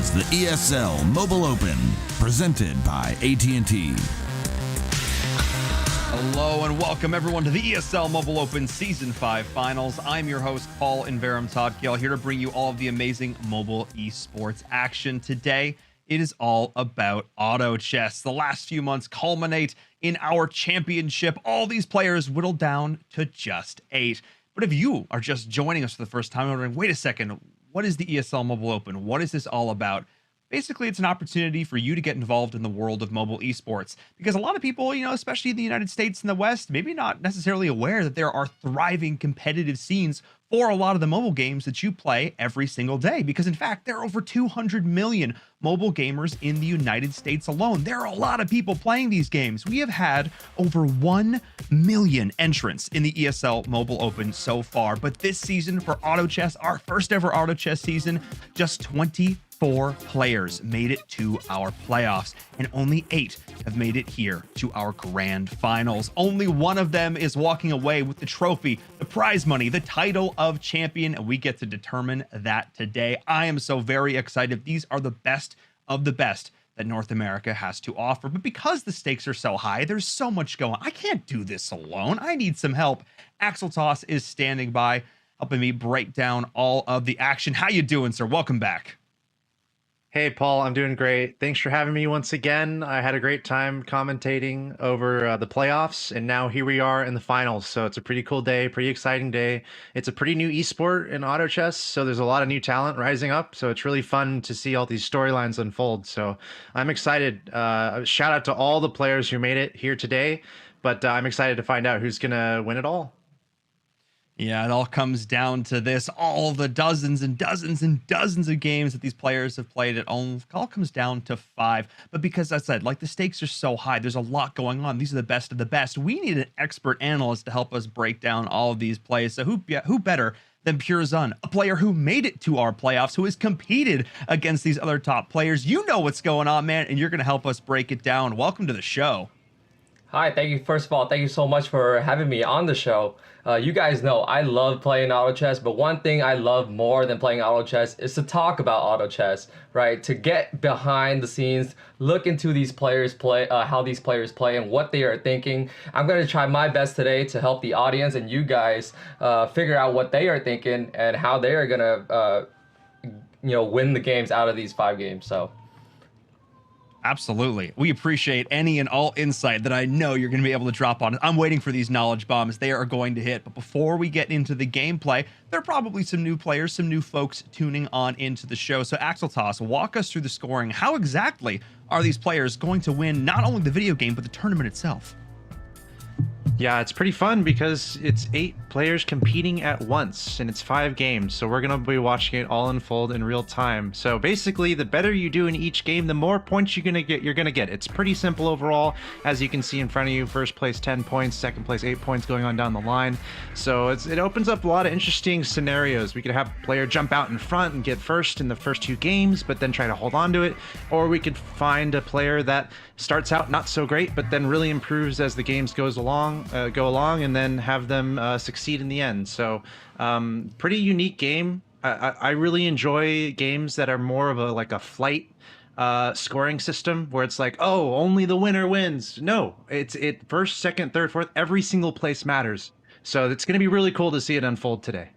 is the ESL Mobile Open, presented by AT&T. Hello and welcome everyone to the ESL Mobile Open Season 5 Finals. I'm your host, Paul Inverum Todd Gill, here to bring you all of the amazing mobile esports action. Today, it is all about auto chess. The last few months culminate in our championship. All these players whittled down to just 8. But if you are just joining us for the first time, wondering, wait a second, what is the ESL Mobile Open? What is this all about? Basically, it's an opportunity for you to get involved in the world of mobile esports, because a lot of people, especially in the United States and the West, maybe not necessarily aware that there are thriving competitive scenes for a lot of the mobile games that you play every single day. Because in fact, there are over 200 million mobile gamers in the United States alone. There are a lot of people playing these games. We have had over 1 million entrants in the ESL Mobile Open so far. But this season for auto chess, our first ever auto chess season, just 24 players made it to our playoffs, and only 8 have made it here to our grand finals. Only one of them is walking away with the trophy, the prize money, the title of champion, and we get to determine that today. I am so very excited. These are the best of the best that North America has to offer, but because the stakes are so high, there's so much going on. I can't do this alone. I need some help. Axel Toss is standing by, helping me break down all of the action. How you doing, sir? Welcome back. Hey, Paul, I'm doing great. Thanks for having me once again. I had a great time commentating over the playoffs, and now here we are in the finals. So it's a pretty cool day, pretty exciting day. It's a pretty new esport in auto chess, so there's a lot of new talent rising up. So it's really fun to see all these storylines unfold. So I'm excited. Shout out to all the players who made it here today, but I'm excited to find out who's going to win it all. Yeah, it all comes down to this. All the dozens and dozens and dozens of games that these players have played, it all comes down to 5. But because I said, the stakes are so high, there's a lot going on. These are the best of the best. We need an expert analyst to help us break down all of these plays. So who better than Pure Zun, a player who made it to our playoffs, who has competed against these other top players. You know what's going on, man, and you're going to help us break it down. Welcome to the show. Hi, thank you. First of all, thank you so much for having me on the show. You guys know I love playing auto chess, but one thing I love more than playing auto chess is to talk about auto chess, right? To get behind the scenes, look into these players play, how these players play and what they are thinking. I'm going to try my best today to help the audience and you guys figure out what they are thinking and how they are going to, win the games out of these 5 games. So. Absolutely. We appreciate any and all insight that I know you're going to be able to drop on. I'm waiting for these knowledge bombs. They are going to hit. But before we get into the gameplay, there are probably some new players, some new folks tuning on into the show. So Axel Toss, walk us through the scoring. How exactly are these players going to win not only the video game, but the tournament itself? Yeah, it's pretty fun because it's 8 players competing at once and it's 5 games. So we're going to be watching it all unfold in real time. So basically, the better you do in each game, the more points you're going to get. It's pretty simple overall. As you can see in front of you, first place 10 points, second place 8 points going on down the line. So it opens up a lot of interesting scenarios. We could have a player jump out in front and get first in the first 2 games, but then try to hold on to it. Or we could find a player that starts out not so great, but then really improves as the games go along, and then have them succeed in the end. So pretty unique game. I really enjoy games that are more of a flight scoring system where it's like, oh, only the winner wins. No, it's first, second, third, fourth, every single place matters. So it's going to be really cool to see it unfold today.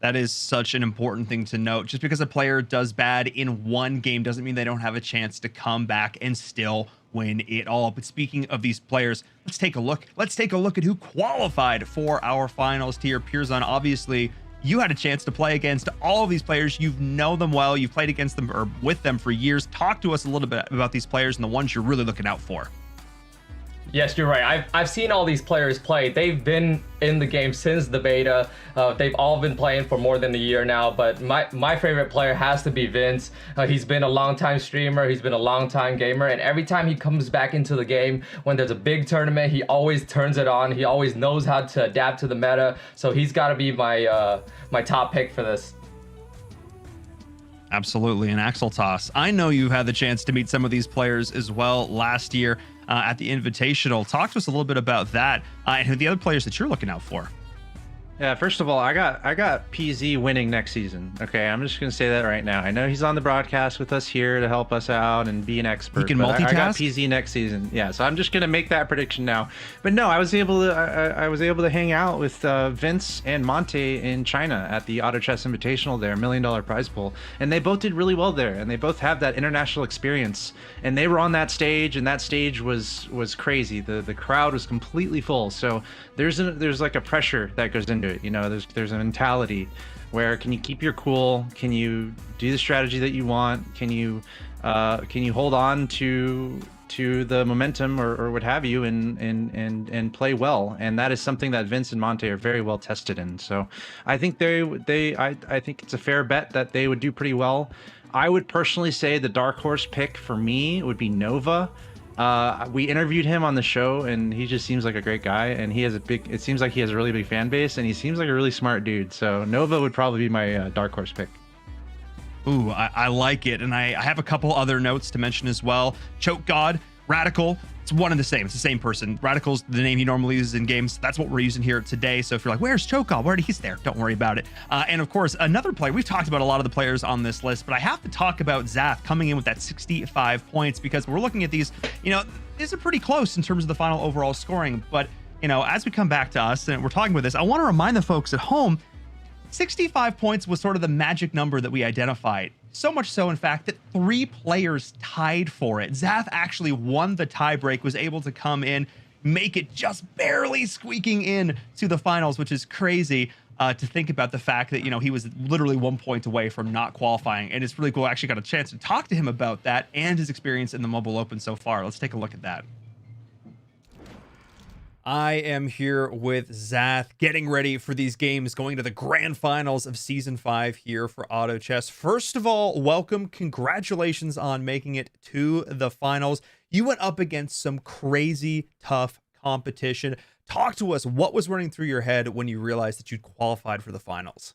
That is such an important thing to note. Just because a player does bad in one game doesn't mean they don't have a chance to come back and still win it all. But speaking of these players, let's take a look. Let's take a look at who qualified for our finals tier. Pure Zun, obviously, you had a chance to play against all of these players. You know them well. You've played against them or with them for years. Talk to us a little bit about these players and the ones you're really looking out for. Yes, you're right. I've seen all these players play. They've been in the game since the beta. They've all been playing for more than a year now, but my favorite player has to be Vince. He's been a long-time streamer. He's been a long-time gamer, and every time he comes back into the game, when there's a big tournament, he always turns it on. He always knows how to adapt to the meta, so he's got to be my top pick for this. Absolutely. And Axel Toss, I know you had the chance to meet some of these players as well last year at the Invitational. Talk to us a little bit about that and who the other players that you're looking out for. Yeah, first of all, I got PZ winning next season. Okay, I'm just gonna say that right now. I know he's on the broadcast with us here to help us out and be an expert. He can but I got multitask? PZ next season. Yeah, so I'm just gonna make that prediction now. But no, I was able to I was able to hang out with Vince and Monte in China at the Auto Chess Invitational there, $1 million prize pool, and they both did really well there, and they both have that international experience. And they were on that stage, and that stage was crazy. The crowd was completely full. So there's like a pressure that goes into it. You know, there's a mentality where, can you keep your cool? Can you do the strategy that you want? Can you hold on to the momentum or what have you, and play well? And that is something that Vince and Monte are very well tested in. So I think I think it's a fair bet that they would do pretty well. I would personally say the dark horse pick for me would be Nova. We interviewed him on the show, and he just seems like a great guy, and it seems like he has a really big fan base, and he seems like a really smart dude. So Nova would probably be my dark horse pick. Ooh, I like it. And I have a couple other notes to mention as well. Choke God, Radical, it's one and the same. It's the same person. Radical's the name he normally uses in games. That's what we're using here today. So if you're like, where's Choke God? He's there. Don't worry about it. And of course, another player, we've talked about a lot of the players on this list, but I have to talk about Zath coming in with that 65 points, because we're looking at these, these are pretty close in terms of the final overall scoring. But, as we come back to us and we're talking about this, I want to remind the folks at home, 65 points was sort of the magic number that we identified. So much so, in fact, that 3 players tied for it. Zath actually won the tiebreak, was able to come in, make it just barely squeaking in to the finals, which is crazy to think about the fact that, he was literally 1 point away from not qualifying. And it's really cool. I actually got a chance to talk to him about that and his experience in the Mobile Open so far. Let's take a look at that. I am here with Zath, getting ready for these games, going to the grand finals of Season 5 here for Auto Chess. First of all, welcome. Congratulations on making it to the finals. You went up against some crazy tough competition. Talk to us. What was running through your head when you realized that you'd qualified for the finals?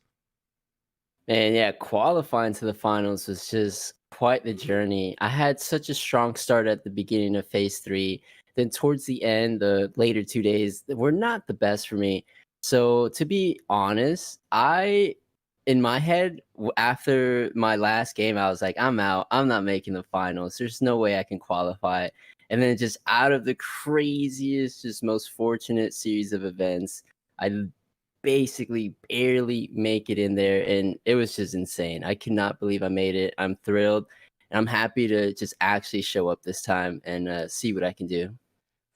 And yeah, qualifying to the finals was just quite the journey. I had such a strong start at the beginning of phase 3. Then towards the end, the later 2 days were not the best for me. So to be honest, in my head, after my last game, I was like, I'm out. I'm not making the finals. There's no way I can qualify. And then just out of the craziest, just most fortunate series of events, I basically barely make it in there. And it was just insane. I cannot believe I made it. I'm thrilled. And I'm happy to just actually show up this time and see what I can do.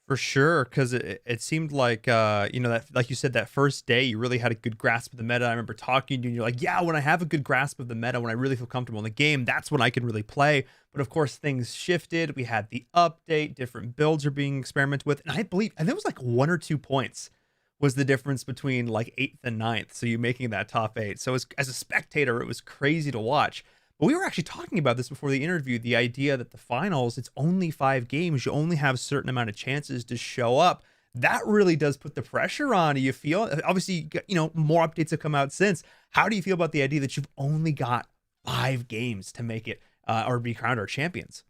For sure, because it seemed like, that, like you said, that first day, you really had a good grasp of the meta. I remember talking to you, and you're like, yeah, when I have a good grasp of the meta, when I really feel comfortable in the game, that's when I can really play. But of course, things shifted. We had the update, different builds are being experimented with. And I think it was like 1 or 2 points was the difference between like 8th and 9th. So you making that top 8. So as a spectator, it was crazy to watch. But we were actually talking about this before the interview, the idea that the finals, it's only 5 games. You only have a certain amount of chances to show up. That really does put the pressure on. Do you feel, obviously, more updates have come out since. How do you feel about the idea that you've only got 5 games to make it or be crowned our champions?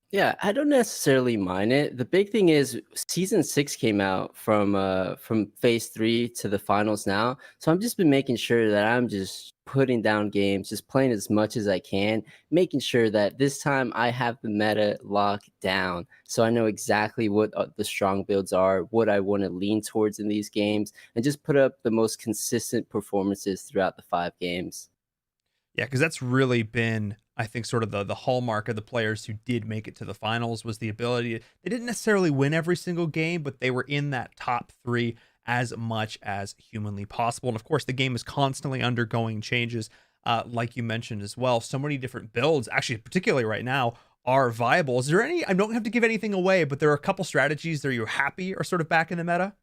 Yeah, I don't necessarily mind it. The big thing is season 6 came out from phase 3 to the finals now. So I've just been making sure that I'm just putting down games, just playing as much as I can, making sure that this time I have the meta locked down. So I know exactly what the strong builds are, what I want to lean towards in these games, and just put up the most consistent performances throughout the 5 games. Yeah, because that's really been, I think, sort of the hallmark of the players who did make it to the finals, was the ability. They didn't necessarily win every single game, but they were in that top 3 as much as humanly possible. And of course, the game is constantly undergoing changes, like you mentioned as well. So many different builds, actually, particularly right now, are viable. Is there any, I don't have to give anything away, but there are a couple strategies that you're happy are sort of back in the meta?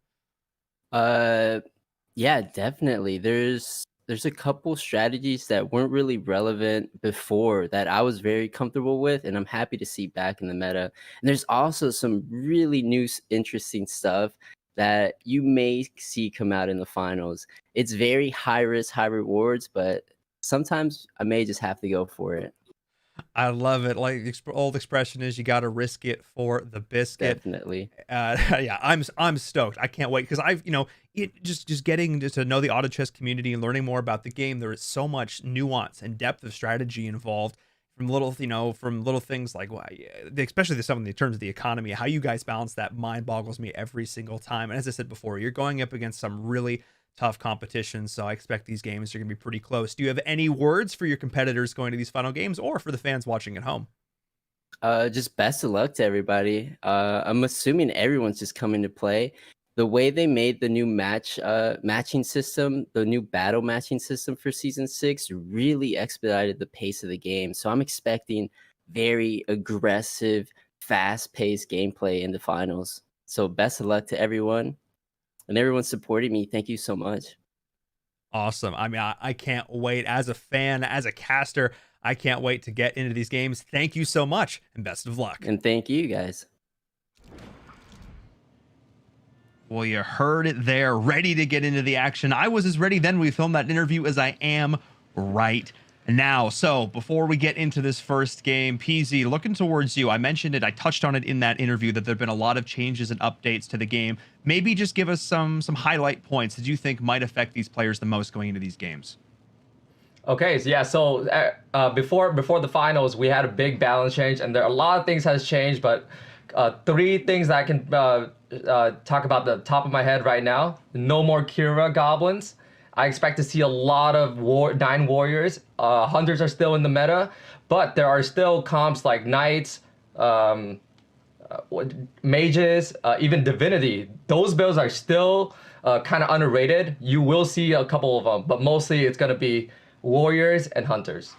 Yeah, definitely. There's a couple strategies that weren't really relevant before that I was very comfortable with, and I'm happy to see back in the meta. And there's also some really new, interesting stuff that you may see come out in the finals. It's very high risk, high rewards, but sometimes I may just have to go for it. I love it. Like the old expression is, you got to risk it for the biscuit. Definitely. Yeah, I'm stoked. I can't wait because I've it just getting to know the auto chess community and learning more about the game. There is so much nuance and depth of strategy involved from little things like especially some of the terms of the economy. How you guys balance that mind boggles me every single time. And as I said before, you're going up against some really tough competition, so I expect these games are going to be pretty close. Do you have any words for your competitors going to these final games, or for the fans watching at home? Just best of luck to everybody. I'm assuming everyone's just coming to play. The way they made the new matching system, the new battle matching system for season 6 really expedited the pace of the game. So I'm expecting very aggressive, fast-paced gameplay in the finals. So best of luck to everyone. And everyone supporting me. Thank you so much. Awesome. I mean, I can't wait. As a fan, as a caster, I can't wait to get into these games. Thank you so much, and best of luck. And thank you guys. Well, you heard it there. Ready to get into the action. I was as ready then we filmed that interview as I am right now. So before we get into this first game, PZ, looking towards you. I mentioned it, I touched on it in that interview, that there have been a lot of changes and updates to the game. Maybe just give us some highlight points that you think might affect these players the most going into these games. Okay, so yeah, before the finals, we had a big balance change, and there are a lot of things has changed, but 3 things that I can talk about the top of my head right now. No more Kira goblins. I expect to see a lot of 9 warriors. Hunters are still in the meta, but there are still comps like knights, mages, even divinity. Those builds are still kind of underrated. You will see a couple of them, but mostly it's going to be warriors and hunters.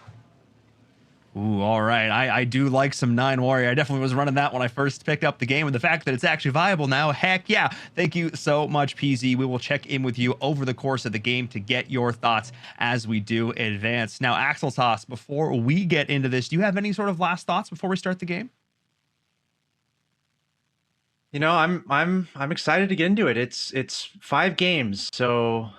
Ooh, all right. I do like some 9 warrior. I definitely was running that when I first picked up the game, and the fact that it's actually viable now, heck yeah. Thank you so much, PZ. We will check in with you over the course of the game to get your thoughts as we do advance. Now, Axel Toss, before we get into this, do you have any sort of last thoughts before we start the game? You know, I'm excited to get into it. It's 5 games, so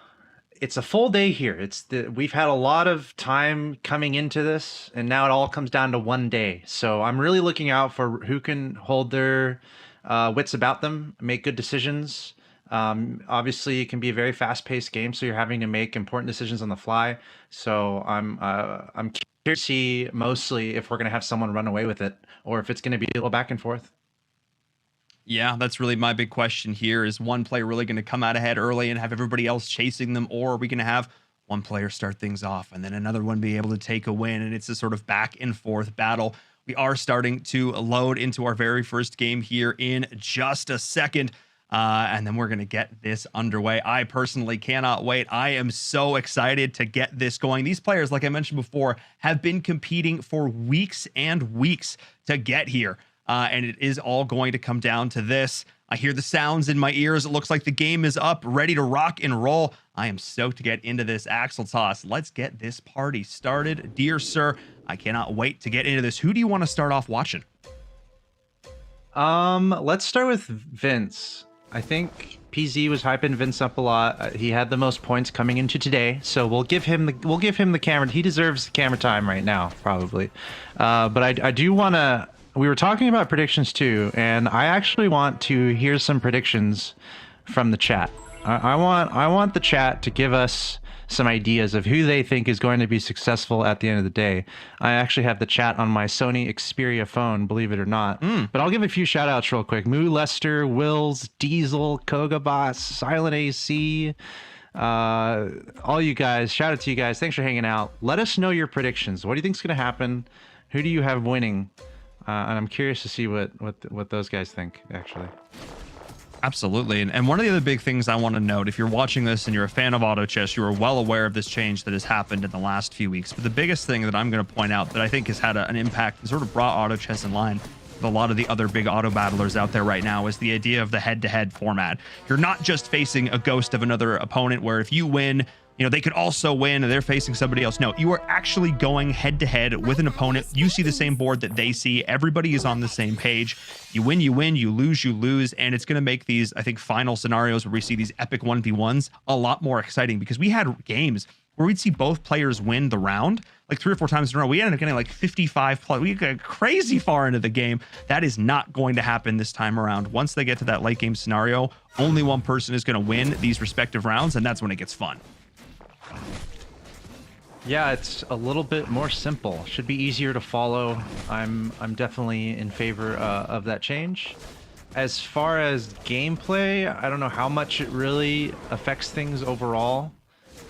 it's a full day here. We've had a lot of time coming into this, and now it all comes down to one day. So I'm really looking out for who can hold their wits about them, make good decisions. Obviously, it can be a very fast-paced game, so you're having to make important decisions on the fly. So I'm curious to see mostly if we're going to have someone run away with it, or if it's going to be a little back and forth. Yeah, that's really my big question here. Is one player really going to come out ahead early and have everybody else chasing them, or are we going to have one player start things off and then another one be able to take a win, and it's a sort of back and forth battle? We are starting to load into our very first game here in just a second, and then we're going to get this underway. I personally cannot wait. I am so excited to get this going. These players, like I mentioned before, have been competing for weeks and weeks to get here. And it is all going to come down to this. I hear the sounds in my ears. It looks like the game is up, ready to rock and roll. I am stoked to get into this. Axel Toss, let's get this party started. Dear sir, I cannot wait to get into this. Who do you want to start off watching? Let's start with Vince. I think PZ was hyping Vince up a lot. He had the most points coming into today, so we'll give him the camera. He deserves the camera time right now, probably. But I do want to. We were talking about predictions too, and I actually want to hear some predictions from the chat. I want the chat to give us some ideas of who they think is going to be successful at the end of the day. I actually have the chat on my Sony Xperia phone, believe it or not. But I'll give a few shout outs real quick. Moo Lester, Wills, Diesel, Kogaboss, Silent AC, all you guys, shout out to you guys. Thanks for hanging out. Let us know your predictions. What do you think is going to happen? Who do you have winning? And I'm curious to see what those guys think, actually. Absolutely. And one of the other big things I want to note, if you're watching this and you're a fan of auto chess, you are well aware of this change that has happened in the last few weeks. But the biggest thing that I'm going to point out that I think has had an impact and sort of brought auto chess in line with a lot of the other big auto battlers out there right now is the idea of the head-to-head format. You're not just facing a ghost of another opponent where if you win, you know, they could also win and they're facing somebody else. No, you are actually going head to head with an opponent. You see the same board that they see. Everybody is on the same page. You win, you lose. And it's going to make these, I think, final scenarios where we see these epic 1v1s a lot more exciting, because we had games where we'd see both players win the round like 3 or 4 times in a row. We ended up getting like 55 plus. We got crazy far into the game. That is not going to happen this time around. Once they get to that late game scenario, only one person is going to win these respective rounds, and that's when it gets fun. Yeah, it's a little bit more simple. Should be easier to follow. I'm definitely in favor of that change. As far as gameplay, I don't know how much it really affects things overall.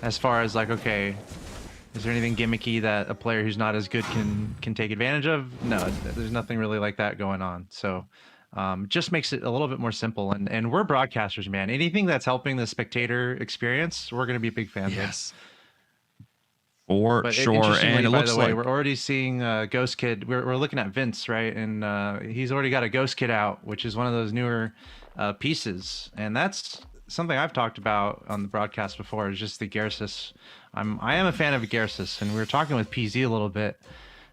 As far as like, okay, is there anything gimmicky that a player who's not as good can take advantage of? No, there's nothing really like that going on. So just makes it a little bit more simple. And we're broadcasters, man. Anything that's helping the spectator experience, we're going to be big fans of. For sure. And it by looks the way, like we're already seeing Ghost Kid. We're looking at Vince, right? And he's already got a Ghost Kid out, which is one of those newer pieces. And that's something I've talked about on the broadcast before, is just the Garrus. I am a fan of Garrus, and we were talking with PZ a little bit.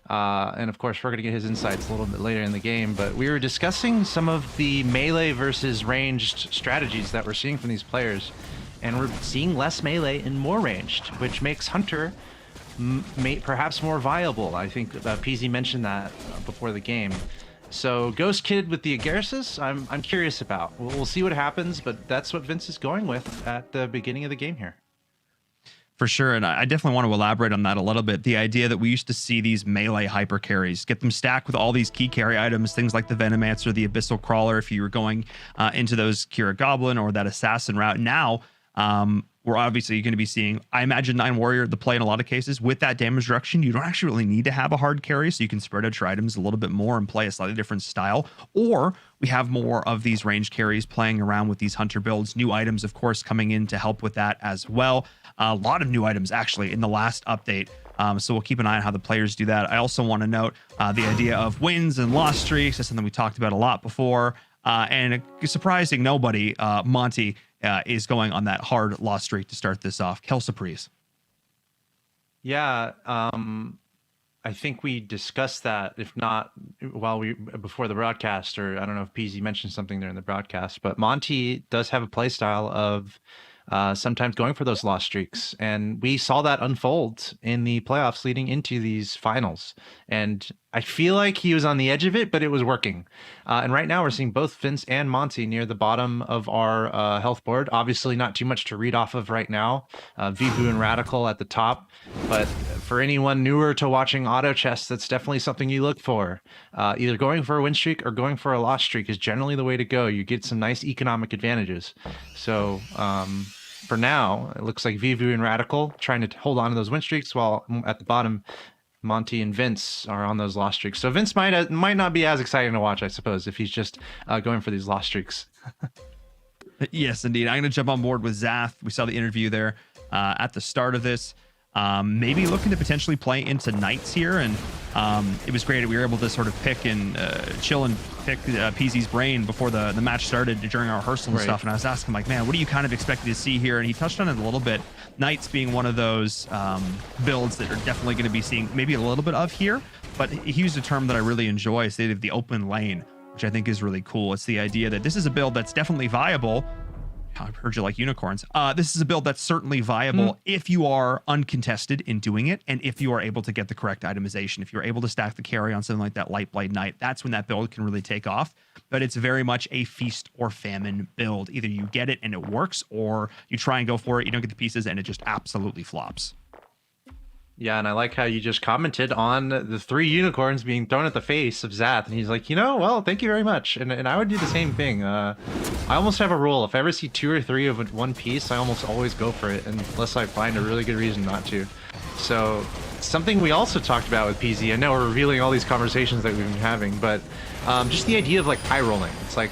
And of course, we're going to get his insights a little bit later in the game. But we were discussing some of the melee versus ranged strategies that we're seeing from these players. And we're seeing less melee and more ranged, which makes Hunter perhaps more viable. I think PZ mentioned that before the game. So Ghost Kid with the Agarsis, I'm curious about. We'll see what happens, but that's what Vince is going with at the beginning of the game here. For sure, and I definitely want to elaborate on that a little bit. The idea that we used to see these melee hyper carries, get them stacked with all these key carry items, things like the Venomancer, the Abyssal Crawler, if you were going into those Kira Goblin or that Assassin route. Now, we're obviously going to be seeing, I imagine, Nine Warrior, the play in a lot of cases. With that damage reduction, you don't actually really need to have a hard carry, so you can spread out your items a little bit more and play a slightly different style. Or we have more of these range carries playing around with these Hunter builds. New items, of course, coming in to help with that as well. A lot of new items, actually, in the last update. So we'll keep an eye on how the players do that. I also want to note the idea of wins and loss streaks. That's something we talked about a lot before. And surprising nobody, Monty is going on that hard loss streak to start this off. Kel Surprise. Yeah, I think we discussed that, if not before the broadcast, or I don't know if PZ mentioned something there in the broadcast, but Monty does have a play style of sometimes going for those loss streaks. And we saw that unfold in the playoffs leading into these finals. And I feel like he was on the edge of it, but it was working. And right now we're seeing both Vince and Monty near the bottom of our health board. Obviously not too much to read off of right now. Vivu and Radical at the top. But for anyone newer to watching auto chess, that's definitely something you look for. Either going for a win streak or going for a loss streak is generally the way to go. You get some nice economic advantages. So for now, it looks like Vivu and Radical trying to hold on to those win streaks, while at the bottom, Monty and Vince are on those loss streaks. So Vince might not be as exciting to watch, I suppose, if he's just going for these loss streaks. Yes, indeed. I'm going to jump on board with Zath. We saw the interview there at the start of this. Maybe looking to potentially play into Knights here, and it was great. We were able to sort of pick and chill and pick PZ's brain before the match started during our rehearsal and stuff. And I was asking him, like, man, what are you kind of expecting to see here? And he touched on it a little bit. Knights being one of those builds that are definitely going to be seeing maybe a little bit of here. But he used a term that I really enjoy, stated the open lane, which I think is really cool. It's the idea that this is a build that's definitely viable. I've heard you like unicorns. This is a build that's certainly viable if you are uncontested in doing it, and if you are able to get the correct itemization. If you're able to stack the carry on something like that Light Blade Knight, that's when that build can really take off. But it's very much a feast or famine build. Either you get it and it works, or you try and go for it, you don't get the pieces, and it just absolutely flops. Yeah, and I like how you just commented on the 3 unicorns being thrown at the face of Zath, and he's like, well, thank you very much. And I would do the same thing. I almost have a rule. If I ever see 2 or 3 of one piece, I almost always go for it, unless I find a really good reason not to. So something we also talked about with PZ, I know we're revealing all these conversations that we've been having, but just the idea of like high rolling. It's like,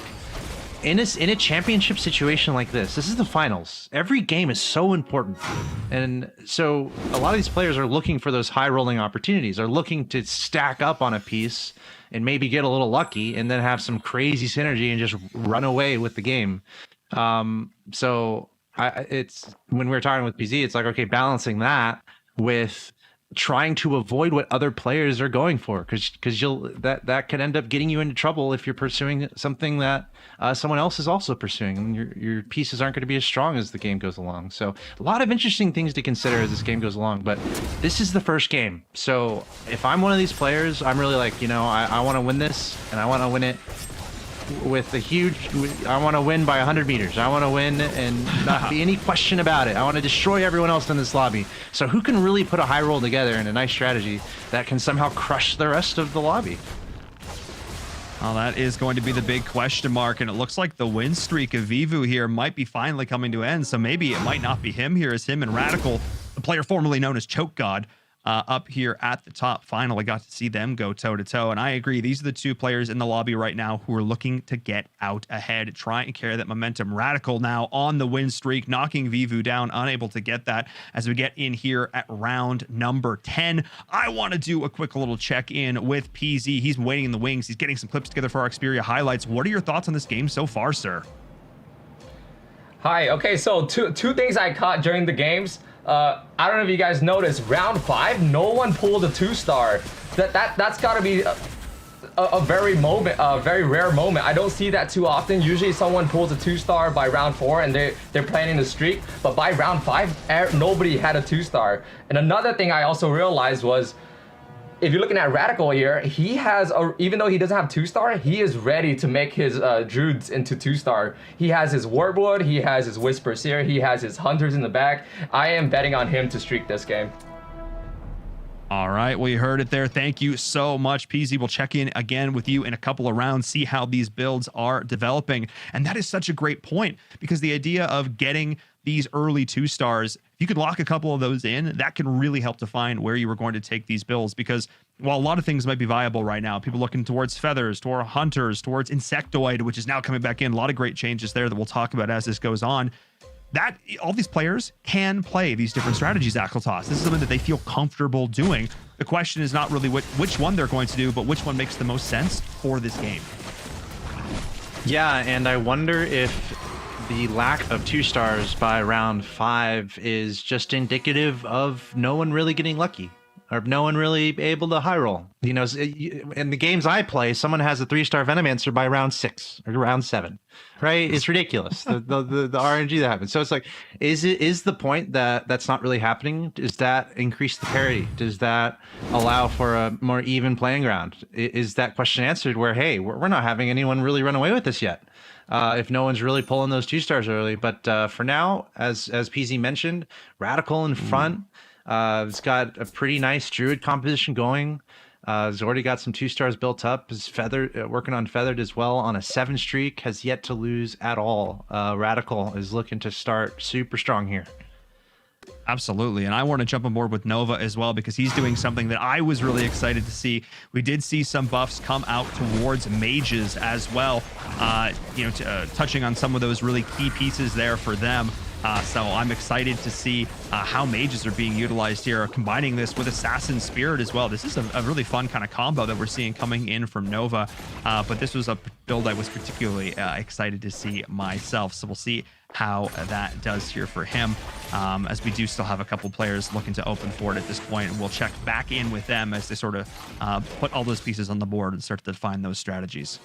in a championship situation like this is the finals. Every game is so important. And so a lot of these players are looking for those high rolling opportunities, are looking to stack up on a piece and maybe get a little lucky and then have some crazy synergy and just run away with the game. So it's when we were talking with PZ, it's like, okay, balancing that with trying to avoid what other players are going for, because that could end up getting you into trouble if you're pursuing something that someone else is also pursuing, and your pieces aren't going to be as strong as the game goes along. So a lot of interesting things to consider as this game goes along, but this is the first game. So if I'm one of these players, I'm really like, I want to win this, and I want to win it with I want to win by 100 meters. I want to win and not be any question about it. I want to destroy everyone else in this lobby. So who can really put a high roll together in a nice strategy that can somehow crush the rest of the lobby? Well, that is going to be the big question mark, and it looks like the win streak of Vivu here might be finally coming to an end, so maybe it might not be him here as him and Radical, the player formerly known as Choke God, up here at the top. Finally got to see them go toe-to-toe, and I agree, these are the two players in the lobby right now who are looking to get out ahead, try and carry that momentum. Radical now on the win streak, knocking Vivu down, unable to get that as we get in here at round number 10. I want to do a quick little check-in with PZ. He's been waiting in the wings. He's getting some clips together for our Xperia highlights. What are your thoughts on this game so far, sir? Hi. Okay, so two things I caught during the games. I don't know if you guys noticed, round 5, no one pulled a 2-star. That's got to be a very rare moment. I don't see that too often. Usually someone pulls a 2-star by round 4 and they're planning the streak, but by round 5, nobody had a 2-star. And another thing I also realized was, if you're looking at Radical here, he has, even though he doesn't have 2-star, he is ready to make his Druids into 2-star. He has his Warbwood, he has his Whisper Seer, he has his Hunters in the back. I am betting on him to streak this game. All right, well, you heard it there. Thank you so much, PZ. We'll check in again with you in a couple of rounds, see how these builds are developing. And that is such a great point, because the idea of getting these early 2-stars, if you could lock a couple of those in, that can really help define where you were going to take these builds. Because while a lot of things might be viable right now, people looking towards Feathers, toward Hunters, towards Insectoid, which is now coming back in, a lot of great changes there that we'll talk about as this goes on. That all these players can play these different strategies, Akeltoss. This is something that they feel comfortable doing. The question is not really which one they're going to do, but which one makes the most sense for this game. Yeah, and I wonder if the lack of 2-stars by round 5 is just indicative of no one really getting lucky, or no one really able to high roll. In the games I play, someone has a 3-star Venomancer by round 6 or round 7, right? It's ridiculous. the RNG that happens. So it's like, is the point that that's not really happening? Does that increase the parity? Does that allow for a more even playing ground? Is that question answered where, hey, we're not having anyone really run away with this yet? If no one's really pulling those 2-stars early. But for now, as PZ mentioned, Radical in front. It's got a pretty nice Druid composition going. He's already got some 2-stars built up. His working on Feathered as well on a 7 streak, has yet to lose at all. Radical is looking to start super strong here. Absolutely. And I want to jump on board with Nova as well, because he's doing something that I was really excited to see. We did see some buffs come out towards mages as well, touching on some of those really key pieces there for them. So I'm excited to see how mages are being utilized here, combining this with Assassin Spirit as well. This is a really fun kind of combo that we're seeing coming in from Nova, but this was a build I was particularly excited to see myself. So we'll see how that does here for him, as we do still have a couple players looking to open for it at this point, and we'll check back in with them as they sort of put all those pieces on the board and start to define those strategies.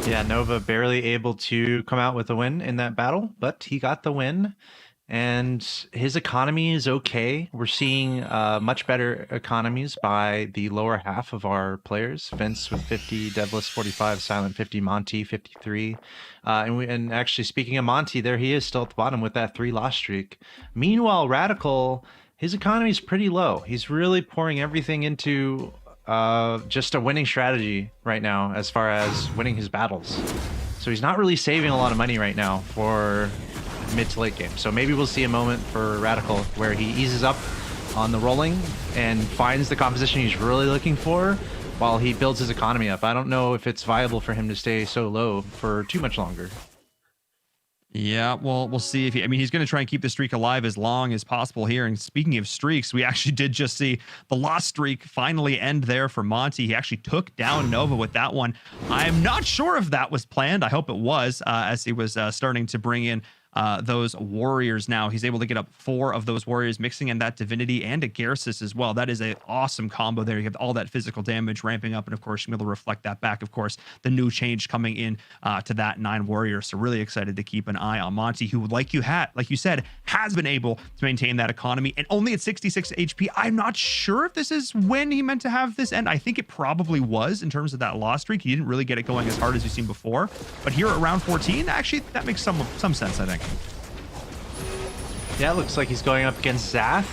Yeah, Nova barely able to come out with a win in that battle, but he got the win, and his economy is okay. We're seeing much better economies by the lower half of our players. Vince with 50, Devless 45, Silent 50, Monty 53. And actually, speaking of Monty, there he is still at the bottom with that 3-loss streak. Meanwhile, Radical, his economy is pretty low. He's really pouring everything into just a winning strategy right now as far as winning his battles. So he's not really saving a lot of money right now for mid to late game. So maybe we'll see a moment for Radical where he eases up on the rolling and finds the composition he's really looking for while he builds his economy up. I don't know if it's viable for him to stay so low for too much longer. Yeah, well, we'll see if he's going to try and keep the streak alive as long as possible here. And speaking of streaks, we actually did just see the lost streak finally end there for Monty. He actually took down Nova with that one. I'm not sure if that was planned. I hope it was, as he was starting to bring in those warriors now. He's able to get up 4 of those warriors, mixing in that divinity and a Garces as well. That is an awesome combo there. You have all that physical damage ramping up, and of course, you're able to reflect that back. Of course, the new change coming in to that 9 warriors. So really excited to keep an eye on Monty, who, like you said, has been able to maintain that economy and only at 66 HP. I'm not sure if this is when he meant to have this end. I think it probably was in terms of that loss streak. He didn't really get it going as hard as we've seen before, but here at round 14, actually, that makes some sense, I think. Yeah, it looks like he's going up against Zath.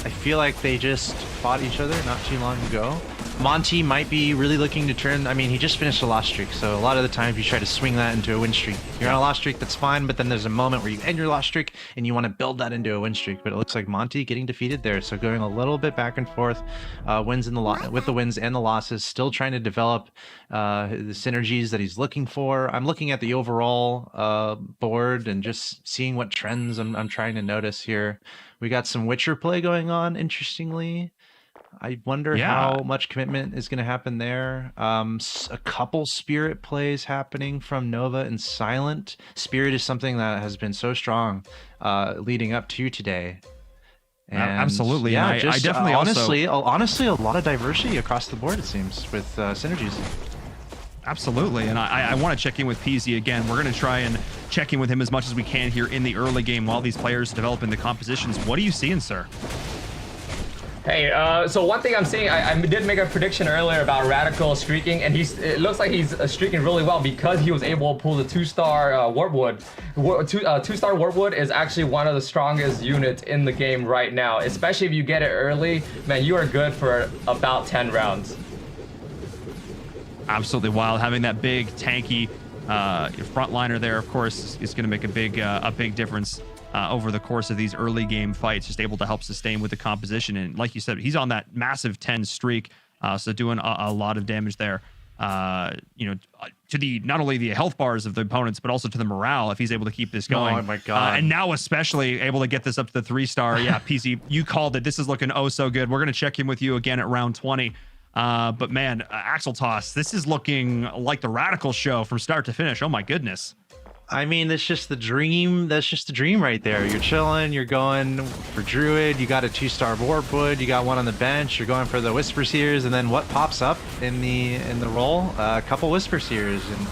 I feel like they just fought each other not too long ago. Monty might be really looking to turn. I mean, he just finished a loss streak, so a lot of the times you try to swing that into a win streak. You're on a loss streak, that's fine, but then there's a moment where you end your loss streak and you want to build that into a win streak. But it looks like Monty getting defeated there, so going a little bit back and forth, with the wins and the losses, still trying to develop the synergies that he's looking for. I'm looking at the overall board and just seeing what trends I'm trying to notice here. We got some Witcher play going on, interestingly. I wonder how much commitment is going to happen there. A couple Spirit plays happening from Nova and Silent. Spirit is something that has been so strong leading up to today. And absolutely. Yeah, I definitely honestly a lot of diversity across the board, it seems, with synergies. Absolutely, and I want to check in with Peasy again. We're going to try and check in with him as much as we can here in the early game while these players develop in the compositions. What are you seeing, sir? Hey, so one thing I'm seeing, I did make a prediction earlier about Radical streaking, and it looks like he's streaking really well because he was able to pull the 2-star Warpwood. 2-star Warpwood is actually one of the strongest units in the game right now, especially if you get it early. Man, you are good for about 10 rounds. Absolutely wild. Having that big tanky frontliner there, of course, is going to make a big difference over the course of these early game fights. Just able to help sustain with the composition, and like you said, he's on that massive 10 streak, so doing a lot of damage there. To the not only the health bars of the opponents, but also to the morale if he's able to keep this going. Oh my god! And now especially able to get this up to the 3-star. Yeah, PC, you called it. This is looking oh so good. We're going to check in with you again at round 20. But man, Axel Toss, this is looking like the Radical show from start to finish. Oh my goodness. I mean, that's just the dream. That's just the dream right there. You're chilling. You're going for Druid. You got a 2-star Warpwood. You got one on the bench. You're going for the Whisper Seers, and then what pops up in the roll? A couple Whisper Seers, and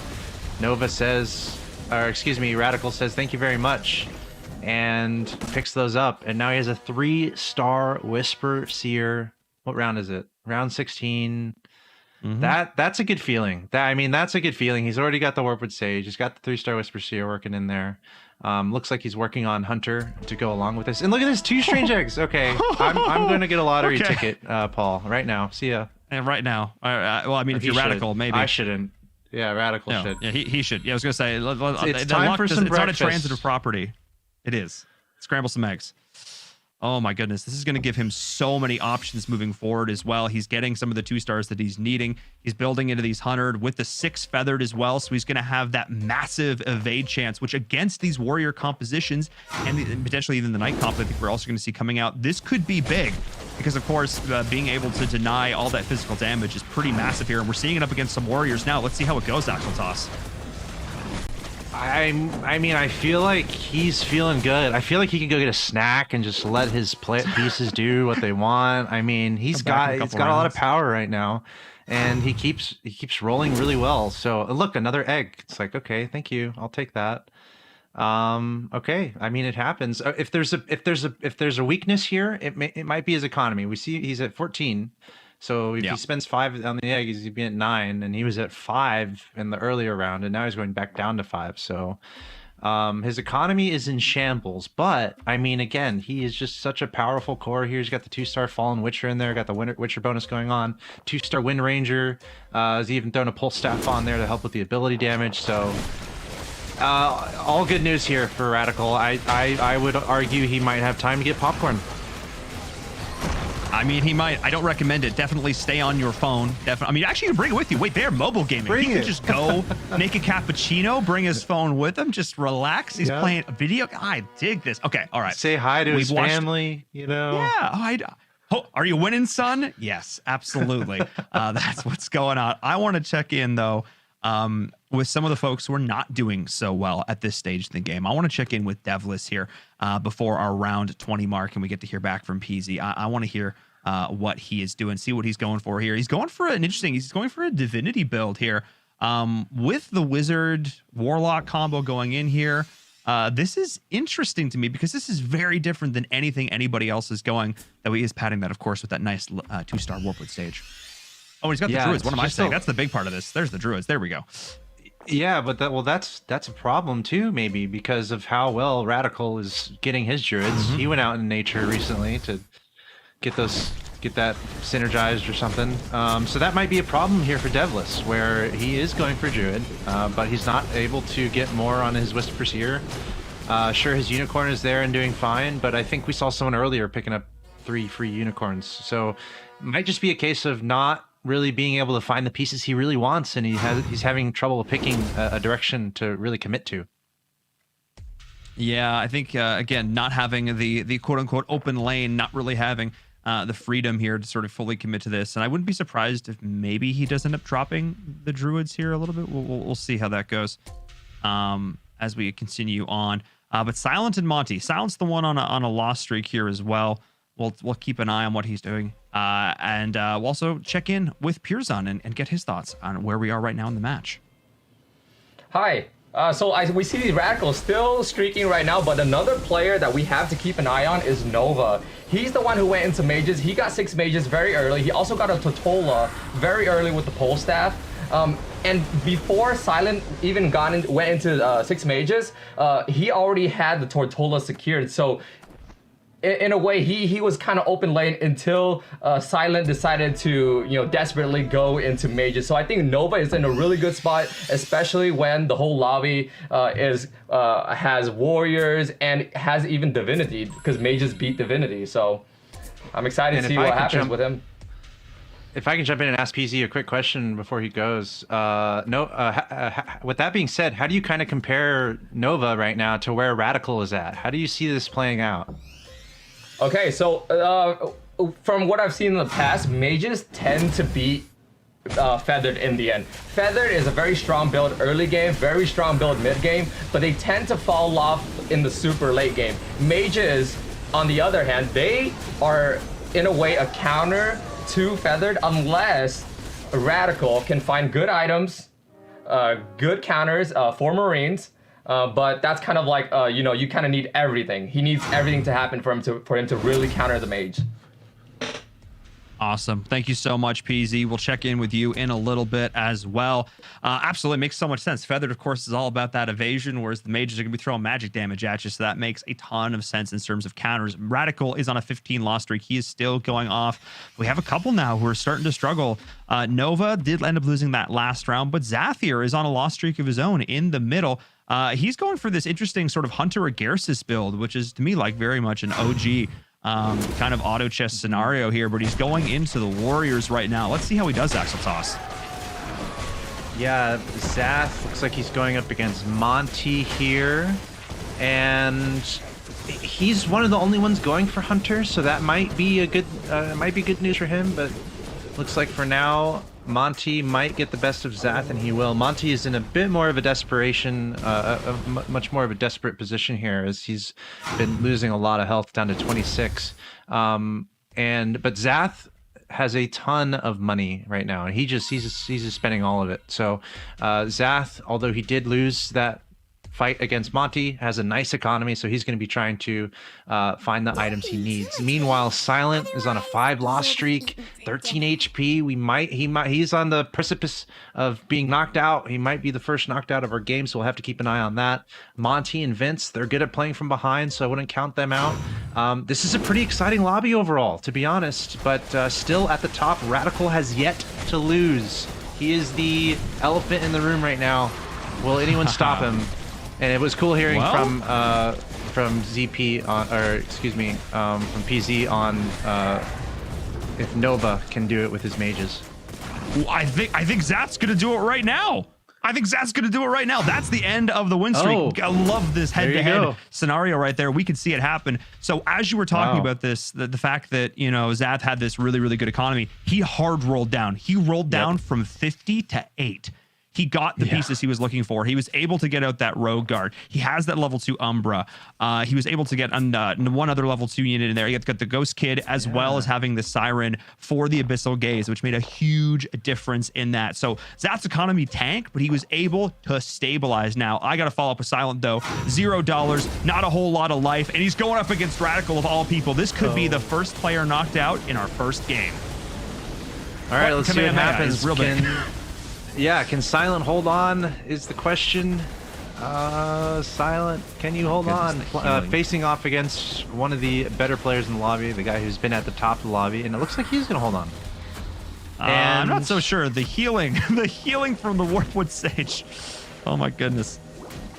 Nova says, or excuse me, Radical says, "Thank you very much," and picks those up. And now he has a 3-star Whisper Seer. What round is it? Round 16. Mm-hmm. That's a good feeling. That's a good feeling. He's already got the Warpwood Sage. He's got the 3-star Whisper Seer working in there. Looks like he's working on Hunter to go along with this. And look at this, 2 strange eggs. Okay, I'm going to get a lottery ticket, Paul, right now. See ya. And right now. Well, I mean, if you're Radical, maybe. I shouldn't. Yeah, Radical should. Yeah, he should. Yeah, I was going to say, it's time for some it's breakfast. Not a transitive property. It is. Scramble some eggs. Oh my goodness, this is going to give him so many options moving forward as well. He's getting some of the 2-stars that he's needing. He's building into these 100 with the 6 feathered as well, so he's going to have that massive evade chance, which against these warrior compositions and potentially even the night comp, I think we're also going to see coming out. This could be big because, of course, being able to deny all that physical damage is pretty massive here, and we're seeing it up against some warriors now. Let's see how it goes, Axel Toss. I feel like he's feeling good. I feel like he can go get a snack and just let his pieces do what they want. I mean, he's got a lot of power right now, and he keeps rolling really well. So look, another egg. It's like, okay, thank you, I'll take that. Okay, I mean, it happens. If there's a weakness here, it might be his economy. We see he's at 14. So if he spends 5 on the egg, he's be at 9, and he was at 5 in the earlier round, and now he's going back down to 5. So his economy is in shambles. But I mean, again, he is just such a powerful core here. He's got the 2-star Fallen Witcher in there, got the Witcher bonus going on, 2-star Wind Ranger. He's even thrown a Pulse Staff on there to help with the ability damage. So all good news here for Radical. I would argue he might have time to get popcorn. I mean, he might. I don't recommend it. Definitely stay on your phone. I mean, actually, you can bring it with you. Wait, they're mobile gaming. He can just go make a cappuccino, bring his phone with him, just relax. He's playing a video. I dig this. Okay, all right. Say hi to his family, you know? Yeah. Are you winning, son? Yes, absolutely. That's what's going on. I want to check in, though. with some of the folks who are not doing so well at this stage in the game. I want to check in with Devless here before our round 20 mark, and we get to hear back from PZ. I want to hear what he is doing, see what he's going for here. He's going for he's going for a Divinity build here with the Wizard Warlock combo going in here. This is interesting to me because this is very different than anything anybody else is going, though he is padding that, of course, with that nice 2-star Warpwood stage. Oh, he's got the Druids. What am I saying? That's the big part of this. There's the Druids. There we go. Yeah, but that's a problem too, maybe because of how well Radical is getting his Druids. He went out in nature recently to get that synergized or something. So that might be a problem here for Devless, where he is going for Druid, but he's not able to get more on his Wisp Pursuer. Sure, his Unicorn is there and doing fine, but I think we saw someone earlier picking up 3 free Unicorns. So it might just be a case of not really being able to find the pieces he really wants, and he's having trouble picking a direction to really commit to. Yeah, I think again, not having the quote unquote open lane, not really having the freedom here to sort of fully commit to this, and I wouldn't be surprised if maybe he does end up dropping the Druids here a little bit. We'll see how that goes as we continue on. But Silent and Monty, Silent's the one on a loss streak here as well. We'll keep an eye on what he's doing. And we'll also check in with Pirzon and get his thoughts on where we are right now in the match. Hi. We see these Radicals still streaking right now, but another player that we have to keep an eye on is Nova. He's the one who went into mages. He got 6 mages very early. He also got a Totola very early with the pole staff. And before Silent even went into 6 mages, he already had the Tortola secured. So in a way, he was kind of open lane until Silent decided to, desperately go into mages. So I think Nova is in a really good spot, especially when the whole lobby has warriors and has even divinity, because mages beat divinity. So I'm excited to see what happens with him. If I can jump in and ask PZ a quick question before he goes. With that being said, how do you kind of compare Nova right now to where Radical is at? How do you see this playing out? Okay, so from what I've seen in the past, mages tend to beat Feathered in the end. Feathered is a very strong build early game, very strong build mid game, but they tend to fall off in the super late game. Mages, on the other hand, they are in a way a counter to Feathered unless Radical can find good items, good counters for Marines. But that's kind of like, you kind of need everything. He needs everything to happen for him to really counter the mage. Awesome. Thank you so much, PZ. We'll check in with you in a little bit as well. Absolutely makes so much sense. Feathered, of course, is all about that evasion, whereas the mages are going to be throwing magic damage at you, so that makes a ton of sense in terms of counters. Radical is on a 15 loss streak. He is still going off. We have a couple now who are starting to struggle. Nova did end up losing that last round, but Zathir is on a loss streak of his own in the middle. He's going for this interesting sort of Hunter Agarsis build, which is to me like very much an OG kind of auto chess scenario here, but he's going into the Warriors right now. Let's see how he does, Axel Toss. Yeah, Zath looks like he's going up against Monty here, and he's one of the only ones going for Hunter, so that might be good news for him. But looks like for now, Monty might get the best of Zath, and he will. Monty is in a bit more of a much more of a desperate position here, as he's been losing a lot of health down to 26. But Zath has a ton of money right now, and he's just spending all of it. So Zath, although he did lose that fight against Monty, has a nice economy, so he's going to be trying to find the items he needs. Meanwhile, Silent is on a 5 loss streak, 13 HP. He's on the precipice of being knocked out. He might be the first knocked out of our game, so we'll have to keep an eye on that. Monty and Vince, they're good at playing from behind, so I wouldn't count them out. This is a pretty exciting lobby overall, to be honest, but still at the top, Radical has yet to lose. He is the elephant in the room right now. Will anyone stop him? And it was cool hearing from ZP from PZ on if Nova can do it with his mages. I think Zat's gonna do it right now. That's the end of the win streak. I love this head-to-head scenario right there. We could see it happen. So as you were talking about this, the fact that Zath had this really, really good economy, he hard rolled down. He rolled down from 50 to 8. he got the pieces he was looking for. He was able to get out that rogue guard. He has that level 2 Umbra. He was able to get one other level 2 unit in there. He got the Ghost Kid, as well as having the Siren for the Abyssal Gaze, which made a huge difference in that. So Zath's economy tanked, but he was able to stabilize. Now, I got to follow up with Silent, though. $0, not a whole lot of life, and he's going up against Radical of all people. This could be the first player knocked out in our first game. All right, let's see what happens. Real big. Can Silent hold on is the question. Silent, can you hold on? Facing off against one of the better players in the lobby, the guy who's been at the top of the lobby, and it looks like he's going to hold on. I'm not so sure. The healing from the Warpwood Sage. Oh my goodness.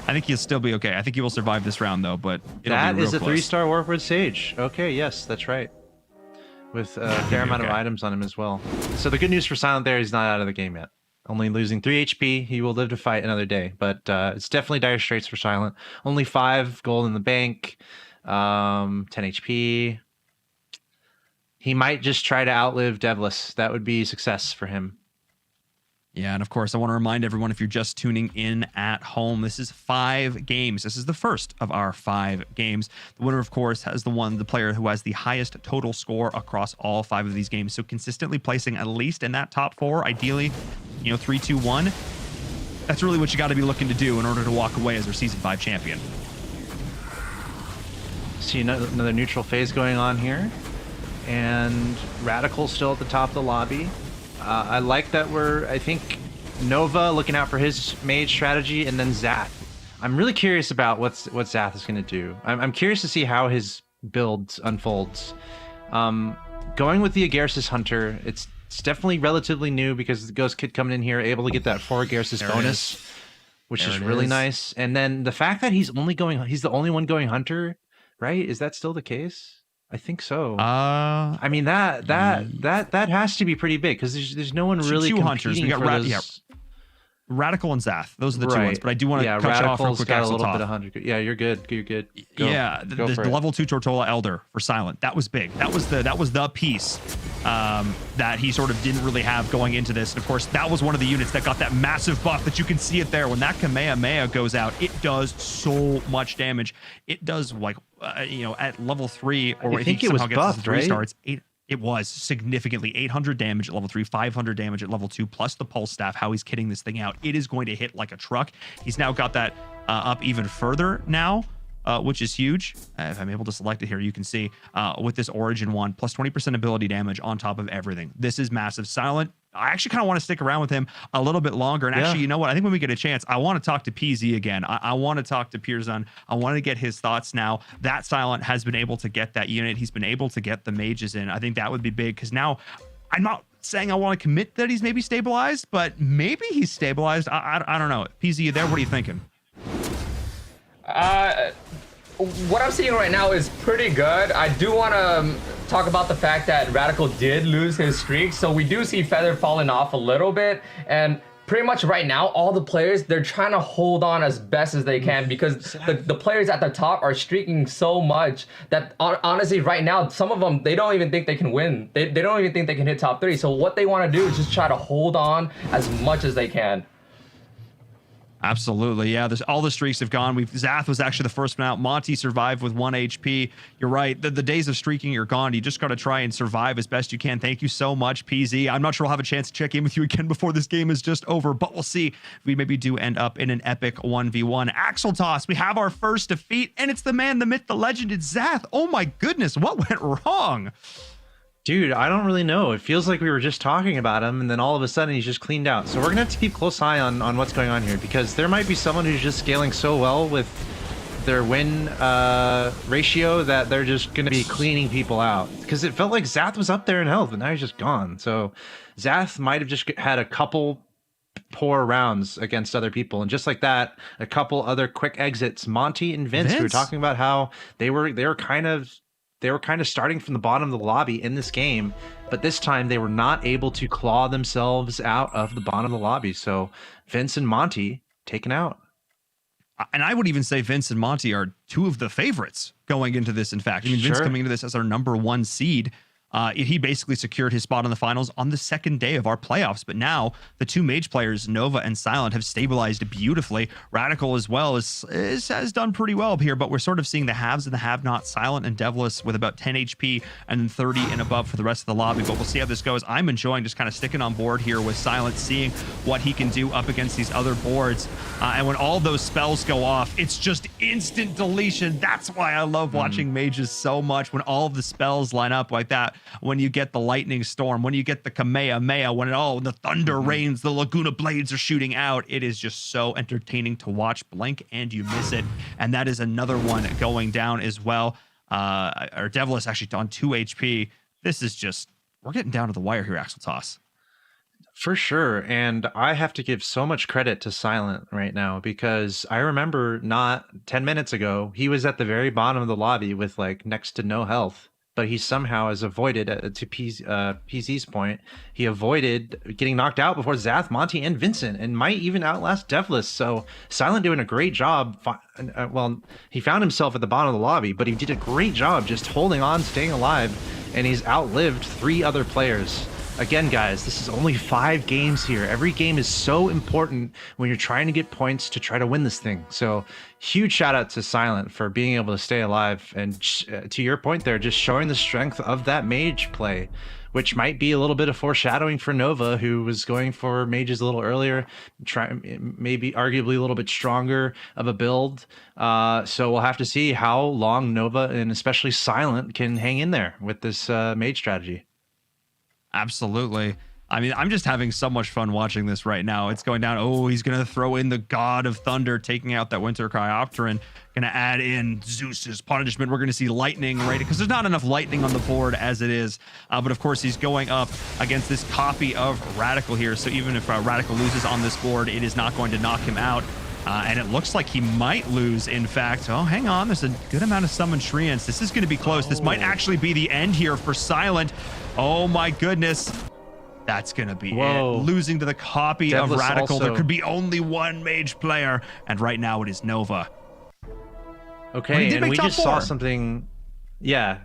I think he'll still be okay. I think he will survive this round, though, but that is a 3-star Warpwood Sage. Okay, yes, that's right. With a fair amount of items on him as well. So the good news for Silent there, he's not out of the game yet. Only losing 3 HP. He will live to fight another day, but it's definitely dire straits for Silent. Only 5 gold in the bank, 10 HP. He might just try to outlive Devless. That would be success for him. Yeah, and of course, I want to remind everyone, if you're just tuning in at home, this is 5 games. This is the first of our 5 games. The winner, of course, has the player who has the highest total score across all 5 of these games. So consistently placing at least in that top 4, ideally, 3, 2, 1. That's really what you got to be looking to do in order to walk away as our Season 5 champion. See another neutral phase going on here. And Radical still at the top of the lobby. I like that I think Nova looking out for his mage strategy, and then Zath. I'm really curious about what Zath is going to do. I'm curious to see how his build unfolds. Going with the Agarsis Hunter, it's definitely relatively new because the Ghost Kid coming in here able to get that 4 Agarsis bonus, which is really nice. And then the fact that he's the only one going Hunter, right? Is that still the case? I think so. I mean that has to be pretty big because there's no one really competing hunters. We got Radical and Zath. Those are the 2 ones. But I do want to cut you off real quick. Got a little bit of 100. Yeah, you're good. You're good. The level 2 Tortola Elder for Silent. That was big. That was the piece that he sort of didn't really have going into this. And of course, that was one of the units that got that massive buff that you can see it there. When that Kamehameha goes out, it does so much damage. It does at level 3, or I think it was buffed, right? 3-star. It's 8. It was significantly 800 damage at level 3, 500 damage at level 2, plus the pulse staff, how he's kitting this thing out. It is going to hit like a truck. He's now got that up even further now, which is huge. If I'm able to select it here, you can see with this Origin one, plus 20% ability damage on top of everything. This is massive. Silent, I actually kind of want to stick around with him a little bit longer. And actually, you know what? I think when we get a chance, I want to talk to PZ again. I want to talk to Pirzun. I want to get his thoughts now. That Silent has been able to get that unit. He's been able to get the mages in. I think that would be big because now I'm not saying I want to commit that he's maybe stabilized, but maybe he's stabilized. I don't know. PZ, you there? What are you thinking? What I'm seeing right now is pretty good. I do want to talk about the fact that Radical did lose his streak, so we do see Feather falling off a little bit, and pretty much right now, all the players, they're trying to hold on as best as they can because the players at the top are streaking so much that honestly, right now, some of them, they don't even think they can win. They don't even think they can hit top 3. So what they want to do is just try to hold on as much as they can. Absolutely, yeah. All the streaks have gone. Zath was actually the first one out. Monty survived with 1 HP. You're right. The days of streaking are gone. You just got to try and survive as best you can. Thank you so much, PZ. I'm not sure I'll have a chance to check in with you again before this game is just over, but we'll see if we maybe do end up in an epic 1v1. Axel Toss, we have our first defeat, and it's the man, the myth, the legend. It's Zath. Oh my goodness, what went wrong? Dude, I don't really know. It feels like we were just talking about him, and then all of a sudden he's just cleaned out. So we're going to have to keep close eye on what's going on here, because there might be someone who's just scaling so well with their win ratio that they're just going to be cleaning people out. Because it felt like Zath was up there in health, and now he's just gone. So Zath might have just had a couple poor rounds against other people, and just like that, a couple other quick exits. Monty and Vince, we were talking about how they were kind of starting from the bottom of the lobby in this game, but this time they were not able to claw themselves out of the bottom of the lobby. So Vince and Monty taken out. And I would even say Vince and Monty are 2 of the favorites going into this. In fact, I mean, Vince coming into this as our #1 seed. He basically secured his spot in the finals on the second day of our playoffs. But now the two mage players, Nova and Silent, have stabilized beautifully. Radical as well has done pretty well here, but we're sort of seeing the haves and the have-nots. Silent and Devless with about 10 HP and then 30 and above for the rest of the lobby. But we'll see how this goes. I'm enjoying just kind of sticking on board here with Silent, seeing what he can do up against these other boards. And when all those spells go off, it's just instant deletion. That's why I love watching mages so much, when all of the spells line up like that. When you get the lightning storm, when you get the Kamehameha, when the thunder rains, the Laguna blades are shooting out, it is just so entertaining to watch. Blink and you miss it. And that is another one going down as well. Or Devless actually on 2 HP. This is just, we're getting down to the wire here, Axel Toss. For sure. And I have to give so much credit to Silent right now, because I remember not 10 minutes ago, he was at the very bottom of the lobby with like next to no health. But he somehow has avoided, to PZ's point, he avoided getting knocked out before Zath, Monty, and Vincent, and might even outlast Devless. So Silent doing a great job. Well, he found himself at the bottom of the lobby, but he did a great job just holding on, staying alive, and he's outlived 3 other players. Again, guys, this is only 5 games here. Every game is so important when you're trying to get points to try to win this thing. So huge shout out to Silent for being able to stay alive. And to your point there, just showing the strength of that mage play, which might be a little bit of foreshadowing for Nova, who was going for mages a little earlier, maybe arguably a little bit stronger of a build. So we'll have to see how long Nova and especially Silent can hang in there with this mage strategy. Absolutely. I mean, I'm just having so much fun watching this right now. It's going down. Oh, he's going to throw in the God of Thunder, taking out that Winter Cryopteran. Going to add in Zeus's punishment. We're going to see lightning, right? Because there's not enough lightning on the board as it is. But of course, he's going up against this copy of Radical here. So even if Radical loses on this board, it is not going to knock him out. And it looks like he might lose, in fact. Oh, hang on. There's a good amount of summon treants. This is going to be close. This might actually be the end here for Silent. Oh, my goodness. That's going to be it. Losing to the copy of Radical. Also, there could be only one mage player. And right now it is Nova. Okay, and we just saw something. Yeah,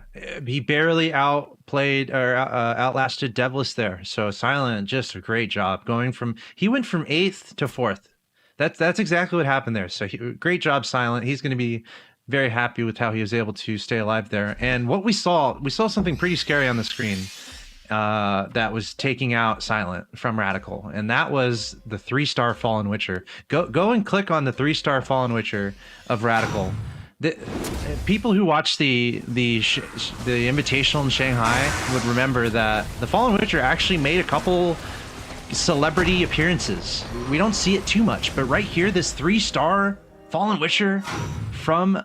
he barely outplayed or outlasted Devless there. So Silent, just a great job. He went from 8th to 4th. That's exactly what happened there. So great job, Silent. He's going to be very happy with how he was able to stay alive there. And what we saw something pretty scary on the screen that was taking out Silent from Radical, and that was the 3-star Fallen Witcher. Go and click on the 3-star Fallen Witcher of Radical. The people who watched the Invitational in Shanghai would remember that the Fallen Witcher actually made a couple celebrity appearances. We don't see it too much, but right here, this 3-star Fallen Witcher from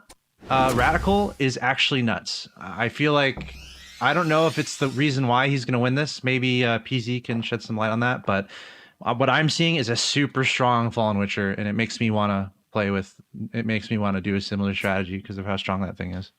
Radical is actually nuts. I feel like, I don't know if it's the reason why he's going to win this. Maybe PZ can shed some light on that, but what I'm seeing is a super strong Fallen Witcher, and it makes me want to do a similar strategy because of how strong that thing is.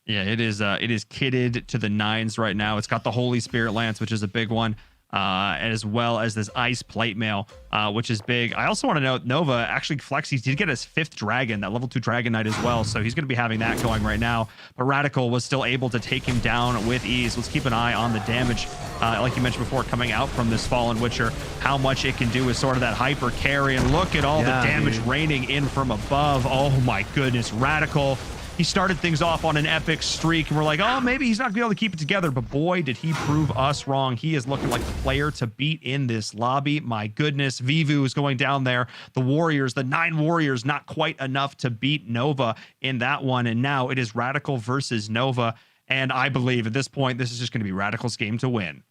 Yeah, it is kitted to the 9s right now. It's got the Holy Spirit Lance, which is a big one. As well as this Ice Plate Mail, which is big. I also want to note Nova actually Flexi did get his 5th dragon, that level 2 Dragon Knight as well, so he's going to be having that going right now. But Radical was still able to take him down with ease. Let's keep an eye on the damage, like you mentioned before, coming out from this Fallen Witcher. How much it can do is sort of that hyper carry, and look at all the damage raining in from above. Oh my goodness, Radical. He started things off on an epic streak, and we're like, oh, maybe he's not going to be able to keep it together. But boy, did he prove us wrong. He is looking like the player to beat in this lobby. My goodness, Vivu is going down there. The Warriors, the 9 Warriors, not quite enough to beat Nova in that one. And now it is Radical versus Nova. And I believe at this point, this is just going to be Radical's game to win.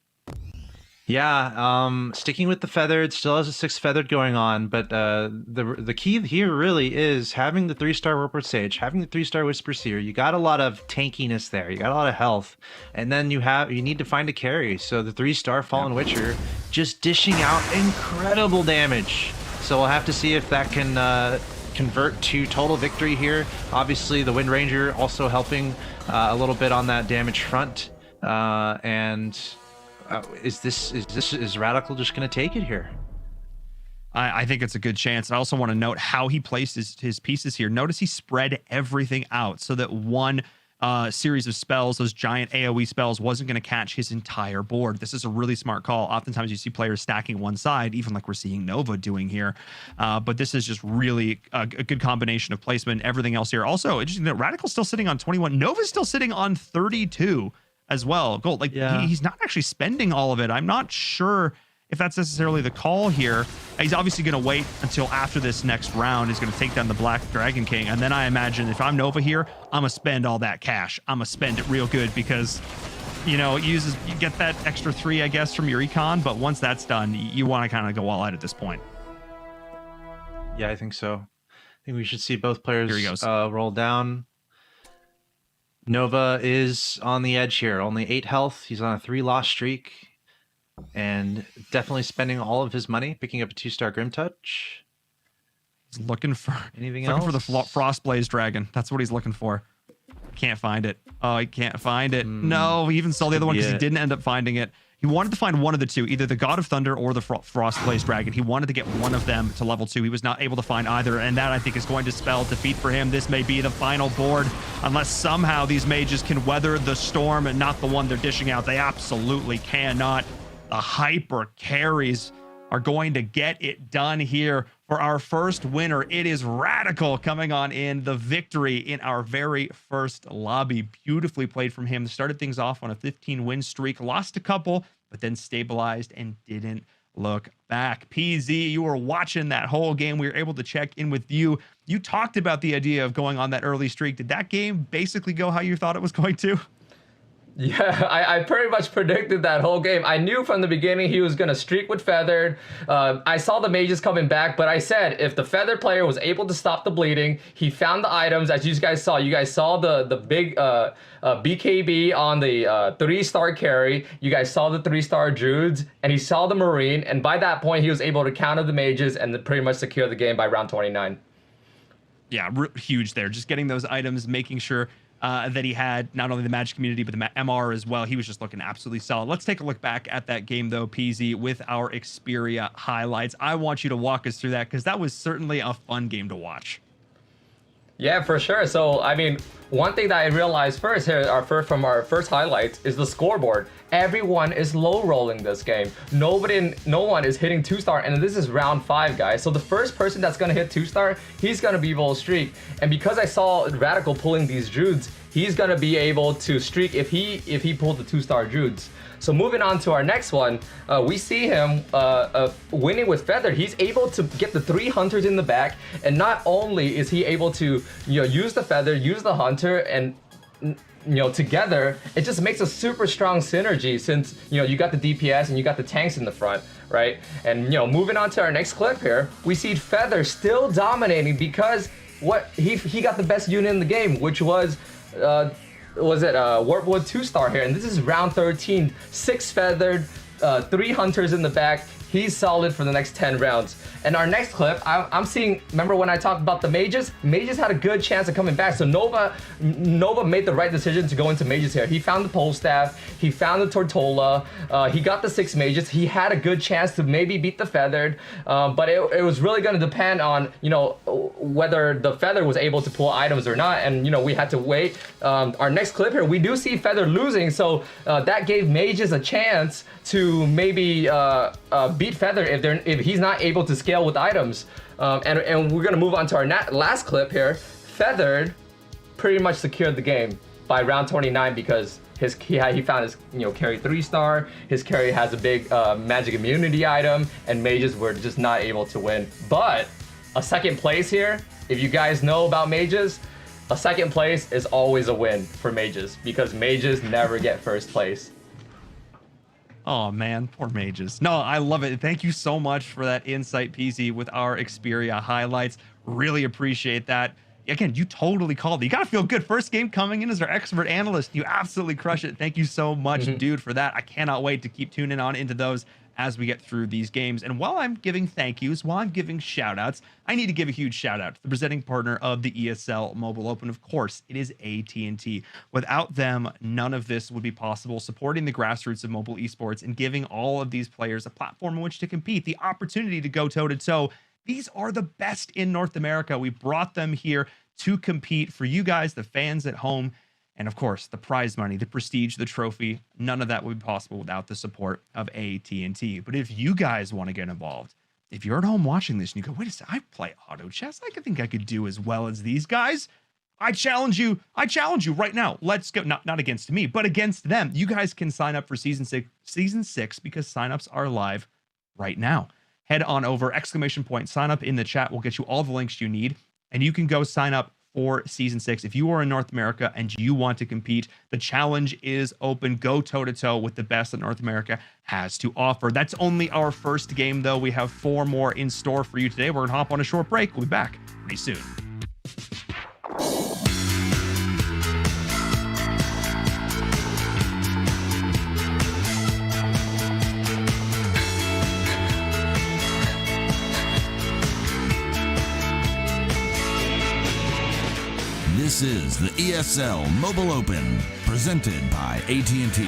Yeah, sticking with the feathered, still has a 6 feathered going on, but the key here really is having the 3-star Warport Sage, having the 3-star Whisper Seer. You got a lot of tankiness there, you got a lot of health, and then you need to find a carry. So the 3-star Fallen Witcher just dishing out incredible damage. So we'll have to see if that can convert to total victory here. Obviously, the Wind Ranger also helping a little bit on that damage front, and. Is Radical just going to take it here? I think it's a good chance. I also want to note how he placed his pieces here. Notice he spread everything out so that one series of spells, those giant AoE spells, wasn't going to catch his entire board. This is a really smart call. Oftentimes you see players stacking one side, even like we're seeing Nova doing here. But this is just really a good combination of placement, everything else here. Also, interesting that Radical's still sitting on 21. Nova's still sitting on 32 as well. Gold. Like he's not actually spending all of it. I'm not sure if that's necessarily the call here. He's obviously going to wait until after this next round. He's going to take down the Black Dragon King. And then I imagine if I'm Nova here, I'm going to spend all that cash. I'm going to spend it real good because, you know, you get that extra 3, I guess, from your econ. But once that's done, you want to kind of go all out at this point. Yeah, I think so. I think we should see both players Here he goes. Roll down. Nova is on the edge here. Only 8 health. He's on a 3-loss streak. And definitely spending all of his money picking up a 2-star Grim Touch. He's looking for anything else? Looking for the Frostblaze Dragon. That's what he's looking for. Can't find it. Oh, he can't find it. No, he even saw the other one because he didn't end up finding it. He wanted to find one of the two, either the God of Thunder or the Frostblaze Dragon. He wanted to get one of them to level 2. He was not able to find either, and that I think is going to spell defeat for him. This may be the final board, unless somehow these mages can weather the storm and not the one they're dishing out. They absolutely cannot. The hyper carries are going to get it done here for our first winner. It is Radical coming on in the victory in our very first lobby. Beautifully played from him. Started things off on a 15-win streak, lost a couple, but then stabilized and didn't look back. PZ, you were watching that whole game. We were able to check in with you. You talked about the idea of going on that early streak. Did that game basically go how you thought it was going to? Yeah, I pretty much predicted that whole game. I knew from the beginning he was going to streak with Feathered. I saw the mages coming back, but I said if the Feathered player was able to stop the bleeding, he found the items, as you guys saw. You guys saw the big BKB on the 3-star carry. You guys saw the 3-star Druids, and he saw the Marine, and by that point, he was able to counter the mages and pretty much secure the game by round 29. Yeah, huge there. Just getting those items, making sure that he had not only the Magic community, but the MR as well. He was just looking absolutely solid. Let's take a look back at that game, though, PZ, with our Xperia highlights. I want you to walk us through that because that was certainly a fun game to watch. Yeah, for sure. So, I mean, one thing that I realized first here, from our first highlights, is the scoreboard. Everyone is low rolling this game. No one is hitting 2-star, and this is round 5, guys. So the first person that's gonna hit 2-star, he's gonna be able to streak. And because I saw Radical pulling these Druids, he's gonna be able to streak if he pulled the 2-star Druids. So moving on to our next one, we see him winning with Feather. He's able to get the 3 hunters in the back, and not only is he able to use the Feather, use the hunter, and together it just makes a super strong synergy since you got the DPS and you got the tanks in the front, right? And moving on to our next clip here, we see Feather still dominating because he got the best unit in the game, which was Warpwood 2-star here, and this is round 13. 6 feathered, 3 hunters in the back. He's solid for the next 10 rounds. And our next clip, I'm seeing, remember when I talked about the mages? Mages had a good chance of coming back. So Nova made the right decision to go into mages here. He found the pole staff, he found the Tortola, he got the 6 mages. He had a good chance to maybe beat the feathered, but it was really gonna depend on, whether the feather was able to pull items or not. And, we had to wait. Our next clip here, we do see feather losing. So that gave mages a chance to maybe beat Feather if he's not able to scale with items. And we're gonna move on to our last clip here. Feathered pretty much secured the game by round 29 because he found his carry 3-star. His carry has a big magic immunity item, and mages were just not able to win. But a second place here, if you guys know about mages, a second place is always a win for mages because mages never get first place. Oh man, poor mages. No, I love it. Thank you so much for that insight, PZ, with our Xperia highlights. Really appreciate that. Again, you totally called it. You gotta feel good. First game coming in as our expert analyst. You absolutely crush it. Thank you so much, dude, for that. I cannot wait to keep tuning on into those as we get through these games. And while I'm giving thank yous, while I'm giving shout outs, I need to give a huge shout out to the presenting partner of the ESL Mobile Open. Of course, it is AT&T. Without them, none of this would be possible. Supporting the grassroots of mobile esports and giving all of these players a platform in which to compete, the opportunity to go toe to toe. These are the best in North America. We brought them here to compete for you guys, the fans at home. And of course, the prize money, the prestige, the trophy, none of that would be possible without the support of AT&T. But if you guys want to get involved, if you're at home watching this and you go, wait a second, I play auto chess. I think I could do as well as these guys. I challenge you right now. Let's go. Not against me, but against them. You guys can sign up for season six because signups are live right now. Head on over, sign up in the chat. We'll get you all the links you need, and you can go sign up for season 6. If you are in North America and you want to compete, the challenge is open. Go toe-to-toe with the best that North America has to offer. That's only our first game, though. We have 4 more in store for you today. We're going to hop on a short break. We'll be back pretty soon. This is the ESL Mobile Open, presented by AT&T.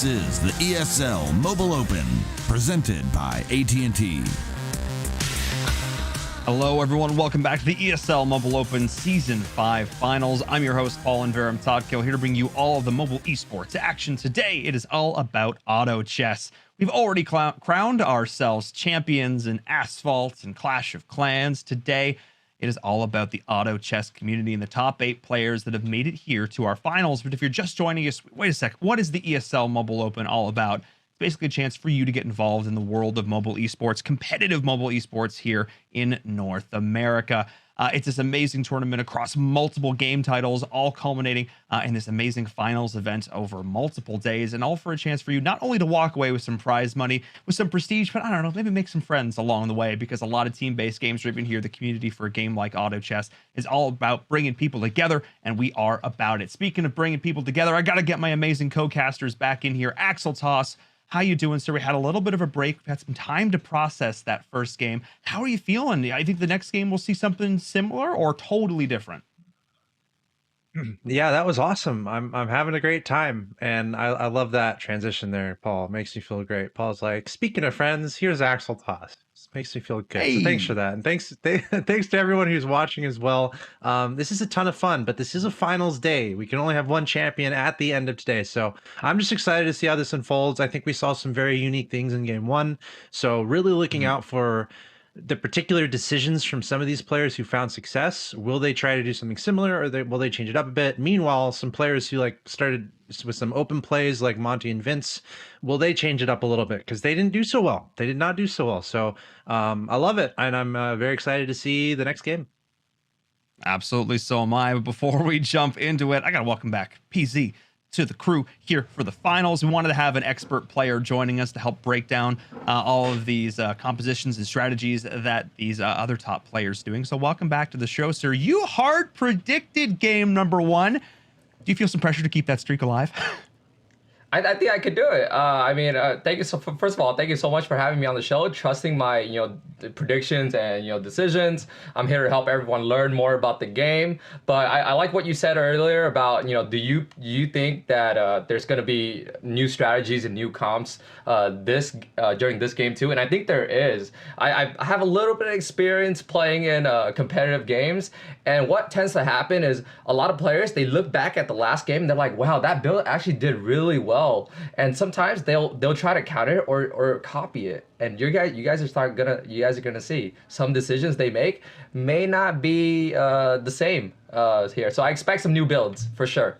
This is the ESL Mobile Open, presented by AT&T. Hello, everyone. Welcome back to the ESL Mobile Open Season 5 Finals. I'm your host, Paul Inverum Todkill, here to bring you all of the mobile esports action. Today, it is all about auto chess. We've already crowned ourselves champions in Asphalt and Clash of Clans. Today, it is all about the auto chess community and the top 8 players that have made it here to our finals. But if you're just joining us, wait a sec, what is the ESL Mobile Open all about? Basically a chance for you to get involved in the world of mobile esports, competitive mobile esports here in North America. It's this amazing tournament across multiple game titles, all culminating in this amazing finals event over multiple days, and all for a chance for you not only to walk away with some prize money, with some prestige, but I don't know, maybe make some friends along the way, because a lot of team-based games are even here. The community for a game like auto chess is all about bringing people together, and we are about it. Speaking of bringing people together, I got to get my amazing co-casters back in here. Axel Toss, how you doing, sir? We had a little bit of a break. We've had some time to process that first game. How are you feeling? I think the next game we'll see something similar or totally different. Yeah, that was awesome. I'm having a great time, and I love that transition there, Paul. It makes me feel great. Paul's like, speaking of friends, here's Axel Toss. This makes me feel good. Hey. So thanks for that, and thanks to everyone who's watching as well. This is a ton of fun, but this is a finals day. We can only have one champion at the end of today, so I'm just excited to see how this unfolds. I think we saw some very unique things in game one, so really looking out for the particular decisions from some of these players who found success. Will they try to do something similar, or will they change it up a bit? Meanwhile, some players who started with some open plays like Monty and Vince, will they change it up a little bit? Because they didn't do so well. They did not do so well. So I love it, and I'm very excited to see the next game. Absolutely, so am I. But before we jump into it, I gotta welcome back PZ to the crew here for the finals. We wanted to have an expert player joining us to help break down all of these compositions and strategies that these other top players doing. So welcome back to the show, sir. You hard predicted game number 1. Do you feel some pressure to keep that streak alive? I think I could do it. Thank you. So first of all, thank you so much for having me on the show, trusting my predictions and decisions. I'm here to help everyone learn more about the game. But I like what you said earlier about do you think that there's going to be new strategies and new comps during this game too? And I think there is. I have a little bit of experience playing in competitive games, and what tends to happen is a lot of players, they look back at the last game and they're like, wow, that build actually did really well. And sometimes they'll try to counter it or copy it. And you guys are gonna see some decisions they make may not be the same here. So I expect some new builds for sure.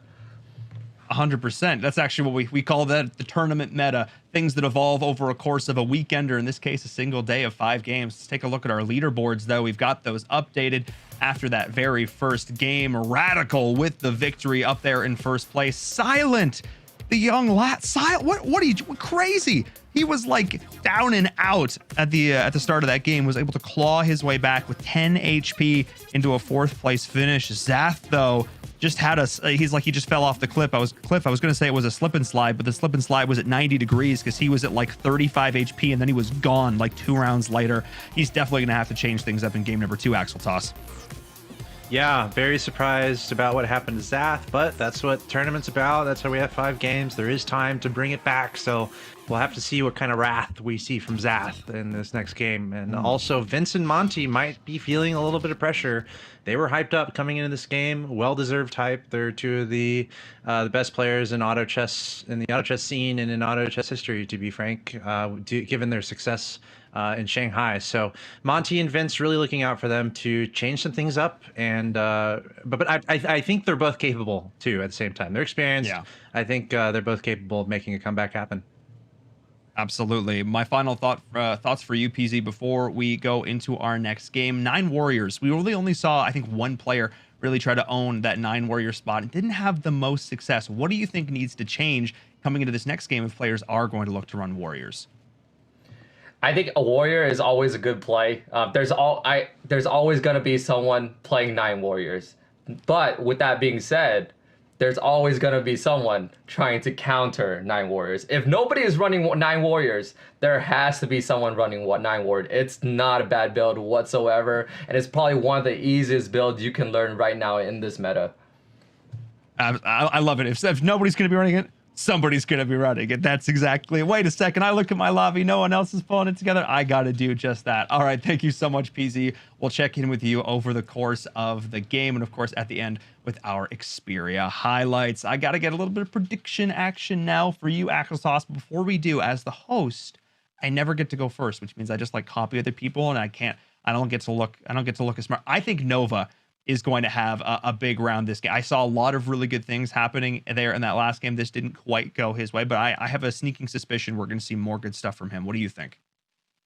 100%. That's actually what we call that the tournament meta. Things that evolve over a course of a weekend, or in this case, a single day of 5 games. Let's take a look at our leaderboards, though. We've got those updated after that very first game. Radical with the victory up there in first place. Silent, the young lad. What crazy? He was like down and out at the start of that game, was able to claw his way back with 10 HP into a 4th place finish. Zath, though, just had he just fell off the cliff. I was going to say it was a slip and slide, but the slip and slide was at 90 degrees because he was at like 35 HP and then he was gone like 2 rounds later. He's definitely going to have to change things up in game number 2, Axel Toss. Yeah, very surprised about what happened to Zath, but that's what tournament's about. That's why we have 5 games. There is time to bring it back, so we'll have to see what kind of wrath we see from Zath in this next game. And also, Vince and Monty might be feeling a little bit of pressure. They were hyped up coming into this game, well-deserved hype. They're 2 of the best players in auto chess, in the auto chess scene and in auto chess history, to be frank, given their success in Shanghai. So Monty and Vince really looking out for them to change some things up. And but I think they're both capable too at the same time. They're experienced. Yeah. I think they're both capable of making a comeback happen. Absolutely. My final thoughts for you, PZ, before we go into our next game. 9 Warriors. We really only saw, I think, one player really try to own that 9 Warrior spot and didn't have the most success. What do you think needs to change coming into this next game if players are going to look to run Warriors? I think a warrior is always a good play. There's always going to be someone playing 9 warriors. But with that being said, there's always going to be someone trying to counter 9 warriors. If nobody is running 9 warriors, there has to be someone running 9 warriors. It's not a bad build whatsoever, and it's probably one of the easiest builds you can learn right now in this meta. I love it. If nobody's going to be running it, somebody's going to be running it. That's exactly. Wait a second. I look at my lobby. No one else is pulling it together. I got to do just that. All right. Thank you so much, PZ. We'll check in with you over the course of the game. And of course, at the end with our Xperia highlights. I got to get a little bit of prediction action now for you, Axel Toss. Before we do, as the host, I never get to go first, which means I just like copy other people and I don't get to look as smart. I think Nova is going to have a big round this game. I saw a lot of really good things happening there in that last game. This didn't quite go his way, but I have a sneaking suspicion we're going to see more good stuff from him. What do you think?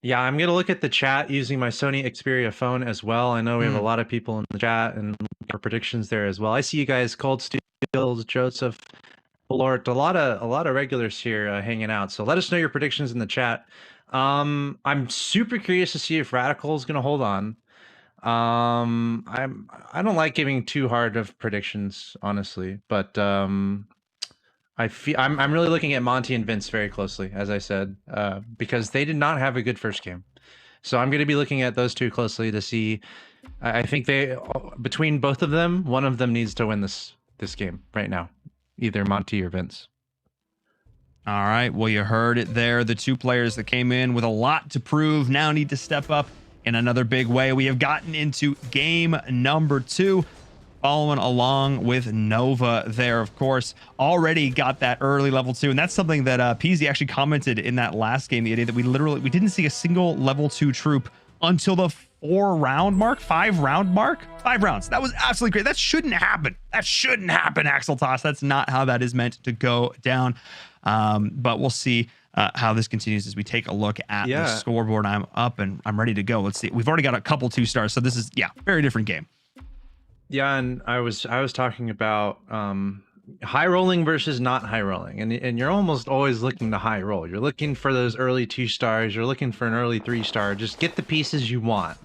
Yeah, I'm going to look at the chat using my Sony Xperia phone as well. I know we have a lot of people in the chat and for predictions there as well. I see you guys, Cold Steel, Joseph, Lord, a lot of regulars here hanging out. So let us know your predictions in the chat. I'm super curious to see if Radical is going to hold on. I don't like giving too hard of predictions, honestly, but I feel I'm really looking at Monty and Vince very closely, as I said, because they did not have a good first game. So I'm going to be looking at those two closely to see. I think between both of them, one of them needs to win this game right now, either Monty or Vince. All right. Well, you heard it there. The two players that came in with a lot to prove now need to step up in another big way. We have gotten into game number 2, following along with Nova there, of course. Already got that early level 2, and that's something that PZ actually commented in that last game the other day, that we didn't see a single level 2 troop until the 5 round mark. 5 rounds. That was absolutely great. That shouldn't happen. Axel Toss. That's not how that is meant to go down. But we'll see how this continues as we take a look at the scoreboard. I'm up and I'm ready to go. Let's see. We've already got a couple 2 stars, so this is very different game. Yeah, and I was talking about high rolling versus not high rolling, and you're almost always looking to high roll. You're looking for those early 2 stars. You're looking for an early 3 star. Just get the pieces you want.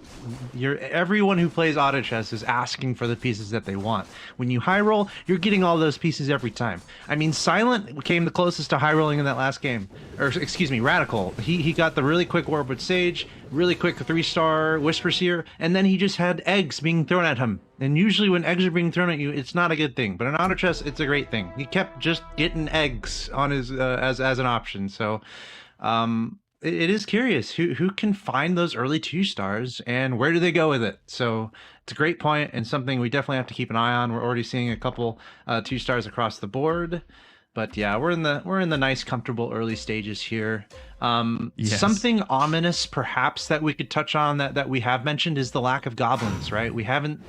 Everyone who plays auto chess is asking for the pieces that they want. When you high roll, you're getting all those pieces every time. I mean, Silent came the closest to high rolling in that last game, or excuse me, Radical. He got the really quick warp with Sage, really quick 3-star Whisper Seer, and then he just had eggs being thrown at him. And usually when eggs are being thrown at you, it's not a good thing. But in auto chess, it's a great thing. He kept just getting eggs on his as an option. So it is curious who can find those early 2 stars and where do they go with it. So it's a great point and something we definitely have to keep an eye on. We're already seeing a couple 2 stars across the board. But yeah, we're in the nice, comfortable early stages here. Yes. Something ominous, perhaps, that we could touch on that we have mentioned is the lack of goblins, right? We haven't.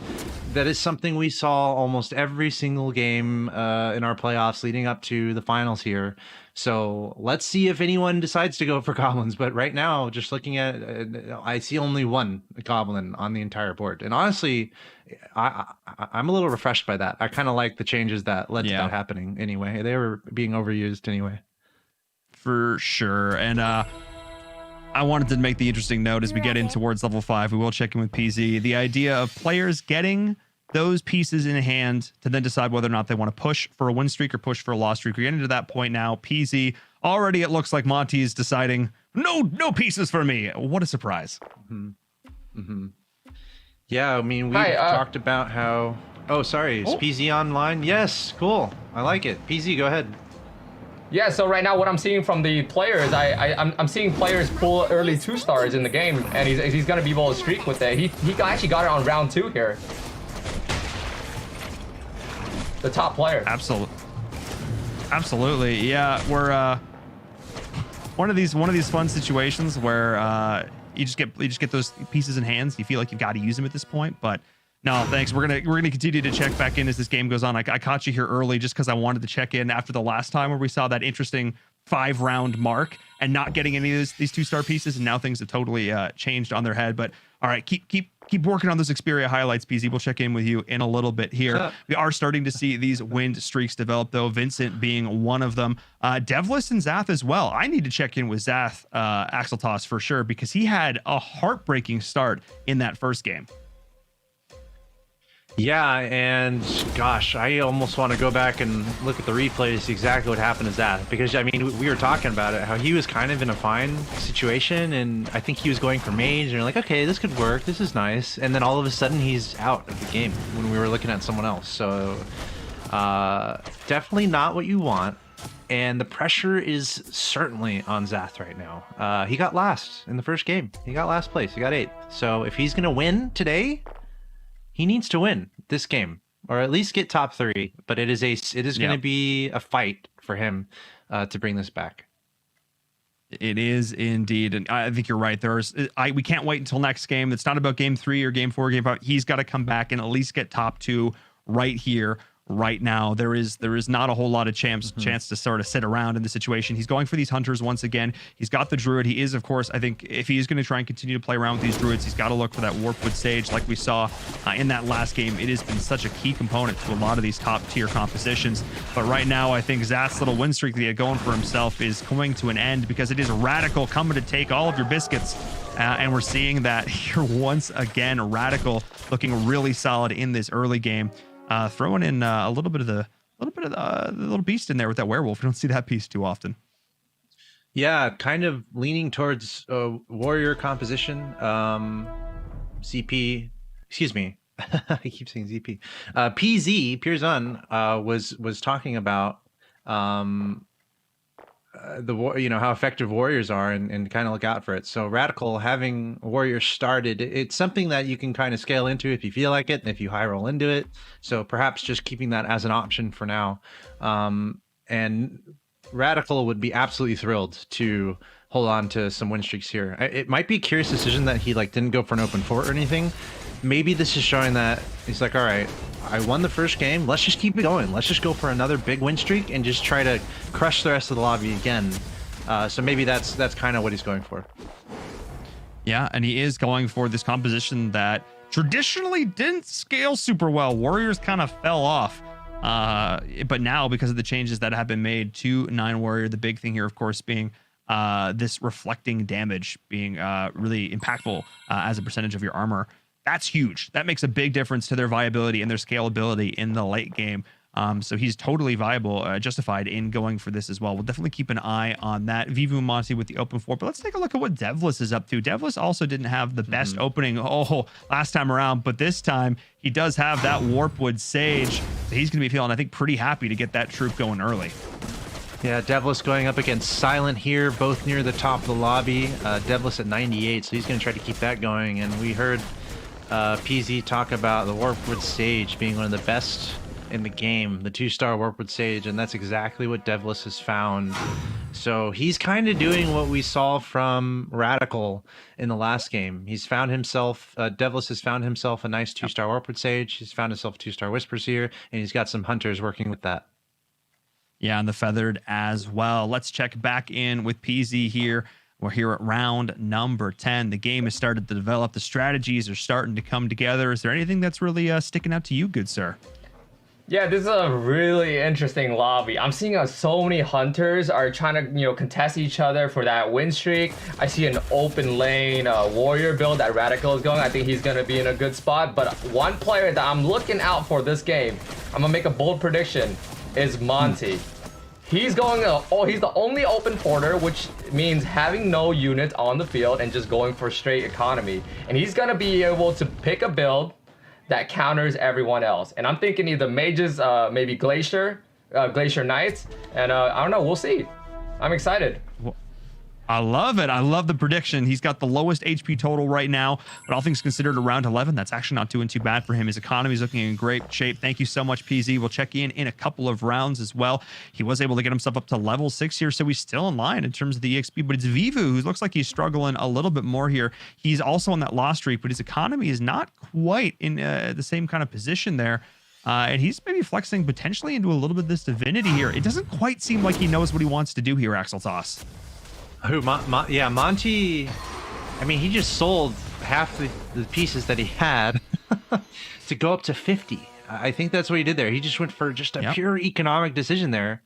That is something we saw almost every single game in our playoffs leading up to the finals here. So let's see if anyone decides to go for goblins. But right now, just looking at it, I see only 1 goblin on the entire board. And honestly, I'm a little refreshed by that. I kind of like the changes that led to that happening anyway. They were being overused anyway. For sure. And I wanted to make the interesting note as we get in towards level 5. We will check in with PZ. The idea of players getting those pieces in hand to then decide whether or not they want to push for a win streak or push for a loss streak. We're getting to that point now. PZ, already it looks like Monty is deciding, no pieces for me. What a surprise. Yeah, I mean, we talked about how... Oh, sorry. Is PZ online? Yes, cool. I like it. PZ, go ahead. Yeah, so right now what I'm seeing from the players, I'm seeing players pull early 2 stars in the game, and he's gonna be able to streak with it. He actually got it on round 2 here. The top player. Absolutely. Yeah, we're one of these fun situations where you just get those pieces in hands. You feel like you've got to use them at this point, but no, thanks. We're gonna continue to check back in as this game goes on. I caught you here early just because I wanted to check in after the last time where we saw that interesting 5 round mark and not getting any of these 2-star pieces, and now things have totally changed on their head. But all right, keep working on those Xperia highlights, PZ. We'll check in with you in a little bit here. We are starting to see these wind streaks develop, though, Vincent being one of them. Devlis and Zath as well. I need to check in with Zath, Axel Toss, for sure, because he had a heartbreaking start in that first game. Yeah, and gosh, I almost want to go back and look at the replay to see exactly what happened to Zath, because I mean, we were talking about it, how he was kind of in a fine situation, and I think he was going for mage, and you're like, okay, this could work, this is nice, and then all of a sudden he's out of the game when we were looking at someone else. So definitely not what you want. And the pressure is certainly on Zath right now. He got last in the first game. He got last place. He got 8th. So if he's going to win today, he needs to win this game, or at least get top 3. But it is going to be a fight for him to bring this back. It is indeed, and I think you're right. We can't wait until next game. It's not about game 3 or game 4, game 5. He's got to come back and at least get top 2 right here, right now. There is not a whole lot of chance to sort of sit around in the situation. He's going for these hunters once again. He's got the druid. He is, of course, I think if he is going to try and continue to play around with these druids, he's got to look for that Warpwood Sage like we saw in that last game. It has been such a key component to a lot of these top tier compositions. But right now, I think Zath's little win streak that he had going for himself is coming to an end, because it is Radical coming to take all of your biscuits. And we're seeing that here once again. Radical looking really solid in this early game. Throwing in a little bit of the little beast in there with that werewolf. We don't see that piece too often. Yeah, kind of leaning towards warrior composition. CP, excuse me, I keep saying ZP. PZ Pierzon was talking about how effective warriors are, and kind of look out for it. So Radical having warriors started, it's something that you can kind of scale into if you feel like it, and if you high roll into it. So perhaps just keeping that as an option for now. And Radical would be absolutely thrilled to hold on to some win streaks here. It might be a curious decision that he didn't go for an open fort or anything. Maybe this is showing that he's like, all right, I won the first game. Let's just keep it going. Let's just go for another big win streak and just try to crush the rest of the lobby again. So maybe that's kind of what he's going for. Yeah, and he is going for this composition that traditionally didn't scale super well. Warriors kind of fell off. But now, because of the changes that have been made to 9 Warrior, the big thing here, of course, being this reflecting damage being really impactful as a percentage of your armor. That's huge. That makes a big difference to their viability and their scalability in the late game. So he's totally viable, justified in going for this as well. We'll definitely keep an eye on that. Vivu and Monty with the open fort, but let's take a look at what Devlis is up to. Devlis also didn't have the best opening last time around, but this time he does have that Warpwood Sage. So he's going to be feeling, I think, pretty happy to get that troop going early. Yeah, Devlis going up against Silent here, both near the top of the lobby. Devlis at 98, so he's going to try to keep that going. And we heard PZ talk about the Warpwood Sage being one of the best in the game, the 2-star Warpwood Sage, and that's exactly what Devlis has found. So he's kind of doing what we saw from Radical in the last game. He's found himself, Devlis has found himself a nice 2-star Warpwood Sage. He's found himself 2-star Whispers here, and he's got some hunters working with that. Yeah, and the feathered as well. Let's check back in with PZ here. We're here at round number 10. The game has started to develop. The strategies are starting to come together. Is there anything that's really sticking out to you, good sir? Yeah, this is a really interesting lobby. I'm seeing so many hunters are trying to, contest each other for that win streak. I see an open lane warrior build that Radical is going. I think he's going to be in a good spot. But one player that I'm looking out for this game, I'm going to make a bold prediction, is Monty. He's going, he's the only open porter, which means having no units on the field and just going for straight economy. And he's going to be able to pick a build that counters everyone else. And I'm thinking either mages, maybe Glacier Knights, and I don't know, we'll see. I'm excited. I love it. I love the prediction. He's got the lowest HP total right now, but all things considered, around 11. That's actually not doing too bad for him. His economy is looking in great shape. Thank you so much, PZ. We'll check in a couple of rounds as well. He was able to get himself up to level 6 here, so he's still in line in terms of the EXP, but it's Vivu who looks like he's struggling a little bit more here. He's also on that loss streak, but his economy is not quite in the same kind of position there. And he's maybe flexing potentially into a little bit of this divinity here. It doesn't quite seem like he knows what he wants to do here, Axel Toss. Who? Yeah, Monty. I mean, he just sold half the pieces that he had to go up to 50. I think that's what he did there. He just went for just a pure economic decision there,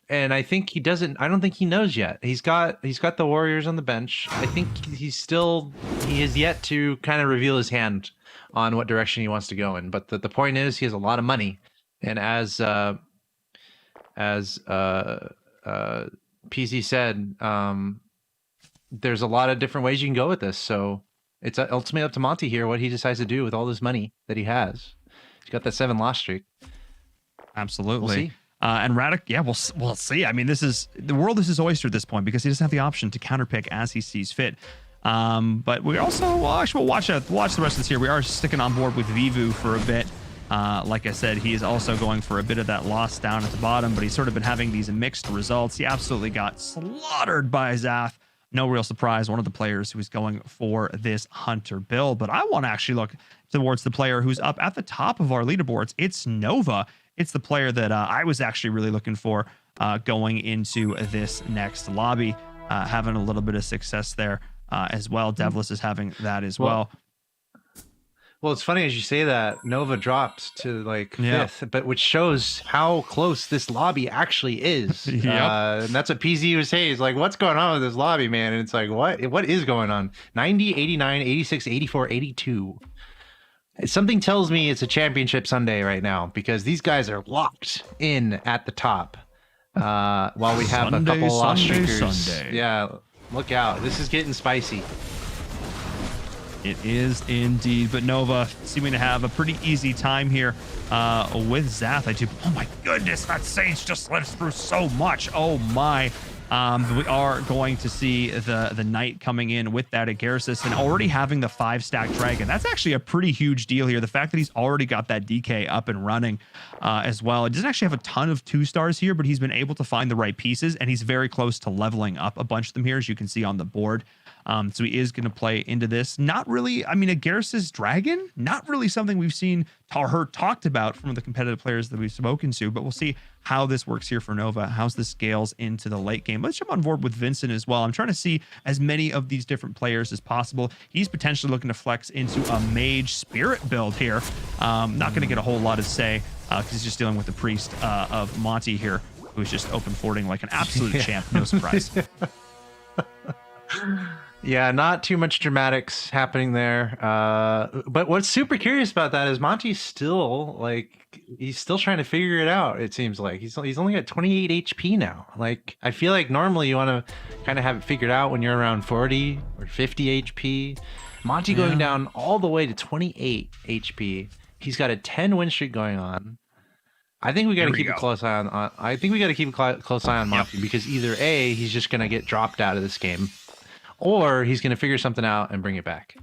and I think he doesn't. I don't think he knows yet. He's got the Warriors on the bench. I think he has yet to kind of reveal his hand on what direction he wants to go in. But the point is, he has a lot of money, and as PZ said, there's a lot of different ways you can go with this. So it's ultimately up to Monty here what he decides to do with all this money that he has. He's got that 7 loss streak. Absolutely. We'll see. And Radic, yeah, we'll see. I mean, the world is his oyster at this point because he doesn't have the option to counterpick as he sees fit. But we also, well, actually, we'll watch the rest of this here. We are sticking on board with Vivu for a bit. Like I said, he is also going for a bit of that loss down at the bottom, but he's sort of been having these mixed results. He absolutely got slaughtered by Zath. No real surprise, one of the players who's going for this Hunter build. But I want to actually look towards the player who's up at the top of our leaderboards. It's Nova. It's the player that I was actually really looking for going into this next lobby, having a little bit of success there as well. Devless is having that as well. Well, it's funny as you say that Nova dropped to like fifth, but which shows how close this lobby actually is. And that's what PZ was saying. He's like, what's going on with this lobby, man? And it's like, what is going on? 90, 89, 86, 84, 82. Something tells me it's a championship Sunday right now because these guys are locked in at the top. While we have a couple lost streakers. Yeah, look out. This is getting spicy. It is indeed, but Nova seeming to have a pretty easy time here with Zath. Oh my goodness, that Sage just lives through so much. Oh my. We are going to see the Knight coming in with that Agarsis and already having the 5-stack Dragon. That's actually a pretty huge deal here. The fact that he's already got that DK up and running as well. It doesn't actually have a ton of 2-stars here, but he's been able to find the right pieces, and he's very close to leveling up a bunch of them here, as you can see on the board. So he is going to play into this. Not really, I mean, Agarsis Dragon, not really something we've seen or heard talked about from the competitive players that we've spoken to, but we'll see how this works here for Nova, how this scales into the late game. Let's jump on board with Vincent as well. I'm trying to see as many of these different players as possible. He's potentially looking to flex into a Mage Spirit build here. Not going to get a whole lot of say because he's just dealing with the Priest of Monty here, who's just open fording like an absolute champ. No surprise. Yeah, not too much dramatics happening there. But what's super curious about that is Monty's still he's still trying to figure it out. It seems like he's only got 28 HP now. Like, I feel like normally you want to kind of have it figured out when you're around 40 or 50 HP. Monty going down all the way to 28 HP. He's got a 10 win streak going on. I think we got to keep a close eye on. I think we got to keep a close eye on Monty because either A, he's just going to get dropped out of this game, or he's going to figure something out and bring it back.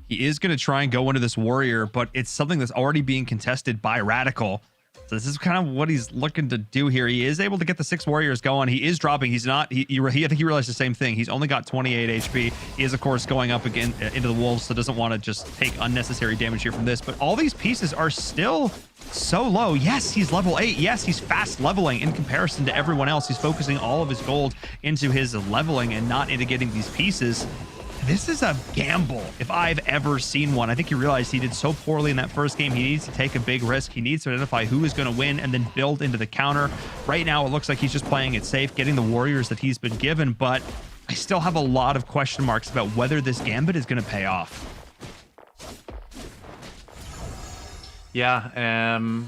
He is going to try and go into this warrior, but it's something that's already being contested by Radical. So this is kind of what he's looking to do here. He is able to get the 6 warriors going. He is dropping. He's not. I think he realized the same thing. He's only got 28 HP. He is, of course, going up again into the wolves, so doesn't want to just take unnecessary damage here from this. But all these pieces are still so low. Yes, he's level 8. Yes, he's fast leveling in comparison to everyone else. He's focusing all of his gold into his leveling and not into getting these pieces. This is a gamble if I've ever seen one. I think he realized he did so poorly in that first game. He needs to take a big risk. He needs to identify who is going to win and then build into the counter. Right now, it looks like he's just playing it safe, getting the warriors that he's been given, but I still have a lot of question marks about whether this gambit is going to pay off. Yeah, and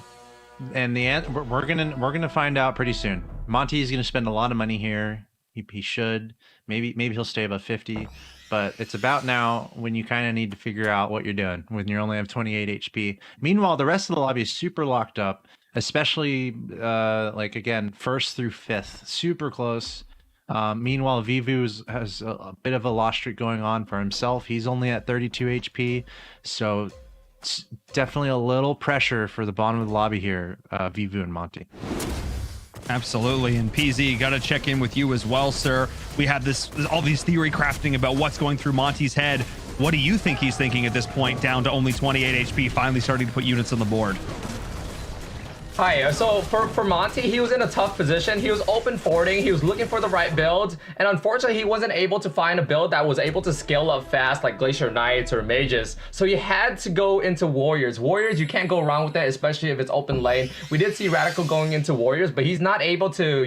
we're gonna find out pretty soon. Monty is gonna spend a lot of money here. He should. Maybe he'll stay above 50. But it's about now when you kind of need to figure out what you're doing when you only have 28 HP. Meanwhile, the rest of the lobby is super locked up, especially again, 1st through 5th, super close. Meanwhile, Vivu has a bit of a loss streak going on for himself. He's only at 32 HP, so it's definitely a little pressure for the bottom of the lobby here, Vivu and Monty. Absolutely. And PZ, got to check in with you as well, sir. We have all these theory crafting about what's going through Monty's head. What do you think he's thinking at this point, down to only 28 HP, finally starting to put units on the board? Hi, so for Monty, he was in a tough position. He was open fording, he was looking for the right build, and unfortunately he wasn't able to find a build that was able to scale up fast like Glacier Knights or Mages. So he had to go into Warriors. Warriors, you can't go wrong with that, especially if it's open lane. We did see Radical going into Warriors, but he's not able to,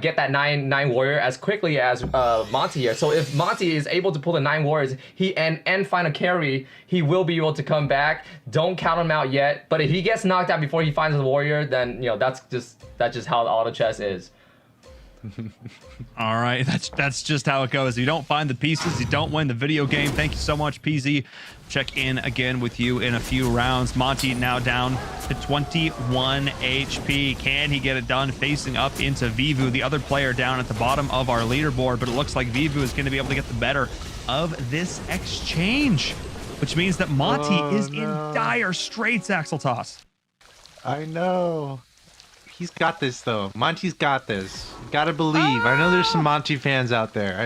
get that 9 Warrior as quickly as Monty here. So if Monty is able to pull the 9 Warriors and find a carry, he will be able to come back. Don't count him out yet, but if he gets knocked out before he finds the Warrior, then that's just how the auto chess is. All right, that's just how it goes. You don't find the pieces, you don't win the video game. Thank you so much, PZ, check in again with you in a few rounds. Monty now down to 21 HP. Can he get it done facing up into Vivu, the other player down at the bottom of our leaderboard? But it looks like Vivu is going to be able to get the better of this exchange, which means that Monty is in dire straits, Axel Toss. I know. He's got this, though. Monty's got this. You gotta believe. I know there's some Monty fans out there.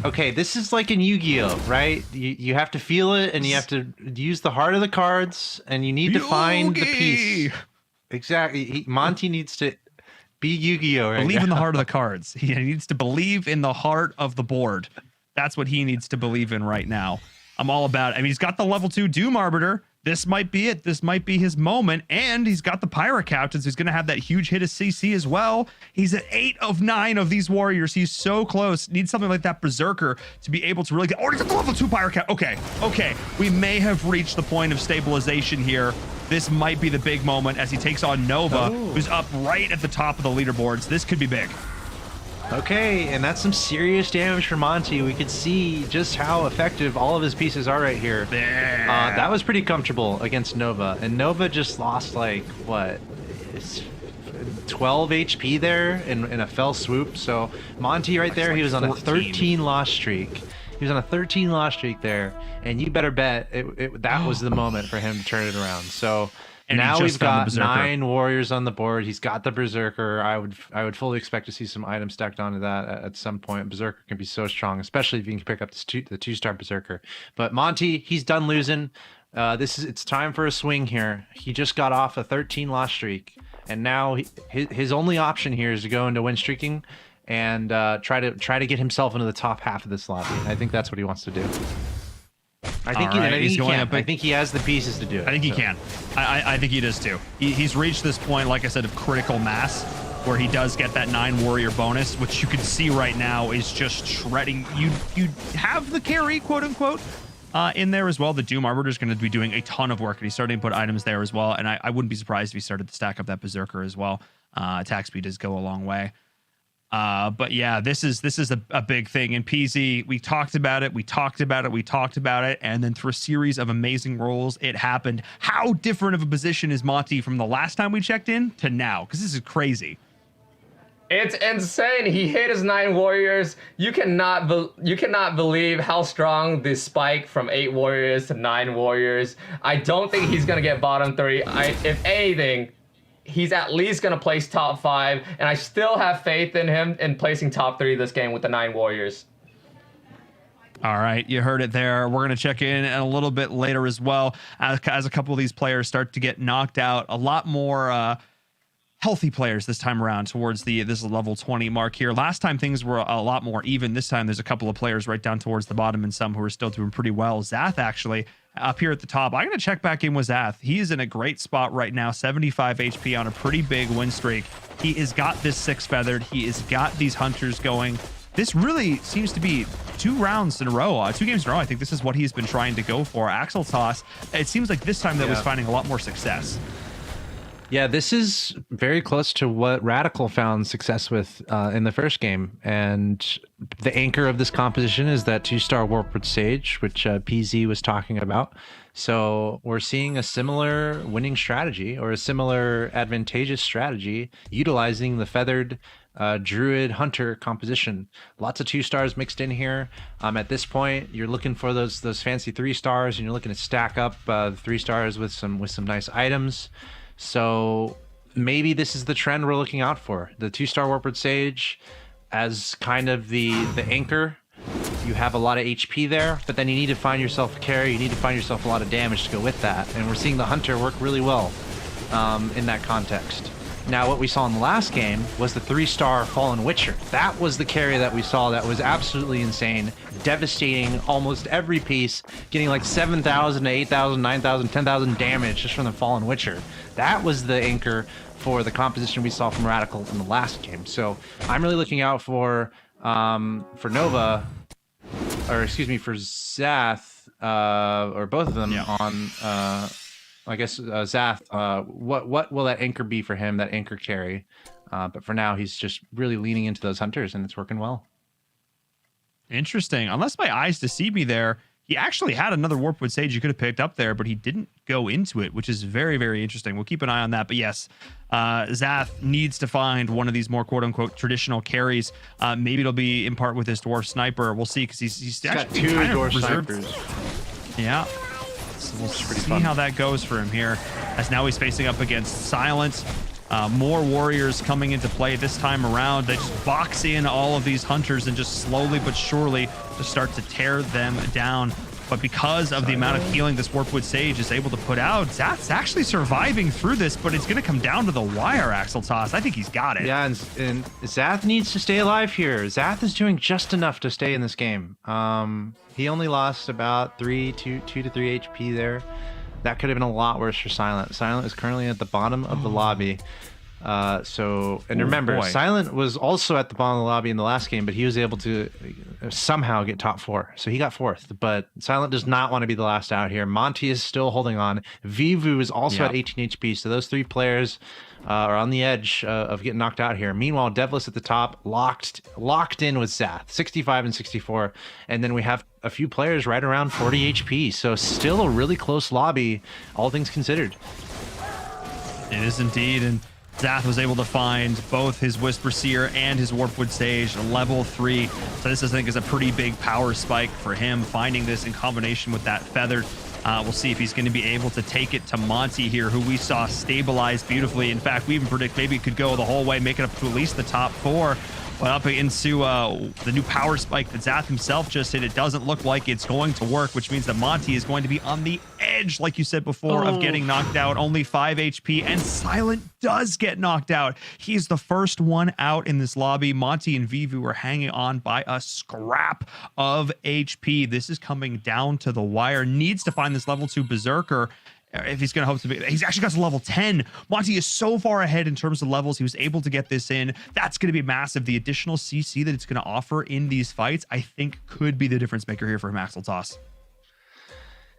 Okay, this is like in Yu-Gi-Oh, right? You have to feel it, and you have to use the heart of the cards, and you need to find the piece. Exactly. Monty needs to be Yu-Gi-Oh right Believe now. in the heart of the cards. He needs to believe in the heart of the board. That's what he needs to believe in right now. I'm all about it. I mean, he's got the level 2 Doom Arbiter. This might be it. This might be his moment. And he's got the Pirate Captains. He's going to have that huge hit of CC as well. He's at 8 of 9 of these warriors. He's so close. Needs something like that Berserker to be able to really get... Oh, he's at the level 2 Pirate Cap. Okay. We may have reached the point of stabilization here. This might be the big moment as he takes on Nova, who's up right at the top of the leaderboards. This could be big. Okay, and that's some serious damage for Monty. We could see just how effective all of his pieces are right here. That was pretty comfortable against Nova, and Nova just lost like what, 12 HP there in a fell swoop. So Monty right there, he was on a 13 loss streak. He was on a 13 loss streak there, and you better bet that was the moment for him to turn it around. So. And now we've got 9 warriors on the board. He's got the Berserker. I would fully expect to see some items stacked onto that at some point. Berserker can be so strong, especially if you can pick up the 2-star Berserker. But Monty, he's done losing. It's time for a swing here. He just got off a 13 loss streak, and now his only option here is to go into win streaking and try to get himself into the top half of this lobby. I think that's what he wants to do. I think he has the pieces to do it. I think he can. I think he does too. He's reached this point, like I said, of critical mass, where he does get that 9 warrior bonus, which you can see right now is just shredding. You have the carry, quote unquote, in there as well. The Doom Arbiter is going to be doing a ton of work, and he's starting to put items there as well. And I wouldn't be surprised if he started to stack up that Berserker as well. Attack speed does go a long way. But yeah, this is a big thing. And PZ, we talked about it, and then through a series of amazing rolls, it happened. How different of a position is Monty from the last time we checked in to now? Because this is crazy. It's insane. He hit his 9 warriors. You cannot believe how strong this spike from 8 warriors to 9 warriors. I don't think he's gonna get bottom 3. If anything, he's at least going to place top 5, and I still have faith in him in placing top 3 this game with the 9 warriors. All right, you heard it there. We're going to check in a little bit later as well as a couple of these players start to get knocked out. A lot more healthy players this time around towards this level 20 mark here. Last time things were a lot more even. This time there's a couple of players right down towards the bottom and some who are still doing pretty well. Zath actually up here at the top. I'm going to check back in with Zath. He is in a great spot right now, 75 HP on a pretty big win streak. He has got this 6 feathered. He has got these hunters going. This really seems to be 2 rounds in a row, 2 games in a row. I think this is what he's been trying to go for. Axel Toss, it seems like this time that was finding a lot more success. Yeah, this is very close to what Radical found success with in the first game. And the anchor of this composition is that 2-star Warpwood Sage, which PZ was talking about. So we're seeing a similar winning strategy, or a similar advantageous strategy, utilizing the feathered Druid Hunter composition. Lots of 2-stars mixed in here. At this point, you're looking for those fancy 3-stars, and you're looking to stack up 3-stars with some nice items. So maybe this is the trend we're looking out for. The 2-star Warpwood Sage as kind of the anchor. You have a lot of HP there, but then you need to find yourself a carry. You need to find yourself a lot of damage to go with that. And we're seeing the Hunter work really well in that context. Now, what we saw in the last game was the 3-star Fallen Witcher. That was the carry that we saw that was absolutely insane, devastating almost every piece, getting like 7,000 to 8,000, 9,000, 10,000 damage just from the Fallen Witcher. That was the anchor for the composition we saw from Radical in the last game. So I'm really looking out for Nova, or excuse me, for Zath, or both of them on... I guess Zath, what will that anchor be for him, that anchor carry? But for now, he's just really leaning into those hunters, and it's working well. Interesting. Unless my eyes deceive me there, he actually had another Warpwood Sage he could have picked up there, but he didn't go into it, which is very, very interesting. We'll keep an eye on that. But yes, Zath needs to find one of these more quote-unquote traditional carries. Maybe it'll be in part with his Dwarf Sniper. We'll see, because he's got two Dwarf Snipers. Yeah. So we'll see how that goes for him here, as now he's facing up against Silent. More warriors coming into play this time around. They just box in all of these hunters and just slowly but surely just start to tear them down. But because of the amount of healing this Warpwood Sage is able to put out, Zath's actually surviving through this, but it's going to come down to the wire, Axel Toss. I think he's got it. Yeah, and Zath needs to stay alive here. Zath is doing just enough to stay in this game. He only lost about 2 to 3 HP there. That could have been a lot worse for Silent. Silent is currently at the bottom of the lobby. Remember, Silent was also at the bottom of the lobby in the last game, but he was able to somehow get top 4. So he got 4th, but Silent does not want to be the last out here. Monty is still holding on. Vivu is also at 18 HP. So those 3 players are on the edge of getting knocked out here. Meanwhile, Devless at the top, locked in with Zath, 65 and 64. And then we have a few players right around 40 HP. So still a really close lobby, all things considered. It is indeed. And Zath was able to find both his Whisper Seer and his Warpwood Sage level 3. So this, I think, is a pretty big power spike for him, finding this in combination with that Feathered. We'll see if he's going to be able to take it to Monty here, who we saw stabilize beautifully. In fact, we even predict maybe it could go the whole way, make it up to at least the top 4. But up into the new power spike that Zath himself just hit, it doesn't look like it's going to work, which means that Monty is going to be on the edge, like you said before, of getting knocked out. Only 5 HP, and Silent does get knocked out. He's the first one out in this lobby. Monty and Vivu are hanging on by a scrap of HP. This is coming down to the wire. Needs to find this level 2 Berserker if he's going to hope to be. He's actually got to level 10. Monty is so far ahead in terms of levels. He was able to get this in. That's going to be massive. The additional CC that it's going to offer in these fights, I think, could be the difference maker here for him, Axel Toss.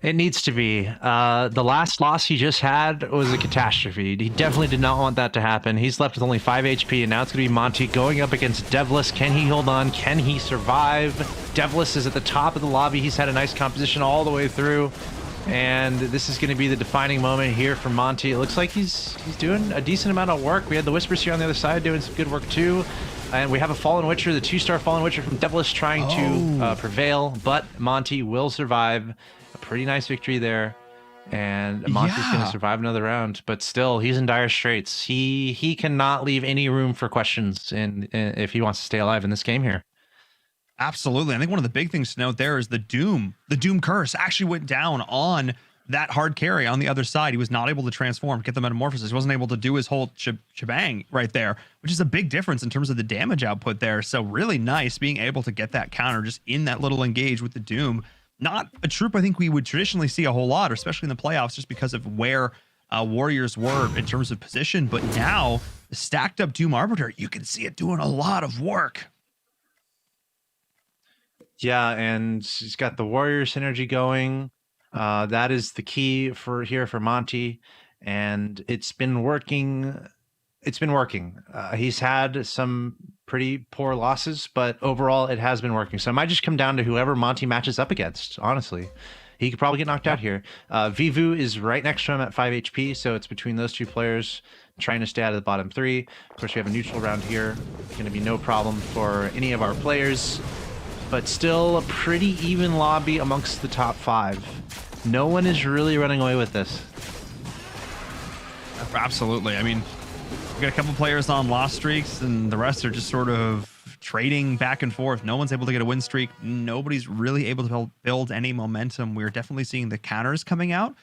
It needs to be. The last loss he just had was a catastrophe. He definitely did not want that to happen. He's left with only 5 HP, and now it's going to be Monty going up against Devless. Can he hold on? Can he survive? Devless is at the top of the lobby. He's had a nice composition all the way through. And this is going to be the defining moment here for Monty. It looks like he's doing a decent amount of work. We had the Whispers here on the other side doing some good work too. And we have a Fallen Witcher, the 2-star Fallen Witcher from Devilish trying to prevail. But Monty will survive. A pretty nice victory there. And Monty's going to survive another round. But still, he's in dire straits. He cannot leave any room for questions if he wants to stay alive in this game here. Absolutely. I think one of the big things to note there is the Doom curse actually went down on that hard carry on the other side. He was not able to transform, get the metamorphosis. He wasn't able to do his whole shebang right there, which is a big difference in terms of the damage output there. So really nice being able to get that counter just in that little engage with the Doom. Not a troop I think we would traditionally see a whole lot, especially in the playoffs, just because of where Warriors were in terms of position. But now the stacked up Doom Arbiter, you can see it doing a lot of work. Yeah, and he's got the warrior synergy going. That is the key for Monty, and it's been working. He's had some pretty poor losses, but overall it has been working. So it might just come down to whoever Monty matches up against, honestly. He could probably get knocked out here. Vivu is right next to him at 5 HP, so it's between those 2 players trying to stay out of the bottom 3. Of course, we have a neutral round here. Going to be no problem for any of our players. But still a pretty even lobby amongst the top 5. No one is really running away with this. Absolutely. I mean, we got a couple players on loss streaks, and the rest are just sort of trading back and forth. No one's able to get a win streak. Nobody's really able to build any momentum. We're definitely seeing the counters coming out.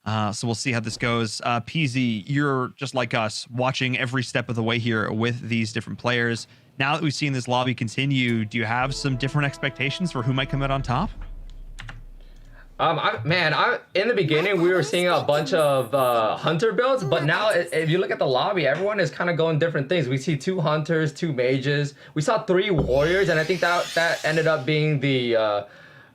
So we'll see how this goes. PZ, you're just like us, watching every step of the way here with these different players. Now that we've seen this lobby continue, do you have some different expectations for who might come out on top? In the beginning, we were seeing a bunch of hunter builds, but now if you look at the lobby, everyone is kind of going different things. We see 2 hunters, 2 mages. We saw 3 warriors, and I think that ended up being the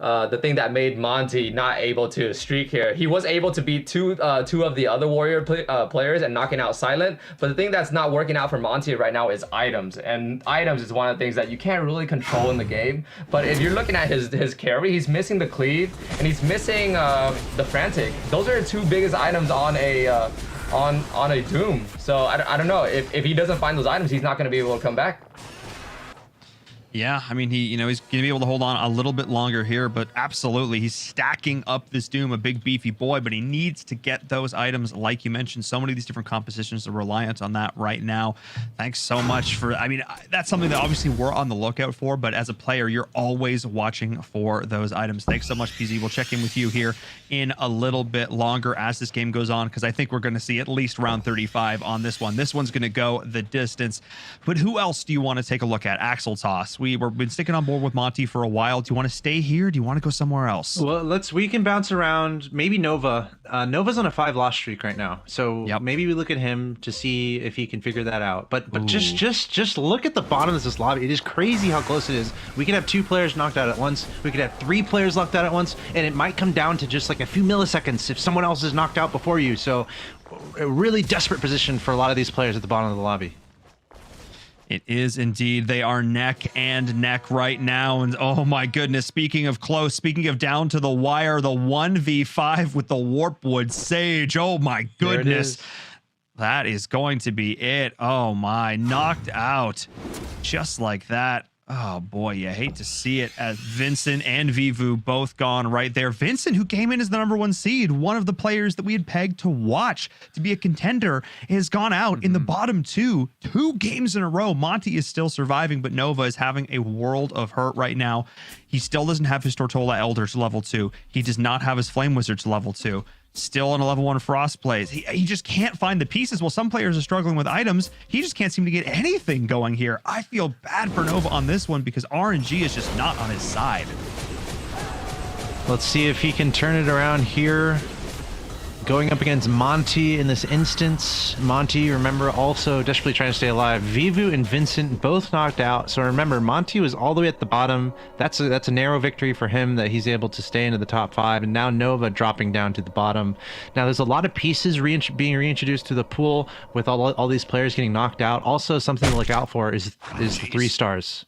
the thing that made Monty not able to streak here. He was able to beat two of the other Warrior players and knocking out Silent, but the thing that's not working out for Monty right now is items, and items is one of the things that you can't really control in the game. But if you're looking at his carry, he's missing the cleave and he's missing the frantic. Those are the two biggest items on a Doom. So I don't know, if he doesn't find those items, he's not going to be able to come back. Yeah, I mean, he's going to be able to hold on a little bit longer here, but absolutely, he's stacking up this Doom, a big beefy boy, but he needs to get those items, like you mentioned. So many of these different compositions are reliant on that right now. Thanks so much for, I mean, that's something that obviously we're on the lookout for, but as a player, you're always watching for those items. Thanks so much, PZ. We'll check in with you here in a little bit longer as this game goes on, because I think we're going to see at least round 35 on this one. This one's going to go the distance. But who else do you want to take a look at? Axel Toss. We've been sticking on board with Monty for a while. Do you want to stay here? Do you want to go somewhere else? Well, we can bounce around. Maybe Nova. Nova's on a 5-loss streak right now, so maybe we look at him to see if he can figure that out. But just look at the bottom of this lobby. It is crazy how close it is. We could have 2 players knocked out at once. We could have 3 players knocked out at once, and it might come down to just like a few milliseconds if someone else is knocked out before you. So a really desperate position for a lot of these players at the bottom of the lobby. It is indeed. They are neck and neck right now. And oh my goodness, speaking of close, speaking of down to the wire, the 1v5 with the Warpwood Sage. Oh my goodness. That is going to be it. Oh my, knocked out just like that. Oh boy, you hate to see it, as Vincent and Vivu both gone right there. Vincent, who came in as the #1 seed, one of the players that we had pegged to watch to be a contender, has gone out in the bottom 2 games in a row. Monty is still surviving, but Nova is having a world of hurt right now. He still doesn't have his Tortola Elder to level 2. He does not have his Flame Wizard to level 2. Still on a level 1 Frost plays. He just can't find the pieces. While some players are struggling with items, he just can't seem to get anything going here. I feel bad for Nova on this one because RNG is just not on his side. Let's see if he can turn it around here. Going up against Monty in this instance. Monty, remember, also desperately trying to stay alive. Vivu and Vincent both knocked out. So remember, Monty was all the way at the bottom. That's a narrow victory for him that he's able to stay into the top 5. And now Nova dropping down to the bottom. Now there's a lot of pieces being reintroduced to the pool with all these players getting knocked out. Also, something to look out for is the 3 stars.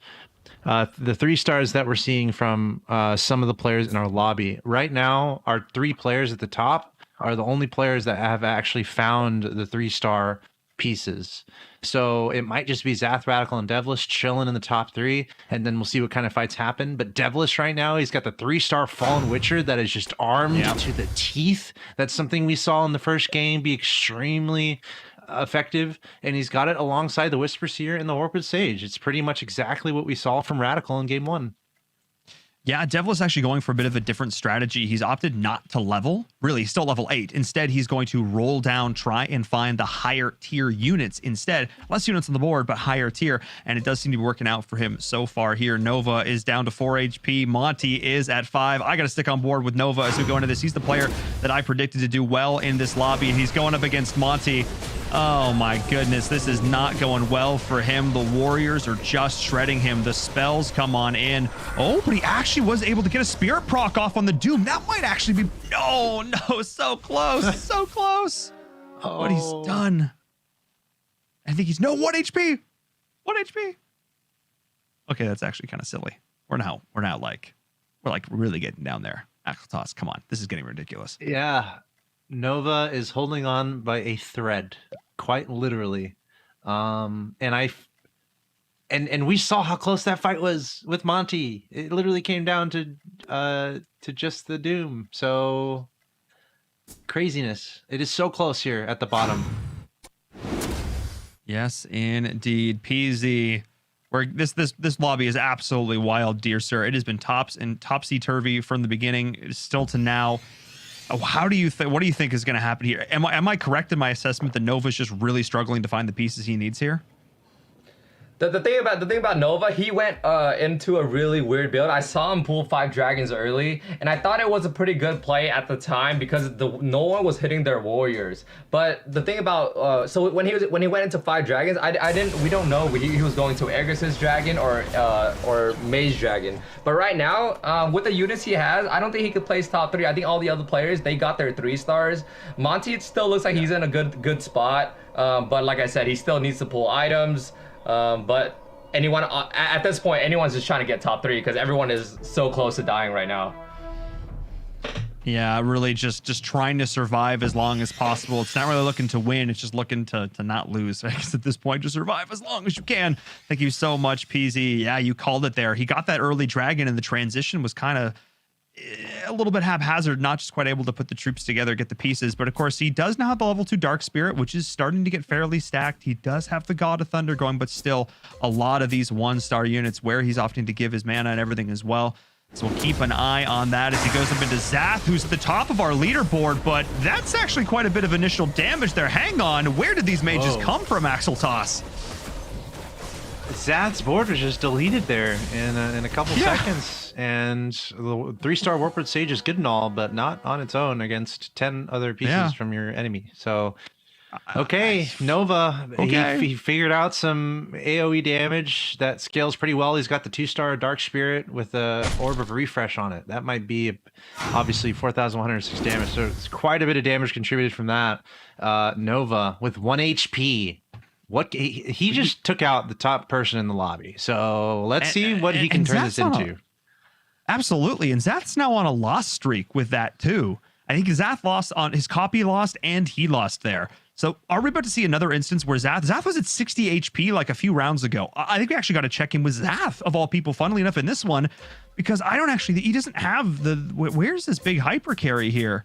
The 3 stars that we're seeing from some of the players in our lobby. Right now, our 3 players at the top are the only players that have actually found the 3-star pieces. So it might just be Zath, Radical, and Devilish chilling in the top 3, and then we'll see what kind of fights happen. But Devilish right now, he's got the 3-star Fallen Witcher that is just armed to the teeth. That's something we saw in the first game be extremely effective, and he's got it alongside the Whisper Seer and the Warped Sage. It's pretty much exactly what we saw from Radical in game 1. Yeah, Devil is actually going for a bit of a different strategy. He's opted not to level. Really, he's still level 8. Instead, he's going to roll down, try and find the higher tier units instead. Less units on the board, but higher tier. And it does seem to be working out for him so far here. Nova is down to 4 HP. Monty is at 5. I got to stick on board with Nova as we go into this. He's the player that I predicted to do well in this lobby, and he's going up against Monty. Oh my goodness, this is not going well for him. The Warriors are just shredding him. The spells come on in. Oh, but he actually was able to get a Spirit proc off on the Doom. That might actually be... No, so close, so close. Oh. What he's done. I think he's... No, 1 HP. 1 HP. Okay, that's actually kind of silly. We're now like really getting down there. Axel Toss, come on. This is getting ridiculous. Yeah. Nova is holding on by a thread, quite literally. And we saw how close that fight was with Monty. It literally came down to just the Doom. So craziness. It is so close here at the bottom. Yes, indeed. PZ. Where this lobby is absolutely wild, dear sir. It has been topsy-turvy from the beginning, still to now. How do you think? What do you think is going to happen here? Am I correct in my assessment that Nova's just really struggling to find the pieces he needs here? The thing about Nova, he went into a really weird build. I saw him pull 5 dragons early, and I thought it was a pretty good play at the time because no one was hitting their warriors. But the thing about so when he went into 5 dragons, we don't know he was going to Aegis' dragon or Mage dragon. But right now, with the units he has, I don't think he could place top 3. I think all the other players, they got their 3 stars. Monty, it still looks like he's in a good spot. But like I said, he still needs to pull items. But anyone at this point, anyone's just trying to get top 3 because everyone is so close to dying right now. Yeah, really just trying to survive as long as possible. It's not really looking to win. It's just looking to not lose. I guess at this point, to survive as long as you can. Thank you so much, PZ. Yeah, you called it there. He got that early dragon, and the transition was kind of a little bit haphazard, not just quite able to put the troops together, get the pieces. But of course, he does now have the level 2 Dark Spirit, which is starting to get fairly stacked. He does have the God of Thunder going, but still a lot of these 1-star units where he's opting to give his mana and everything as well. So we'll keep an eye on that as he goes up into Zath, who's at the top of our leaderboard, but that's actually quite a bit of initial damage there. Hang on, where did these mages come from, Axel Toss? Zad's board was just deleted there in a couple seconds, and the 3-star Warpwood Sage is good and all, but not on its own against 10 other pieces from your enemy. So, okay, Nova, he figured out some AoE damage that scales pretty well. He's got the 2-star Dark Spirit with a Orb of Refresh on it. That might be obviously 4,106 damage, so it's quite a bit of damage contributed from that. Nova with 1 HP. What he just took out the top person in the lobby. So let's see what he can turn this into. Absolutely. And Zath's now on a loss streak with that too. I think Zath lost on his copy lost and he lost there. So are we about to see another instance where Zath was at 60 HP like a few rounds ago? I think we actually got to check in with Zath of all people, funnily enough, in this one, because he doesn't have where's this big hyper carry here?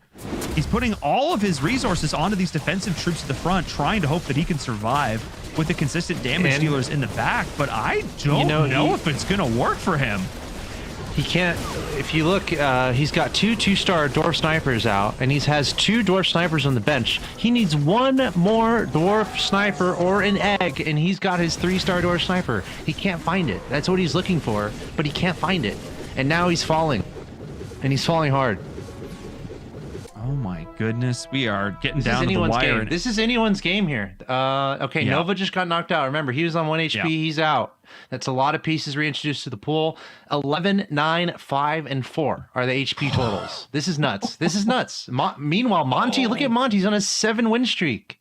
He's putting all of his resources onto these defensive troops at the front, trying to hope that he can survive with the consistent damage dealers in the back, but I don't know if it's going to work for him. He can't. If you look, he's got 2-star Dwarf Snipers out, and he has 2 Dwarf Snipers on the bench. He needs 1 more Dwarf Sniper or an egg, and he's got his 3-star Dwarf Sniper. He can't find it. That's what he's looking for, but he can't find it. And now he's falling, and he's falling hard. Oh my goodness, we are getting down to the wire. This is anyone's game here. Okay, Nova just got knocked out. Remember, he was on 1 HP. He's out. That's a lot of pieces reintroduced to the pool. 11, 9, 5, and 4 are the HP totals. This is nuts. This is nuts. Meanwhile, Monty, look at Monty. He's on a 7 win streak.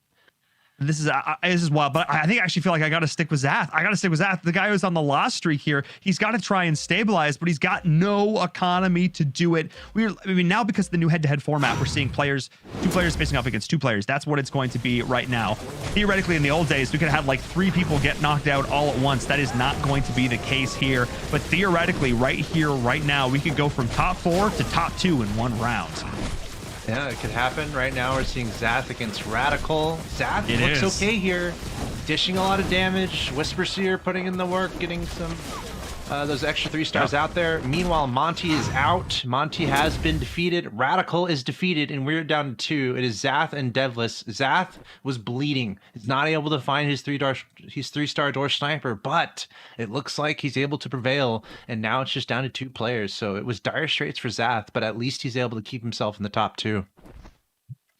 This is wild, but I think I actually feel like I got to stick with Zath. The guy who's on the loss streak here, he's got to try and stabilize, but he's got no economy to do it. Now because of the new head-to-head format, we're seeing 2 players facing off against 2 players. That's what it's going to be right now. Theoretically, in the old days, we could have had like 3 people get knocked out all at once. That is not going to be the case here. But theoretically, right here, right now, we could go from top 4 to top 2 in 1 round. Yeah, it could happen. Right now we're seeing Zath against Radical. Zath looks okay here, dishing a lot of damage. Whisper Seer putting in the work, getting some those extra 3 stars out there. Meanwhile, Monty is out. Monty has been defeated. Radical is defeated, and we're down to 2. It is Zath and Devless. Zath was bleeding. He's not able to find his 3-star Dwarf Sniper, but it looks like he's able to prevail, and now it's just down to 2 players. So it was dire straits for Zath, but at least he's able to keep himself in the top 2.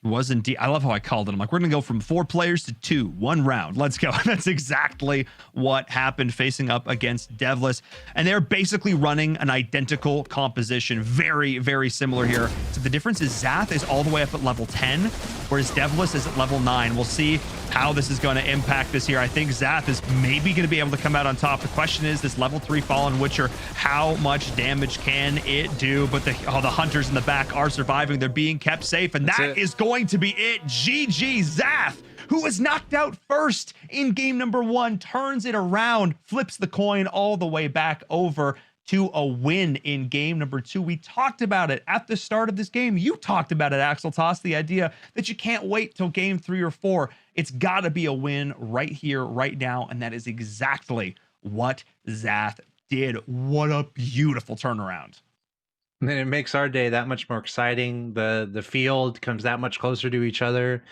Was indeed. I love how I called it. I'm like, we're going to go from 4 players to 2, 1 round. Let's go. That's exactly what happened facing up against Devless. And they're basically running an identical composition. Very, very similar here. So the difference is Zath is all the way up at level 10, whereas Devless is at level 9. We'll see how this is going to impact this here. I think Zath is maybe going to be able to come out on top. The question is, this level 3 Fallen Witcher, how much damage can it do? But the hunters in the back are surviving. They're being kept safe, and that is going to be it. GG Zath, who was knocked out first in game number 1, turns it around, flips the coin all the way back over to a win in game number 2. We talked about it at the start of this game. You talked about it, Axel Toss, the idea that you can't wait till game 3 or 4. It's got to be a win right here, right now, and that is exactly what Zath did. What a beautiful turnaround. And then it makes our day that much more exciting. The field comes that much closer to each other.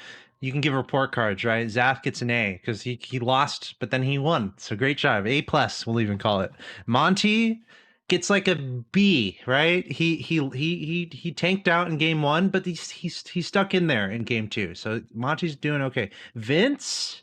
you can give report cards, right? Zaf gets an A because he lost, but then he won. So great job. A plus, we'll even call it. Monty gets like a B, right? He tanked out in game 1, but he's stuck in there in game 2. So Monty's doing okay. Vince,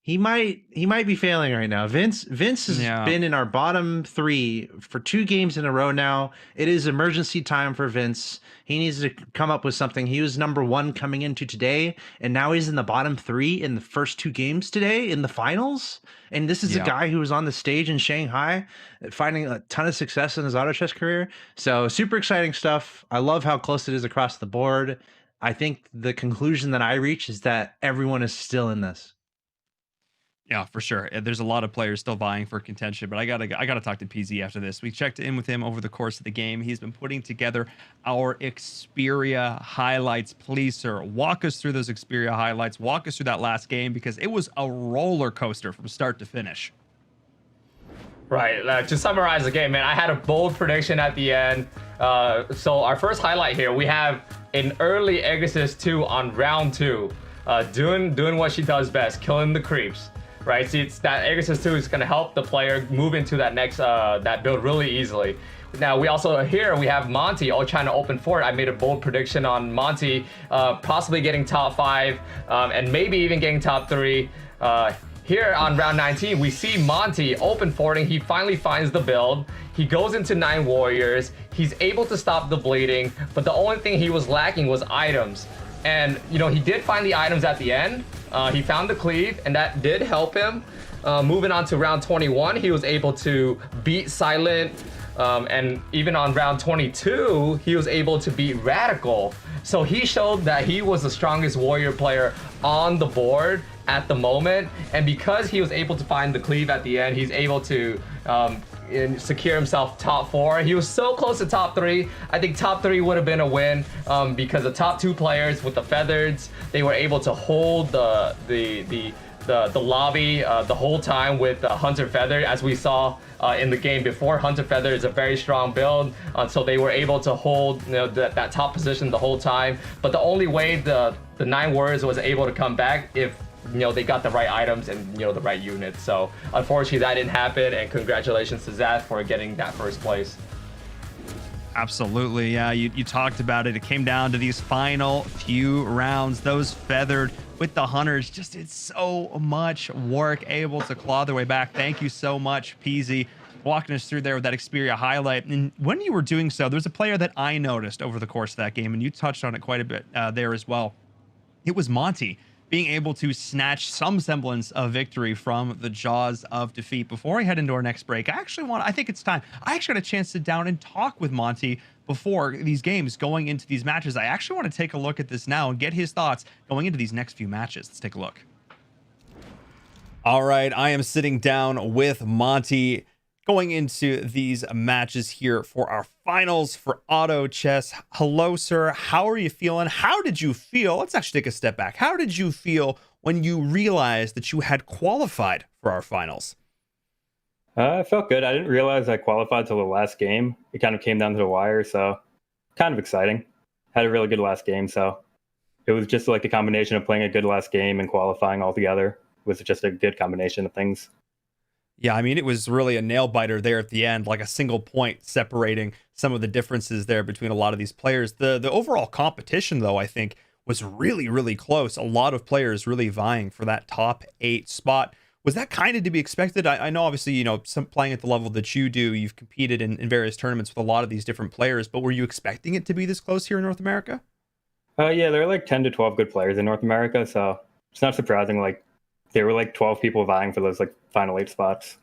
he might be failing right now. Vince has been in our bottom 3 for 2 games in a row now. It is emergency time for Vince. He needs to come up with something. He was number 1 coming into today, and now he's in the bottom 3 in the first 2 games today in the finals. And this is a guy who was on the stage in Shanghai, finding a ton of success in his auto chess career. So super exciting stuff. I love how close it is across the board. I think the conclusion that I reach is that everyone is still in this. Yeah, for sure. There's a lot of players still vying for contention, but I gotta talk to PZ after this. We checked in with him over the course of the game. He's been putting together our Xperia highlights. Please, sir, walk us through those Xperia highlights. Walk us through that last game because it was a roller coaster from start to finish. Right. To summarize the game, man, I had a bold prediction at the end. So our first highlight here, we have an early Exorcist 2 on round 2, doing what she does best, killing the creeps. Right, see, it's that Exorcist 2 is going to help the player move into that next that build really easily. Now, we also here we have Monty trying to open fort. I made a bold prediction on Monty possibly getting top 5 and maybe even getting top 3. Here on round 19, we see Monty open forting. He finally finds the build. He goes into 9 warriors. He's able to stop the bleeding, but the only thing he was lacking was items. And, you know, he did find the items at the end. He found the cleave, and that did help him. Moving on to round 21, he was able to beat Silent. And even on round 22, he was able to beat Radical. So he showed that he was the strongest warrior player on the board at the moment. And because he was able to find the cleave at the end, he's able to secure himself top 4. He was so close to top 3. I think top 3 would have been a win because the top 2 players with the feathers, they were able to hold the lobby the whole time with Hunter Feather, as we saw in the game before. Hunter Feather is a very strong build, so they were able to hold, you know, that top position the whole time. But the only way the 9 warriors was able to come back if, you know, they got the right items and, you know, the right units. So unfortunately that didn't happen, and congratulations to Zach for getting that first place. Absolutely. Yeah, you talked about it. It came down to these final few rounds. Those feathered with the hunters just did so much work, able to claw their way back. Thank you so much, PZ, walking us through there with that Xperia highlight. And when you were doing so, there's a player that I noticed over the course of that game, and you touched on it quite a bit there as well. It was Monty being able to snatch some semblance of victory from the jaws of defeat. Before I head into our next break, I think it's time. I actually got a chance to sit down and talk with Monty before these games, going into these matches. I actually want to take a look at this now and get his thoughts going into these next few matches. Let's take a look. All right, I am sitting down with Monty going into these matches here for our finals for auto chess. Hello, sir. How are you feeling? How did you feel? Let's actually take a step back. How did you feel when you realized that you had qualified for our finals? I felt good. I didn't realize I qualified till the last game. It kind of came down to the wire, so kind of exciting. Had a really good last game, so it was just like the combination of playing a good last game and qualifying all together was just a good combination of things. Yeah, I mean, it was really a nail biter there at the end, like a single point separating some of the differences there between a lot of these players. The overall competition, though, I think was really, really close. A lot of players really vying for that top 8 spot. Was that kind of to be expected? I know, obviously, you know, some playing at the level that you do, you've competed in various tournaments with a lot of these different players, but were you expecting it to be this close here in North America? Yeah, there are like 10 to 12 good players in North America, so it's not surprising. Like, there were like 12 people vying for those like final 8 spots.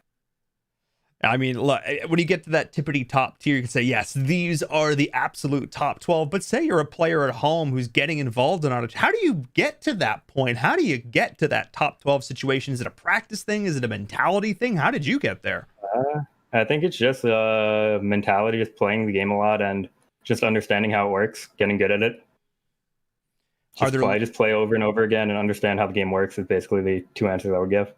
I mean, look, when you get to that tippity top tier, you can say, yes, these are the absolute top 12. But say you're a player at home who's getting involved in auto. How do you get to that point? How do you get to that top 12 situation? Is it a practice thing? Is it a mentality thing? How did you get there? I think it's just a mentality, just playing the game a lot and just understanding how it works, getting good at it. Just play over and over again and understand how the game works is basically the 2 answers I would give.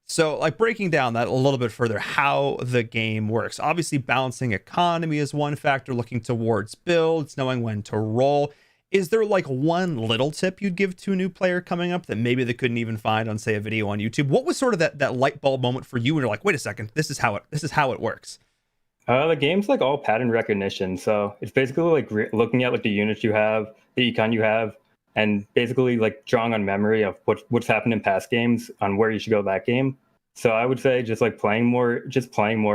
So, like, breaking down that a little bit further, how the game works. Obviously, balancing economy is one factor, looking towards builds, knowing when to roll. Is there like one little tip you'd give to a new player coming up that maybe they couldn't even find on, say, a video on YouTube? What was sort of that light bulb moment for you when you're like, wait a second, this is how it works? The game's like all pattern recognition, so it's basically like looking at like the units you have, the econ you have, and basically like drawing on memory of what's happened in past games on where you should go that game. So I would say just playing more,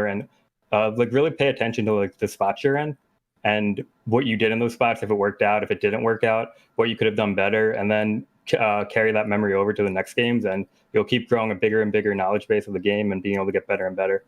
and like really pay attention to like the spots you're in and what you did in those spots, if it worked out, if it didn't work out, what you could have done better, and then carry that memory over to the next games, and you'll keep growing a bigger and bigger knowledge base of the game and being able to get better and better.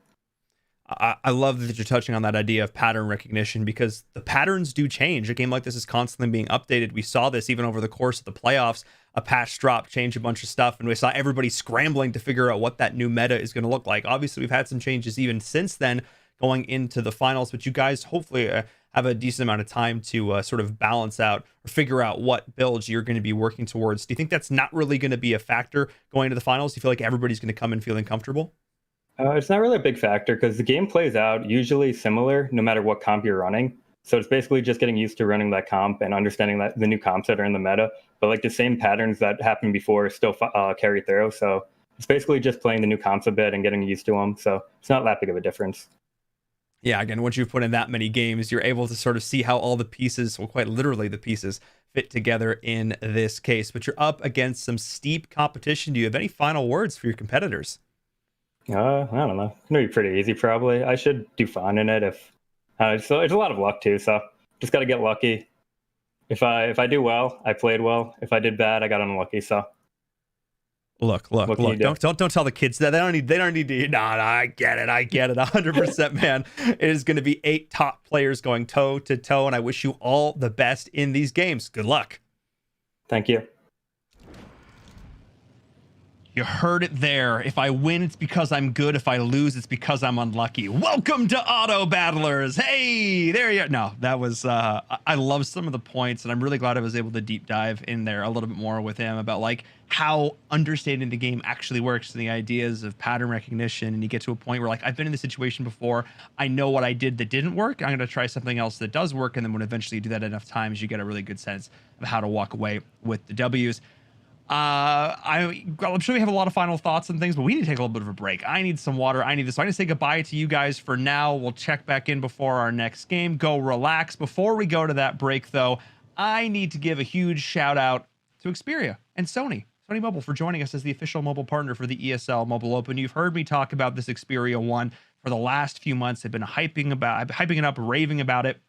I love that you're touching on that idea of pattern recognition, because the patterns do change. A game like this is constantly being updated. We saw this even over the course of the playoffs. A patch drop changed a bunch of stuff, and we saw everybody scrambling to figure out what that new meta is going to look like. Obviously, we've had some changes even since then going into the finals, but you guys hopefully have a decent amount of time to sort of balance out or figure out what builds you're going to be working towards. Do you think that's not really going to be a factor going into the finals? Do you feel like everybody's going to come in feeling comfortable? It's not really a big factor because the game plays out usually similar no matter what comp you're running. So it's basically just getting used to running that comp and understanding that the new comps that are in the meta, but like the same patterns that happened before still carry through. So it's basically just playing the new comps a bit and getting used to them. So it's not that big of a difference. Yeah, again, once you've put in that many games, you're able to sort of see how all the pieces, well, quite literally the pieces, fit together in this case. But you're up against some steep competition. Do you have any final words for your competitors? I don't know. It's gonna be pretty easy, probably. I should do fine in it. So it's a lot of luck too. So just gotta get lucky. If I do well, I played well. If I did bad, I got unlucky. So look. Don't tell the kids that. They don't need to. No, I get it. 100%, man. It is going to be 8 top players going toe to toe, and I wish you all the best in these games. Good luck. Thank you. You heard it there. If I win, it's because I'm good. If I lose, it's because I'm unlucky. Welcome to Auto Battlers. Hey, there you are. No, that was, I love some of the points, and I'm really glad I was able to deep dive in there a little bit more with him about like how understanding the game actually works and the ideas of pattern recognition. And you get to a point where like, I've been in this situation before. I know what I did that didn't work. I'm going to try something else that does work. And then when eventually you do that enough times, you get a really good sense of how to walk away with the W's. I'm sure we have a lot of final thoughts and things, but we need to take a little bit of a break. I need some water. I need this. So I'm going to say goodbye to you guys for now. We'll check back in before our next game. Go relax. Before we go to that break, though, I need to give a huge shout out to Xperia and Sony Mobile for joining us as the official mobile partner for the ESL Mobile Open. You've heard me talk about this Xperia 1 for the last few months. I've been hyping it up, raving about it.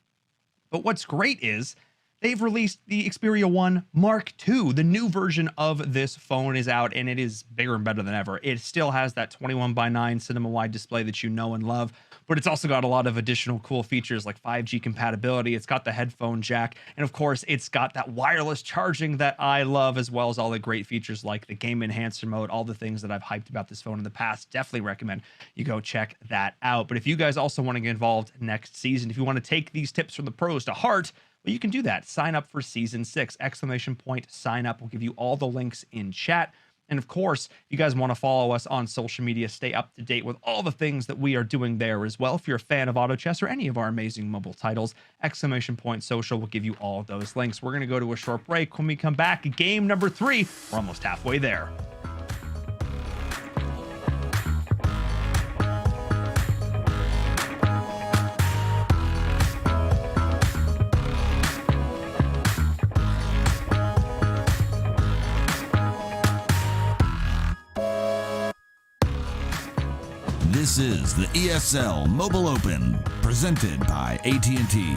But what's great is they've released the Xperia 1 Mark II. The new version of this phone is out, and it is bigger and better than ever. It still has that 21:9 cinema-wide display that you know and love, but it's also got a lot of additional cool features like 5G compatibility. It's got the headphone jack, and of course, it's got that wireless charging that I love, as well as all the great features like the Game Enhancer mode, all the things that I've hyped about this phone in the past. Definitely recommend you go check that out. But if you guys also want to get involved next season, if you want to take these tips from the pros to heart, well, you can do that. Sign up for Season 6, ! Sign up. We'll give you all the links in chat. And of course, if you guys want to follow us on social media, stay up to date with all the things that we are doing there as well. If you're a fan of Auto Chess or any of our amazing mobile titles, ! Social will give you all of those links. We're going to go to a short break. When we come back, game number 3, we're almost halfway there. This is the ESL Mobile Open, presented by AT&T.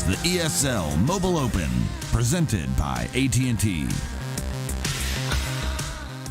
is the ESL Mobile Open, presented by AT&T.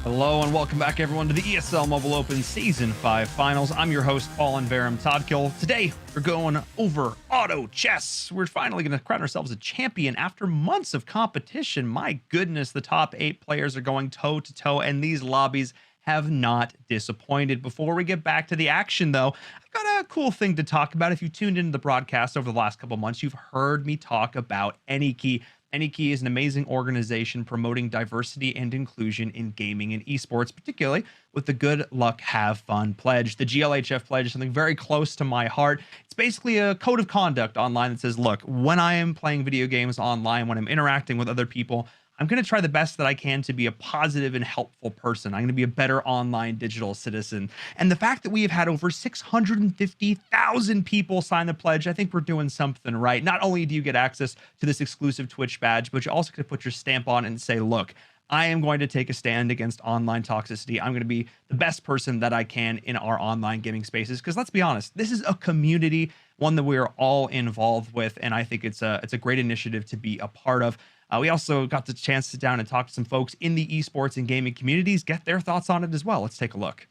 Hello and welcome back, everyone, to the ESL Mobile Open Season 5 Finals. I'm your host, Paul and Verum Todkill. Today, we're going over auto chess. We're finally going to crown ourselves a champion after months of competition. My goodness, the top 8 players are going toe-to-toe, and these lobbies have not disappointed. Before we get back to the action, though, I've got a cool thing to talk about. If you tuned into the broadcast over the last couple months, you've heard me talk about AnyKey. AnyKey is an amazing organization promoting diversity and inclusion in gaming and esports, particularly with the Good Luck Have Fun pledge. The GLHF pledge is something very close to my heart. It's basically a code of conduct online that says, look, when I am playing video games online, when I'm interacting with other people, I'm going to try the best that I can to be a positive and helpful person. I'm going to be a better online digital citizen. And the fact that we have had over 650,000 people sign the pledge, I think we're doing something right. Not only do you get access to this exclusive Twitch badge, but you also get to put your stamp on and say, look, I am going to take a stand against online toxicity. I'm going to be the best person that I can in our online gaming spaces. Because let's be honest, this is a community, one that we are all involved with. And I think it's a great initiative to be a part of. We also got the chance to sit down and talk to some folks in the esports and gaming communities, get their thoughts on it as well. Let's take a look.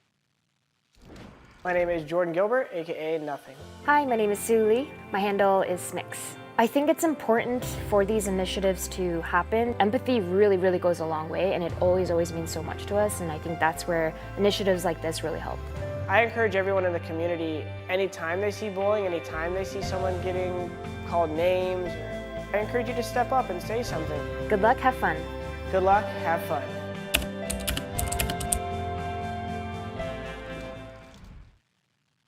My name is Jordan Gilbert, aka Nothing. Hi, my name is Sue Lee. My handle is Smix. I think it's important for these initiatives to happen. Empathy really, really goes a long way, and it always means so much to us, and I think that's where initiatives like this really help. I encourage everyone in the community, anytime they see bullying, anytime they see someone getting called names, I encourage you to step up and say something. Good luck, have fun. Good luck, have fun.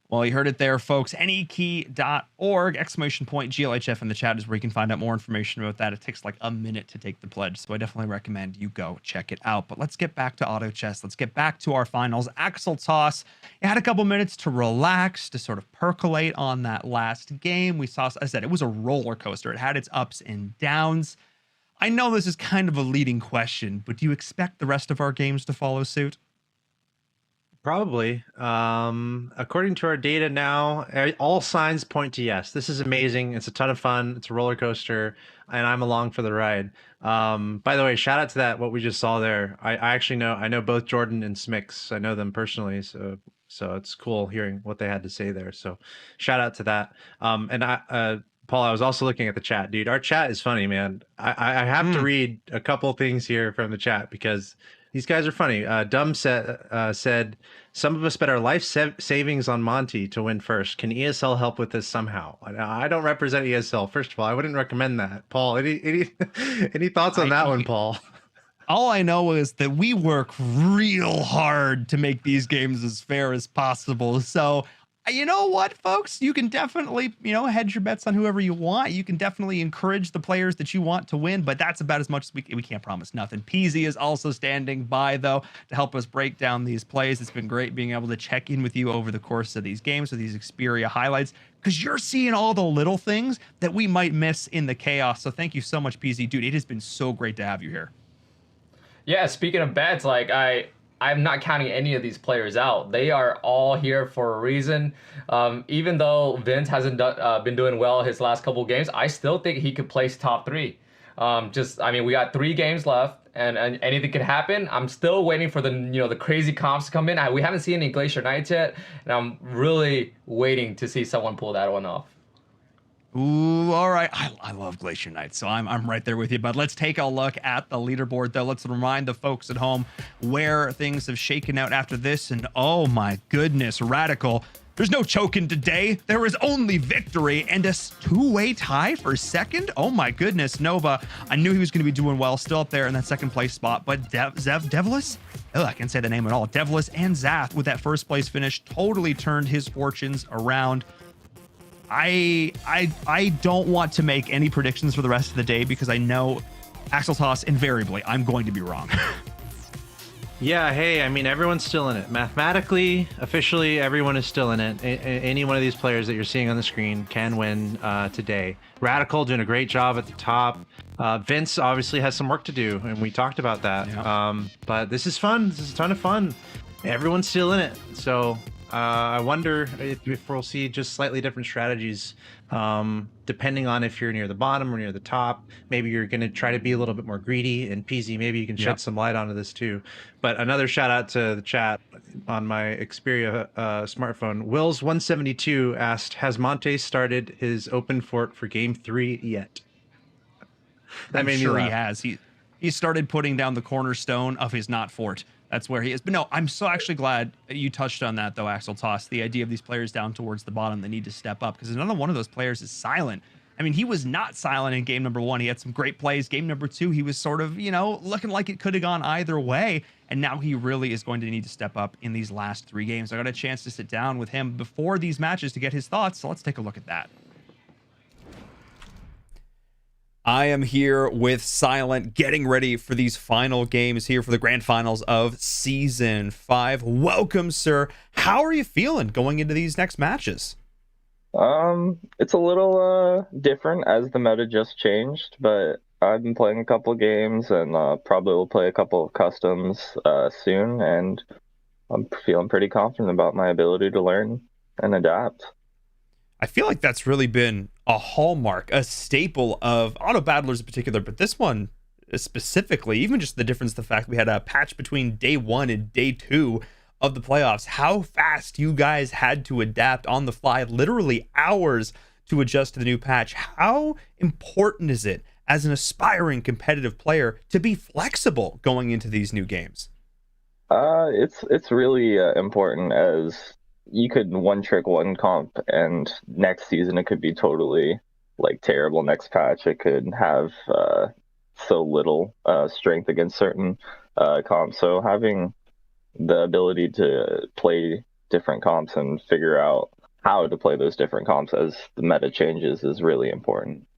Well, you heard it there, folks. Anykey.org, !GLHF in the chat is where you can find out more information about that. It takes like a minute to take the pledge, so I definitely recommend you go check it out. But let's get back to auto chess. Let's get back to our finals. Axel Toss, you had a couple minutes to relax, to sort of percolate on that last game. We saw, as I said, it was a roller coaster. It had its ups and downs. I know this is kind of a leading question, but do you expect the rest of our games to follow suit? Probably. According to our data now, all signs point to yes. This is amazing. It's a ton of fun. It's a roller coaster, and I'm along for the ride. By the way, shout out to that, what we just saw there. I actually know both Jordan and Smix. I know them personally, so it's cool hearing what they had to say there. So shout out to that. Paul, I was also looking at the chat, dude. Our chat is funny, man. I have to read a couple things here from the chat because these guys are funny. Dumb said, some of us bet our life savings on Monty to win first. Can ESL help with this somehow? I don't represent ESL. First of all, I wouldn't recommend that. Paul, any thoughts on that one, Paul? All I know is that we work real hard to make these games as fair as possible. So, you know what, folks? You can definitely, hedge your bets on whoever you want. You can definitely encourage the players that you want to win, but that's about as much as we can't promise nothing. Peasy is also standing by, though, to help us break down these plays. It's been great being able to check in with you over the course of these games with these Xperia highlights, because you're seeing all the little things that we might miss in the chaos. So thank you so much, Peasy. Dude, it has been so great to have you here. Yeah, speaking of bets, I'm not counting any of these players out. They are all here for a reason. Even though Vince hasn't been doing well his last couple of games, I still think he could place top 3. We got 3 games left, and anything could happen. I'm still waiting for the crazy comps to come in. We haven't seen any Glacier Knights yet, and I'm really waiting to see someone pull that one off. Ooh, all right. I love Glacier Knights, so I'm right there with you. But let's take a look at the leaderboard, though. Let's remind the folks at home where things have shaken out after this. And oh my goodness, Radical. There's no choking today. There is only victory and a 2-way tie for second. Oh my goodness, Nova. I knew he was going to be doing well, still up there in that second place spot. But Devlis? Oh, I can't say the name at all. Devlis and Zath with that first place finish totally turned his fortunes around. I don't want to make any predictions for the rest of the day because I know Axel Toss, invariably, I'm going to be wrong. Yeah, hey, everyone's still in it. Mathematically, officially, everyone is still in it. Any one of these players that you're seeing on the screen can win today. Radical doing a great job at the top. Vince obviously has some work to do, and we talked about that. Yeah. But this is fun. This is a ton of fun. Everyone's still in it. So I wonder if we'll see just slightly different strategies, depending on if you're near the bottom or near the top. Maybe you're going to try to be a little bit more greedy. And PZ, maybe you can shed some light onto this too. But another shout out to the chat on my Xperia smartphone. Wills172 asked, "Has Monte started his open fort for Game 3 yet?" I'm sure he has. He started putting down the cornerstone of his not fort. That's where he is. But no, I'm so actually glad you touched on that, though, Axel Toss. The idea of these players down towards the bottom that need to step up, because another one of those players is Silent. I mean, he was not silent in game number 1. He had some great plays. Game number 2, he was sort of, looking like it could have gone either way. And now he really is going to need to step up in these last 3 games. I got a chance to sit down with him before these matches to get his thoughts. So let's take a look at that. I am here with Silent, getting ready for these final games here for the grand finals of Season 5. Welcome, sir. How are you feeling going into these next matches? It's a little different as the meta just changed, but I've been playing a couple of games and probably will play a couple of customs soon, and I'm feeling pretty confident about my ability to learn and adapt. I feel like that's really been a hallmark, a staple of auto battlers in particular, but this one specifically, even just the difference, the fact we had a patch between day 1 and day 2 of the playoffs, how fast you guys had to adapt on the fly, literally hours to adjust to the new patch. How important is it as an aspiring competitive player to be flexible going into these new games? It's really important, as you could one trick one comp and next season it could be totally like terrible. Next patch it could have so little strength against certain comps. So having the ability to play different comps and figure out how to play those different comps as the meta changes is really important.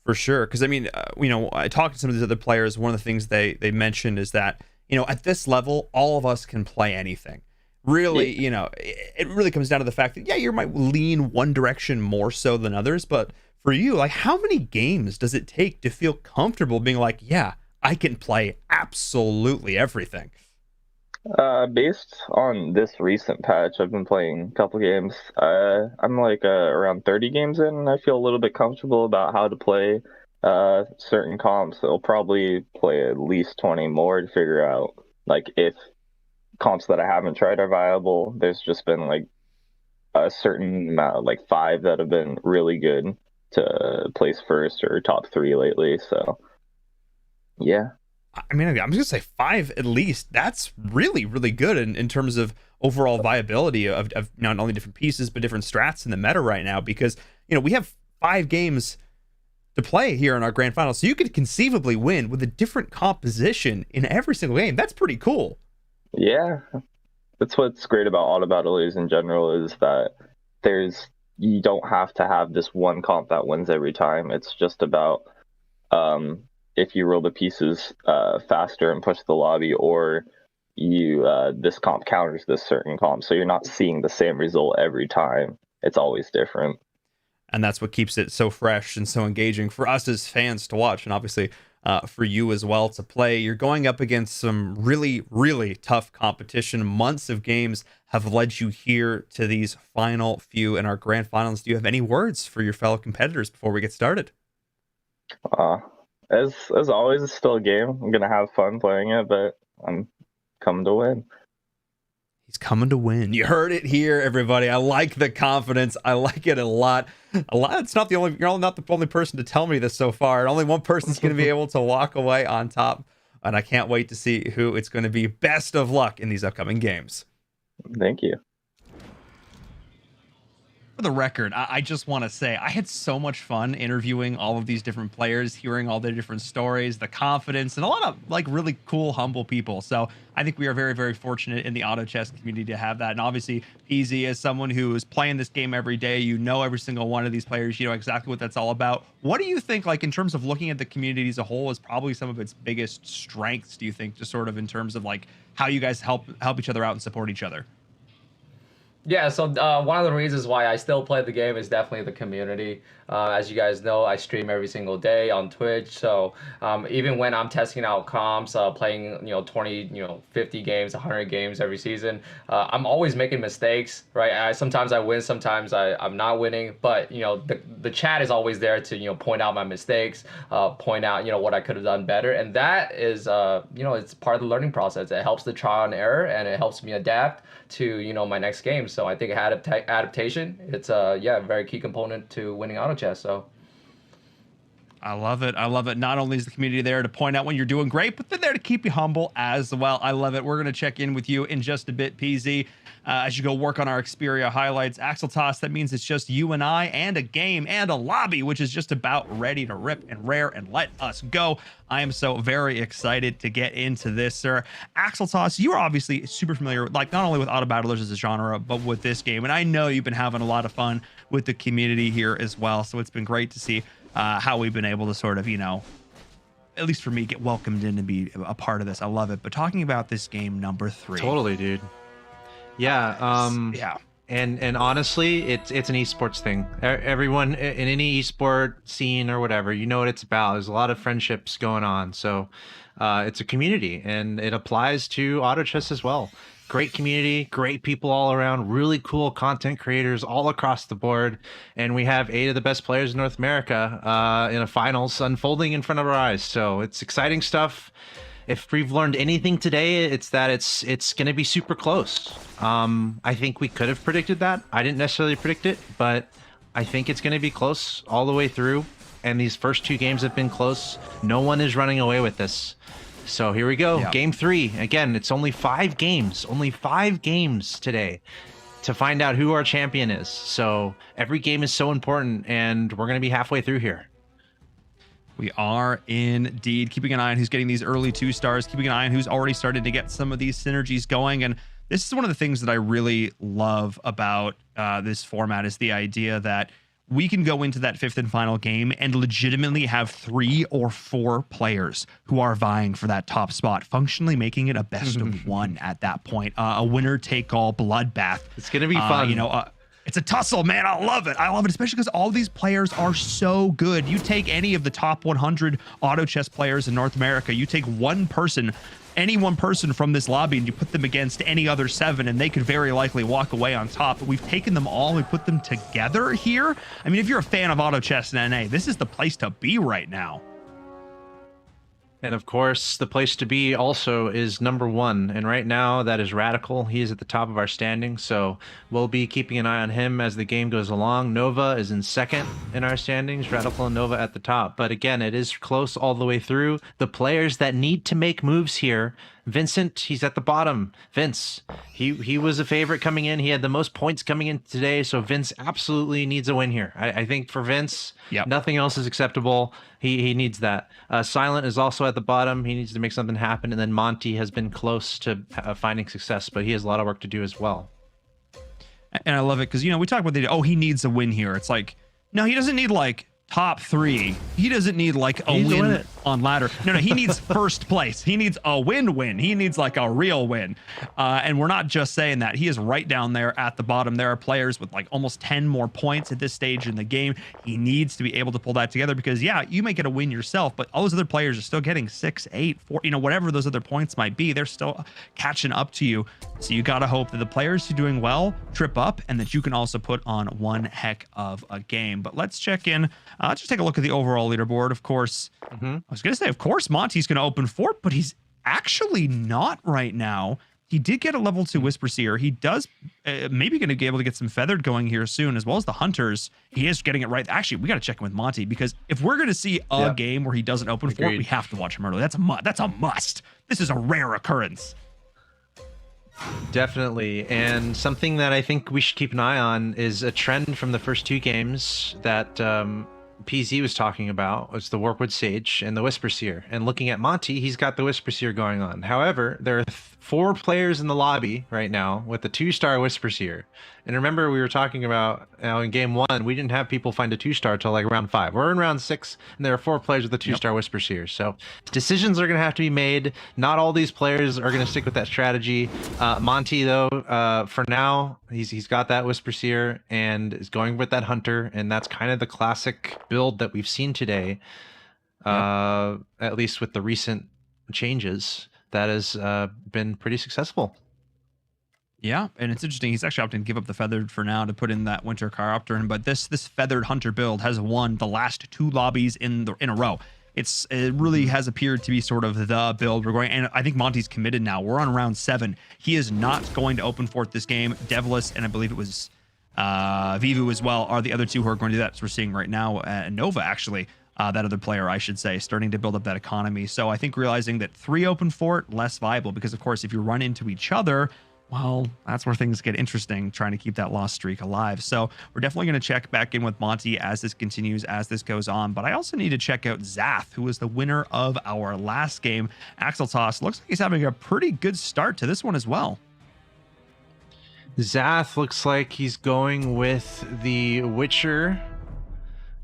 For sure. Because I mean, I talked to some of these other players. One of the things they mentioned is that, at this level, all of us can play anything. Really, it really comes down to the fact that, you might lean one direction more so than others. But for you, like, how many games does it take to feel comfortable being like, yeah, I can play absolutely everything? Based on this recent patch, I've been playing a couple games. I'm like around 30 games in, and I feel a little bit comfortable about how to play certain comps. I'll probably play at least 20 more to figure out, like, if comps that I haven't tried are viable. There's just been like a certain amount, like 5 that have been really good to place first or top 3 lately. So yeah, I mean, I'm just gonna say 5 at least. That's really, really good in terms of overall viability of not only different pieces but different strats in the meta right now, because we have 5 games to play here in our grand final, so you could conceivably win with a different composition in every single game. That's pretty cool. Yeah, that's what's great about auto battlers in general, is that you don't have to have this one comp that wins every time. It's just about if you roll the pieces faster and push the lobby, or this comp counters this certain comp, so you're not seeing the same result every time. It's always different, and that's what keeps it so fresh and so engaging for us as fans to watch, and obviously for you as well to play. You're going up against some really, really tough competition. Months of games have led you here to these final few in our grand finals. Do you have any words for your fellow competitors before we get started? As always, it's still a game. I'm gonna have fun playing it, but I'm coming to win. He's coming to win. You heard it here, everybody. I like the confidence. I like it a lot. It's not you're not the only person to tell me this so far. Only one person's going to be able to walk away on top, and I can't wait to see who it's going to be. Best of luck in these upcoming games. Thank you. For the record, I just want to say I had so much fun interviewing all of these different players, hearing all their different stories, the confidence, and a lot of like really cool, humble people. So I think we are very, very fortunate in the auto chess community to have that. And obviously, PZ, as someone who is playing this game every day, every single one of these players, exactly what that's all about. What do you think, like in terms of looking at the community as a whole, is probably some of its biggest strengths, do you think, just sort of in terms of like how you guys help each other out and support each other? Yeah, so one of the reasons why I still play the game is definitely the community. As you guys know, I stream every single day on Twitch. So even when I'm testing out comps, playing 20, 50 games, 100 games every season, I'm always making mistakes, right? Sometimes I win, sometimes I'm not winning. But the chat is always there to point out my mistakes, point out what I could have done better, and that is it's part of the learning process. It helps the trial and error, and it helps me adapt to my next game. So I think adaptation, it's a very key component to winning auto chess. So I love it. I love it. Not only is the community there to point out when you're doing great, but they're there to keep you humble as well. I love it. We're going to check in with you in just a bit, PZ, as you go work on our Xperia highlights. Axel Toss, that means it's just you and I and a game and a lobby, which is just about ready to rip and rare and let us go. I am so very excited to get into this, sir. Axel Toss, you are obviously super familiar, like not only with auto battlers as a genre, but with this game. And I know you've been having a lot of fun with the community here as well. So it's been great to see how we've been able to sort of, at least for me, get welcomed in and be a part of this. I love it. But talking about this game number 3. Totally, dude. Yeah. Yeah. And honestly, it's an esports thing. Everyone in any esport scene or whatever, you know what it's about. There's a lot of friendships going on. So it's a community, and it applies to auto chess as well. Great community, great people all around, really cool content creators all across the board. And we have 8 of the best players in North America in a finals unfolding in front of our eyes. So it's exciting stuff. If we've learned anything today, it's that it's going to be super close. I think we could have predicted that. I didn't necessarily predict it, but I think it's going to be close all the way through. And these first 2 games have been close. No one is running away with this. So here we go. Yeah. Game 3. Again, it's only 5 games. Only 5 games today to find out who our champion is. So every game is so important, and we're going to be halfway through here. We are indeed keeping an eye on who's getting these early 2 stars, keeping an eye on who's already started to get some of these synergies going. And this is one of the things that I really love about this format, is the idea that we can go into that 5th and final game and legitimately have 3 or 4 players who are vying for that top spot, functionally making it a best of 1 at that point. A winner-take-all bloodbath. It's going to be fun. It's a tussle, man. I love it. I love it, especially because all these players are so good. You take any of the top 100 auto chess players in North America, you take any one person from this lobby, and you put them against any other 7, and they could very likely walk away on top. But we've taken them all, we put them together here. I mean, if you're a fan of auto chess in NA, this is the place to be right now. And of course, the place to be also is number 1. And right now, that is Radical. He is at the top of our standing. So we'll be keeping an eye on him as the game goes along. Nova is in 2nd in our standings. Radical and Nova at the top. But again, it is close all the way through. The players that need to make moves here, Vincent, he's at the bottom. Vince, he was a favorite coming in. He had the most points coming in today. So Vince absolutely needs a win here. I think for Vince, nothing else is acceptable. He needs that. Silent is also at the bottom. He needs to make something happen. And then Monty has been close to finding success, but he has a lot of work to do as well. And I love it because, we talk about he needs a win here. It's like, no, he doesn't need like top 3. He doesn't need like a win on ladder. No, he needs first place. He needs a win. He needs like a real win. And we're not just saying that. He is right down there at the bottom. There are players with like almost 10 more points at this stage in the game. He needs to be able to pull that together because, you may get a win yourself, but all those other players are still getting 6, 8, 4, whatever those other points might be. They're still catching up to you. So you got to hope that the players who are doing well trip up and that you can also put on one heck of a game. But let's check in. Let's just take a look at the overall leaderboard. Of course, I was going to say, of course, Monty's going to open 4th, but he's actually not right now. He did get a level 2 Whisper Seer. He does maybe going to be able to get some Feathered going here soon, as well as the Hunters. He is getting it right. Actually, we got to check in with Monty because if we're going to see a game where he doesn't open 4th, we have to watch him early. That's a must. This is a rare occurrence. Definitely. And something that I think we should keep an eye on is a trend from the first 2 games that PZ was talking about was the Warpwood Sage and the Whisper Seer. And looking at Monty, he's got the Whisper Seer going on. However, there are 4 players in the lobby right now with the 2-star Whisper Seer. And remember, we were talking about in game 1, we didn't have people find a 2-star till like round 5. We're in round 6, and there are 4 players with the 2-star Whisper Seer. So decisions are going to have to be made. Not all these players are going to stick with that strategy. Monty, though, for now, he's got that Whisper Seer and is going with that Hunter, and that's kind of the classic build that we've seen today, at least with the recent changes. That has been pretty successful. Yeah, and it's interesting. He's actually opting to give up the feathered for now to put in that winter chiropteran, but this feathered hunter build has won the last 2 lobbies in a row. It really has appeared to be sort of the build we're going, and I think Monty's committed now. We're on round 7. He is not going to open fort this game. Devless, and I believe it was Vivu as well, are the other 2 who are going to do that. So we're seeing right now Nova, actually, that other player, I should say, starting to build up that economy. So I think realizing that 3 open fort, less viable, because of course, if you run into each other, well, that's where things get interesting, trying to keep that loss streak alive. So we're definitely going to check back in with Monty as this continues, as this goes on. But I also need to check out Zath, who was the winner of our last game. Axel Toss looks like he's having a pretty good start to this one as well. Zath looks like he's going with the Witcher.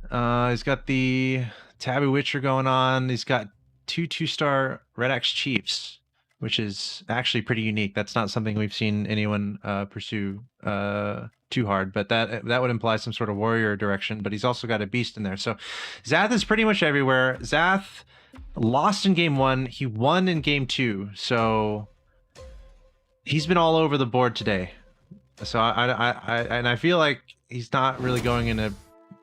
He's got the Taboo Witcher going on. He's got 2 2-star Red Axe Chiefs, which is actually pretty unique. That's not something we've seen anyone pursue too hard, but that would imply some sort of warrior direction. But he's also got a beast in there. So Zath is pretty much everywhere. Zath lost in game 1. He won in game 2. So he's been all over the board today. So I feel like he's not really going in a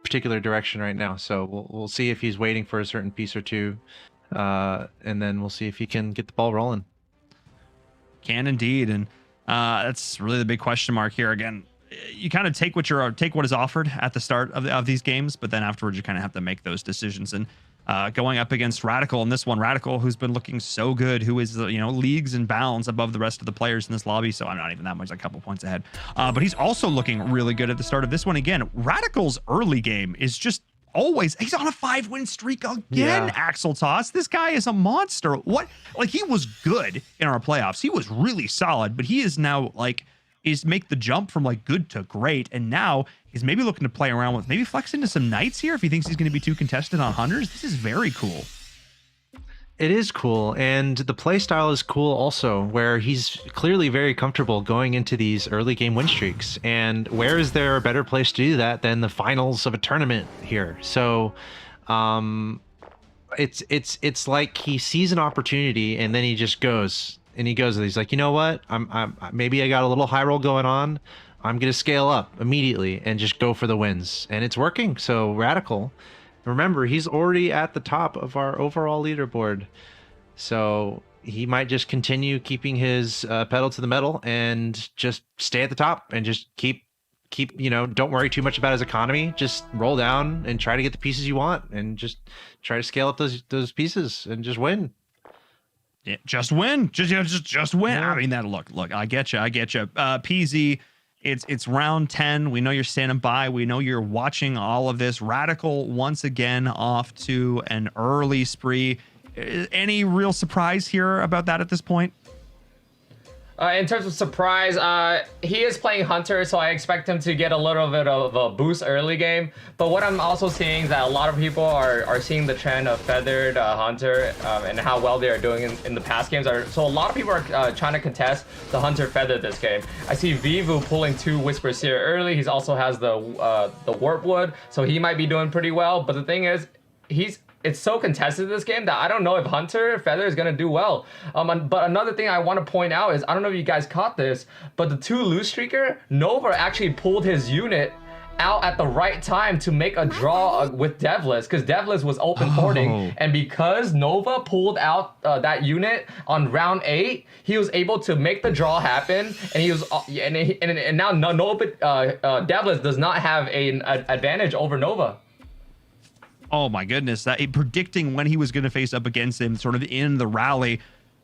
particular direction right now. So we'll see if he's waiting for a certain piece or two, and then we'll see if he can get the ball rolling. Can indeed, and that's really the big question mark here. Again, you kind of take what is offered at the start of these games, but then afterwards you kind of have to make those decisions. And going up against Radical in this one, Radical, who's been looking so good, who is leagues and bounds above the rest of the players in this lobby. So I'm not even that much, like a couple points ahead. But he's also looking really good at the start of this one. Again, Radical's early game is just always, he's on a 5-win streak again. Axel Toss, this guy is a monster. He was good in our playoffs. He was really solid, but he is now make the jump from good to great, and now he's maybe looking to play around with, maybe flex into some knights here if he thinks he's going to be too contested on hunters. This is very cool. It is cool, and the play style is cool also, where he's clearly very comfortable going into these early game win streaks. And where is there a better place to do that than the finals of a tournament here? So it's like he sees an opportunity and then he just goes. And he's like, you know what? Maybe I got a little high roll going on. I'm going to scale up immediately and just go for the wins. And it's working. So Radical, remember, he's already at the top of our overall leaderboard. So he might just continue keeping his pedal to the metal and just stay at the top and just keep, don't worry too much about his economy. Just roll down and try to get the pieces you want and just try to scale up those pieces and just win. Yeah, just win. Just win. Yeah. I mean, that look, I get you. PZ, it's round 10. We know you're standing by. We know you're watching all of this. Radical once again off to an early spree. Any real surprise here about that at this point? In terms of surprise, he is playing Hunter, so I expect him to get a little bit of a boost early game. But what I'm also seeing is that a lot of people are seeing the trend of Feathered Hunter and how well they are doing in the past games. So a lot of people are trying to contest the Hunter Feathered this game. I see Vivu pulling 2 Whisper Seer early. He also has the Warpwood, so he might be doing pretty well. But the thing is, it's so contested this game that I don't know if Hunter Feather is going to do well. But another thing I want to point out is, I don't know if you guys caught this, but the 2 loose streaker, Nova actually pulled his unit out at the right time to make a draw with Devless, because Devless was open porting, and because Nova pulled out that unit on round 8, he was able to make the draw happen, and he was and now Nova Devless does not have an advantage over Nova. Oh my goodness, predicting when he was going to face up against him sort of in the rally.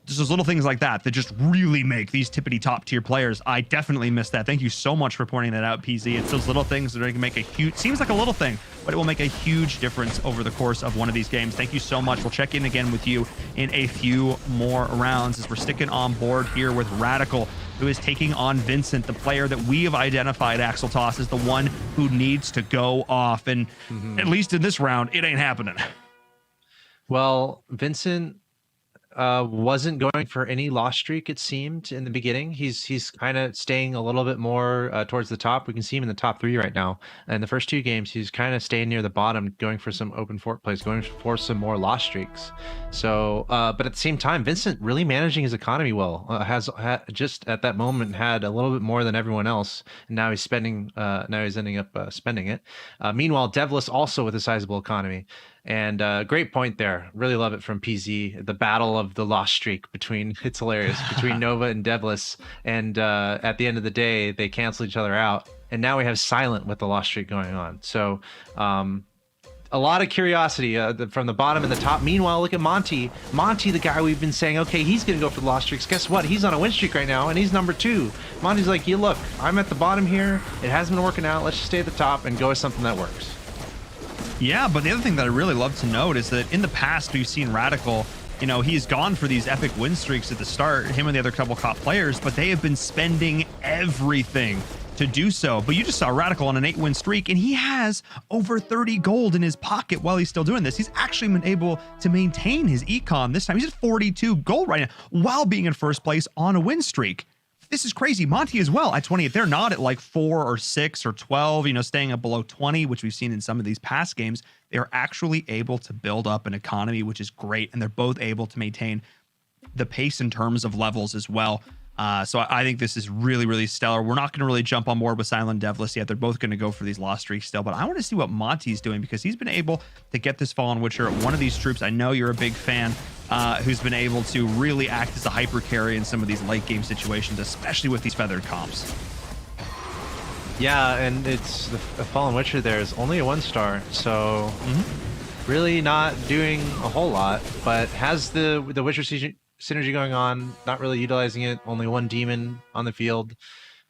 just those little things like that just really make these tippity top tier players. I definitely missed that. Thank you so much for pointing that out, PZ. It's those little things that are going to make a huge, seems like a little thing, but it will make a huge difference over the course of one of these games. Thank you so much. We'll check in again with you in a few more rounds as we're sticking on board here with Radical, who is taking on Vincent, the player that we have identified, Axel Toss, as the one who needs to go off. And at least in this round, it ain't happening. Well, Vincent wasn't going for any loss streak, it seemed, in the beginning. He's kind of staying a little bit more towards the top. We can see him in the top 3 right now. And the first 2 games, he's kind of staying near the bottom, going for some open fort plays, going for some more loss streaks. So, but at the same time, Vincent really managing his economy well. Has just at that moment had a little bit more than everyone else, and now he's spending. Now he's ending up spending it. Meanwhile, Devless also with a sizable economy. And great point there. Really love it from PZ. The battle of the loss streak between, it's hilarious, between Nova and Devless. And at the end of the day, they cancel each other out. And now we have Silent with the loss streak going on. So a lot of curiosity from the bottom and the top. Meanwhile, look at Monty. Monty, the guy we've been saying, okay, he's going to go for the loss streaks. Guess what? He's on a win streak right now, and he's number 2. Monty's like, yeah, look, I'm at the bottom here. It hasn't been working out. Let's just stay at the top and go with something that works. Yeah, but the other thing that I really love to note is that in the past, we've seen Radical, you know, he's gone for these epic win streaks at the start, him and the other couple top players, but they have been spending everything to do so. But you just saw Radical on an 8-win streak, and he has over 30 gold in his pocket while he's still doing this. He's actually been able to maintain his econ this time. He's at 42 gold right now while being in first place on a win streak. This is crazy. Monty as well at 28. They're not at like 4 or 6 or 12, you know, staying up below 20, which we've seen in some of these past games. They're actually able to build up an economy, which is great. And they're both able to maintain the pace in terms of levels as well. So I think this is really, really stellar. We're not going to really jump on board with Silent Devless yet. They're both going to go for these lost streaks still, but I want to see what Monty's doing because he's been able to get this Fallen Witcher, one of these troops. I know you're a big fan, who's been able to really act as a hyper carry in some of these late game situations, especially with these feathered comps. Yeah, and it's the Fallen Witcher there is only a 1-star, so really not doing a whole lot, but has the Witcher synergy going on, not really utilizing it, only 1 demon on the field.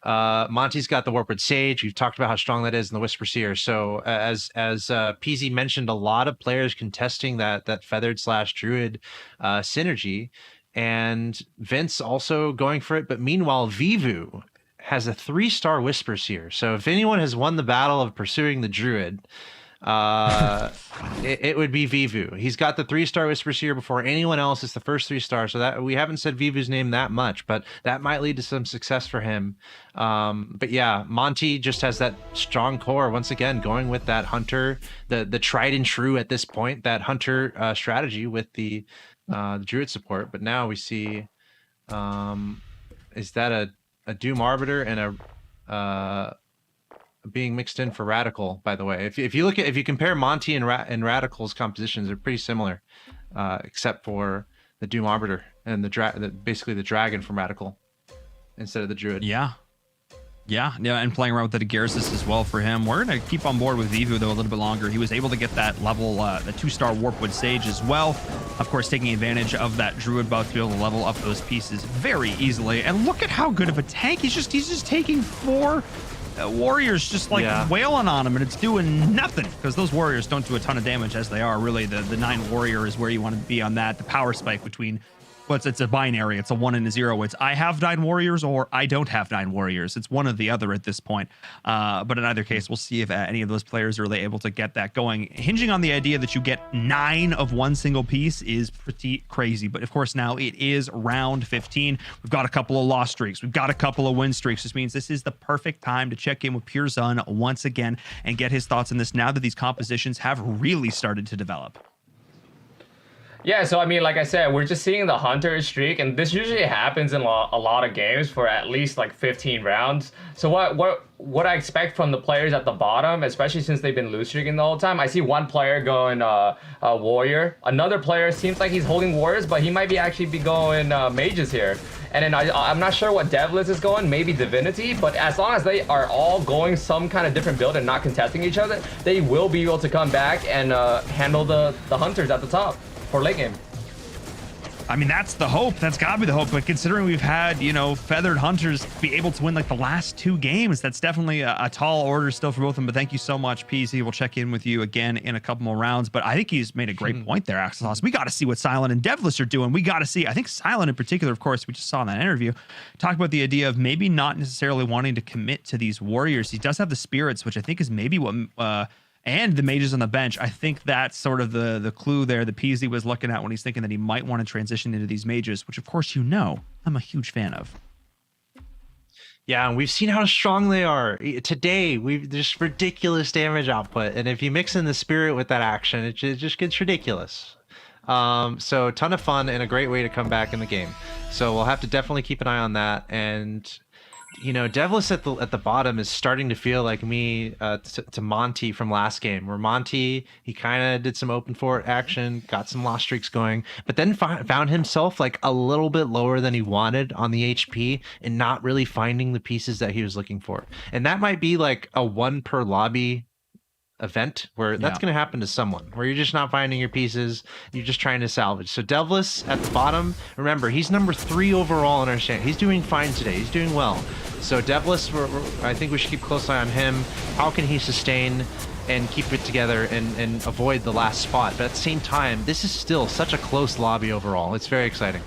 Monty's got the Warpwood Sage. We've talked about how strong that is in the Whisper Seer. So as PZ mentioned, a lot of players contesting that feathered / druid synergy, and Vince also going for it. But meanwhile, Vivu has a 3-star Whisper Seer. So if anyone has won the battle of pursuing the druid, it would be Vivu. He's got the 3-star Whisper Seer before anyone else. It's the first 3-star, so that we haven't said Vivu's name that much, but that might lead to some success for him. But yeah, Monty just has that strong core once again, going with that hunter, the tried and true at this point, that hunter strategy with the druid support. But now we see, is that a Doom Arbiter and a being mixed in for Radical, by the way. If you compare Monty and Radical's compositions, they're pretty similar, except for the Doom Arbiter and basically the dragon from Radical instead of the druid. Yeah, and playing around with the Daguerresis as well for him. We're gonna keep on board with Vivu though a little bit longer. He was able to get that level, the 2-star Warpwood Sage as well. Of course, taking advantage of that druid buff to be able to level up those pieces very easily. And look at how good of a tank he's just taking 4 warriors just like wailing on him, and it's doing nothing because those warriors don't do a ton of damage as they are. Really, the 9 warrior is where you want to be on that. The power spike between, it's a binary. It's a 1 and a 0. It's I have 9 warriors or I don't have 9 warriors. It's one or the other at this point. But in either case, we'll see if any of those players are really able to get that going. Hinging on the idea that you get 9 of one single piece is pretty crazy. But of course, now it is round 15. We've got a couple of loss streaks. We've got a couple of win streaks. This means this is the perfect time to check in with Pure Sun once again and get his thoughts on this now that these compositions have really started to develop. Yeah, so I mean, like I said, we're just seeing the hunter streak, and this usually happens in a lot of games for at least like 15 rounds. So what I expect from the players at the bottom, especially since they've been loose streaking the whole time, I see one player going warrior. Another player seems like he's holding warriors, but he might be actually be going mages here. And then I'm not sure what Devless is going, maybe Divinity, but as long as they are all going some kind of different build and not contesting each other, they will be able to come back and handle the hunters at the top for late game. I mean, that's the hope. That's got to be the hope. But considering we've had, feathered hunters be able to win like the last 2 games, that's definitely a tall order still for both of them. But thank you so much, PZ. We'll check in with you again in a couple more rounds. But I think he's made a great point there, Axel Haas. We got to see what Silent and Devless are doing. We got to see. I think Silent in particular, of course, we just saw in that interview, talk about the idea of maybe not necessarily wanting to commit to these warriors. He does have the spirits, which I think is maybe what and the mages on the bench. I think that's sort of the clue there that PZ was looking at when he's thinking that he might want to transition into these mages, which of course I'm a huge fan of. Yeah, and we've seen how strong they are. Today, we've just ridiculous damage output, and if you mix in the spirit with that action, it just gets ridiculous. So ton of fun and a great way to come back in the game. So we'll have to definitely keep an eye on that. And Devless at the bottom is starting to feel like me to Monty from last game, where Monty, he kind of did some open fort action, got some lost streaks going, but then found himself like a little bit lower than he wanted on the HP and not really finding the pieces that he was looking for. And that might be like a 1 per lobby event where that's going to happen to someone, where you're just not finding your pieces, you're just trying to salvage. So Devless at the bottom, remember, he's number 3 overall in our stand. He's doing fine today. He's doing well. So Devless, I think we should keep a close eye on him. How can he sustain and keep it together and avoid the last spot? But at the same time, this is still such a close lobby overall. It's very exciting.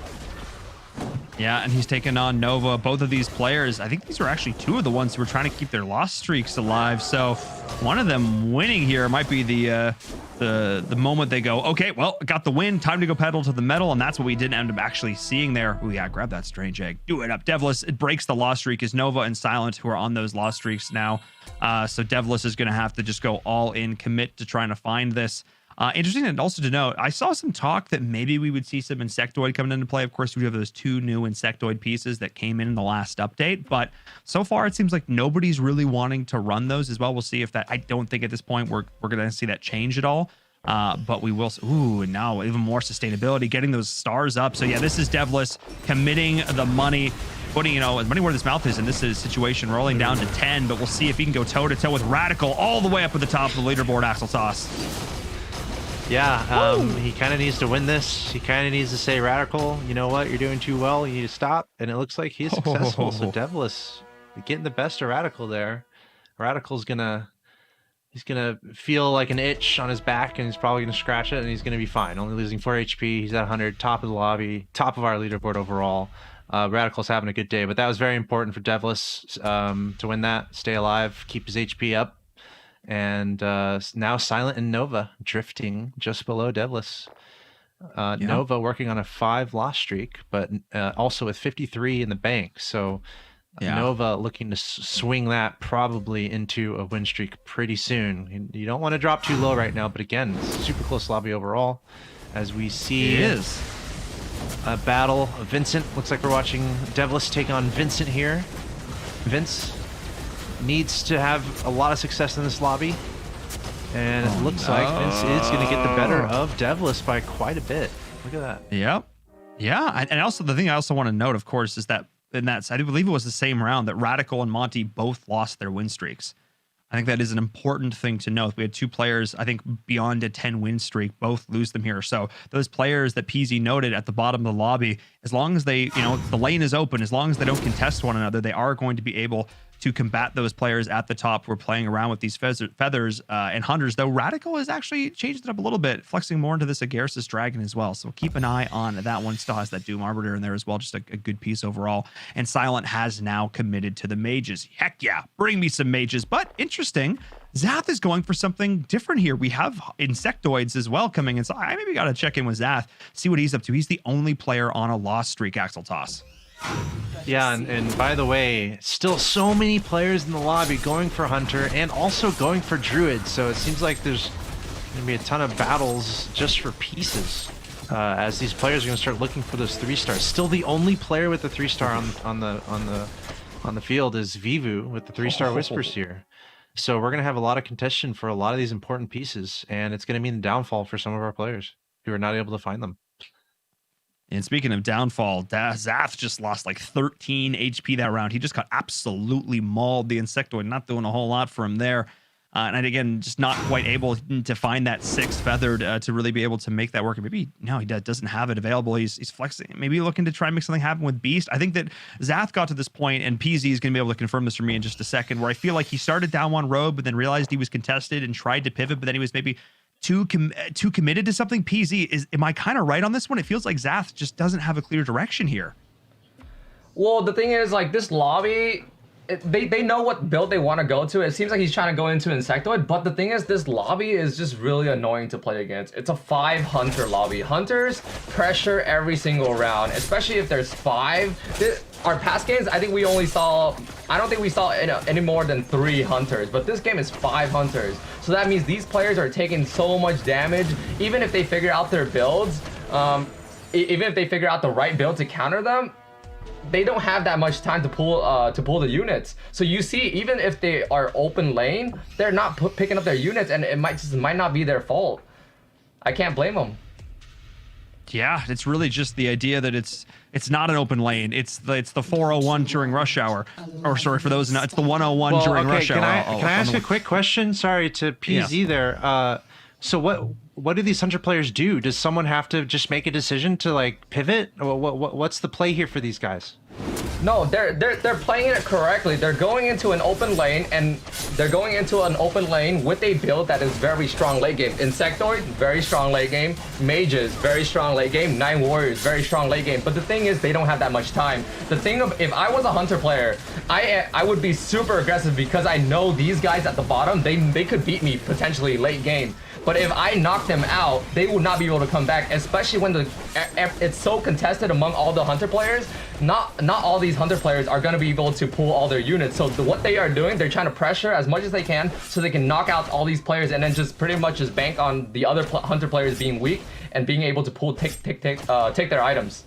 Yeah, and he's taken on Nova. Both of these players, I think these are actually 2 of the ones who are trying to keep their loss streaks alive. So one of them winning here might be the moment they go, okay, well, got the win, time to go pedal to the metal, and that's what we didn't end up actually seeing there. Oh yeah, grab that strange egg, do it up. Devless, it breaks the loss streak. Is Nova and Silent who are on those loss streaks now. So Devless is going to have to just go all in, commit to trying to find this. Interesting, and also to note, I saw some talk that maybe we would see some Insectoid coming into play. Of course, we have those 2 new Insectoid pieces that came in the last update, but so far it seems like nobody's really wanting to run those as well. We'll see if that, I don't think at this point we're going to see that change at all, but we will. Ooh, and now even more sustainability, getting those stars up. So yeah, this is Devless committing the money, putting, money where this mouth is in this situation, rolling down to 10, but we'll see if he can go toe-to-toe with Radical all the way up at the top of the leaderboard, Axel Toss. Yeah, he kind of needs to win this. He kind of needs to say, Radical, you know what? You're doing too well. You need to stop. And it looks like he's successful. So Devless getting the best of Radical there. Radical's he's gonna feel like an itch on his back, and he's probably gonna scratch it, and he's gonna be fine. Only losing 4 HP. He's at 100, top of the lobby, top of our leaderboard overall. Radical's having a good day, but that was very important for Devless to win that, stay alive, keep his HP up. And now Silent and Nova drifting just below Devless. Nova working on a 5 loss streak, but also with 53 in the bank. So Nova looking to swing that probably into a win streak pretty soon. You don't want to drop too low right now, but again, super close lobby overall. As we see a battle of Vincent. Looks like we're watching Devless take on Vincent here. Vince needs to have a lot of success in this lobby, and it looks like Vince is going to get the better of Devless by quite a bit. Look at that. Yep. Yeah, and also the thing I also want to note, of course, is that I do believe it was the same round that Radical and Monty both lost their win streaks. I think that is an important thing to note. We had 2 players, I think, beyond a 10 win streak, both lose them here. So those players that PZ noted at the bottom of the lobby, as long as they, the lane is open, as long as they don't contest one another, they are going to be able to combat those players at the top who are playing around with these feathers and hunters, though Radical has actually changed it up a little bit, flexing more into this Agarsis Dragon as well. So keep an eye on that one. Still has that Doom Arbiter in there as well, just a good piece overall. And Silent has now committed to the mages. Heck yeah, bring me some mages. But interesting, Zath is going for something different here. We have Insectoids as well coming in, so I maybe got to check in with Zath, see what he's up to. He's the only player on a loss streak, Axel Toss. Yeah, and by the way, still so many players in the lobby going for Hunter and also going for Druid, so it seems like there's going to be a ton of battles just for pieces as these players are going to start looking for those 3-stars. Still the only player with the 3-star on the field is Vivu with the 3-star Whispers here. So we're going to have a lot of contention for a lot of these important pieces, and it's going to mean the downfall for some of our players who are not able to find them. And speaking of downfall, Zath just lost like 13 HP that round. He just got absolutely mauled. The Insectoid not doing a whole lot for him there. And again, just not quite able to find that 6 feathered to really be able to make that work. Maybe no, he doesn't have it available. He's flexing. Maybe looking to try and make something happen with Beast. I think that Zath got to this point, and PZ is going to be able to confirm this for me in just a second, where I feel like he started down one road, but then realized he was contested and tried to pivot, but then he was maybe too committed to something. PZ, am I kind of right on this one? It feels like Zath just doesn't have a clear direction here. Well, the thing is, like, this lobby, they know what build they want to go to. It seems like he's trying to go into Insectoid, but the thing is, this lobby is just really annoying to play against. It's a 5 hunter lobby. Hunters pressure every single round, especially if there's 5. Our past games, I think we only saw, I don't think we saw any more than 3 hunters, but this game is 5 hunters. So that means these players are taking so much damage, even if they figure out their builds, even if they figure out the right build to counter them, they don't have that much time to pull the units. So you see, even if they are open lane, they're not picking up their units, and it might not be their fault. I can't blame them. Yeah, it's really just the idea that it's not an open lane. It's the 401 during rush hour, or sorry for those. It's the 101 during rush hour. Can I ask a quick question? Sorry to PZ there. So what do these hunter players do? Does someone have to just make a decision to like pivot? What's the play here for these guys? No, they're playing it correctly. They're going into an open lane, and they're going into an open lane with a build that is very strong late game. Insectoid, very strong late game. Mages, very strong late game. 9 Warriors, very strong late game. But the thing is, they don't have that much time. The thing of, if I was a hunter player, I would be super aggressive, because I know these guys at the bottom, they could beat me potentially late game. But if I knock them out, they will not be able to come back, especially when it's so contested among all the hunter players. Not all these hunter players are going to be able to pull all their units. So what they are doing, they're trying to pressure as much as they can so they can knock out all these players, and then just pretty much just bank on the other hunter players being weak and being able to pull take their items.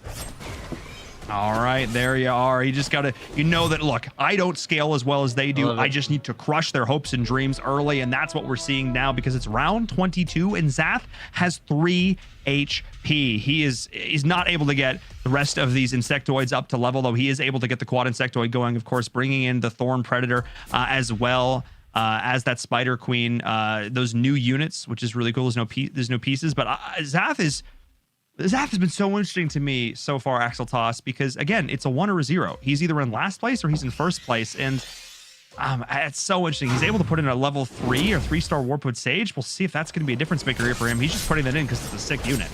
All right, there you are. You just gotta, that, look, I don't scale as well as they do. I just need to crush their hopes and dreams early, and that's what we're seeing now, because it's round 22 and Zath has 3 HP. He's not able to get the rest of these insectoids up to level, though he is able to get the quad insectoid going, of course, bringing in the Thorn Predator as well. As that Spider Queen, those new units, which is really cool. There's no pieces, but Zath has been so interesting to me so far, Axel Toss, because again, it's a 1 or a 0. He's either in last place or he's in first place, and it's so interesting. He's able to put in a level 3 or 3-star Warpwood Sage. We'll see if that's going to be a difference maker here for him. He's just putting that in because it's a sick unit.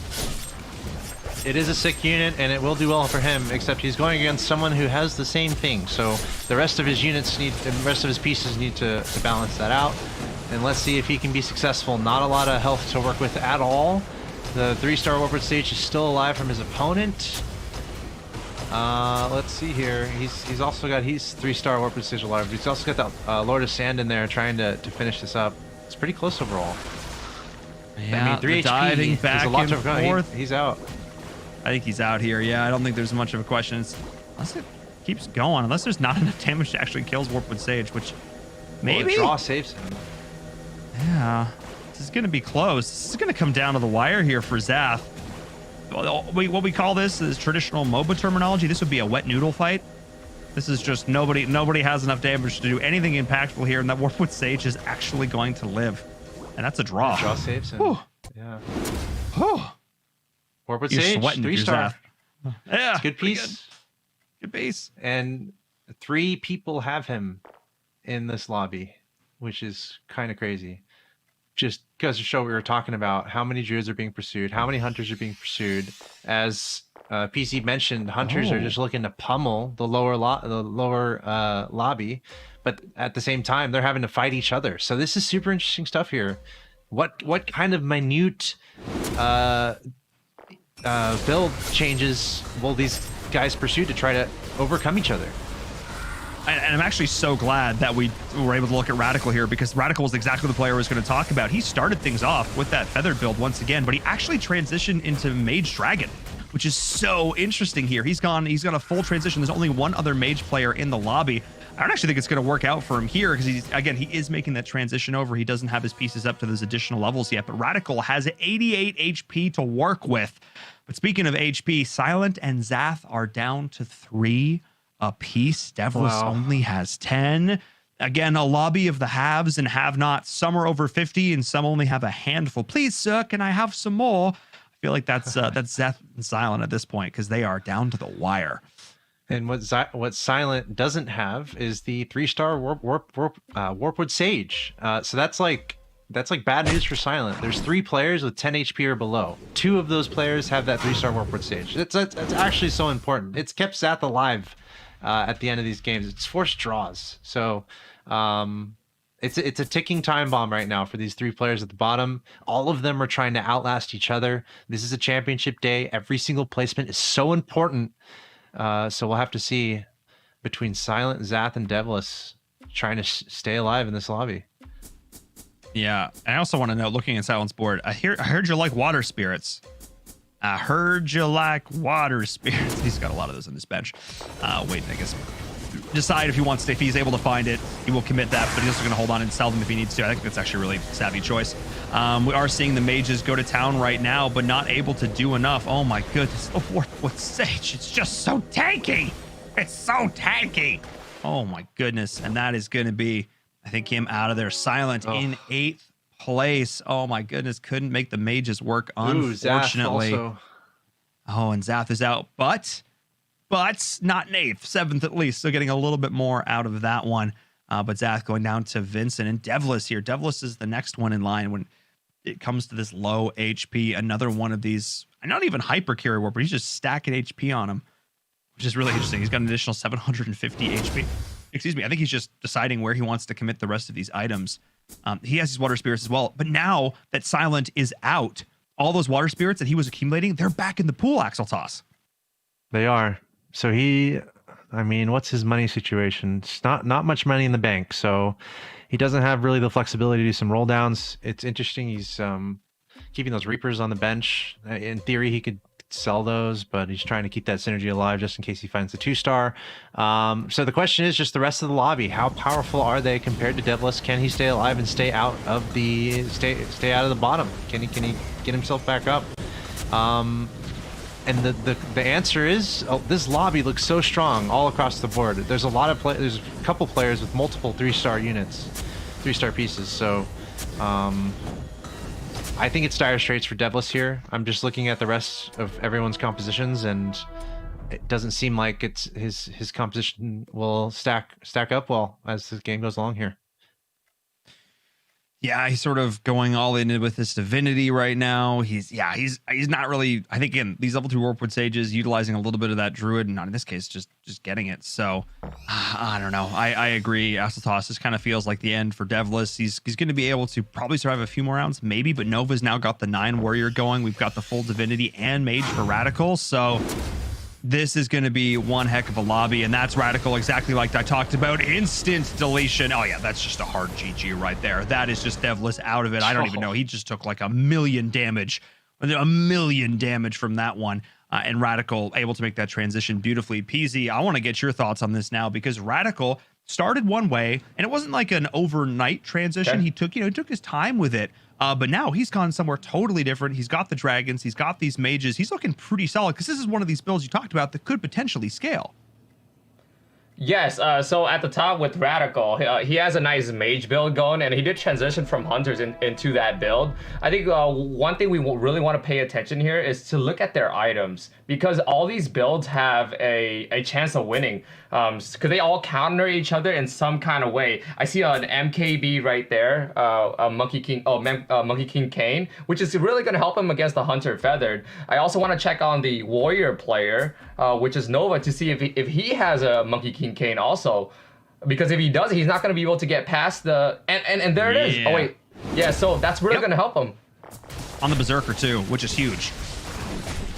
It is a sick unit, and it will do well for him, except he's going against someone who has the same thing. So the rest of his units the rest of his pieces need to balance that out. And let's see if he can be successful. Not a lot of health to work with at all. The 3-star Warpwood Sage is still alive from his opponent. Let's see here. He's also got 3-star Warpwood Sage alive. He's also got that Lord of Sand in there trying to finish this up. It's pretty close overall. Yeah, I mean, 3 HP. Diving back a lot and forth. He's out. I think he's out here. Yeah, I don't think there's much of a question. Unless it keeps going, unless there's not enough damage to actually kill Warpwood Sage, which maybe. Well, the draw saves him. Yeah. This is going to be close. This is going to come down to the wire here for Zath. What we call this is traditional MOBA terminology. This would be a wet noodle fight. This is just nobody has enough damage to do anything impactful here, and that Warpwood Sage is actually going to live. And that's a draw. The draw saves him. Whew. Yeah. Whew. Warpwood You're Sage, sweating 3-star. Yeah. It's good piece. Good piece. And 3 people have him in this lobby, which is kind of crazy. Just goes to show what we were talking about, how many druids are being pursued, how many hunters are being pursued. As PC mentioned, hunters are just looking to pummel the lower lobby, but at the same time, they're having to fight each other. So this is super interesting stuff here. What kind of minute build changes will these guys pursue to try to overcome each other? And I'm actually so glad that we were able to look at Radical here, because Radical is exactly the player I was going to talk about. He started things off with that feathered build once again, but he actually transitioned into Mage Dragon, which is so interesting here. He's got a full transition. There's only one other Mage player in the lobby. I don't actually think it's going to work out for him here, because he is making that transition over. He doesn't have his pieces up to those additional levels yet, but Radical has 88 HP to work with. But speaking of HP, Silent and Zath are down to 3 a piece. Devlis only has 10. Again, a lobby of the haves and have-nots. Some are over 50 and some only have a handful. Please, sir, can I have some more? I feel like that's Zeth and Silent at this point because they are down to the wire. And what Silent doesn't have is the 3-star Warpwood Sage. So that's like bad news for Silent. There's 3 players with 10 HP or below. 2 of those players have that 3-star Warpwood Sage. That's actually so important. It's kept Zath alive at the end of these games. It's forced draws. So it's a ticking time bomb right now for these 3 players at the bottom. All of them are trying to outlast each other. This is a championship day. Every single placement is so important. So we'll have to see between Silent, Zath, and Devless trying to stay alive in this lobby. Yeah, I also want to know, looking at Silent's board, I heard you like water spirits. I heard you like water spirits. He's got a lot of those on this bench. Wait, I guess decide if he wants to, if he's able to find it, he will commit that, but he's also going to hold on and sell them if he needs to. I think that's actually a really savvy choice. We are seeing the mages go to town right now, but not able to do enough. Oh my goodness, the Warpwood Sage, it's just so tanky. It's so tanky. Oh my goodness, and that is going to be, I think, him out of there. Silent in 8th place. Oh my goodness, couldn't make the mages work, unfortunately. Oh, and Zath is out, but not in 8th, 7th at least. So getting a little bit more out of that one. But Zath going down to Vincent and Devless here. Devless is the next one in line when it comes to this low HP. Another one of these, not even hyper carry warp, but he's just stacking HP on him, which is really interesting. He's got an additional 750 HP. Excuse me. I think he's just deciding where he wants to commit the rest of these items. He has his water spirits as well. But now that Silent is out, all those water spirits that he was accumulating, they're back in the pool, Axel Toss. They are. So what's his money situation? It's not much money in the bank, so he doesn't have really the flexibility to do some roll downs. It's interesting. He's keeping those Reapers on the bench. In theory, he could sell those, but he's trying to keep that synergy alive just in case he finds the 2-star. So the question is just the rest of the lobby. How powerful are they compared to Devless? Can he stay alive and stay out of the bottom? Can he get himself back up? And the answer is, this lobby looks so strong all across the board. There's there's a couple players with multiple 3-star units, 3-star pieces. So I think it's dire straits for Devless here. I'm just looking at the rest of everyone's compositions, and it doesn't seem like his composition will stack up well as the game goes along here. Yeah, he's sort of going all in with this divinity right now. He's not really, I think, again, these level 2 Warpwood Sages utilizing a little bit of that druid, and not in this case, just getting it. So I don't know. I agree. Astatos, this kind of feels like the end for Devless. He's going to be able to probably survive a few more rounds, maybe, but Nova's now got the 9 warrior going. We've got the full divinity and mage for Radical. So this is going to be one heck of a lobby, and that's Radical, exactly like I talked about. Instant deletion. Oh yeah, that's just a hard GG right there. That is just Devless out of it. I don't even know. He just took like a million damage from that one. And Radical able to make that transition beautifully. PZ, I want to get your thoughts on this now, because Radical started one way, and it wasn't like an overnight transition. Okay. He took his time with it. But now he's gone somewhere totally different. He's got the dragons. He's got these mages. He's looking pretty solid, because this is one of these builds you talked about that could potentially scale. Yes, so at the top with Radical, he has a nice mage build going, and he did transition from hunters into that build. I think one thing we really want to pay attention here is to look at their items, because all these builds have a chance of winning, because they all counter each other in some kind of way. I see an MKB right there, a Monkey King Kane, which is really going to help him against the Hunter Feathered. I also want to check on the Warrior player, which is Nova, to see if he has a Monkey King Kane also, because if he does, he's not going to be able to get past the and there it is. Oh wait, yeah, so that's really going to help him on the Berserker too, which is huge.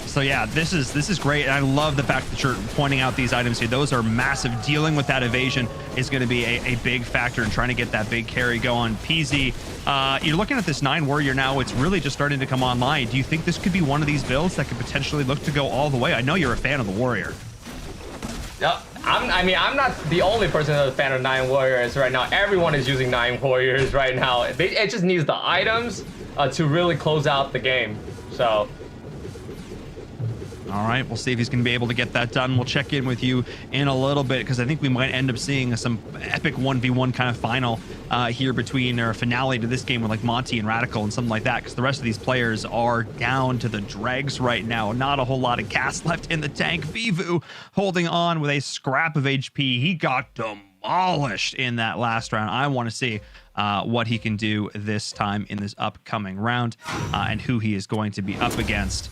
So yeah, this is great, and I love the fact that you're pointing out these items here. Those are massive. Dealing with that evasion is going to be a big factor in trying to get that big carry going. PZ, you're looking at this 9 warrior now. It's really just starting to come online. Do you think this could be one of these builds that could potentially look to go all the way? I know you're a fan of the warrior. Yeah, I'm not the only person that's a fan of 9 warriors right now. Everyone is using 9 warriors right now. It just needs the items to really close out the game. So All right, we'll see if he's going to be able to get that done. We'll check in with you in a little bit because I think we might end up seeing some epic 1v1 kind of final here between, or finale to this game with like Monty and Radical and something like that, because the rest of these players are down to the dregs right now. Not a whole lot of gas left in the tank. Vivu holding on with a scrap of HP. He got demolished in that last round. I want to see what he can do this time in this upcoming round and who he is going to be up against.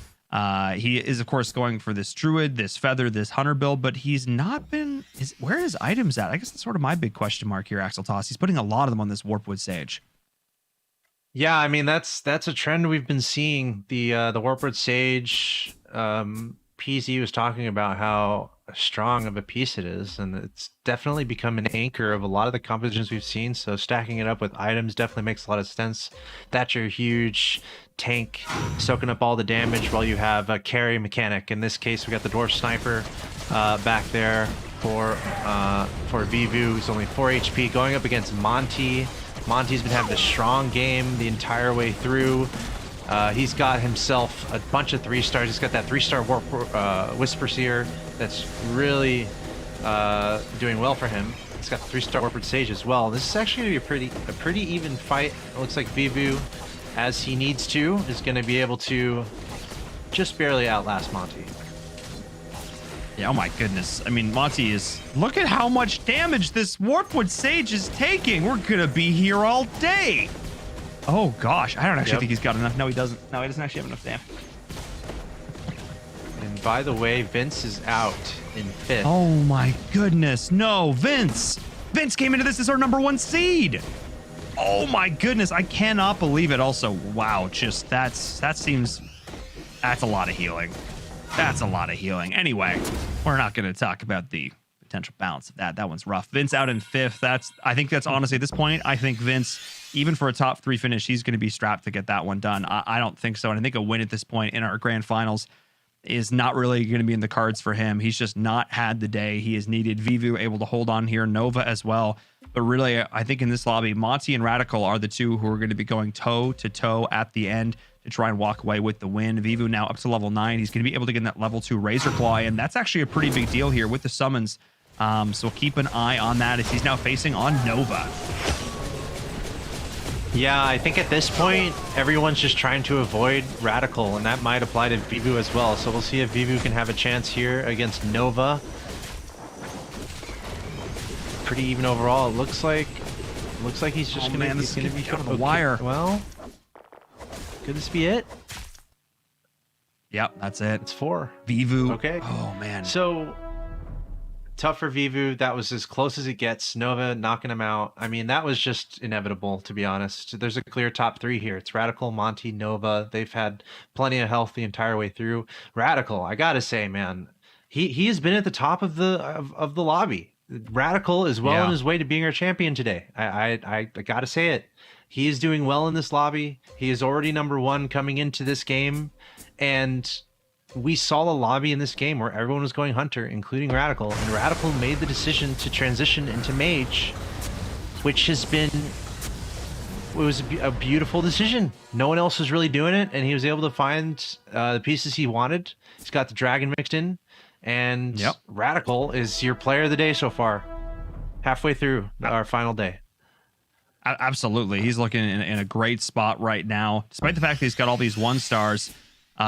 He is, of course, going for this Druid, this Feather, this Hunter build, but he's not been... where are his items at? I guess that's sort of my big question mark here, Axel Toss. He's putting a lot of them on this Warpwood Sage. Yeah, I mean, that's a trend we've been seeing. The Warpwood Sage, PZ was talking about how strong of a piece it is, and it's definitely become an anchor of a lot of the compositions we've seen. So stacking it up with items definitely makes a lot of sense. That's your huge tank soaking up all the damage while you have a carry mechanic. In this case, we got the Dwarf Sniper back there for Vivu, who's only 4 HP, going up against Monty. Monty's been having a strong game the entire way through. He's got himself a bunch of 3-stars. He's got that 3-star Whisper Seer that's really doing well for him. He's got the 3-star Warpwood Sage as well. This is actually going to be a pretty even fight. It looks like Vivu, as he needs to, is going to be able to just barely outlast Monty. Yeah, oh my goodness. I mean, Monty is... Look at how much damage this Warpwood Sage is taking. We're going to be here all day. Oh gosh, I don't actually think he's got enough. No, he doesn't. No, he doesn't actually have enough damage. And by the way, Vince is out in 5th. Oh my goodness. No, Vince. Vince came into this as our #1 seed. Oh my goodness. I cannot believe it. Also, wow, just that's a lot of healing. That's a lot of healing. Anyway, we're not going to talk about the potential balance of that. That one's rough. Vince out in 5th. I think that's honestly at this point, I think Vince, even for a top 3 finish, he's going to be strapped to get that one done. I don't think so. And I think a win at this point in our grand finals is not really going to be in the cards for him. He's just not had the day he has needed. Vivu able to hold on here, Nova as well. But really, I think in this lobby, Monty and Radical are the two who are going to be going toe to toe at the end to try and walk away with the win. Vivu now up to level 9. He's going to be able to get in that level 2 Razor Claw, and that's actually a pretty big deal here with the summons. So keep an eye on that as he's now facing on Nova. Yeah, I think at this point, everyone's just trying to avoid Radical, and that might apply to Vivu as well. So we'll see if Vivu can have a chance here against Nova. Pretty even overall. It looks like he's just gonna be on the wire. Well, could this be it? Yep, that's it. It's 4. Vivu. Okay. Oh man. So tough for Vivu. That was as close as it gets. Nova knocking him out. I mean, that was just inevitable, to be honest. There's a clear top 3 here. It's Radical, Monty, Nova. They've had plenty of health the entire way through. Radical, I gotta say, man, he has been at the top of the lobby. Radical is well on his way to being our champion today. I gotta say it. He is doing well in this lobby. He is already #1 coming into this game, and we saw a lobby in this game where everyone was going Hunter, including Radical, and Radical made the decision to transition into Mage, which has been... It was a beautiful decision. No one else was really doing it, and he was able to find the pieces he wanted. He's got the Dragon mixed in, and Radical is your player of the day so far. Halfway through our final day. Absolutely. He's looking in a great spot right now. Despite the fact that he's got all these 1-stars,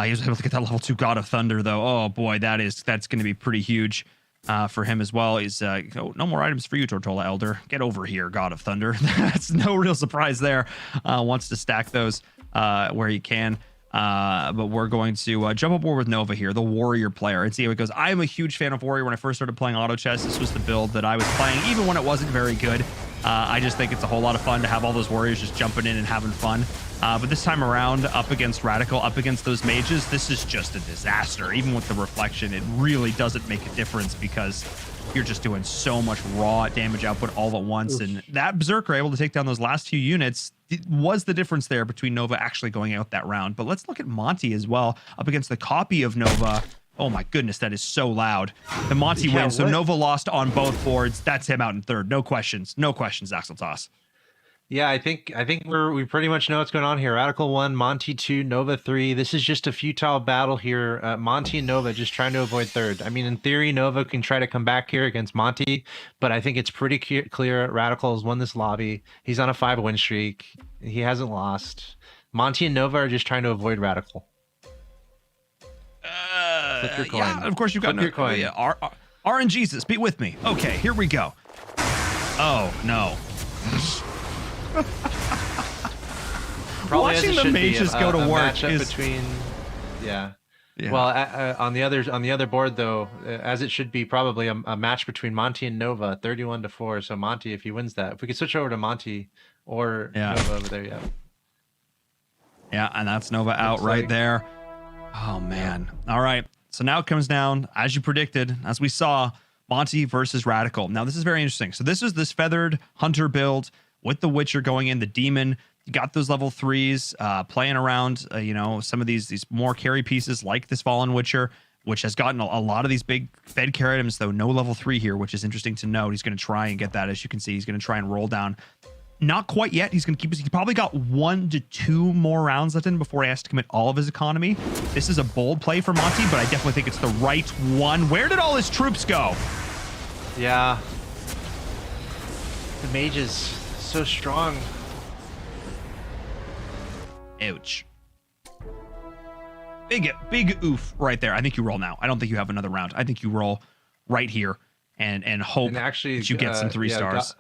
he was able to get that level 2 God of Thunder, though. Oh, boy, that's going to be pretty huge for him as well. He's no more items for you, Tortola Elder. Get over here, God of Thunder. That's no real surprise there. Wants to stack those where he can. But we're going to jump aboard with Nova here, the Warrior player, and see how it goes. I am a huge fan of Warrior. When I first started playing auto chess, this was the build that I was playing, even when it wasn't very good. I just think it's a whole lot of fun to have all those warriors just jumping in and having fun. But this time around, up against Radical, up against those mages, this is just a disaster. Even with the reflection, it really doesn't make a difference because you're just doing so much raw damage output all at once. And that Berserker able to take down those last few units was the difference there between Nova actually going out that round. But let's look at Monty as well, up against the copy of Nova. Oh my goodness, that is so loud. The Monty wins, so Nova lost on both boards. That's him out in 3rd. No questions. No questions, Axel Toss. Yeah, I think we pretty much know what's going on here. Radical 1, Monty 2, Nova 3. This is just a futile battle here. Monty and Nova just trying to avoid third. I mean, in theory, Nova can try to come back here against Monty, but I think it's pretty clear Radical has won this lobby. He's on a 5-win streak. He hasn't lost. Monty and Nova are just trying to avoid Radical. Flip your coin. Yeah, of course you've got Flip your coin. Yeah, RNGesus, be with me. Okay, here we go. Oh, no. Watching the mages go to work is between, yeah. Well, on the other board though, as it should be, probably a match between Monty and Nova, 31-4. So Monty, if he wins that, if we could switch over to Monty or Nova over there, yeah, and that's Nova out right there. Oh man. All right. So now it comes down, as you predicted, as we saw, Monty versus Radical. Now this is very interesting. So this is this feathered hunter build with the Witcher going in, the demon. You got those level 3s playing around, some of these more carry pieces like this Fallen Witcher, which has gotten a lot of these big fed carry items, though no level 3 here, which is interesting to note. He's going to try and get that. As you can see, he's going to try and roll down. Not quite yet. He's going to keep his, he probably got 1 to 2 more rounds left in before he has to commit all of his economy. This is a bold play for Monty, but I definitely think it's the right one. Where did all his troops go? Yeah. The mage is so strong. Ouch. Big oof right there. I think you roll now. I don't think you have another round. I think you roll right here and hope that you get some 3 stars.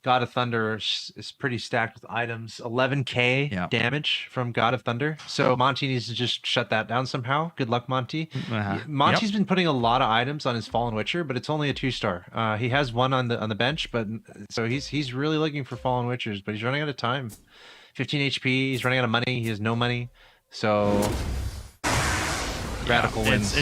God of Thunder is pretty stacked with items. 11k damage from God of Thunder. So Monty needs to just shut that down somehow. Good luck, Monty. Monty's been putting a lot of items on his Fallen Witcher, but it's only a 2-star. He has 1 on the bench, but so he's really looking for Fallen Witchers, but he's running out of time. 15 HP. He's running out of money. He has no money. So Radical wins.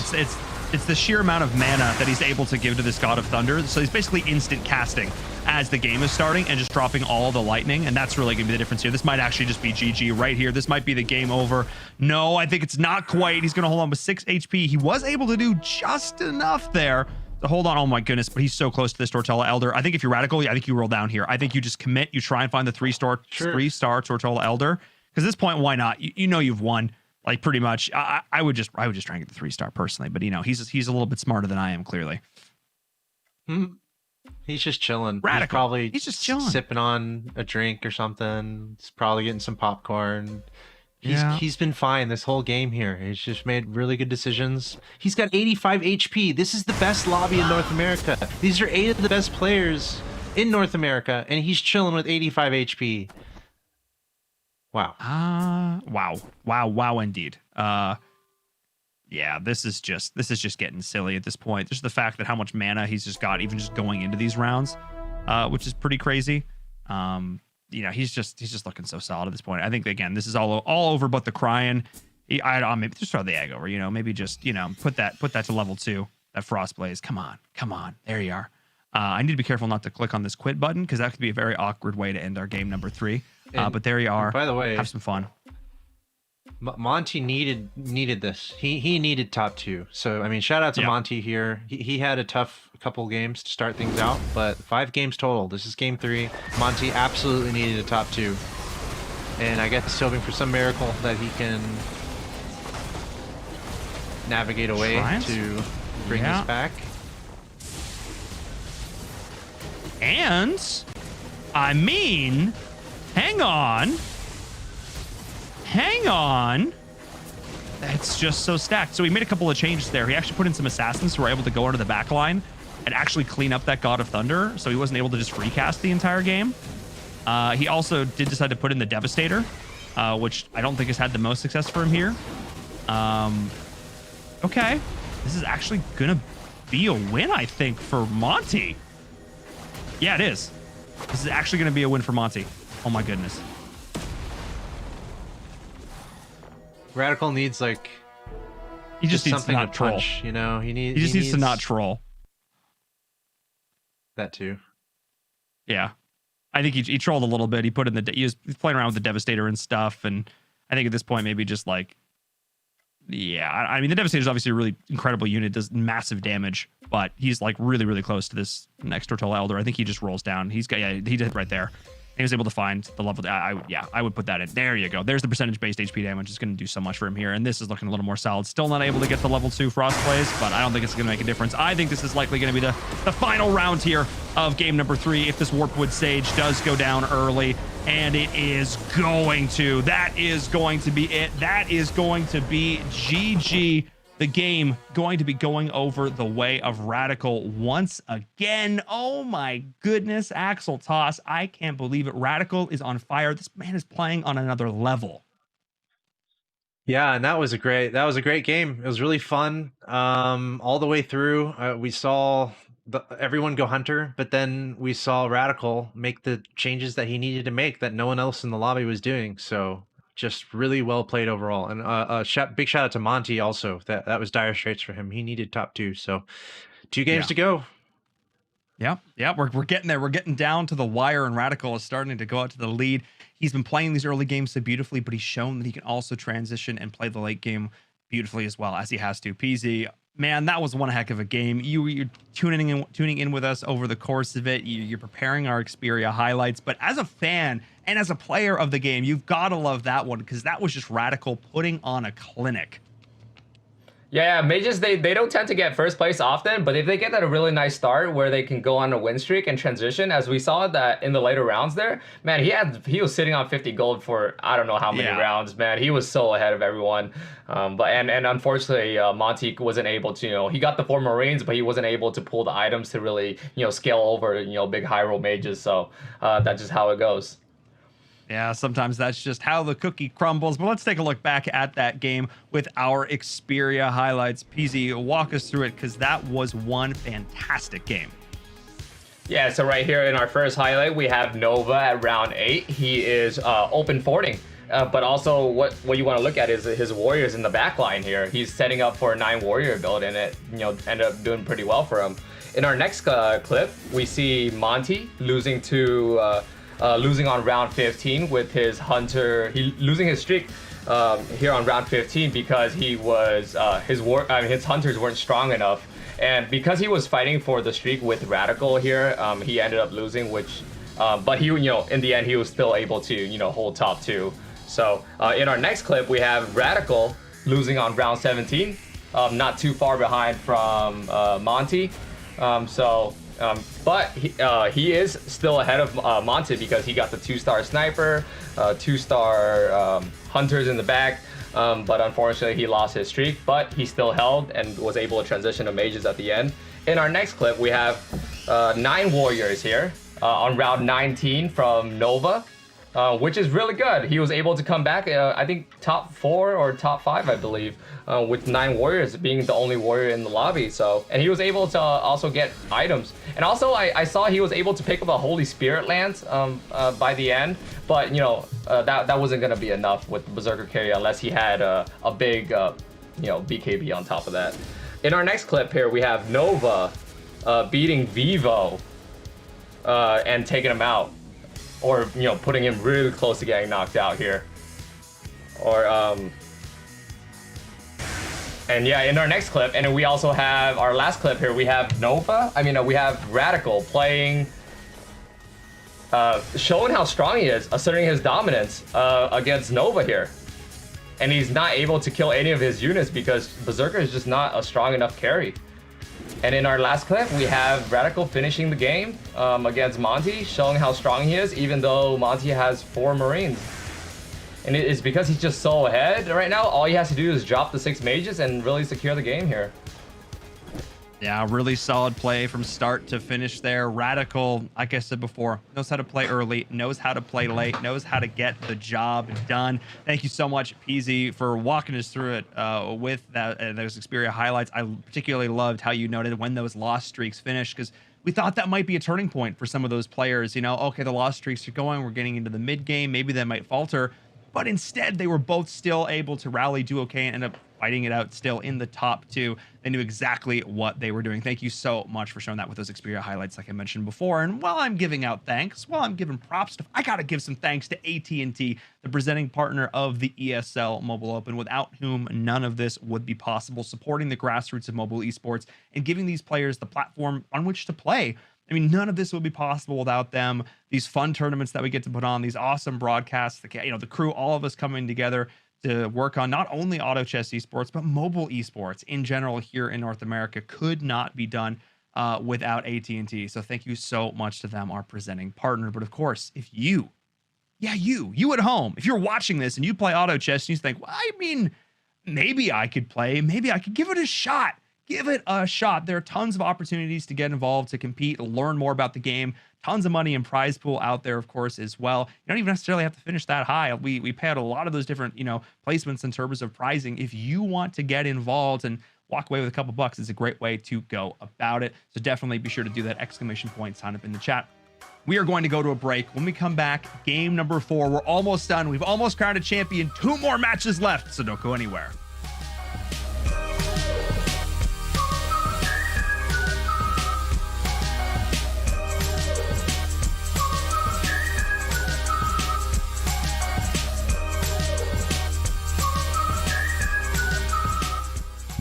It's the sheer amount of mana that he's able to give to this God of Thunder. So he's basically instant casting as the game is starting and just dropping all the lightning. And that's really going to be the difference here. This might actually just be GG right here. This might be the game over. No, I think it's not quite. He's going to hold on with 6 HP. He was able to do just enough there to hold on. Oh my goodness, but he's so close to this Tortola Elder. I think if you're Radical, I think you roll down here. I think you just commit. You try and find the 3-star Tortola Elder. Because at this point, why not? You know you've won. Like pretty much, I would just try and get the 3-star personally, but he's a little bit smarter than I am, clearly. He's just chilling. Radical. He's just chilling, sipping on a drink or something. He's probably getting some popcorn. He's been fine this whole game here. He's just made really good decisions. He's got 85 HP. This is the best lobby in North America. These are 8 of the best players in North America, and he's chilling with 85 HP. Wow. Wow indeed. Yeah, this is just getting silly at this point. Just the fact that how much mana he's just got even just going into these rounds, which is pretty crazy. He's just looking so solid at this point. I think again, this is all over but the crying. Maybe just throw the egg over, maybe just, put that to level 2, that Frost Blaze. Come on. There you are. I need to be careful not to click on this quit button because that could be a very awkward way to end our game number 3. But there you are. By the way, have some fun. Monty needed this. He needed top 2. So I mean, shout out to Monty here. He had a tough couple games to start things out, but 5 games total. This is game 3. Monty absolutely needed a top 2, and I guess he's hoping for some miracle that he can navigate a way to bring this back. And I mean, hang on. That's just so stacked. So he made a couple of changes there. He actually put in some assassins who were able to go into the back line and actually clean up that God of Thunder. So he wasn't able to just recast the entire game. He also did decide to put in the Devastator, which I don't think has had the most success for him here. Okay. This is actually going to be a win, I think, for Monty. Yeah, it is. This is actually going to be a win for Monty. Oh my goodness. Radical needs he just needs something to not to troll. punch, He just needs to not troll. That too. Yeah, I think he trolled a little bit. He put in he's playing around with the Devastator and stuff, and I think at this point maybe just I mean the Devastator is obviously a really incredible unit, does massive damage, but he's really close to this next Tortola Elder. I think he just rolls down. He did right there. he was able to find the level. I would put that in. There you go. There's the percentage-based HP damage. It's going to do so much for him here. And this is looking a little more solid. Still not able to get the level 2 Frost plays, but I don't think it's going to make a difference. I think this is likely going to be the final round here of game number 3 if this Warpwood Sage does go down early. And it is going to. That is going to be it. That is going to be GG. The game going to be going over the way of Radical once again. Oh my goodness, Axel Toss. I can't believe it. Radical is on fire. This man is playing on another level. Yeah, and that was a great game. It was really fun. All the way through. We saw everyone go Hunter, but then we saw Radical make the changes that he needed to make that no one else in the lobby was doing. So just really well played overall. And big shout out to Monty also. That was dire straits for him. He needed top 2. So 2 games to go. Yeah, we're getting there. We're getting down to the wire, and Radical is starting to go out to the lead. He's been playing these early games so beautifully, but he's shown that he can also transition and play the late game beautifully as well, as he has to. PZ, man, that was one heck of a game. You're tuning in with us over the course of it. You're preparing our Xperia highlights, but as a fan and as a player of the game, you've got to love that one, because that was just Radical putting on a clinic. Yeah, mages, they don't tend to get first place often, but if they get that a really nice start where they can go on a win streak and transition, as we saw that in the later rounds there, man, he was sitting on 50 gold for I don't know how many rounds, man. He was so ahead of everyone. But unfortunately, Monty wasn't able to, he got the 4 Marines, but he wasn't able to pull the items to really, scale over, big high roll mages. So that's just how it goes. Yeah, sometimes that's just how the cookie crumbles. But let's take a look back at that game with our Xperia highlights. PZ, walk us through it, because that was one fantastic game. Yeah, so right here in our first highlight, we have Nova at round 8. He is open forting. But also what you want to look at is his warriors in the back line here. He's setting up for a 9 warrior build, and it ended up doing pretty well for him. In our next clip, we see Monty losing on round 15 with his Hunter. Losing his streak here on round 15 because he was his Hunters weren't strong enough, and because he was fighting for the streak with Radical here, he ended up losing. But he in the end he was still able to hold top 2. So in our next clip we have Radical losing on round 17, not too far behind from Monty. But he is still ahead of Monty because he got the 2-star sniper, 2-star hunters in the back. But unfortunately, he lost his streak. But he still held and was able to transition to mages at the end. In our next clip, we have 9 warriors here on round 19 from Nova, which is really good. He was able to come back, I think top 4 or top 5, I believe, with 9 warriors, being the only warrior in the lobby. And he was able to also get items. And also, I saw he was able to pick up a Holy Spirit Lance by the end. But that wasn't gonna be enough with Berserker carry unless he had a big BKB on top of that. In our next clip here, we have Nova beating Vivo and taking him out. Or putting him really close to getting knocked out here. And yeah, in our next clip, and we also have our last clip here, we have we have Radical playing, showing how strong he is, asserting his dominance against Nova here. And he's not able to kill any of his units because Berserker is just not a strong enough carry. And in our last clip, we have Radical finishing the game against Monty, showing how strong he is, even though Monty has 4 Marines. And it's because he's just so ahead right now. All he has to do is drop the 6 mages and really secure the game here. Yeah, really solid play from start to finish there. Radical, like I said before, knows how to play early, knows how to play late, knows how to get the job done. Thank you so much, PZ, for walking us through it with those Xperia highlights. I particularly loved how you noted when those loss streaks finished, because we thought that might be a turning point for some of those players. Okay, the loss streaks are going, we're getting into the mid game, maybe they might falter. But instead, they were both still able to rally, do okay, and end up fighting it out still in the top 2. They knew exactly what they were doing. Thank you so much for showing that with those Xperia highlights, like I mentioned before. And while I'm giving out thanks, while I'm giving props, I got to give some thanks to AT&T, the presenting partner of the ESL Mobile Open, without whom none of this would be possible, supporting the grassroots of mobile esports and giving these players the platform on which to play. I mean, none of this would be possible without them. These fun tournaments that we get to put on, these awesome broadcasts, the crew, all of us coming together to work on not only auto chess esports, but mobile esports in general here in North America could not be done without AT&T. So thank you so much to them, our presenting partner. But of course, if you at home, if you're watching this and you play auto chess and you think, well, I mean, maybe I could play, maybe I could give it a shot. Give it a shot. There are tons of opportunities to get involved, to compete, learn more about the game. Tons of money and prize pool out there, of course, as well. You don't even necessarily have to finish that high. We pay out a lot of those different, placements in terms of prizing. If you want to get involved and walk away with a couple bucks, it's a great way to go about it. So definitely be sure to do that ! Sign up in the chat. We are going to go to a break. When we come back, game number 4. We're almost done. We've almost crowned a champion. 2 more matches left, so don't go anywhere.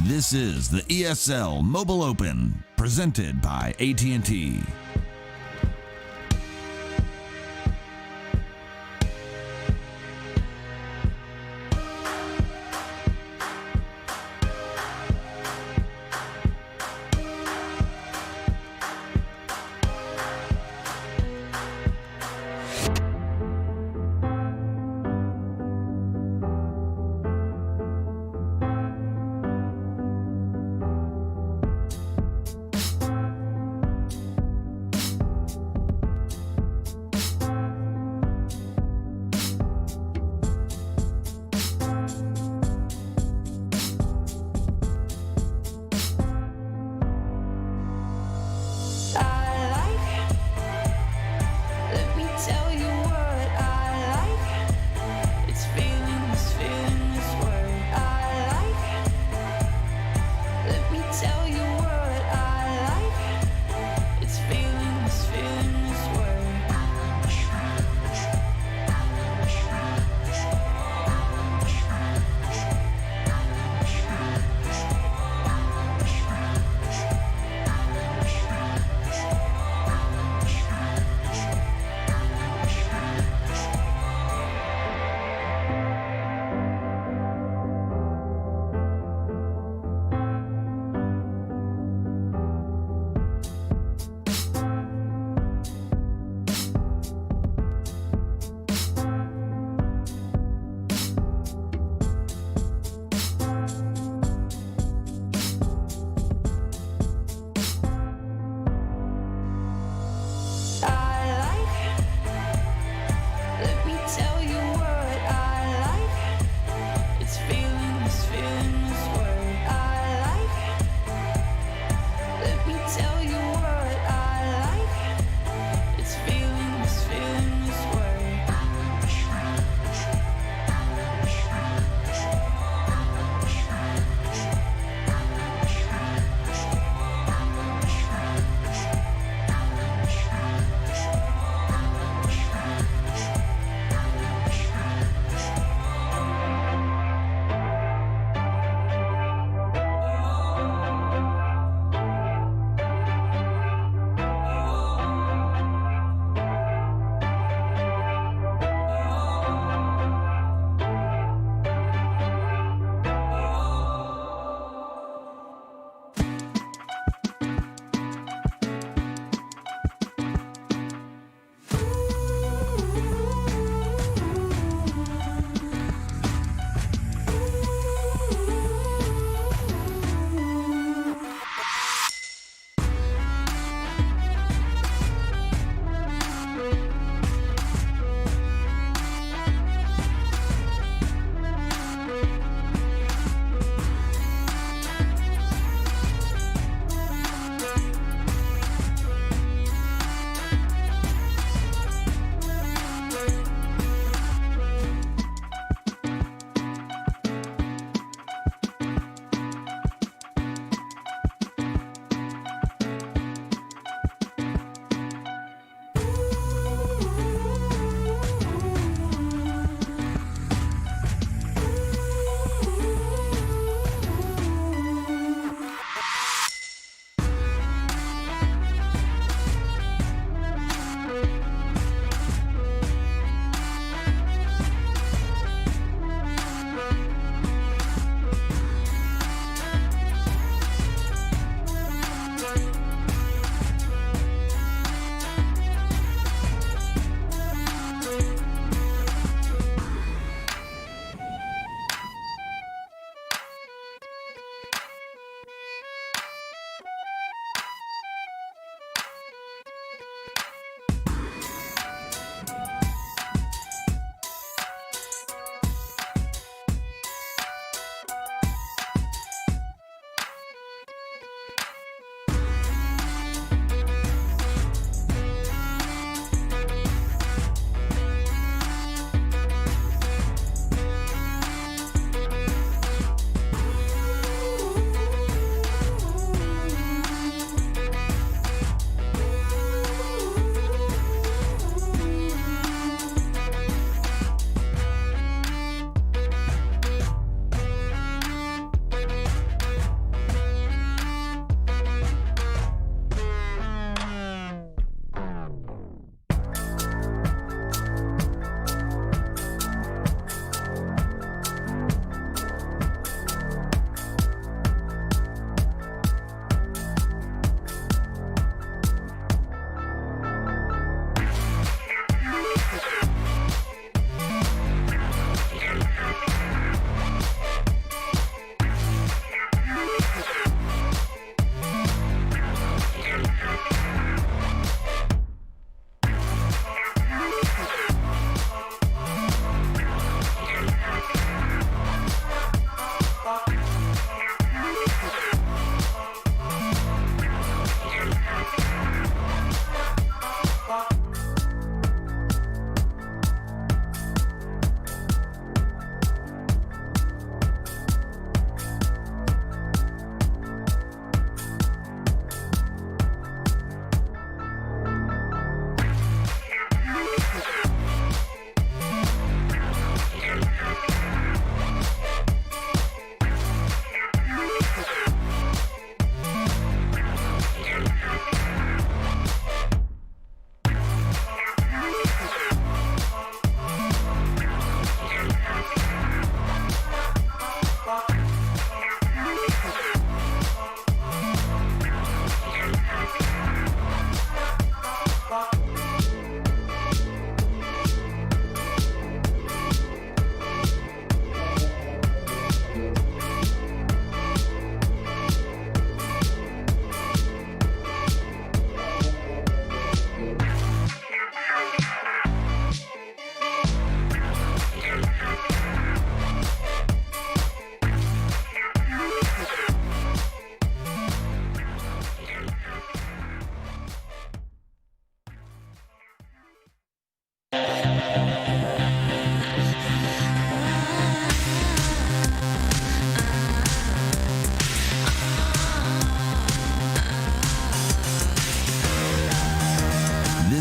This is the ESL Mobile Open, presented by AT&T.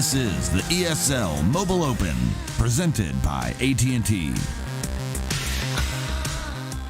This is the ESL Mobile Open, presented by AT&T.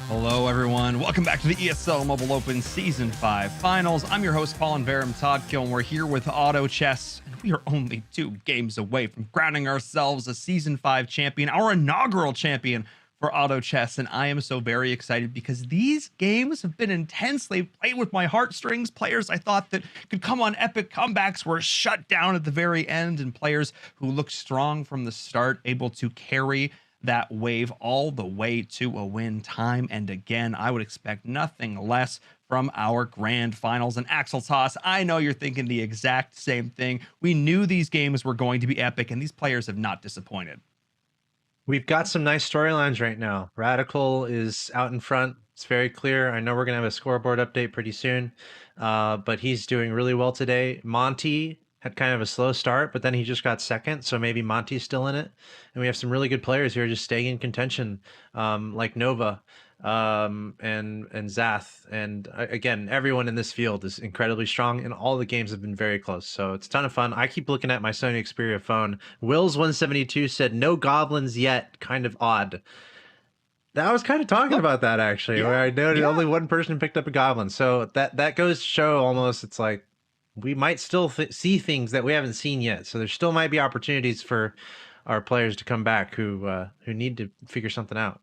Hello, everyone. Welcome back to the ESL Mobile Open Season 5 Finals. I'm your host, Colin Verum Todd, and we're here with Auto Chess, and we are only 2 games away from crowning ourselves a Season 5 champion, our inaugural champion for Auto Chess, and I am so very excited because these games have been intense. They played with my heartstrings. Players I thought that could come on epic comebacks were shut down at the very end, and players who looked strong from the start able to carry that wave all the way to a win time and again. I would expect nothing less from our grand finals. And Axel Toss, I know you're thinking the exact same thing. We knew these games were going to be epic, and these players have not disappointed. We've got some nice storylines right now. Radical is out in front. It's very clear. I know we're going to have a scoreboard update pretty soon, but he's doing really well today. Monty had kind of a slow start, but then he just got second, so maybe Monty's still in it. And we have some really good players here just staying in contention, like Nova and Zath. And again, everyone in this field is incredibly strong, and all the games have been very close. So it's a ton of fun. I keep looking at my Sony Xperia phone. Wills172 said, no goblins yet. Kind of odd. I was kind of talking about that, actually, where I noted only one person picked up a goblin. So that goes to show almost it's like, we might still see things that we haven't seen yet. So there still might be opportunities for our players to come back who need to figure something out.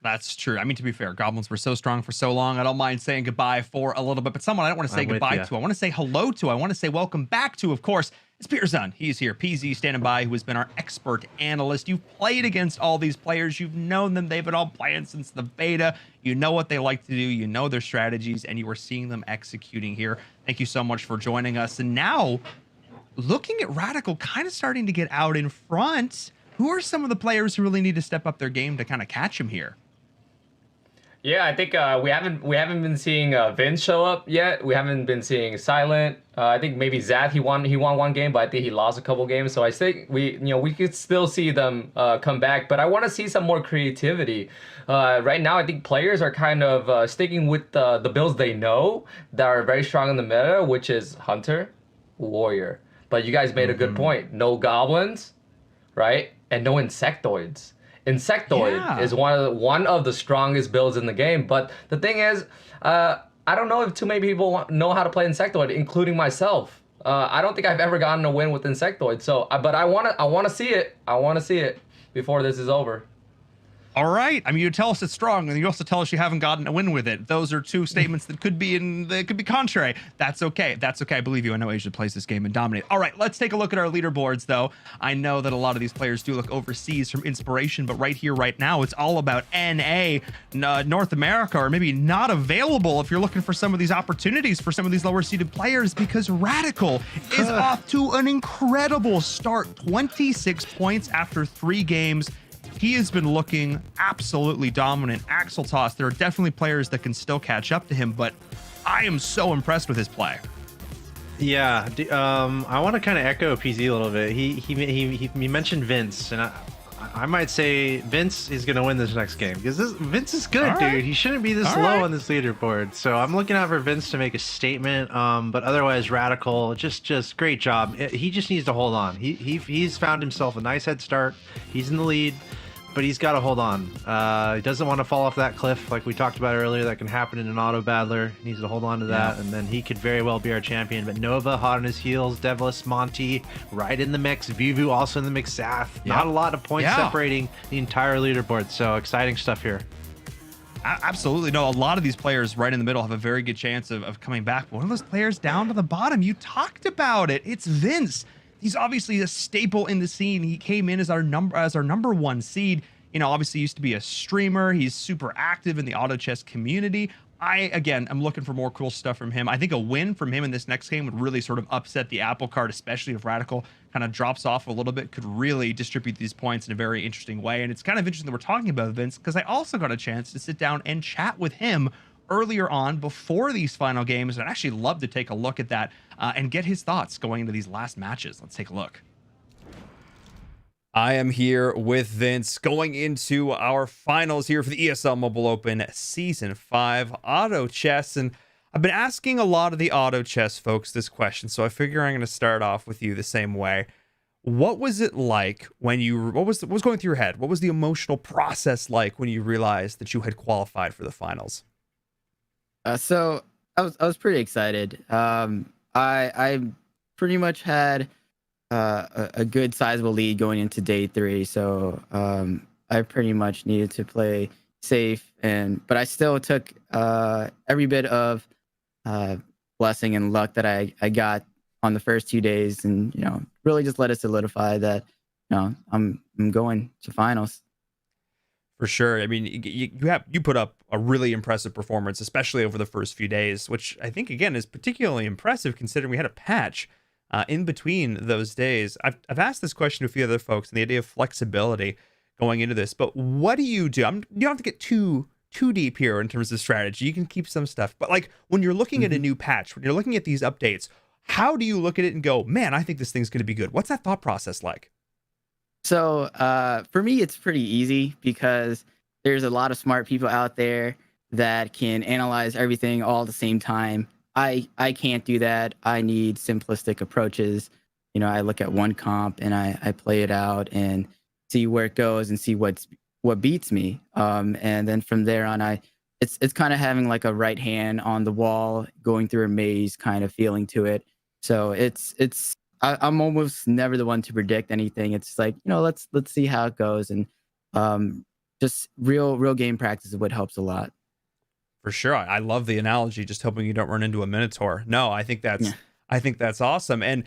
That's true. I mean, to be fair, goblins were so strong for so long. I don't mind saying goodbye for a little bit, but someone I don't want to say goodbye to. I want to say hello to. I want to say welcome back to, of course, it's Peterson. He's here. PZ standing by, who has been our expert analyst. You've played against all these players. You've known them. They've been all playing since the beta. You know what they like to do. You know their strategies, and you are seeing them executing here. Thank you so much for joining us. And now, looking at Radical kind of starting to get out in front, who are some of the players who really need to step up their game to kind of catch him here? Yeah, I think we haven't been seeing Vince show up yet. We haven't been seeing Silent. I think maybe Zath, he won one game, but I think he lost a couple games. So I think we could still see them come back. But I want to see some more creativity. Right now, I think players are kind of sticking with the builds they know that are very strong in the meta, which is Hunter, Warrior. But you guys made a good point. No goblins, right? And no insectoids. Insectoid is one of the strongest builds in the game, but the thing is, I don't know if too many people know how to play Insectoid, including myself. I don't think I've ever gotten a win with Insectoid. So, but I want to see it. I want to see it before this is over. All right. I mean, you tell us it's strong, and you also tell us you haven't gotten a win with it. Those are 2 statements that could be contrary. That's okay. That's okay. I believe you. I know Asia plays this game and dominate. All right. Let's take a look at our leaderboards, though. I know that a lot of these players do look overseas from inspiration, but right here, right now, it's all about NA, North America, or maybe not available if you're looking for some of these opportunities for some of these lower-seeded players, because Radical is off to an incredible start. 26 points after 3 games. He has been looking absolutely dominant. Axel Toss, there are definitely players that can still catch up to him, but I am so impressed with his play. Yeah, I want to kind of echo PZ a little bit. He mentioned Vince, and I might say Vince is going to win this next game because Vince is good, dude. He shouldn't be this low on this leaderboard. So I'm looking out for Vince to make a statement. But otherwise, Radical, just great job. He just needs to hold on. He's found himself a nice head start. He's in the lead, but he's got to hold on. He doesn't want to fall off that cliff like we talked about earlier. That can happen in an auto battler. He needs to hold on to that, and then he could very well be our champion. But Nova hot on his heels, Devlis, Monty right in the mix, Vivu also in the mix, Zath. Not a lot of points separating the entire leaderboard, so exciting stuff here. Absolutely. No, a lot of these players right in the middle have a very good chance of coming back. But one of those players down to the bottom, you talked about it. It's Vince. He's obviously a staple in the scene. He came in as our number 1 seed. You know, obviously used to be a streamer. He's super active in the auto chess community. I'm looking for more cool stuff from him. I think a win from him in this next game would really sort of upset the apple cart, especially if Radical kind of drops off a little bit, could really distribute these points in a very interesting way. And it's kind of interesting that we're talking about Vince, because I also got a chance to sit down and chat with him earlier on before these final games. And I'd actually love to take a look at that and get his thoughts going into these last matches. Let's take a look. I am here with Vince going into our finals here for the ESL Mobile Open Season 5 Auto Chess. And I've been asking a lot of the auto chess folks this question, so I figure I'm going to start off with you the same way. What was it like when what was going through your head? What was the emotional process like when you realized that you had qualified for the finals? So I was pretty excited. I pretty much had a good sizable lead going into day 3, so I pretty much needed to play safe, but I still took every bit of blessing and luck that I got on the first 2 days, and really just let it solidify that I'm going to finals. For sure. I mean, you put up a really impressive performance, especially over the first few days, which I think again is particularly impressive considering we had a patch in between those days. I've asked this question to a few other folks, and the idea of flexibility going into this. But what do? You don't have to get too deep here in terms of strategy. You can keep some stuff, but like when you're looking at a new patch, when you're looking at these updates, how do you look at it and go, man, I think this thing's going to be good? What's that thought process like? So for me, it's pretty easy because there's a lot of smart people out there that can analyze everything all at the same time. I can't do that. I need simplistic approaches. I look at one comp and I play it out and see where it goes and see what beats me. And then from there on, it's kind of having like a right hand on the wall, going through a maze kind of feeling to it. So I'm almost never the one to predict anything. It's like, let's see how it goes, and just real game practice is what helps a lot. For sure. I love the analogy, just hoping you don't run into a minotaur. No, I think that's awesome. And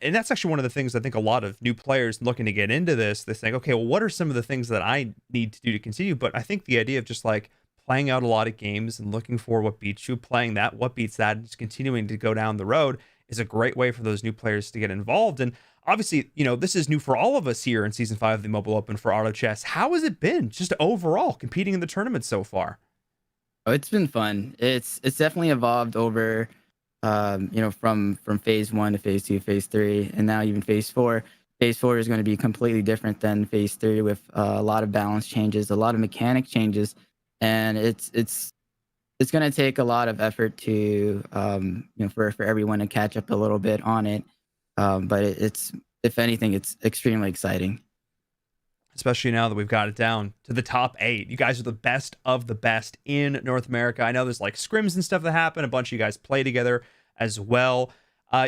that's actually one of the things I think a lot of new players looking to get into this, they think, okay, well, what are some of the things that I need to do to continue? But I think the idea of just like playing out a lot of games and looking for what beats you, playing that, what beats that, and just continuing to go down the road is a great way for those new players to get involved. And obviously, this is new for all of us here in Season 5 of the Mobile Open for Auto Chess. How has it been just overall competing in the tournament so far? Oh, it's been fun. It's definitely evolved over, from phase 1 to phase 2, phase 3, and now even phase 4. Phase 4 is going to be completely different than phase 3 with a lot of balance changes, a lot of mechanic changes, and it's going to take a lot of effort to, for everyone to catch up a little bit on it. But if anything, it's extremely exciting. Especially now that we've got it down to the top 8. You guys are the best of the best in North America. I know there's like scrims and stuff that happen. A bunch of you guys play together as well.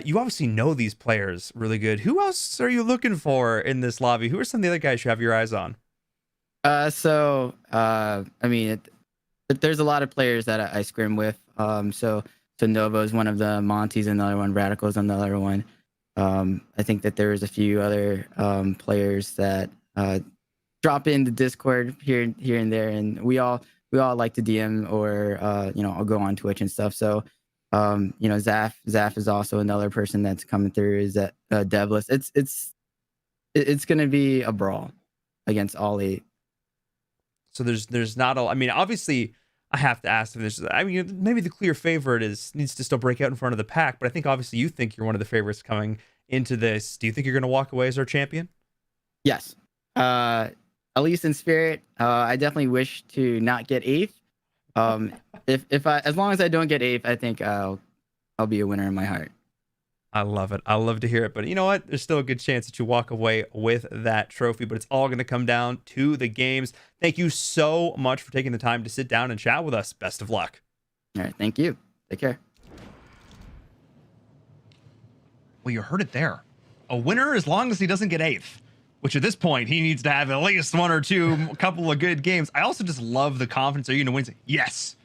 You obviously know these players really good. Who else are you looking for in this lobby? Who are some of the other guys you have your eyes on? There's a lot of players that I scrim with. So Nova is one of the, Monty's another one, Radical's another one. I think that there's a few other players that drop into Discord here and there, and we all like to DM or I'll go on Twitch and stuff. So Zaf is also another person that's coming through. Is that Devless? It's gonna be a brawl against all 8. So there's not a. I mean, obviously, I have to ask if there's. I mean, maybe the clear favorite needs to still break out in front of the pack, but I think obviously you think you're one of the favorites coming into this. Do you think you're going to walk away as our champion? Yes. At least in spirit. I definitely wish to not get 8th. As long as I don't get 8th, I think I'll be a winner in my heart. I love it. I love to hear it. But you know what? There's still a good chance that you walk away with that trophy, but it's all going to come down to the games. Thank you so much for taking the time to sit down and chat with us. Best of luck. All right. Thank you. Take care. Well, you heard it there. A winner as long as he doesn't get 8th, which at this point, he needs to have at least 1 or 2, a couple of good games. I also just love the confidence. Are you going to win? Yes.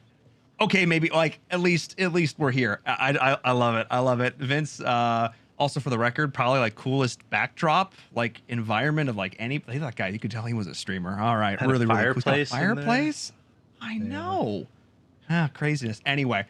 Okay, maybe like at least we're here. I love it. I love it. Vince, also for the record, probably like coolest backdrop, like environment of like any. That guy, you could tell he was a streamer. All right, Had really, a really cool. fireplace. Fireplace. I know. Craziness. Anyway,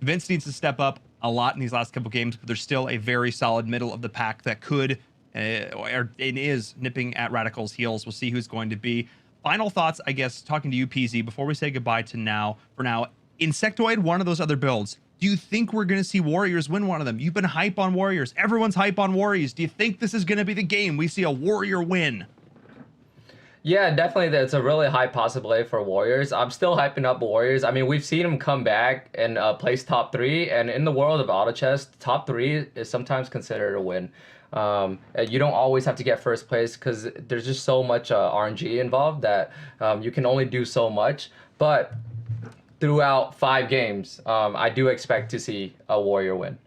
Vince needs to step up a lot in these last couple games, but there's still a very solid middle of the pack that could, or it is nipping at Radical's heels. We'll see who's going to be. Final thoughts, I guess, talking to you, PZ, before we say goodbye to now. For now. Insectoid, one of those other builds. Do you think we're going to see Warriors win one of them? You've been hype on Warriors. Everyone's hype on Warriors. Do you think this is going to be the game we see a Warrior win? Yeah, definitely. That's a really high possibility for Warriors. I'm still hyping up Warriors. I mean, we've seen them come back and place top three, and in the world of auto chess, top three is sometimes considered a win. You don't always have to get first place because there's just so much RNG involved that you can only do so much. But throughout 5 games, I do expect to see a Warrior win.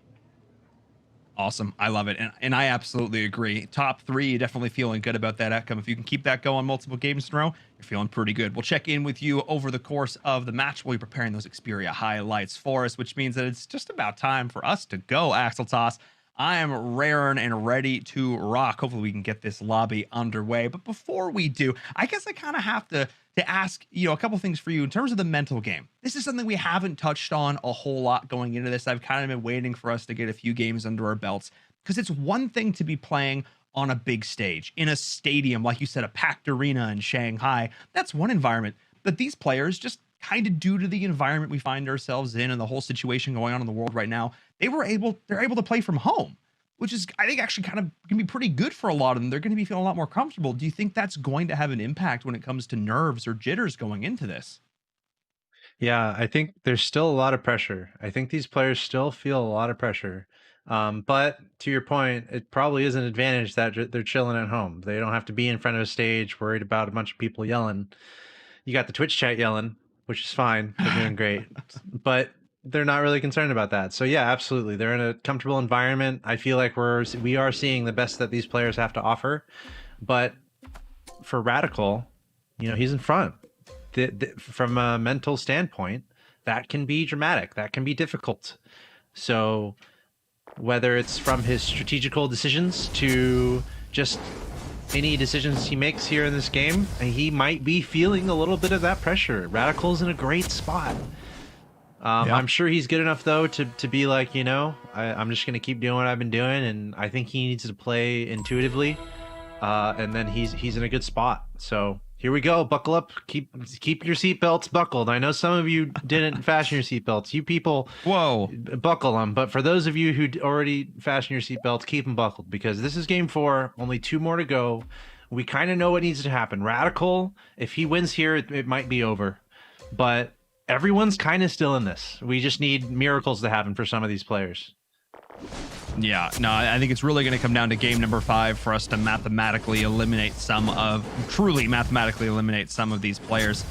Awesome. I love it. And I absolutely agree. Top three, definitely feeling good about that outcome. If you can keep that going multiple games in a row, you're feeling pretty good. We'll check in with you over the course of the match while you're preparing those Xperia highlights for us, which means that it's just about time for us to go, Axel Toss. I am raring and ready to rock. Hopefully we can get this lobby underway. But before we do, I guess I kind of have to ask, a couple things for you in terms of the mental game. This is something we haven't touched on a whole lot going into this. I've kind of been waiting for us to get a few games under our belts because it's one thing to be playing on a big stage, in a stadium, like you said, a packed arena in Shanghai. That's one environment. But these players, just kind of due to the environment we find ourselves in and the whole situation going on in the world right now, they're able to play from home, which is, I think, actually kind of can be pretty good for a lot of them. They're going to be feeling a lot more comfortable. Do you think that's going to have an impact when it comes to nerves or jitters going into this? Yeah, I think there's still a lot of pressure. I think these players still feel a lot of pressure. But to your point, it probably is an advantage that they're chilling at home. They don't have to be in front of a stage worried about a bunch of people yelling. You got the Twitch chat yelling, which is fine. They're doing great. But they're not really concerned about that. So yeah, absolutely. They're in a comfortable environment. I feel like we are seeing the best that these players have to offer. But for Radical, he's in front. From a mental standpoint, that can be dramatic. That can be difficult. So whether it's from his strategical decisions to just any decisions he makes here in this game, he might be feeling a little bit of that pressure. Radical's in a great spot. I'm sure he's good enough though to be like, I'm just gonna keep doing what I've been doing, and I think he needs to play intuitively, and then he's in a good spot. So here we go. Buckle up. Keep your seatbelts buckled. I know some of you didn't fasten your seatbelts. You people, buckle them. But for those of you who already fasten your seatbelts, keep them buckled, because this is game 4. Only 2 more to go. We kind of know what needs to happen. Radical, if he wins here, it might be over. But everyone's kind of still in this. We just need miracles to happen for some of these players. Yeah, no, I think it's really going to come down to game number 5 for us to truly mathematically eliminate some of these players.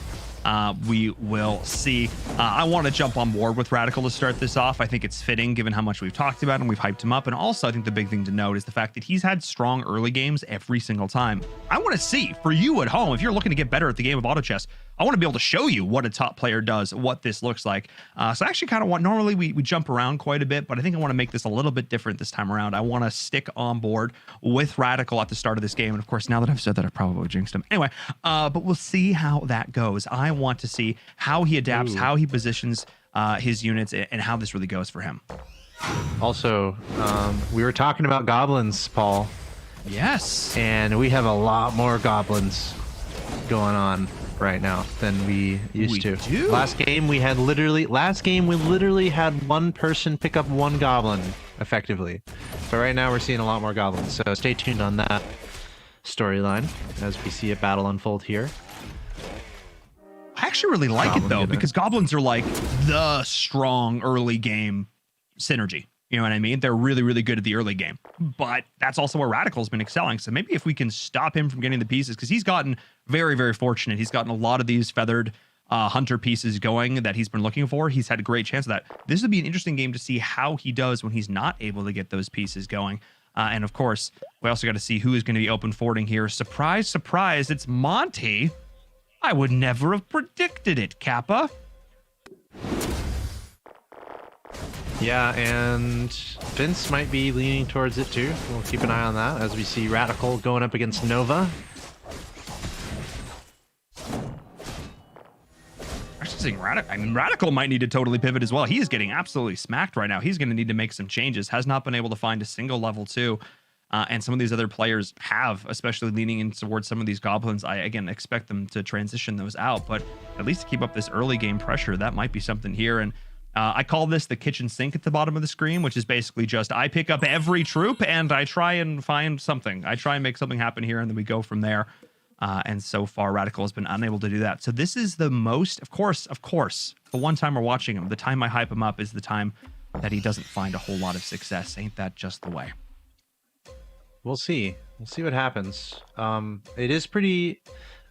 We will see. I want to jump on board with Radical to start this off. I think it's fitting given how much we've talked about and we've hyped him up. And also, I think the big thing to note is the fact that he's had strong early games every single time. I want to see, for you at home, if you're looking to get better at the game of auto chess, I want to be able to show you what a top player does, what this looks like. So I actually kind of want, normally we jump around quite a bit, but I think I want to make this a little bit different this time around. I want to stick on board with Radical at the start of this game. And of course, now that I've said that, I've probably jinxed him. Anyway, but we'll see how that goes. I want to see how he adapts, how he positions his units, and how this really goes for him. Also, we were talking about goblins, Paul. Yes. And we have a lot more goblins going on right now than we used to. Last game we literally had one person pick up 1 goblin effectively. But right now we're seeing a lot more goblins. So stay tuned on that storyline as we see a battle unfold here. I actually really like it though, because goblins are like the strong early game synergy. You know what I mean? They're really, really good at the early game, but that's also where Radical's been excelling. So maybe if we can stop him from getting the pieces, because he's gotten very, very fortunate. He's gotten a lot of these feathered hunter pieces going that he's been looking for. He's had a great chance of that. This would be an interesting game to see how he does when he's not able to get those pieces going. And of course, we also got to see who is going to be open forwarding here. Surprise, surprise, it's Monty. I would never have predicted it, Kappa. Yeah, and Vince might be leaning towards it too. We'll keep an eye on that as we see Radical going up against Nova. Actually, saying Radical might need to totally pivot as well. He is getting absolutely smacked right now. He's going to need to make some changes. Has not been able to find a single level 2. And some of these other players have, especially leaning in towards some of these goblins. I, again, expect them to transition those out, but at least to keep up this early game pressure, that might be something here. And I call this the kitchen sink at the bottom of the screen, which is basically just I pick up every troop and I try and find something. I try and make something happen here, and then we go from there. And so far, Radical has been unable to do that. So this is the most, of course, the one time we're watching him, the time I hype him up is the time that he doesn't find a whole lot of success. Ain't that just the way? We'll see. We'll see what happens. It is pretty...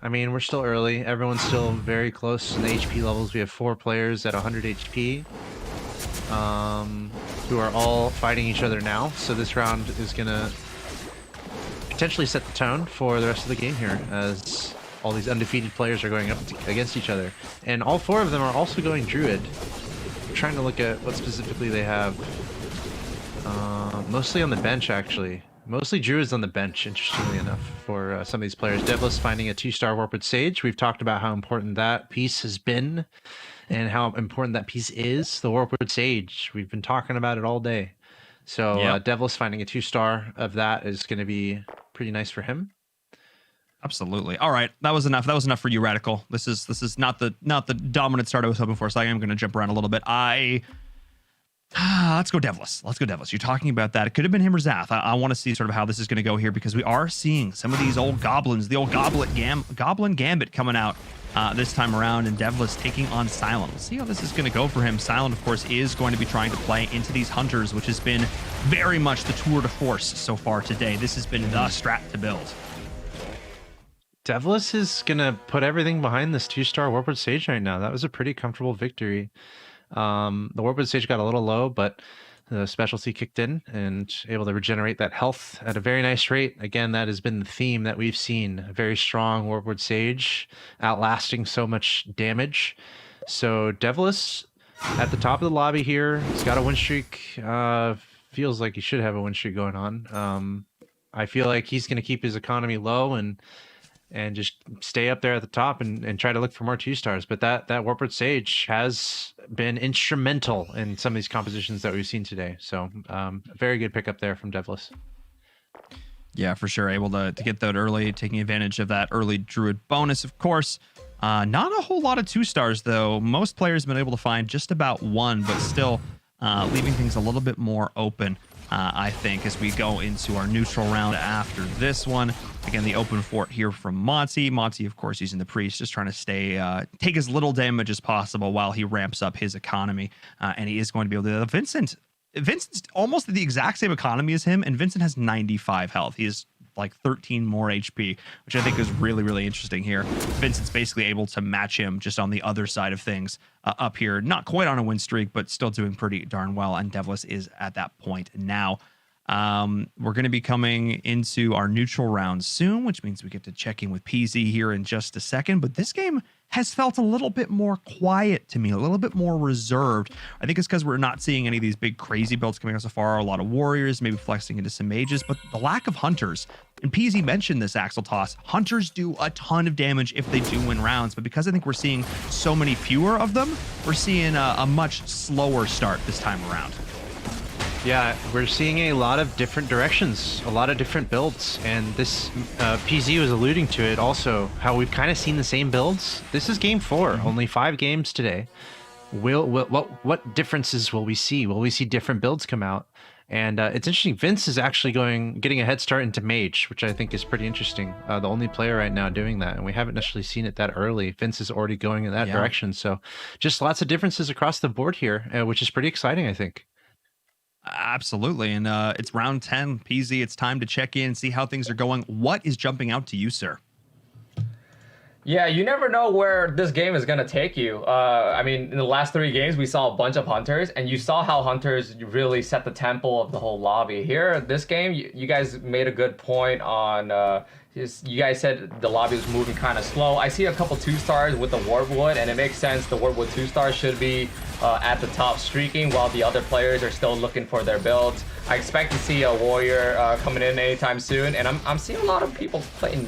I mean, we're still early. Everyone's still very close in the HP levels. We have 4 players at 100 HP who are all fighting each other now. So this round is going to potentially set the tone for the rest of the game here, as all these undefeated players are going up against each other. And all 4 of them are also going Druid. I'm trying to look at what specifically they have. Mostly on the bench, actually. Mostly Druids on the bench, interestingly enough, for some of these players. Devlis finding a 2-star Warped Sage. We've talked about how important that piece has been and how important that piece is. The Warped Sage. We've been talking about it all day. So Yep. Devlis finding a 2-star of that is going to be pretty nice for him. Absolutely. All right, that was enough. That was enough for you, Radical. This is not the dominant start I was hoping for. So I am going to jump around a little bit. Let's go Devlis. Let's go Devlis. You're talking about that. It could have been him or Zath. I want to see sort of how this is going to go here, because we are seeing some of these old goblins, the old Goblin Gambit coming out this time around, and Devlis taking on Silent. We'll see how this is going to go for him. Silent, of course, is going to be trying to play into these Hunters, which has been very much the tour de force so far today. This has been the strat to build. Devlis is going to put everything behind this 2-star Warped Sage right now. That was a pretty comfortable victory. The Warped Sage got a little low, but the specialty kicked in and able to regenerate that health at a very nice rate. Again, that has been the theme that we've seen. A very strong Warped Sage, outlasting so much damage. So Devlis at the top of the lobby here. He's got a win streak. Feels like he should have a win streak going on. I feel like he's going to keep his economy low and just stay up there at the top and try to look for more 2-stars. But that Warped Sage has been instrumental in some of these compositions that we've seen today. So very good pickup there from Devlis. Yeah, for sure. Able to get that early, taking advantage of that early Druid bonus, of course. Not a whole lot of 2-stars, though. Most players have been able to find just about 1, but still leaving things a little bit more open, I think, as we go into our neutral round after this one. Again, the open fort here from Monty. Monty, of course, using the priest, just trying to stay, take as little damage as possible while he ramps up his economy. And he is going to be able to do that. Vincent's almost the exact same economy as him, and Vincent has 95 health. He has like 13 more HP, which I think is really, really interesting here. Vincent's basically able to match him just on the other side of things up here. Not quite on a win streak, but still doing pretty darn well. And Devlis is at that point now. We're going to be coming into our neutral round soon, which means we get to check in with PZ here in just a second. But this game has felt a little bit more quiet to me, a little bit more reserved. I think it's because we're not seeing any of these big crazy builds coming out so far. A lot of warriors, maybe flexing into some mages, but the lack of hunters. And PZ mentioned this, Axel Toss. Hunters do a ton of damage if they do win rounds, but because I think we're seeing so many fewer of them, we're seeing a much slower start this time around. Yeah, we're seeing a lot of different directions, a lot of different builds, and this PZ was alluding to it also, how we've kind of seen the same builds. This is game 4, only 5 games today. What differences will we see? Will we see different builds come out? And it's interesting, Vince is actually getting a head start into Mage, which I think is pretty interesting. The only player right now doing that, and we haven't necessarily seen it that early. Vince is already going in that direction, so just lots of differences across the board here, which is pretty exciting, I think. Absolutely. And it's round 10. PZ, it's time to check in, see how things are going. What is jumping out to you, sir? Yeah, you never know where this game is going to take you. I mean, in the last 3 games, we saw a bunch of Hunters, and you saw how Hunters really set the tempo of the whole lobby. Here, this game, you guys made a good point on... you guys said the lobby was moving kind of slow. I see a couple 2-stars with the Warpwood, and it makes sense. The Warpwood 2-star should be at the top streaking, while the other players are still looking for their builds. I expect to see a warrior coming in anytime soon, and I'm seeing a lot of people playing,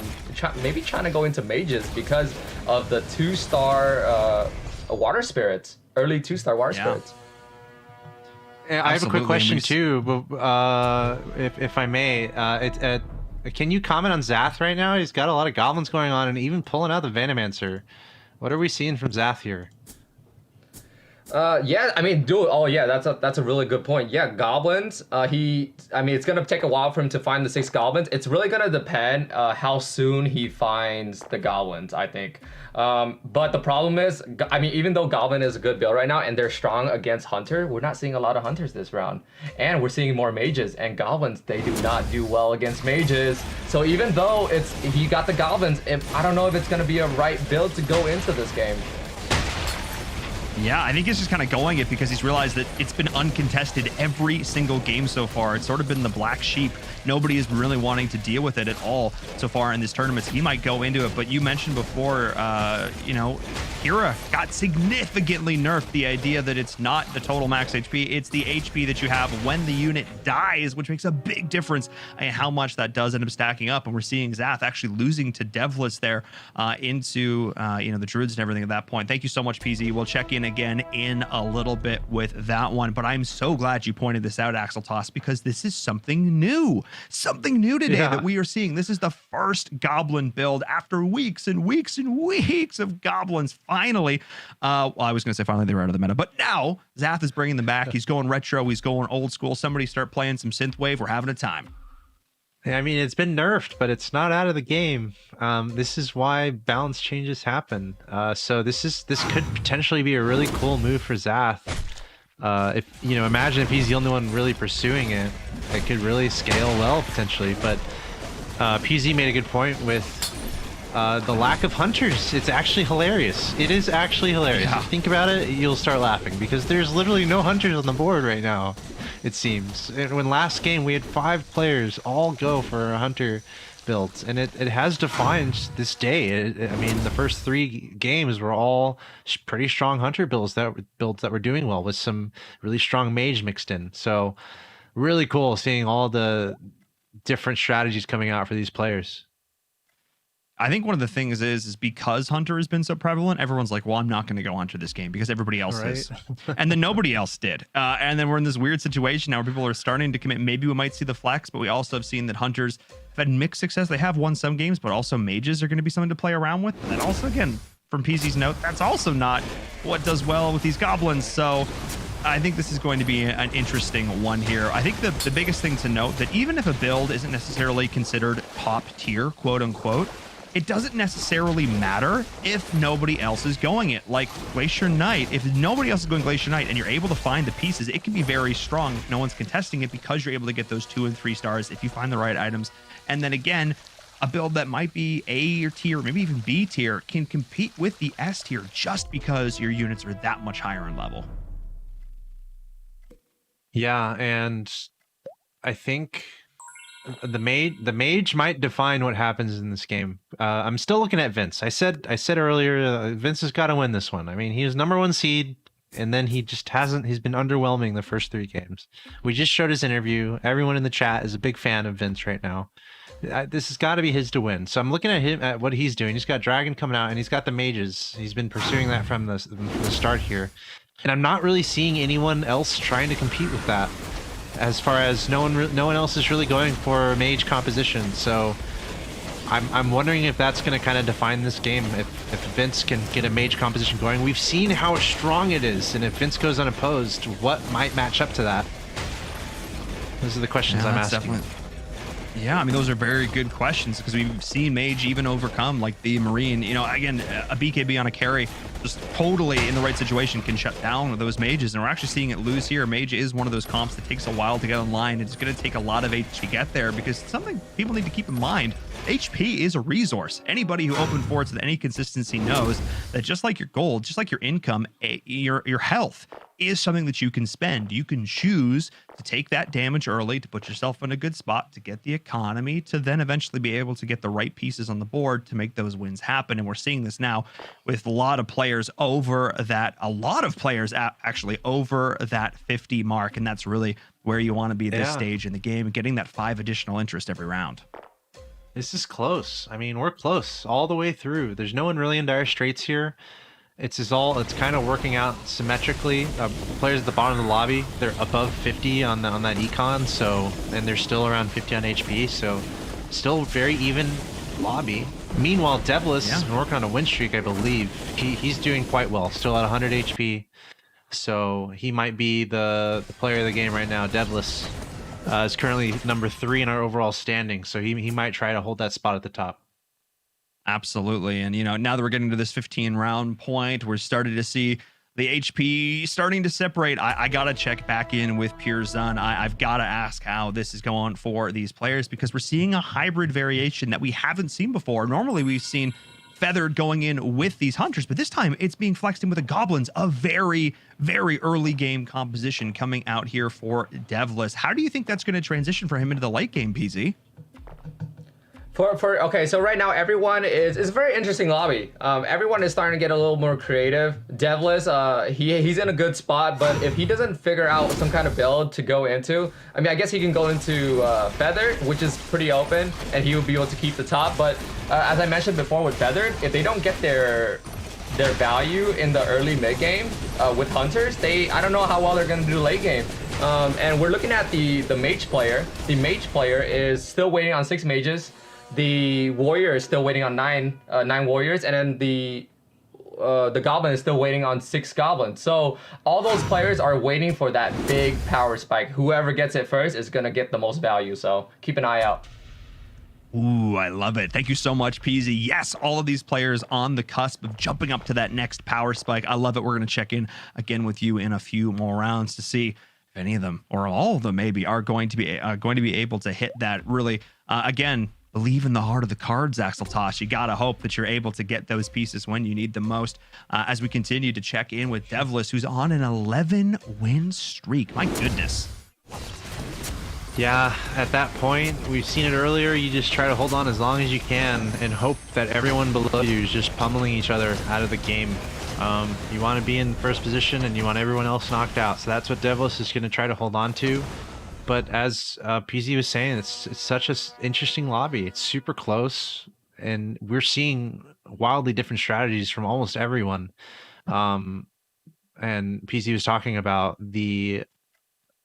maybe trying to go into mages because of the 2-star water spirits, early 2-star water spirits. I have a quick question too, if I may. Can you comment on Zath right now? He's got a lot of goblins going on and even pulling out the Venomancer. What are we seeing from Zath here? Yeah, I mean, dude. Oh, yeah, that's a really good point. Yeah, goblins. I mean, it's gonna take a while for him to find the 6 goblins. It's really gonna depend how soon he finds the goblins, I think. But the problem is, I mean, even though goblin is a good build right now and they're strong against hunter, we're not seeing a lot of hunters this round, and we're seeing more mages. And goblins, they do not do well against mages. So even though if you got the goblins, I don't know if it's gonna be a right build to go into this game. Yeah, I think he's just kind of going it because he's realized that it's been uncontested every single game so far. It's sort of been the black sheep. Nobody is really wanting to deal with it at all so far in this tournament. So he might go into it, but you mentioned before, you know, Kira got significantly nerfed. The idea that it's not the total max HP, it's the HP that you have when the unit dies, which makes a big difference in how much that does end up stacking up. And we're seeing Zath actually losing to Devless there into, you know, the Druids and everything at that point. Thank you so much, PZ. We'll check in again in a little bit with that one, but I'm so glad you pointed this out, Axel Toss, because this is something new today that we are seeing. This is the first goblin build after weeks and weeks and weeks of goblins. Finally, well, I was going to say finally they were out of the meta, but now Zath is bringing them back. He's going retro, he's going old school. Somebody start playing some synthwave. We're having a time. Yeah, I mean, it's been nerfed, but it's not out of the game. This is why balance changes happen. So this could potentially be a really cool move for Zath. If you know, imagine if he's the only one really pursuing it, it could really scale well potentially. But PZ made a good point with the lack of hunters. It's actually hilarious. It is actually hilarious. Yeah. If you think about it, you'll start laughing because there's literally no hunters on the board right now. It seems. And when last game we had 5 players all go for a hunter build, and it has defined this day. I mean, the first 3 games were all pretty strong hunter builds that were doing well with some really strong mage mixed in. So really cool seeing all the different strategies coming out for these players. I think one of the things is because Hunter has been so prevalent, everyone's like, well, I'm not going to go Hunter this game because everybody else is. And then nobody else did. And then we're in this weird situation now where people are starting to commit. Maybe we might see the flex, but we also have seen that Hunters have had mixed success. They have won some games, but also mages are going to be something to play around with. And then also, again, from PZ's note, that's also not what does well with these goblins. So I think this is going to be an interesting one here. I think the biggest thing to note that even if a build isn't necessarily considered top tier, quote unquote, it doesn't necessarily matter if nobody else is going it. Like Glacier Knight, if nobody else is going Glacier Knight and you're able to find the pieces, it can be very strong if no one's contesting it because you're able to get those 2 and 3 stars if you find the right items. And then again, a build that might be A tier, maybe even B tier, can compete with the S tier just because your units are that much higher in level. Yeah, and I think the mage might define what happens in this game. I'm still looking at Vince. I said earlier, Vince has got to win this one. I mean, he was #1 seed, and then he just hasn't. He's been underwhelming the first 3 games. We just showed his interview. Everyone in the chat is a big fan of Vince right now. This has got to be his to win. So I'm looking at him at what he's doing. He's got Dragon coming out, and he's got the mages. He's been pursuing that from the start here, and I'm not really seeing anyone else trying to compete with that. As far as no one else is really going for mage composition, so I'm wondering if that's going to kind of define this game. If Vince can get a mage composition going, we've seen how strong it is, and if Vince goes unopposed, what might match up to that? Those are the questions I'm asking. Definitely. Yeah, I mean, those are very good questions because we've seen Mage even overcome like the Marine. You know, again, a BKB on a carry just totally in the right situation can shut down those mages, and we're actually seeing it lose here. Mage is one of those comps that takes a while to get online. It's going to take a lot of HP to get there because something people need to keep in mind, HP is a resource. Anybody who opened forts with any consistency knows that just like your gold, just like your income, your health is something that you can spend. You can choose to take that damage early to put yourself in a good spot to get the economy to then eventually be able to get the right pieces on the board to make those wins happen. And we're seeing this now with a lot of players over that, actually over that 50 mark. And that's really where you want to be at this stage in the game, getting that 5 additional interest every round. This is close. I mean, we're close all the way through. There's no one really in dire straits here. It's kind of working out symmetrically. Players at the bottom of the lobby, they're above 50 on that econ, so, and they're still around 50 on HP, so still very even lobby. Meanwhile, Devless has been working on a win streak, I believe. He's doing quite well, still at 100 HP. So he might be the player of the game right now. Devless is currently number 3 in our overall standing, so he might try to hold that spot at the top. Absolutely. And, now that we're getting to this 15 round point, we're starting to see the HP starting to separate. I got to check back in with Pure Zun. I've got to ask how this is going for these players, because we're seeing a hybrid variation that we haven't seen before. Normally, we've seen Feathered going in with these Hunters, but this time it's being flexed in with the Goblins, a very, very early game composition coming out here for Devless. How do you think that's going to transition for him into the late game, PZ? Okay, so right now everyone is a very interesting lobby. Everyone is starting to get a little more creative. Devless, he's in a good spot, but if he doesn't figure out some kind of build to go into, I mean, I guess he can go into Feathered, which is pretty open, and he will be able to keep the top. But as I mentioned before with Feathered, if they don't get their value in the early mid game with Hunters, I don't know how well they're gonna do late game. And we're looking at the mage player. The mage player is still waiting on 6 mages. The warrior is still waiting on 9 warriors, and then the goblin is still waiting on 6 goblins. So all those players are waiting for that big power spike. Whoever gets it first is gonna get the most value. So keep an eye out. Ooh, I love it. Thank you so much, Peasy. Yes, all of these players on the cusp of jumping up to that next power spike. I love it. We're going to check in again with you in a few more rounds to see if any of them, or all of them maybe, are going to be able to hit that. Really, again, believe in the heart of the cards, Axeltosh. You gotta hope that you're able to get those pieces when you need them most. As we continue to check in with Devless, who's on an 11-win streak. My goodness. Yeah, at that point, we've seen it earlier, you just try to hold on as long as you can and hope that everyone below you is just pummeling each other out of the game. You want to be in first position and you want everyone else knocked out, so that's what Devless is going to try to hold on to. But as PZ was saying, it's such an interesting lobby. It's super close, and we're seeing wildly different strategies from almost everyone. And PZ was talking about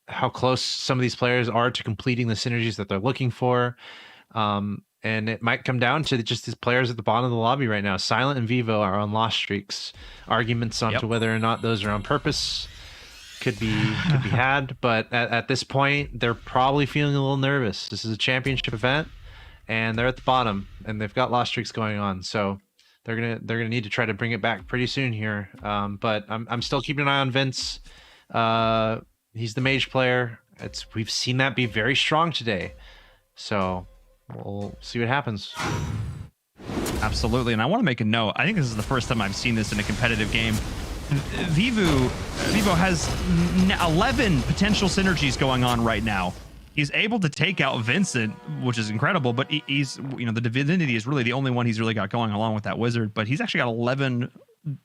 how close some of these players are to completing the synergies that they're looking for. And it might come down to just these players at the bottom of the lobby right now. Silent and Vivo are on loss streaks. Arguments on to whether or not those are on purpose could be had, but at this point they're probably feeling a little nervous. This is a championship event and they're at the bottom and they've got loss streaks going on, so they're gonna need to try to bring it back pretty soon here. But I'm still keeping an eye on Vince. He's the mage player. We've seen that be very strong today, so we'll see what happens. Absolutely. And I want to make a note. I think this is the first time I've seen this in a competitive game. Vivo has 11 potential synergies going on right now. He's able to take out Vincent, which is incredible, but he's, the divinity is really the only one he's really got going along with that wizard, but he's actually got 11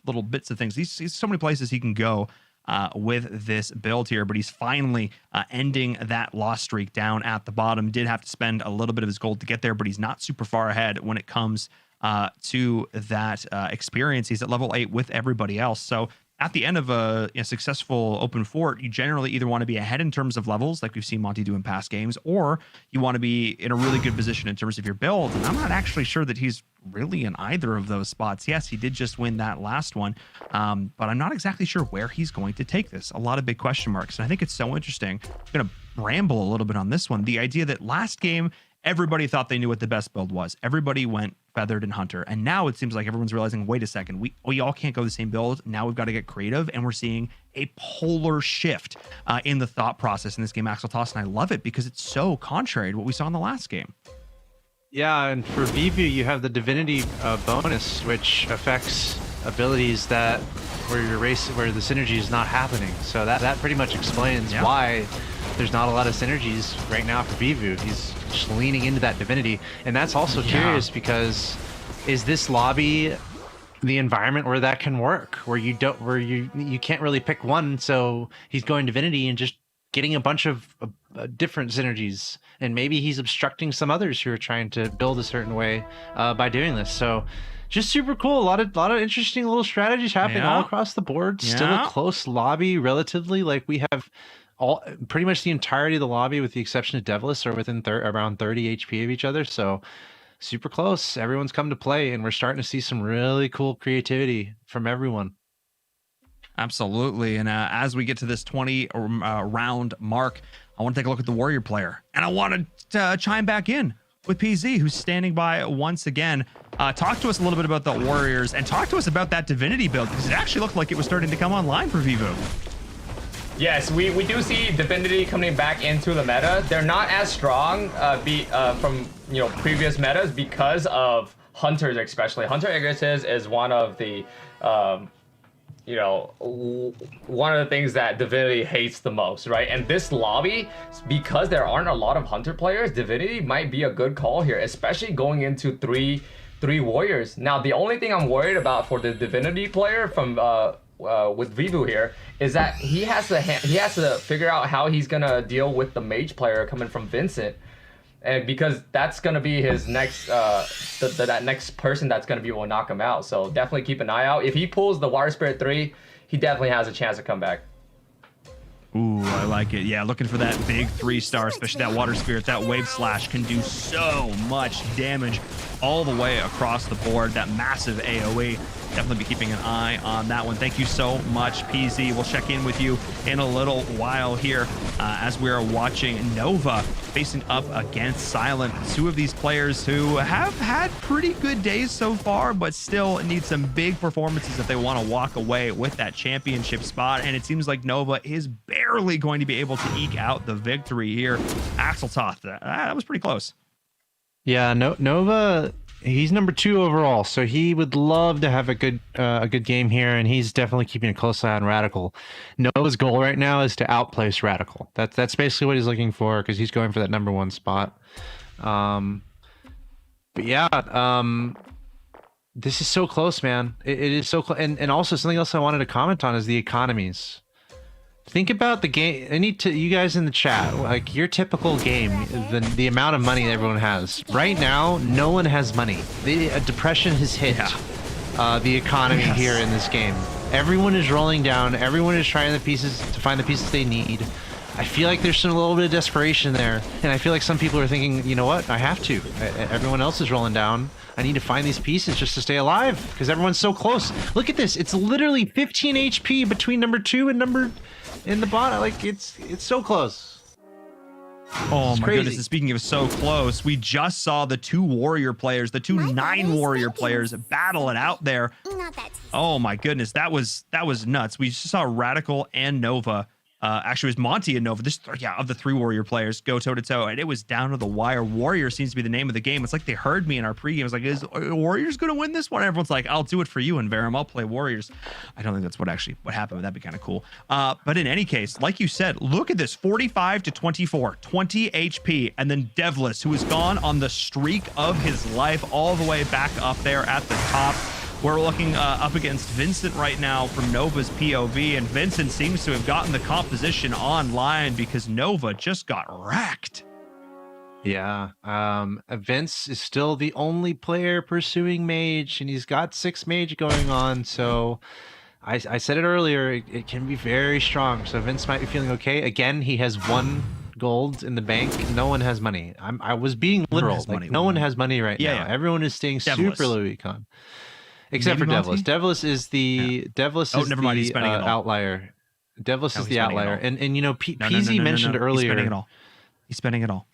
little bits of things. He's so many places he can go with this build here, but he's finally ending that loss streak down at the bottom. Did have to spend a little bit of his gold to get there, but he's not super far ahead when it comes to that experience. He's at level 8 with everybody else. So at the end of a successful open fort, you generally either want to be ahead in terms of levels, like we've seen Monty do in past games, or you want to be in a really good position in terms of your build. And I'm not actually sure that he's really in either of those spots. Yes, he did just win that last one, but I'm not exactly sure where he's going to take this. A lot of big question marks. And I think it's so interesting. I'm going to ramble a little bit on this one. The idea that last game, everybody thought they knew what the best build was. Everybody went Feathered and Hunter. And now it seems like everyone's realizing, wait a second, we all can't go the same build. Now we've got to get creative. And we're seeing a polar shift in the thought process in this game, Axeltoss. And I love it because it's so contrary to what we saw in the last game. Yeah, and for Vivu, you have the divinity bonus, which affects abilities where the synergy is not happening. So that pretty much explains why there's not a lot of synergies right now for Vivu. He's just leaning into that divinity, and that's also curious because is this lobby the environment where that can work, where you can't really pick one, so he's going divinity and just getting a bunch of different synergies, and maybe he's obstructing some others who are trying to build a certain way by doing this. So just super cool. A lot of interesting little strategies happening all across the board. Still a close lobby relatively. Like we have pretty much the entirety of the lobby with the exception of Devless are within around 30 HP of each other. So super close. Everyone's come to play, and we're starting to see some really cool creativity from everyone. Absolutely. And as we get to this 20 round mark, I want to take a look at the Warrior player. And I want to chime back in with PZ, who's standing by once again. Talk to us a little bit about the Warriors and talk to us about that Divinity build, because it actually looked like it was starting to come online for Vivu. Yes, we do see Divinity coming back into the meta. They're not as strong from previous metas because of Hunters, especially. Hunter Ignis is one of the one of the things that Divinity hates the most, right? And this lobby, because there aren't a lot of Hunter players, Divinity might be a good call here, especially going into three Warriors. Now, the only thing I'm worried about for the Divinity player from with Vivu here is that he has to figure out how he's gonna deal with the Mage player coming from Vincent. And because that's gonna be his next, that next person that's gonna be able to knock him out. So definitely keep an eye out. If he pulls the Water Spirit 3, he definitely has a chance to come back. Ooh, I like it. Yeah, looking for that big 3-star, especially that Water Spirit. That Wave Slash can do so much damage all the way across the board. That massive AoE. Definitely be keeping an eye on that one. Thank you so much, PZ. We'll check in with you in a little while here as we're watching Nova facing up against Silent. Two of these players who have had pretty good days so far, but still need some big performances if they want to walk away with that championship spot. And it seems like Nova is barely going to be able to eke out the victory here. Axel Toth, that was pretty close. Yeah, Nova, he's number 2 overall, so he would love to have a good game here, and he's definitely keeping a close eye on Radical. Nova's goal right now is to outplace Radical. That's basically what he's looking for, because he's going for that number 1 spot. But yeah, this is so close, man. It is so close. And also something else I wanted to comment on is the economies. Think about the game. You guys in the chat, like your typical game, the amount of money everyone has. Right now, no one has money. A depression has hit the economy here in this game. Everyone is rolling down. Everyone is trying to find the pieces they need. I feel like there's a little bit of desperation there, and I feel like some people are thinking, you know what, I have to. Everyone else is rolling down. I need to find these pieces just to stay alive, because everyone's so close. Look at this. It's literally 15 HP between number 2 and number in the bottom. Like, it's so close. Oh my goodness, and speaking of so close, we just saw the 2 Warrior players, the 2 9 Warrior players battle it out there. Oh my goodness, that was nuts. We just saw Radical and Nova. Actually, it was Monty and Nova. Of the 3 Warrior players go toe to toe, and it was down to the wire. Warrior seems to be the name of the game. It's like they heard me in our pregame. It's like, is Warriors going to win this one? Everyone's like, I'll do it for you, and Verum, I'll play Warriors. I don't think that's what happened, but that'd be kind of cool. But in any case, like you said, look at this: 45 to 24, 20 HP, and then Devless, who has gone on the streak of his life all the way back up there at the top. We're looking up against Vincent right now from Nova's POV, and Vincent seems to have gotten the composition online because Nova just got wrecked. Yeah, Vince is still the only player pursuing Mage, and he's got 6 Mage going on, so I said it earlier, it can be very strong, so Vince might be feeling okay. Again, he has 1 gold in the bank. No one has money. I was being literal. Like, no one has money right now. Everyone is staying super low econ. Except for Devless. Devless is the outlier. Devless is the outlier. And PZ mentioned earlier. He's spending it all.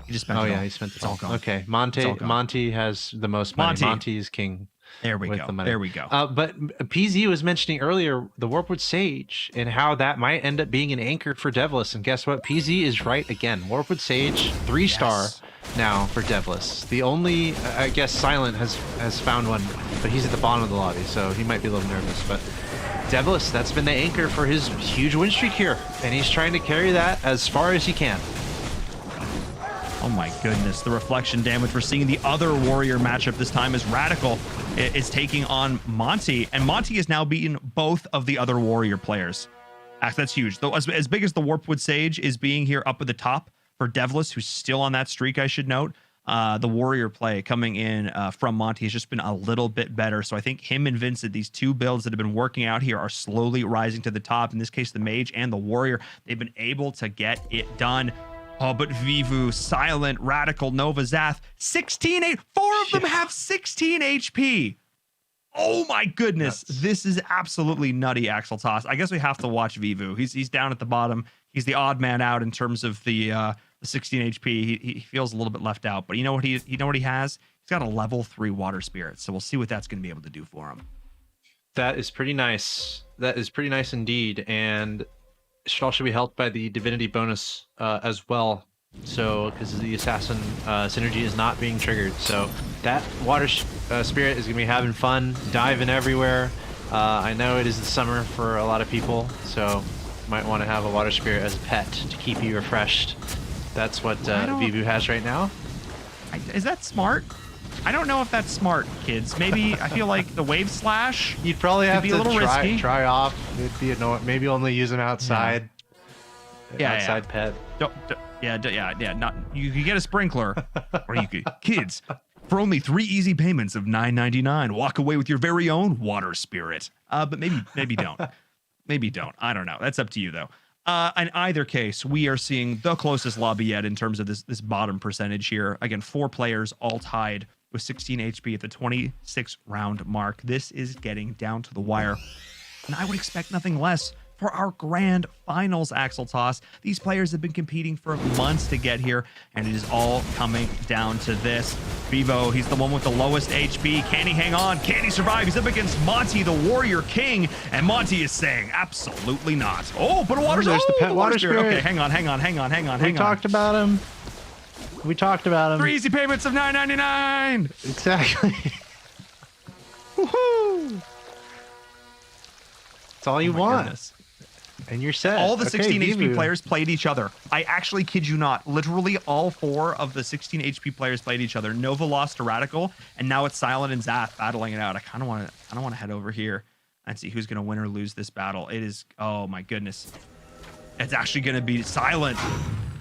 He just spent it all. Oh yeah, he spent it all. Okay, Monty has the most money. Monty is king. There we go. There we go. But PZ was mentioning earlier the Warpwood Sage and how that might end up being an anchor for Devless. And guess what? PZ is right again. Warpwood Sage, 3-star now for Devless. The only, I guess, Silent has found one, but he's at the bottom of the lobby, so he might be a little nervous. But Devless, that's been the anchor for his huge win streak here, and he's trying to carry that as far as he can. Oh my goodness, the reflection damage. We're seeing the other Warrior matchup this time as Radical is taking on Monty, and Monty has now beaten both of the other Warrior players. That's huge. Though as big as the Warpwood Sage is being here up at the top for Devless, who's still on that streak, I should note, the Warrior play coming in from Monty has just been a little bit better. So I think him and Vincent, these 2 builds that have been working out here, are slowly rising to the top. In this case, the Mage and the Warrior, they've been able to get it done. Oh, but Vivu, Silent, Radical, Nova, Zath, 4 of them have 16 HP. Oh my goodness. Nuts. This is absolutely nutty, Axel Toss. I guess we have to watch Vivu. He's down at the bottom. He's the odd man out in terms of the 16 HP. He feels a little bit left out, but you know what he has? He's got a level 3 water spirit. So we'll see what that's going to be able to do for him. That is pretty nice. That is pretty nice indeed, and should also be helped by the divinity bonus as well. So because the assassin synergy is not being triggered, so that water spirit is gonna be having fun, diving everywhere. I know it is the summer for a lot of people, so you might want to have a water spirit as a pet to keep you refreshed. That's what Vivu has right now. Is that smart? I don't know if that's smart, kids. Maybe I feel like the wave slash. You'd probably have be to a little risky. try off. It'd be annoying. Maybe only use them outside. Yeah, outside pet. Not you could get a sprinkler, or you could kids for only 3 easy payments of $9.99. Walk away with your very own water spirit. But maybe don't. Maybe don't. I don't know. That's up to you though. In either case, we are seeing the closest lobby yet in terms of this bottom percentage here. Again, 4 players all tied with 16 HP at the 26 round mark. This is getting down to the wire, and I would expect nothing less for our grand finals, Axel Toss. These players have been competing for months to get here, and it is all coming down to this. Vivo, he's the one with the lowest HP. Can he hang on? Can he survive? He's up against Monty, the Warrior King, and Monty is saying absolutely not. Oh, but a water there's the pet water spirit. Okay, hang on. We talked about him. 3 easy payments of $9.99. Exactly. Woohoo! That's all you want. Goodness. And you're set. All the 16 HP Vivu. players played each other. I actually kid you not. Literally all 4 of the 16 HP players played each other. Nova lost to Radical, and now it's Silent and Zath battling it out. I kind of want to head over here and see who's going to win or lose this battle. It is, oh my goodness. It's actually going to be Silent.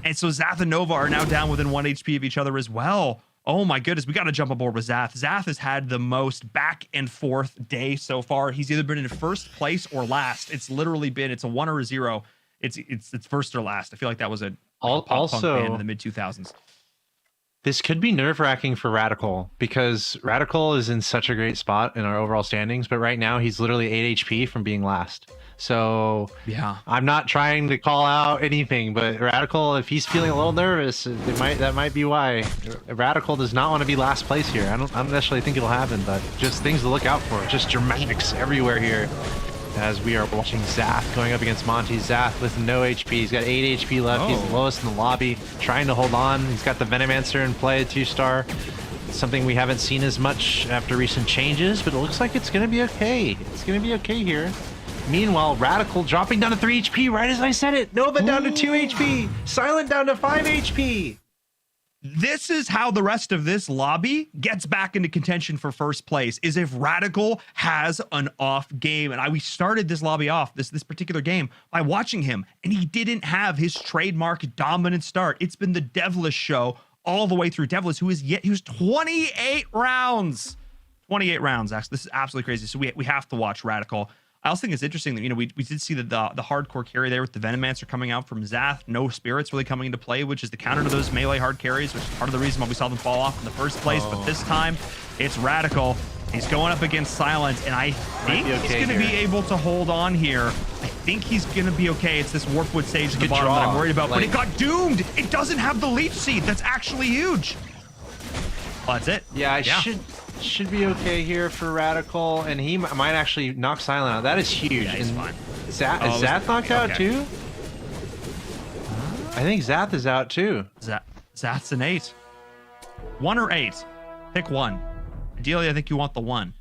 And so Zath and Nova are now down within 1 HP of each other as well. Oh my goodness, we got to jump aboard with Zath. Zath has had the most back and forth day so far. He's either been in first place or last. It's literally been, it's a 1 or a 0. It's first or last. I feel like that was a pop punk band in the mid 2000s. This could be nerve-wracking for Radical, because Radical is in such a great spot in our overall standings, but right now he's literally 8 HP from being last. So yeah, I'm not trying to call out anything, but Radical, if he's feeling a little nervous, that might be why. Radical does not want to be last place here. I don't necessarily think it'll happen, but just things to look out for. Just dramatics everywhere here as we are watching Zath going up against Monty. Zath with no HP. He's got 8 HP left. He's the lowest in the lobby, trying to hold on. He's got the Venomancer in play, 2-star. Something we haven't seen as much after recent changes, but it looks like it's going to be okay. It's going to be okay here. Meanwhile, Radical dropping down to 3 HP right as I said it. Nova down to 2 HP. Silent down to 5 HP. This is how the rest of this lobby gets back into contention for first place, is if Radical has an off game. And we started this lobby off, this particular game, by watching him, and he didn't have his trademark dominant start. It's been the Devilish show all the way through. Devilish, he was 28 rounds. 28 rounds, actually. This is absolutely crazy. So we have to watch Radical. I also think it's interesting that, we did see the hardcore carry there with the Venomancer coming out from Zath. No spirits really coming into play, which is the counter to those melee hard carries, which is part of the reason why we saw them fall off in the first place. But this time, it's Radical. He's going up against Silence, and I think he's going to be able to hold on here. I think he's going to be okay. It's this Warpwood stage at the bottom that I'm worried about, but it got doomed. It doesn't have the leech seed. That's actually huge. Well, that's it. Yeah, should be okay here for Radical, and he might actually knock Silent out. That is huge. Yeah, he's fine. Is Zath knocked out too? I think Zath is out too. Zath's an 8. 1 or 8. Pick one. Ideally, I think you want the 1.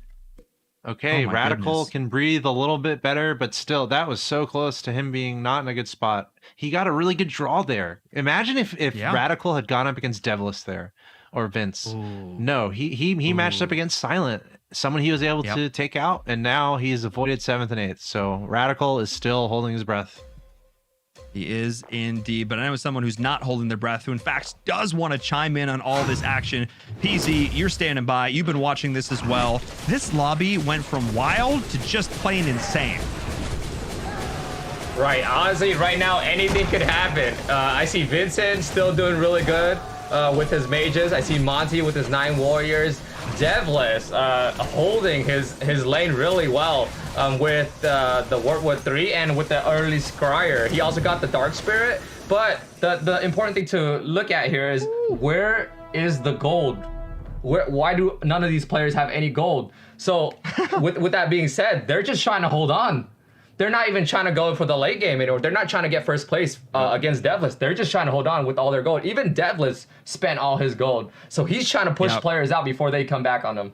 Okay, Oh Radical goodness. can breathe a little bit better, but still, that was so close to him being not in a good spot. He got a really good draw there. Imagine if Radical had gone up against Devilish there. Or Vince. Ooh. No, he matched up against Silent, someone he was able to take out, and now he's avoided 7th and 8th. So Radical is still holding his breath. He is indeed, but I know someone who's not holding their breath, who in fact does want to chime in on all this action. PZ, you're standing by. You've been watching this as well. This lobby went from wild to just plain insane. Right. Honestly, right now, anything could happen. I see Vincent still doing really good with his mages. I see Monty with his 9 warriors. Devless holding his lane really well with the Warpwood 3 and with the early Scryer. He also got the Dark Spirit. But the important thing to look at here is, where is the gold? Why do none of these players have any gold? So with that being said, they're just trying to hold on. They're not even trying to go for the late game anymore. They're not trying to get first place against Devless. They're just trying to hold on with all their gold. Even Devless spent all his gold. So he's trying to push players out before they come back on him.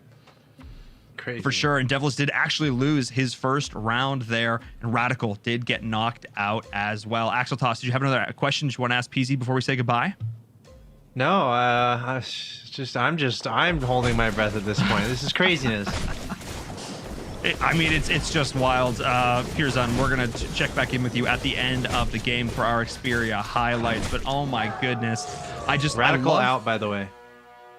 Crazy. For sure. And Devless did actually lose his first round there. And Radical did get knocked out as well. Axel Toss, did you have another question you want to ask PZ before we say goodbye? No, I'm holding my breath at this point. This is craziness. I mean, it's just wild. Pirzan, we're going to check back in with you at the end of the game for our Xperia highlights. But oh my goodness. Radical out, by the way.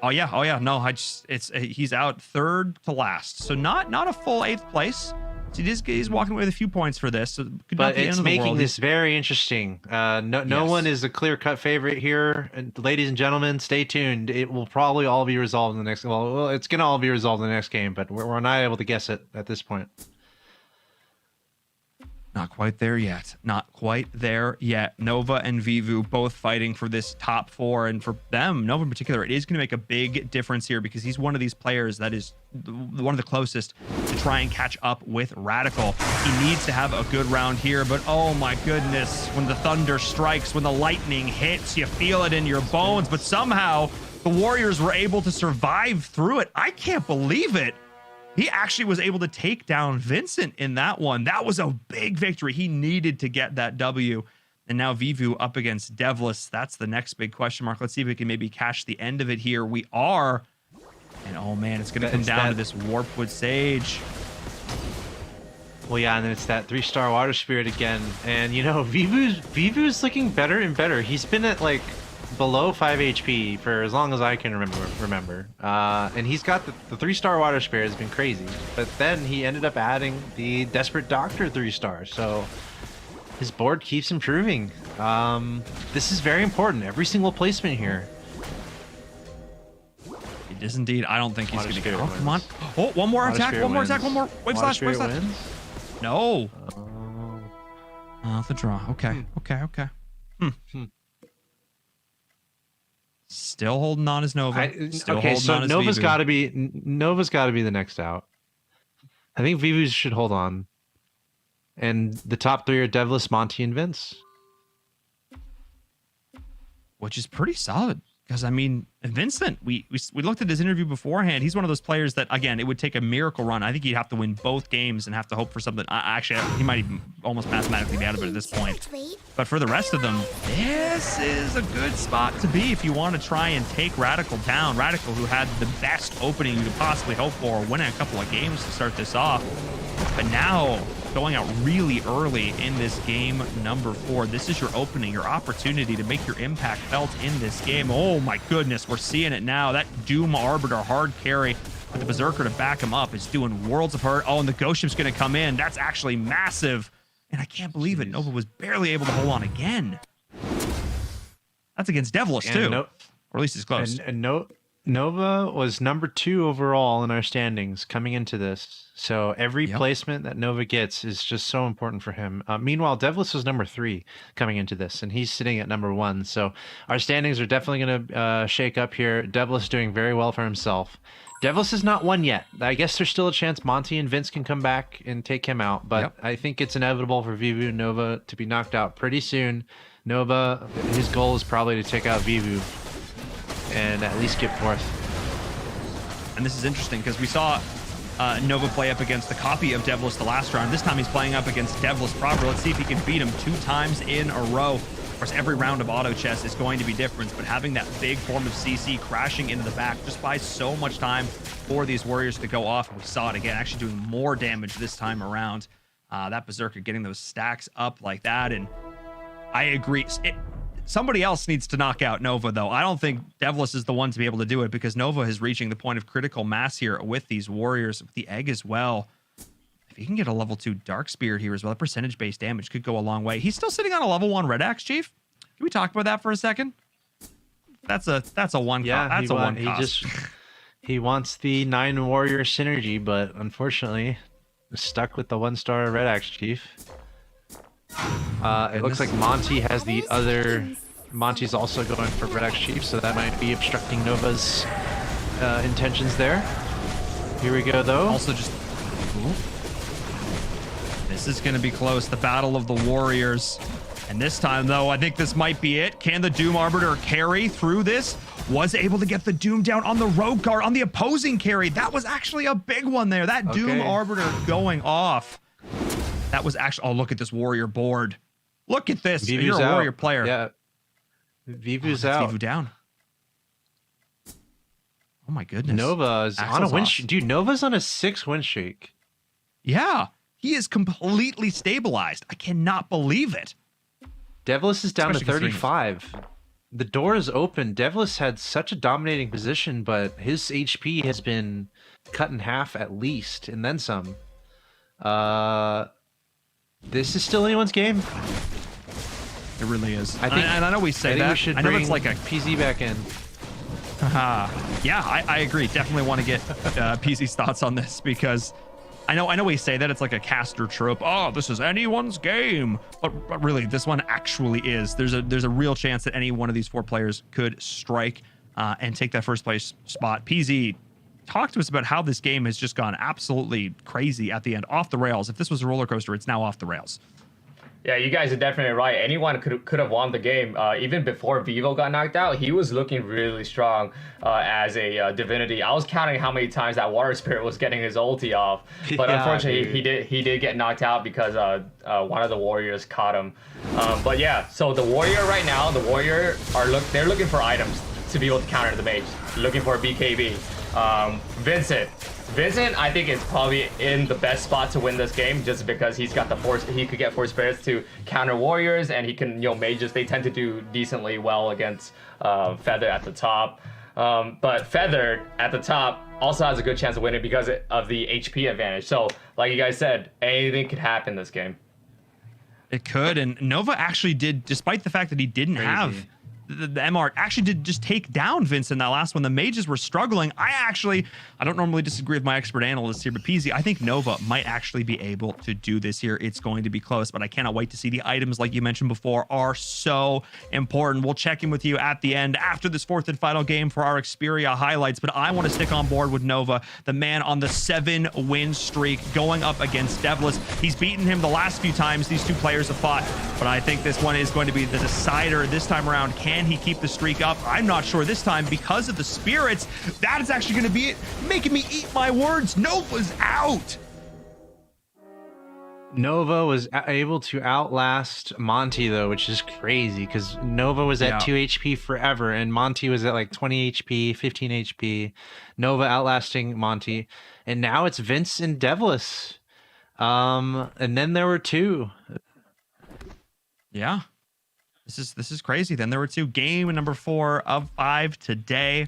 Oh yeah. No, he's out 3rd to last. So not a full 8th place. So he's walking away with a few points for this. So but it's making this very interesting. No one is a clear-cut favorite here. And ladies and gentlemen, stay tuned. It will probably all be resolved in the next. Well, it's gonna all be resolved in the next game, but we're not able to guess it at this point. Not quite there yet. Not quite there yet. Nova and Vivu both fighting for this top 4. And for them, Nova in particular, it is going to make a big difference here because he's one of these players that is one of the closest to try and catch up with Radical. He needs to have a good round here, but oh my goodness, when the thunder strikes, when the lightning hits, you feel it in your bones, but somehow the Warriors were able to survive through it. I can't believe it. He actually was able to take down Vincent in that one. That was a big victory. He needed to get that W. And now Vivu up against Devless. That's the next big question mark. Let's see if we can maybe catch the end of it here. We are. And oh man, it's going to come down to this Warpwood Sage. Well, yeah, and then it's that 3-star Water Spirit again. And you know, Vivu's looking better and better. He's been at like below 5 HP for as long as I can remember. And he's got the 3-star Water Spirit has been crazy. But then he ended up adding the Desperate Doctor 3-star. So his board keeps improving. This is very important. Every single placement here. It is indeed. I don't think he's going to get it. Oh, come on. Oh, one more Water attack. Spirit One more wins. attack. One more. Wave slash. Wave slash. Wins? No. The draw. Okay. Okay. Still holding on as Nova. Okay, so Nova's got to be the next out. I think Vivu should hold on. And the top 3 are Devless, Monty, and Vince. Which is pretty solid. Because, I mean, Vincent, we looked at his interview beforehand. He's one of those players that, again, it would take a miracle run. I think he'd have to win both games and have to hope for something. Actually, he might even almost mathematically be out of it at this point. But for the rest of them, this is a good spot to be if you want to try and take Radical down. Radical, who had the best opening you could possibly hope for, winning a couple of games to start this off. But now, going out really early in this game number 4. This is your opening, your opportunity to make your impact felt in this game. Oh my goodness, we're seeing it now. That Doom Arbiter hard carry with the Berserker to back him up is doing worlds of hurt. Oh, and the Ghost Ship's going to come in. That's actually massive. And I can't believe it. Nova was barely able to hold on again. That's against Devilish too. Or at least it's close. And Nova was number 2 overall in our standings coming into this. So every placement that Nova gets is just so important for him. Meanwhile, Devless was number 3 coming into this, and he's sitting at number 1. So our standings are definitely going to shake up here. Devless doing very well for himself. Devless is not won yet. I guess there's still a chance Monty and Vince can come back and take him out, but I think it's inevitable for Vivu and Nova to be knocked out pretty soon. Nova, his goal is probably to take out Vivu and at least get 4th. And this is interesting because we saw Nova play up against the copy of Devless the last round. This time he's playing up against Devless proper. Let's see if he can beat him 2 times in a row. Of course, every round of auto chess is going to be different, but having that big form of CC crashing into the back just buys so much time for these Warriors to go off. And we saw it again, actually doing more damage this time around. That Berserker getting those stacks up like that. And I agree. Somebody else needs to knock out Nova, though. I don't think Devless is the one to be able to do it because Nova is reaching the point of critical mass here with these Warriors, with the egg as well. I If he can get a level 2 Dark Spirit here as well, that percentage-based damage could go a long way. He's still sitting on a level 1 Red Axe, Chief. Can we talk about that for a second? That's a one. Yeah, that's a one cost. He wants the 9 warrior synergy, but unfortunately, stuck with the 1-star Red Axe Chief. It looks like Monty has the other. Monty's also going for Red Axe Chief, so that might be obstructing Nova's intentions there. Here we go, though. Also, just this is going to be close. The battle of the warriors. And this time, though, I think this might be it. Can the Doom Arbiter carry through this? Was able to get the Doom down on the Rogue Guard, on the opposing carry. That was actually a big one there. That Doom Arbiter going off. That was actually... Oh, look at this warrior board. Look at this. Vivu's You're a out. warrior player. Yeah. Vivu's out. Vivu down. Oh, my goodness. Nova is on a win streak. Dude, Nova's on a 6 win streak. Yeah. He is completely stabilized. I cannot believe it. Devlis is down to 35. The door is open. Devlis had such a dominating position, but his HP has been cut in half at least, and then some. This is still anyone's game. It really is. I think, and I know we say that. We should I know bring it's like a PZ back in. Yeah, I agree. Definitely want to get PZ's thoughts on this because I know we say that it's like a caster trope. Oh, this is anyone's game, but really, this one actually is. There's a real chance that any one of these 4 players could strike and take that first place spot. PZ, talk to us about how this game has just gone absolutely crazy at the end, off the rails. If this was a roller coaster, it's now off the rails. Yeah, you guys are definitely right. Anyone could have won the game. Even before Vivo got knocked out, he was looking really strong as a divinity. I was counting how many times that Water Spirit was getting his ulti off, but unfortunately he did get knocked out because one of the warriors caught him. But yeah, so the warrior right now, they're looking for items to be able to counter the mage, looking for a BKB. Vincent, I think, is probably in the best spot to win this game just because he's got the force. He could get 4 spirits to counter warriors, and he can, mages. They tend to do decently well against Feather at the top. But Feather at the top also has a good chance of winning because of the HP advantage. So, like you guys said, anything could happen in this game. It could, and Nova actually did, despite the fact that he didn't have the MR, actually did just take down Vince in that last one. The mages were struggling. I don't normally disagree with my expert analysts here, but PZ, I think Nova might actually be able to do this here. It's going to be close, but I cannot wait to see the items, like you mentioned before, are so important. We'll check in with you at the end after this 4th and final game for our Xperia highlights, but I want to stick on board with Nova, the man on the 7-win streak going up against Devlis. He's beaten him the last few times these 2 players have fought, but I think this one is going to be the decider this time around. Can he keep the streak up? I'm not sure this time because of the spirits. That is actually going to be it, making me eat my words. Nova's out. Nova was able to outlast Monty, though, which is crazy because Nova was at 2 HP forever, and Monty was at like 20 HP, 15 HP. Nova outlasting Monty, and now it's Vince and Devlis. And then there were 2. Yeah. This is crazy. Then there were 2. Game number 4 of 5 today.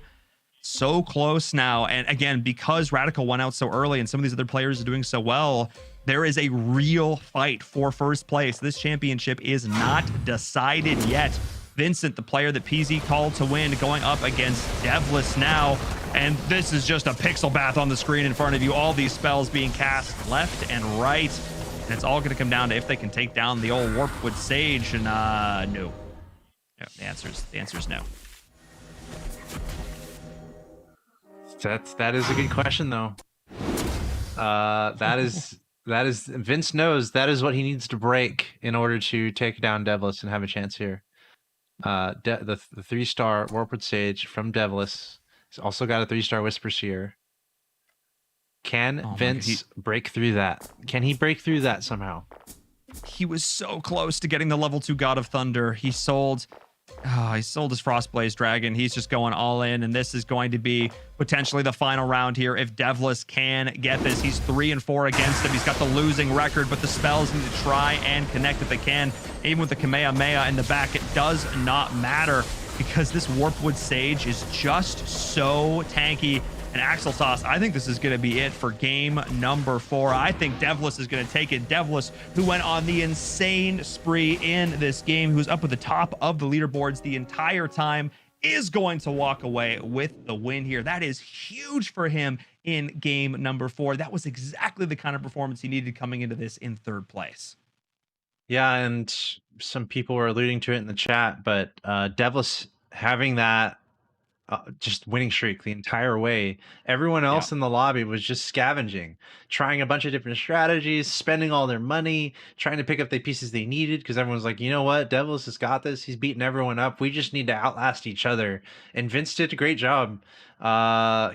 So close now. And again, because Radical went out so early and some of these other players are doing so well, there is a real fight for first place. This championship is not decided yet. Vincent, the player that PZ called to win, going up against Devlis now. And this is just a pixel bath on the screen in front of you. All these spells being cast left and right. And it's all going to come down to if they can take down the old Warpwood Sage. And no. The answer is no. That is a good question, though. That is Vince knows that is what he needs to break in order to take down Devlis and have a chance here. The 3-star Warpwood Sage from Devlis. He's also got a 3-star Whisper Seer. Can Vince break through that? Can he break through that somehow? He was so close to getting the level 2 God of Thunder. He sold his Frostblaze Dragon. He's just going all in, and this is going to be potentially the final round here if Devlis can get this. He's 3-4 against him. He's got the losing record, but the spells need to try and connect if they can. Even with the Kamehameha in the back, it does not matter because this Warpwood Sage is just so tanky. And Axel Sauce, I think this is going to be it for game number 4. I think Devlis is going to take it. Devlis, who went on the insane spree in this game, who's up at the top of the leaderboards the entire time, is going to walk away with the win here. That is huge for him in game number 4. That was exactly the kind of performance he needed coming into this in 3rd place. Yeah, and some people were alluding to it in the chat, but Devlis having that just winning streak the entire way. Everyone else in the lobby was just scavenging, trying a bunch of different strategies, spending all their money, trying to pick up the pieces they needed, because everyone's like, you know what, Devils has got this. He's beating everyone up. We just need to outlast each other. And Vince did a great job.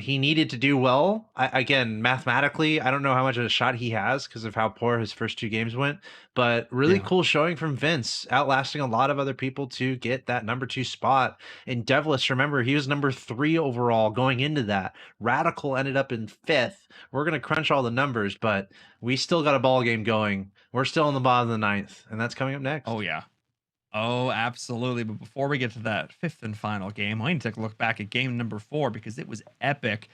He needed to do well. Again, mathematically, I don't know how much of a shot he has because of how poor his first 2 games went, but really cool showing from Vince, outlasting a lot of other people to get that number 2 spot. And Devlis, remember, he was number 3 overall going into that. Radical ended up in 5th. We're going to crunch all the numbers, but we still got a ball game going. We're still in the bottom of the 9th, and that's coming up next. Oh, yeah. Oh, absolutely. But before we get to that 5th and final game, I need to take a look back at game number 4 because it was epic.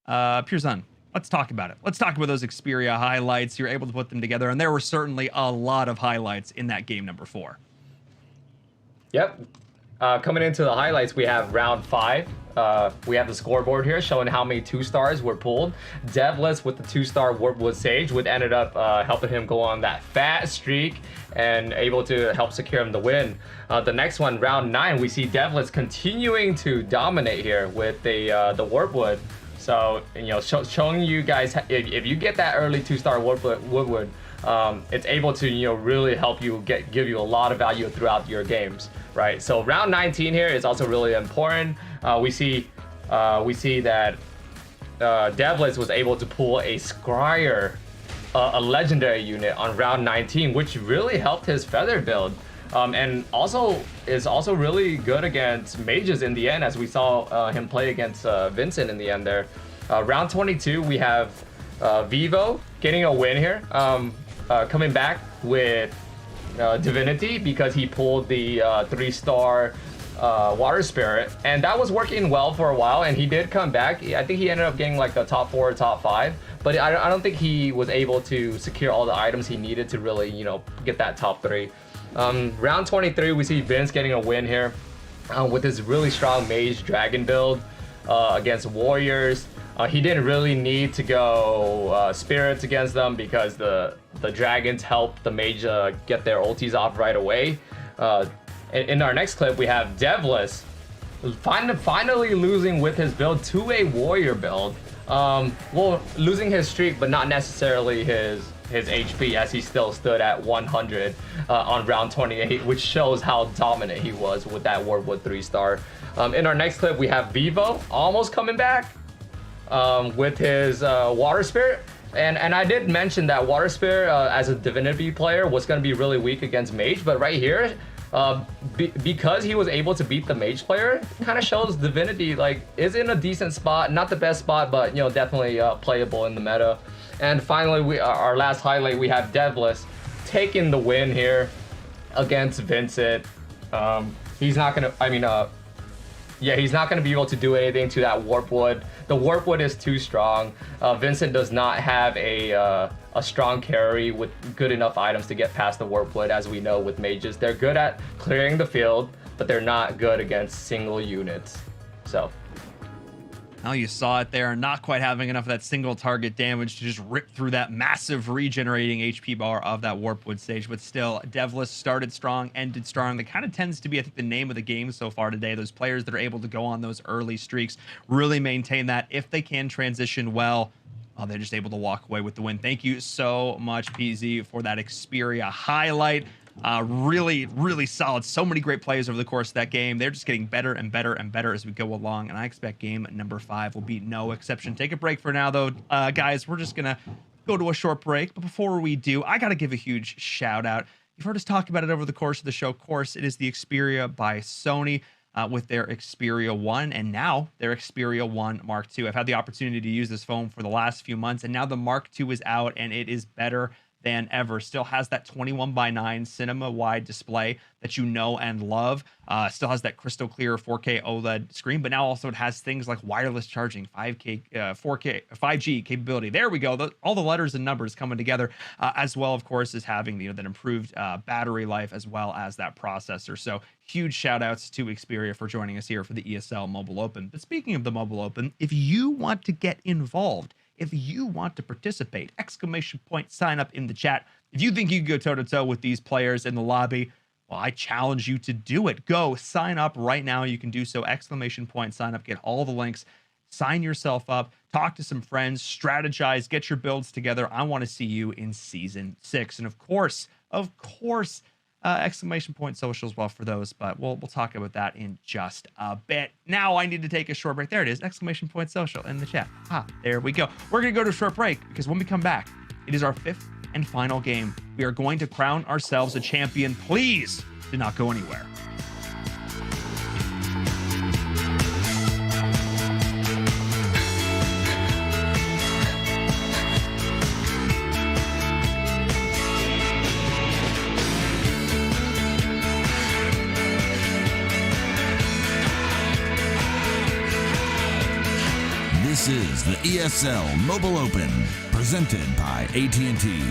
Pierzun, let's talk about it. Let's talk about those Xperia highlights. You're able to put them together, and there were certainly a lot of highlights in that game number 4. Yep. Coming into the highlights, we have round 5. We have the scoreboard here showing how many 2-stars were pulled. Devlis with the 2-star Warpwood Sage, which ended up helping him go on that fat streak and able to help secure him the win. The next one, round 9, we see Devlis continuing to dominate here with the Warpwood. So, showing you guys, if you get that early 2-star Warpwood, it's able to really help you give you a lot of value throughout your games, right? So round 19 here is also really important. We see that Devlis was able to pull a Scryer, a legendary unit on round 19, which really helped his feather build, and also is also really good against mages in the end, as we saw him play against Vincent in the end there. Round 22, we have Vivo getting a win here. Coming back with Divinity because he pulled the 3-star Water Spirit, and that was working well for a while, and he did come back. I think he ended up getting like the top 4 or top 5, but I don't think he was able to secure all the items he needed to really get that top 3. Round 23, we see Vince getting a win here with his really strong Mage Dragon build against Warriors. He didn't really need to go spirits against them because the dragons help the mage get their ultis off right away. In our next clip, we have Devlis finally losing with his build to a warrior build. Well, losing his streak, but not necessarily his HP, as he still stood at 100 on round 28, which shows how dominant he was with that Warpwood 3-star. In our next clip, we have Vivo almost coming back with his Water Spirit. And I did mention that Water Spirit as a Divinity player was going to be really weak against Mage, but right here, because he was able to beat the Mage player, kind of shows Divinity is in a decent spot, not the best spot, but definitely playable in the meta. And finally, our last highlight, we have Devlis taking the win here against Vincent. He's not gonna, he's not gonna be able to do anything to that Warpwood. The Warpwood is too strong. Vincent does not have a strong carry with good enough items to get past the Warpwood, as we know with mages. They're good at clearing the field, but they're not good against single units. So. Now you saw it there, not quite having enough of that single target damage to just rip through that massive regenerating HP bar of that Warpwood stage. But still, Devlis started strong, ended strong. That kind of tends to be, I think, the name of the game so far today. Those players that are able to go on those early streaks really maintain that. If they can transition well, they're just able to walk away with the win. Thank you so much, PZ, for that Xperia highlight. Really, really solid. So many great plays over the course of that game. They're just getting better and better and better as we go along, and I expect game number 5 will be no exception. Take a break for now, though, guys. We're just gonna go to a short break, but before we do, I gotta give a huge shout out. You've heard us talk about it over the course of the show. Of course, it is the Xperia by Sony with their Xperia 1 and now their Xperia 1 Mark II. I've had the opportunity to use this phone for the last few months, and now the Mark II is out, and it is better than ever. Still has that 21:9 cinema wide display that you know and love. Still has that crystal clear 4K OLED screen, but now also it has things like wireless charging, 5K, 4K, 5G capability. There we go. All the letters and numbers coming together, as well, of course, as having that improved battery life as well as that processor. So huge shout outs to Xperia for joining us here for the ESL Mobile Open. But speaking of the Mobile Open, if you want to get involved, if you want to participate, exclamation point, sign up in the chat. If you think you can go toe to toe with these players in the lobby, well, I challenge you to do it. Go sign up right now. You can do so, exclamation point, sign up, get all the links, sign yourself up, talk to some friends, strategize, get your builds together. I want to see you in season 6. And of course, exclamation point social as well for those, but we'll talk about that in just a bit. Now I need to take a short break. There it is, exclamation point social in the chat. There we go. We're gonna go to a short break because when we come back, it is our 5th and final game. We are going to crown ourselves a champion. Please do not go anywhere. This is the ESL Mobile Open, presented by AT&T.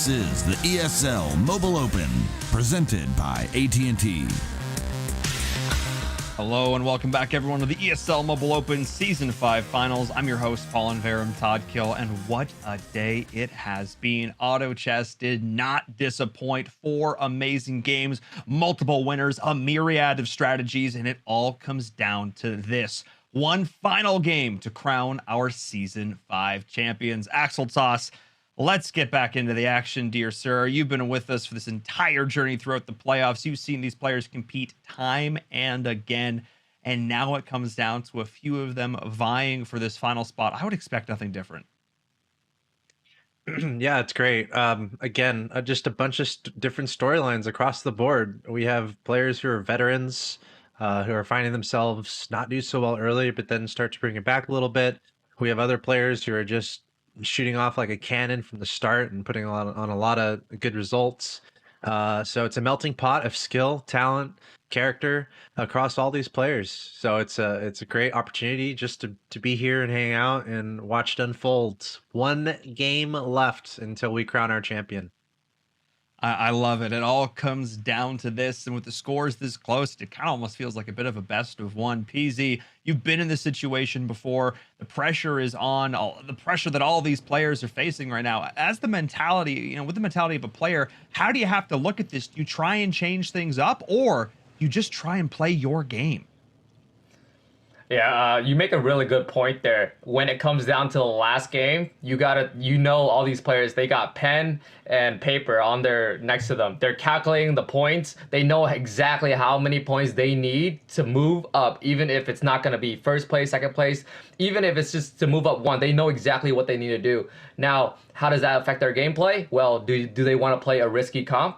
This is the ESL Mobile Open, presented by AT&T. Hello and welcome back, everyone, to the ESL Mobile Open Season 5 Finals. I'm your host, Paul and Verum Todd Kill, and what a day it has been. Auto Chess did not disappoint. 4 amazing games, multiple winners, a myriad of strategies, and it all comes down to this. One final game to crown our Season 5 champions. Axel Toss, let's get back into the action, dear sir. You've been with us for this entire journey throughout the playoffs. You've seen these players compete time and again, and now it comes down to a few of them vying for this final spot. I would expect nothing different. Yeah, it's great. Again, just a bunch of different storylines across the board. We have players who are veterans, who are finding themselves not do so well early, but then start to bring it back a little bit. We have other players who are just shooting off like a cannon from the start and putting on a lot of good results. So it's a melting pot of skill, talent, character across all these players. So it's a great opportunity just to be here and hang out and watch it unfold. One game left until we crown our champion. I love it. It all comes down to this, and with the scores this close, it kind of almost feels like a bit of a best of one. PZ, you've been in this situation before. The pressure is on, the pressure that all these players are facing right now. As the mentality, with the mentality of a player, how do you have to look at this? Do you try and change things up, or you just try and play your game? Yeah, you make a really good point there. When it comes down to the last game, all these players, they got pen and paper on their next to them. They're calculating the points. They know exactly how many points they need to move up, even if it's not going to be first place, second place, even if it's just to move up one. They know exactly what they need to do. Now, how does that affect their gameplay? Well, do they want to play a risky comp?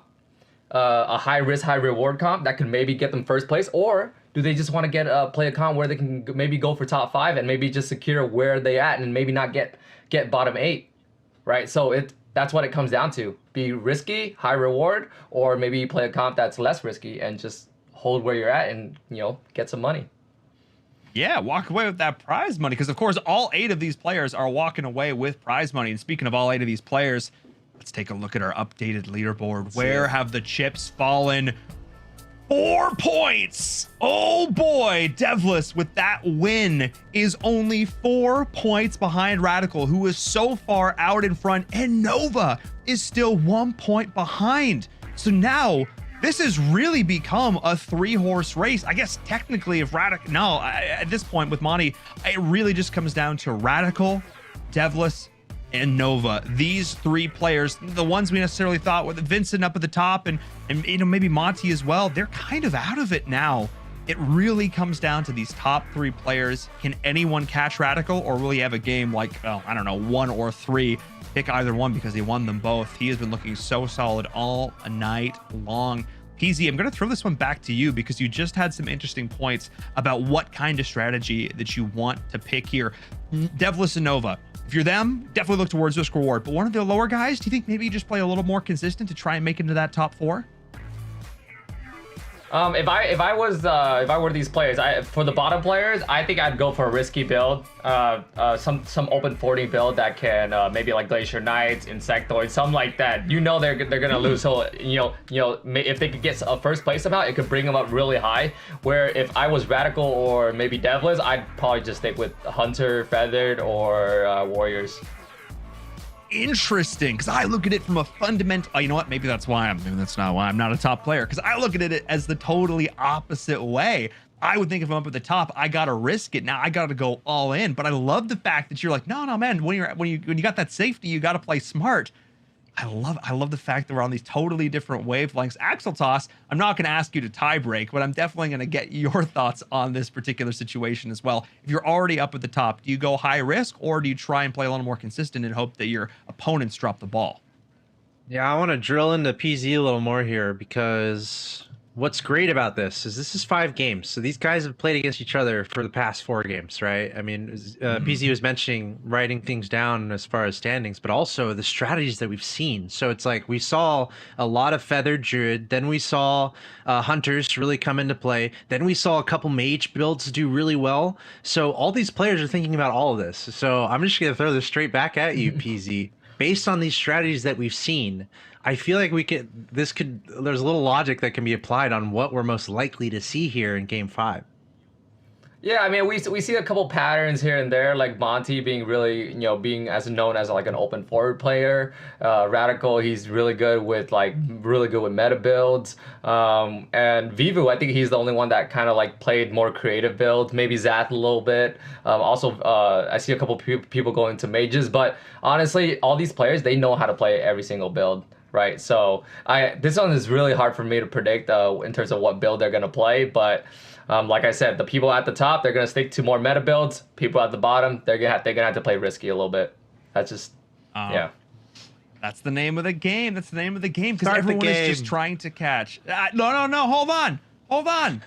A high risk, high reward comp that can maybe get them first place, or do they just want to play a comp where they can maybe go for top 5 and maybe just secure where they at and maybe not get bottom 8, right? So that's what it comes down to: be risky, high reward, or maybe play a comp that's less risky and just hold where you're at and get some money. Yeah, walk away with that prize money, because of course all 8 of these players are walking away with prize money. And speaking of all 8 of these players, let's take a look at our updated leaderboard. Where have the chips fallen? 4 points. Oh boy, Devless with that win is only 4 points behind Radical, who is so far out in front, and Nova is still 1 point behind. So now this has really become a 3-horse race. I guess technically if Radical, at this point with Monty, it really just comes down to Radical, Devless, and Nova. These 3 players, the ones we necessarily thought with Vincent up at the top and maybe Monty as well, they're kind of out of it now. It really comes down to these top 3 players. Can anyone catch Radical, or will he have a game like, I don't know, 1 or 3? Pick either one, because he won them both. He has been looking so solid all night long. PZ, I'm going to throw this one back to you, because you just had some interesting points about what kind of strategy that you want to pick here. Devless and Nova, if you're them, definitely look towards risk reward. But one of the lower guys, do you think maybe you just play a little more consistent to try and make it into that top 4? If I were these players, for the bottom players, I think I'd go for a risky build, some open 40 build that can maybe like Glacier Knights, Insectoid, something like that. They're gonna lose, so if they could get a first place somehow, it could bring them up really high. Where if I was Radical or maybe Devless, I'd probably just stick with Hunter, Feathered, or Warriors. Interesting, because I look at it from a fundamental, you know what, maybe that's not why I'm not a top player, because I look at it as the totally opposite way. I would think if I'm up at the top, I gotta risk it. Now I gotta go all in. But I love the fact that you're like, no, man, when you got that safety, you gotta play smart. I love the fact that we're on these totally different wavelengths. Axel Toss, I'm not going to ask you to tie break, but I'm definitely going to get your thoughts on this particular situation as well. If you're already up at the top, do you go high risk, or do you try and play a little more consistent and hope that your opponents drop the ball? Yeah, I want to drill into PZ a little more here, because what's great about this is 5 games. So these guys have played against each other for the past 4 games, right? I mean, PZ was mentioning writing things down as far as standings, but also the strategies that we've seen. So it's like we saw a lot of Feathered Druid, then we saw Hunters really come into play, then we saw a couple Mage builds do really well. So all these players are thinking about all of this. So I'm just going to throw this straight back at you, PZ. based on these strategies that we've seen, I feel like there's a little logic that can be applied on what we're most likely to see here in game 5. Yeah, I mean, we see a couple patterns here and there, like Monty being really, being as known as like an open forward player. Radical, he's really good with meta builds. And Vivu, I think he's the only one that kind of like played more creative builds. Maybe Zath a little bit. Also, I see a couple people going to mages, but honestly, all these players, they know how to play every single build. Right, so this one is really hard for me to predict in terms of what build they're gonna play, but like I said, the people at the top, they're gonna stick to more meta builds. People at the bottom, they're gonna have to play risky a little bit. That's just yeah. That's the name of the game. That's the name of the game, because everyone is just trying to catch. No. Hold on.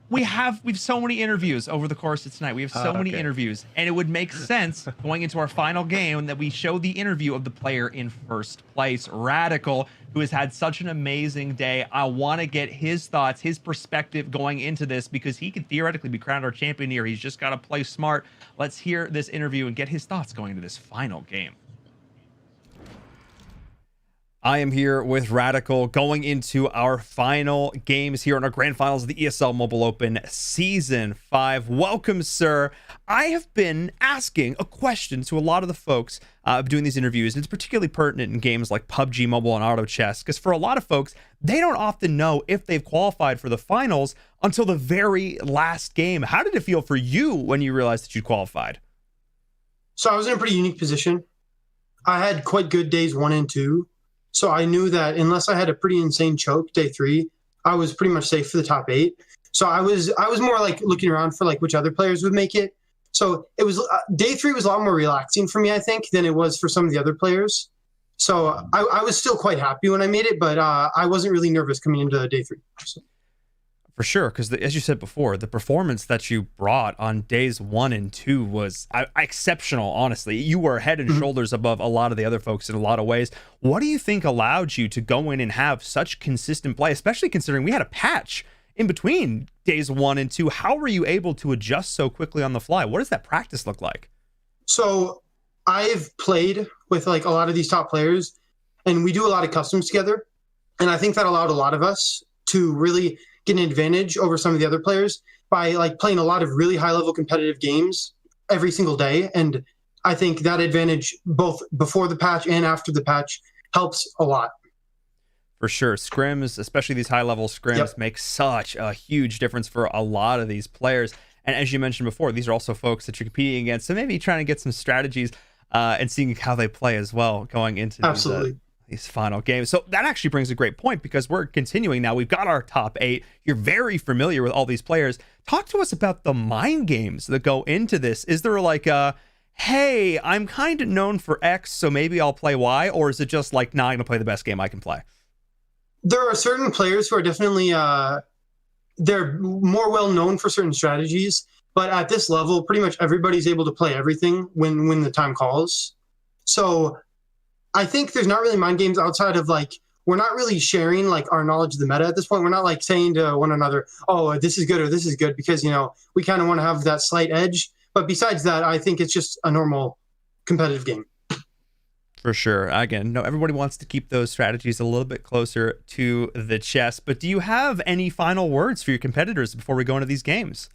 We've so many interviews over the course of tonight. We have so many interviews, and it would make sense going into our final game that we show the interview of the player in first place, Radical, who has had such an amazing day. I want to get his thoughts, his perspective going into this, because he could theoretically be crowned our champion here. He's just got to play smart. Let's hear this interview and get his thoughts going into this final game. I am here with Radical going into our final games here in our grand finals of the ESL Mobile Open Season 5. Welcome, sir. I have been asking a question to a lot of the folks doing these interviews, and it's particularly pertinent in games like PUBG Mobile and Auto Chess, because for a lot of folks, they don't often know if they've qualified for the finals until the very last game. How did it feel for you when you realized that you qualified? So I was in a pretty unique position. I had quite good days 1 and 2. So I knew that unless I had a pretty insane choke day 3, I was pretty much safe for the top 8. So I was more like looking around for like which other players would make it. So it was day 3 was a lot more relaxing for me, I think, than it was for some of the other players. So I was still quite happy when I made it, but I wasn't really nervous coming into day 3. So. For sure, because as you said before, the performance that you brought on days 1 and 2 was exceptional, honestly. You were head and shoulders above a lot of the other folks in a lot of ways. What do you think allowed you to go in and have such consistent play, especially considering we had a patch in between days 1 and 2? How were you able to adjust so quickly on the fly? What does that practice look like? So I've played with like a lot of these top players, and we do a lot of customs together. And I think that allowed a lot of us to really get an advantage over some of the other players by like playing a lot of really high level competitive games every single day. And I think that advantage both before the patch and after the patch helps a lot. For sure. Scrims, especially these high level scrims, make such a huge difference for a lot of these players. And as you mentioned before, these are also folks that you're competing against. So maybe trying to get some strategies and seeing how they play as well going into these final games. So that actually brings a great point, because we're continuing now. We've got our top 8. You're very familiar with all these players. Talk to us about the mind games that go into this. Is there like hey, I'm kind of known for X, so maybe I'll play Y? Or is it just like, nah, I'm going to play the best game I can play? There are certain players who are definitely, they're more well known for certain strategies. But at this level, pretty much everybody's able to play everything when the time calls. So I think there's not really mind games outside of like, we're not really sharing like our knowledge of the meta at this point. We're not like saying to one another, oh, this is good or this is good, because, we kind of want to have that slight edge. But besides that, I think it's just a normal competitive game. For sure. Again, no, everybody wants to keep those strategies a little bit closer to the chest. But do you have any final words for your competitors before we go into these games?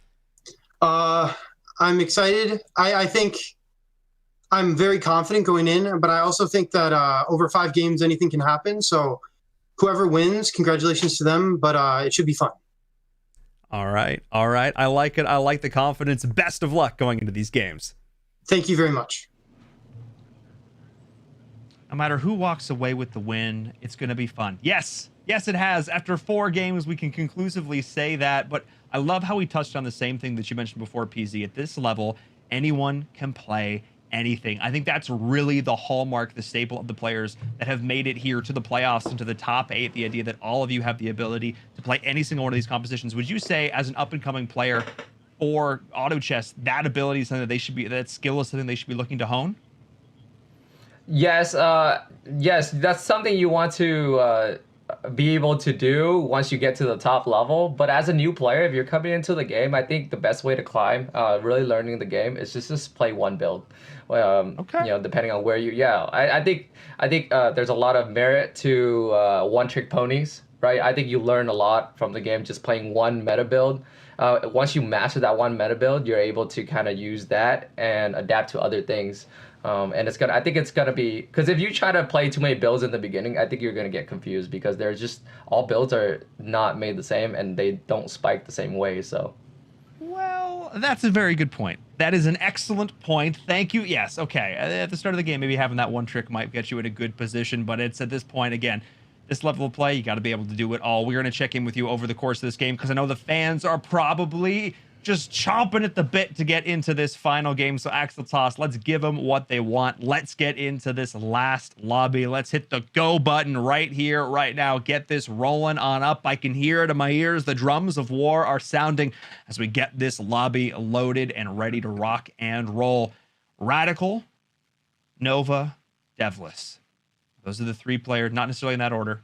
I'm excited. I think I'm very confident going in, but I also think that over 5 games, anything can happen. So whoever wins, congratulations to them, but it should be fun. All right. I like it. I like the confidence. Best of luck going into these games. Thank you very much. No matter who walks away with the win, it's going to be fun. Yes, it has. After 4 games, we can conclusively say that, but I love how we touched on the same thing that you mentioned before, PZ. At this level, anyone can play anything. I think that's really the hallmark, the staple of the players that have made it here to the playoffs and to the top 8, the idea that all of you have the ability to play any single one of these competitions. Would you say, as an up-and-coming player for Auto Chess, that ability is something that that skill is something they should be looking to hone? Yes, that's something you want to be able to do once you get to the top level. But as a new player, if you're coming into the game, I think the best way to climb, really learning the game, is just play one build. Okay. Depending on where you, I think there's a lot of merit to one-trick ponies, right? I think you learn a lot from the game just playing one meta build. Once you master that one meta build, you're able to kind of use that and adapt to other things. And I think it's gonna be, because if you try to play too many builds in the beginning, I think you're gonna get confused, because they're just, all builds are not made the same and they don't spike the same way. So, well, that's a very good point. That is an excellent point. Thank you. Yes. Okay. At the start of the game, maybe having that one trick might get you in a good position, but it's at this point, again, this level of play, you got to be able to do it all. We're going to check in with you over the course of this game, because I know the fans are probably just chomping at the bit to get into this final game. So Axel Toss, let's give them what they want. Let's get into this last lobby. Let's hit the go button right here, right now. Get this rolling on up. I can hear it in my ears. The drums of war are sounding as we get this lobby loaded and ready to rock and roll. Radical, Nova, Devless. Those are the three players, not necessarily in that order.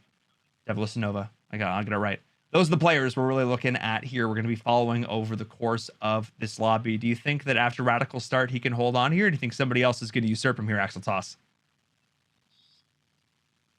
Devless and Nova. I'll get it right. Those are the players we're really looking at here. We're going to be following over the course of this lobby. Do you think that after Radical start, he can hold on here? Or do you think somebody else is going to usurp him here, Axel Toss?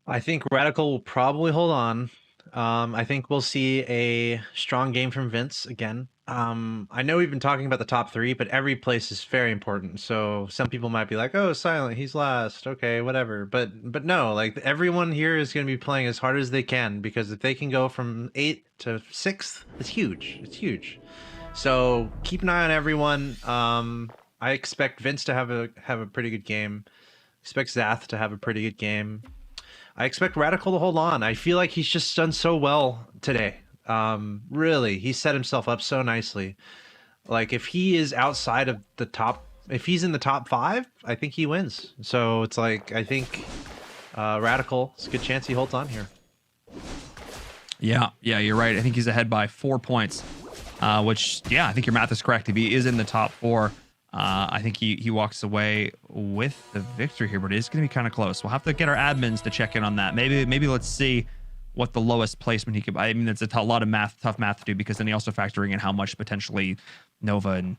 I think Radical will probably hold on. I think we'll see a strong game from Vince again. I know we've been talking about the top three, but every place is very important. So some people might be like, "Oh, Silent, he's last. Okay, whatever." But no, like everyone here is going to be playing as hard as they can, because if they can go from 8th to 6th, it's huge. It's huge. So keep an eye on everyone. I expect Vince to have a pretty good game. Expect Zath to have a pretty good game. I expect Radical to hold on. I feel like he's just done so well today. Really, he set himself up so nicely. Like if he is outside of the top, if he's in the top 5, I think he wins. So it's like, I think Radical, it's a good chance he holds on here. Yeah, you're right. I think he's ahead by 4 points, which, yeah, I think your math is correct. If he is in the top 4, I think he walks away with the victory here, but it is going to be kind of close. We'll have to get our admins to check in on that. Maybe let's see what the lowest placement he could. I mean, it's a lot of math, tough math to do, because then he also factoring in how much potentially Nova and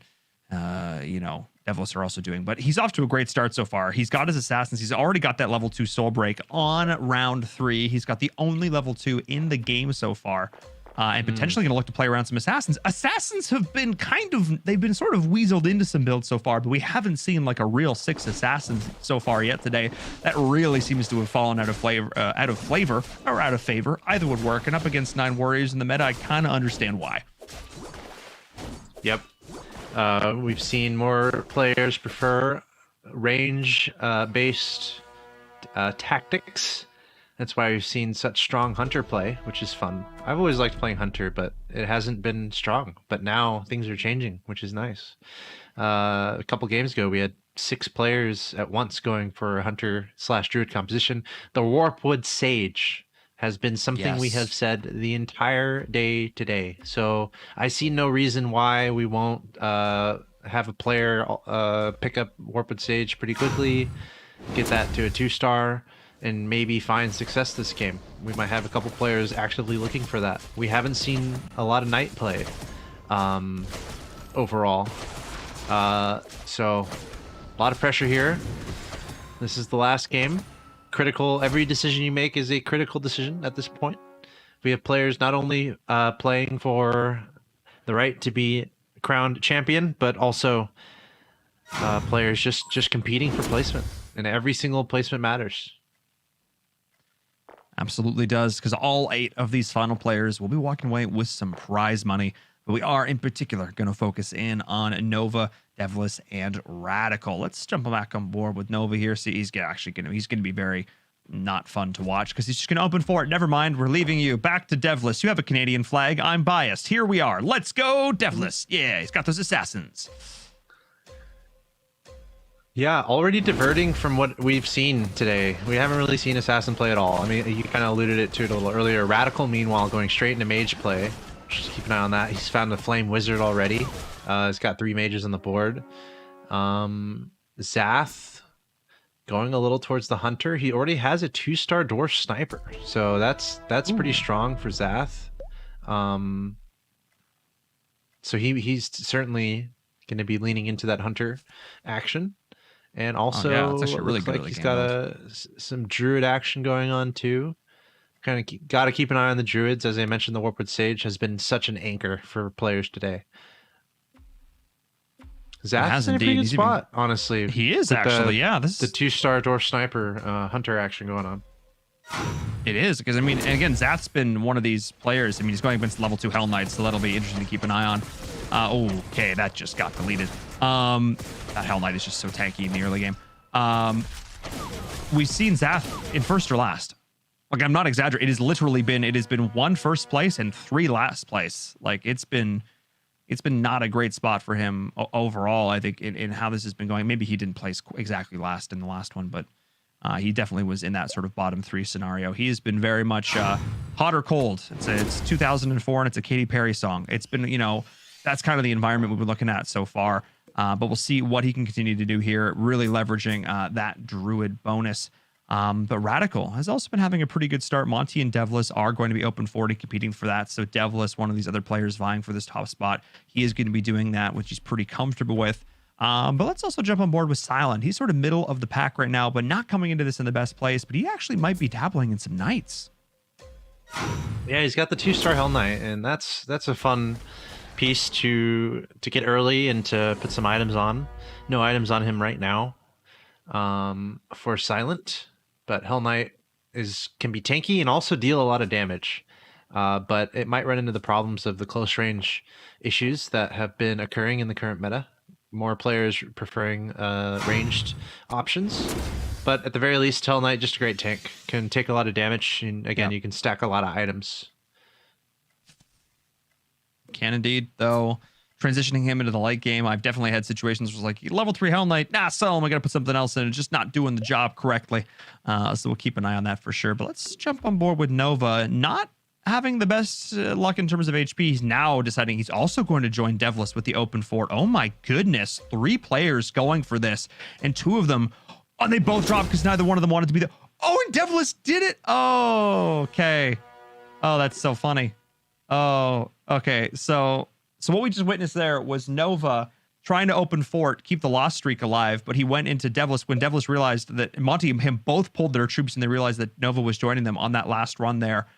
Devils are also doing. But he's off to a great start so far. He's got his assassins. He's already got that level 2 soul break on round 3. He's got the only level 2 in the game so far. And potentially going to look to play around some assassins. Assassins have been they've been sort of weaseled into some builds so far, but we haven't seen like a real 6 assassins so far yet today. That really seems to have fallen out of favor, or out of favor. Either would work. And up against 9 warriors in the meta, I kind of understand why. Yep. We've seen more players prefer range-based tactics. That's why we've seen such strong Hunter play, which is fun. I've always liked playing Hunter, but it hasn't been strong. But now things are changing, which is nice. A couple games ago, we had 6 players at once going for a Hunter/Druid composition. The Warpwood Sage has been something we have said the entire day today. So I see no reason why we won't have a player pick up Warpwood Sage pretty quickly, get that to a 2-star, and maybe find success this game. We might have a couple players actively looking for that. We haven't seen a lot of Knight play overall. So a lot of pressure here. This is the last game. Critical. Every decision you make is a critical decision at this point. We have players not only playing for the right to be crowned champion, but also players just competing for placement. And every single placement matters. Absolutely does, because all 8 of these final players will be walking away with some prize money. But we are in particular going to focus in on Nova, Devless, and Radical. Let's jump back on board with Nova here. See, he's going to be very not fun to watch, because he's just going to open for it. Never mind, we're leaving you. Back to Devless. You have a Canadian flag. I'm biased. Here we are. Let's go, Devless. Yeah, he's got those assassins. Yeah, already diverting from what we've seen today. We haven't really seen Assassin play at all. I mean, you kind of alluded to it a little earlier. Radical, meanwhile, going straight into Mage play. Just keep an eye on that. He's found the Flame Wizard already. He's got 3 mages on the board. Zath going a little towards the hunter. He already has a 2-star dwarf sniper, so that's pretty strong for Zath. So he's certainly going to be leaning into that hunter action, and also that's actually really looks good like he's got some druid action going on too. Kind of got to keep an eye on the druids. As I mentioned, the Warpwood Sage has been such an anchor for players today. Zath's in a pretty good spot, honestly. He is actually, This the 2-star dwarf sniper hunter action going on. It is, because I mean, and again, Zath's been one of these players. I mean, he's going against level 2 Hell Knights, so that'll be interesting to keep an eye on. Okay, that just got deleted. That Hell Knight is just so tanky in the early game. We've seen Zath in first or last. Like, I'm not exaggerating. It has literally been, it has been 1 first place and 3 last place. Like, it's been not a great spot for him overall, I think, in how this has been going. Maybe he didn't place exactly last in the last one, but he definitely was in that sort of bottom 3 scenario. He has been very much hot or cold. It's 2004 and it's a Katy Perry song. It's been, that's kind of the environment we've been looking at so far. But we'll see what he can continue to do here, really leveraging that druid bonus. But Radical has also been having a pretty good start. Monty and Devlis are going to be open 40 competing for that. So Devlis, one of these other players vying for this top spot, he is going to be doing that, which he's pretty comfortable with. But let's also jump on board with Silent. He's sort of middle of the pack right now, but not coming into this in the best place. But he actually might be dabbling in some Knights. Yeah, he's got the 2-star Hell Knight, and that's a fun piece to get early and to put some items on. No items on him right now for Silent, but Hell Knight can be tanky and also deal a lot of damage. But it might run into the problems of the close range issues that have been occurring in the current meta. More players preferring ranged options. But at the very least, Hell Knight, just a great tank. Can take a lot of damage, and again, you can stack a lot of items. Can indeed, though. Transitioning him into the late game, I've definitely had situations where it's like, level 3 Hell Knight, sell him, I gotta put something else in. It's just not doing the job correctly. So we'll keep an eye on that for sure. But let's jump on board with Nova. Not having the best luck in terms of HP. He's now deciding he's also going to join Devlis with the open fort. Oh my goodness. 3 players going for this. And 2 of them, they both dropped because neither one of them wanted to be there. Oh, and Devlis did it. Oh, okay. Oh, that's so funny. Oh, okay. So what we just witnessed there was Nova trying to open fort, keep the lost streak alive, but he went into Devlis when Devlis realized that Monty and him both pulled their troops and they realized that Nova was joining them on that last run there.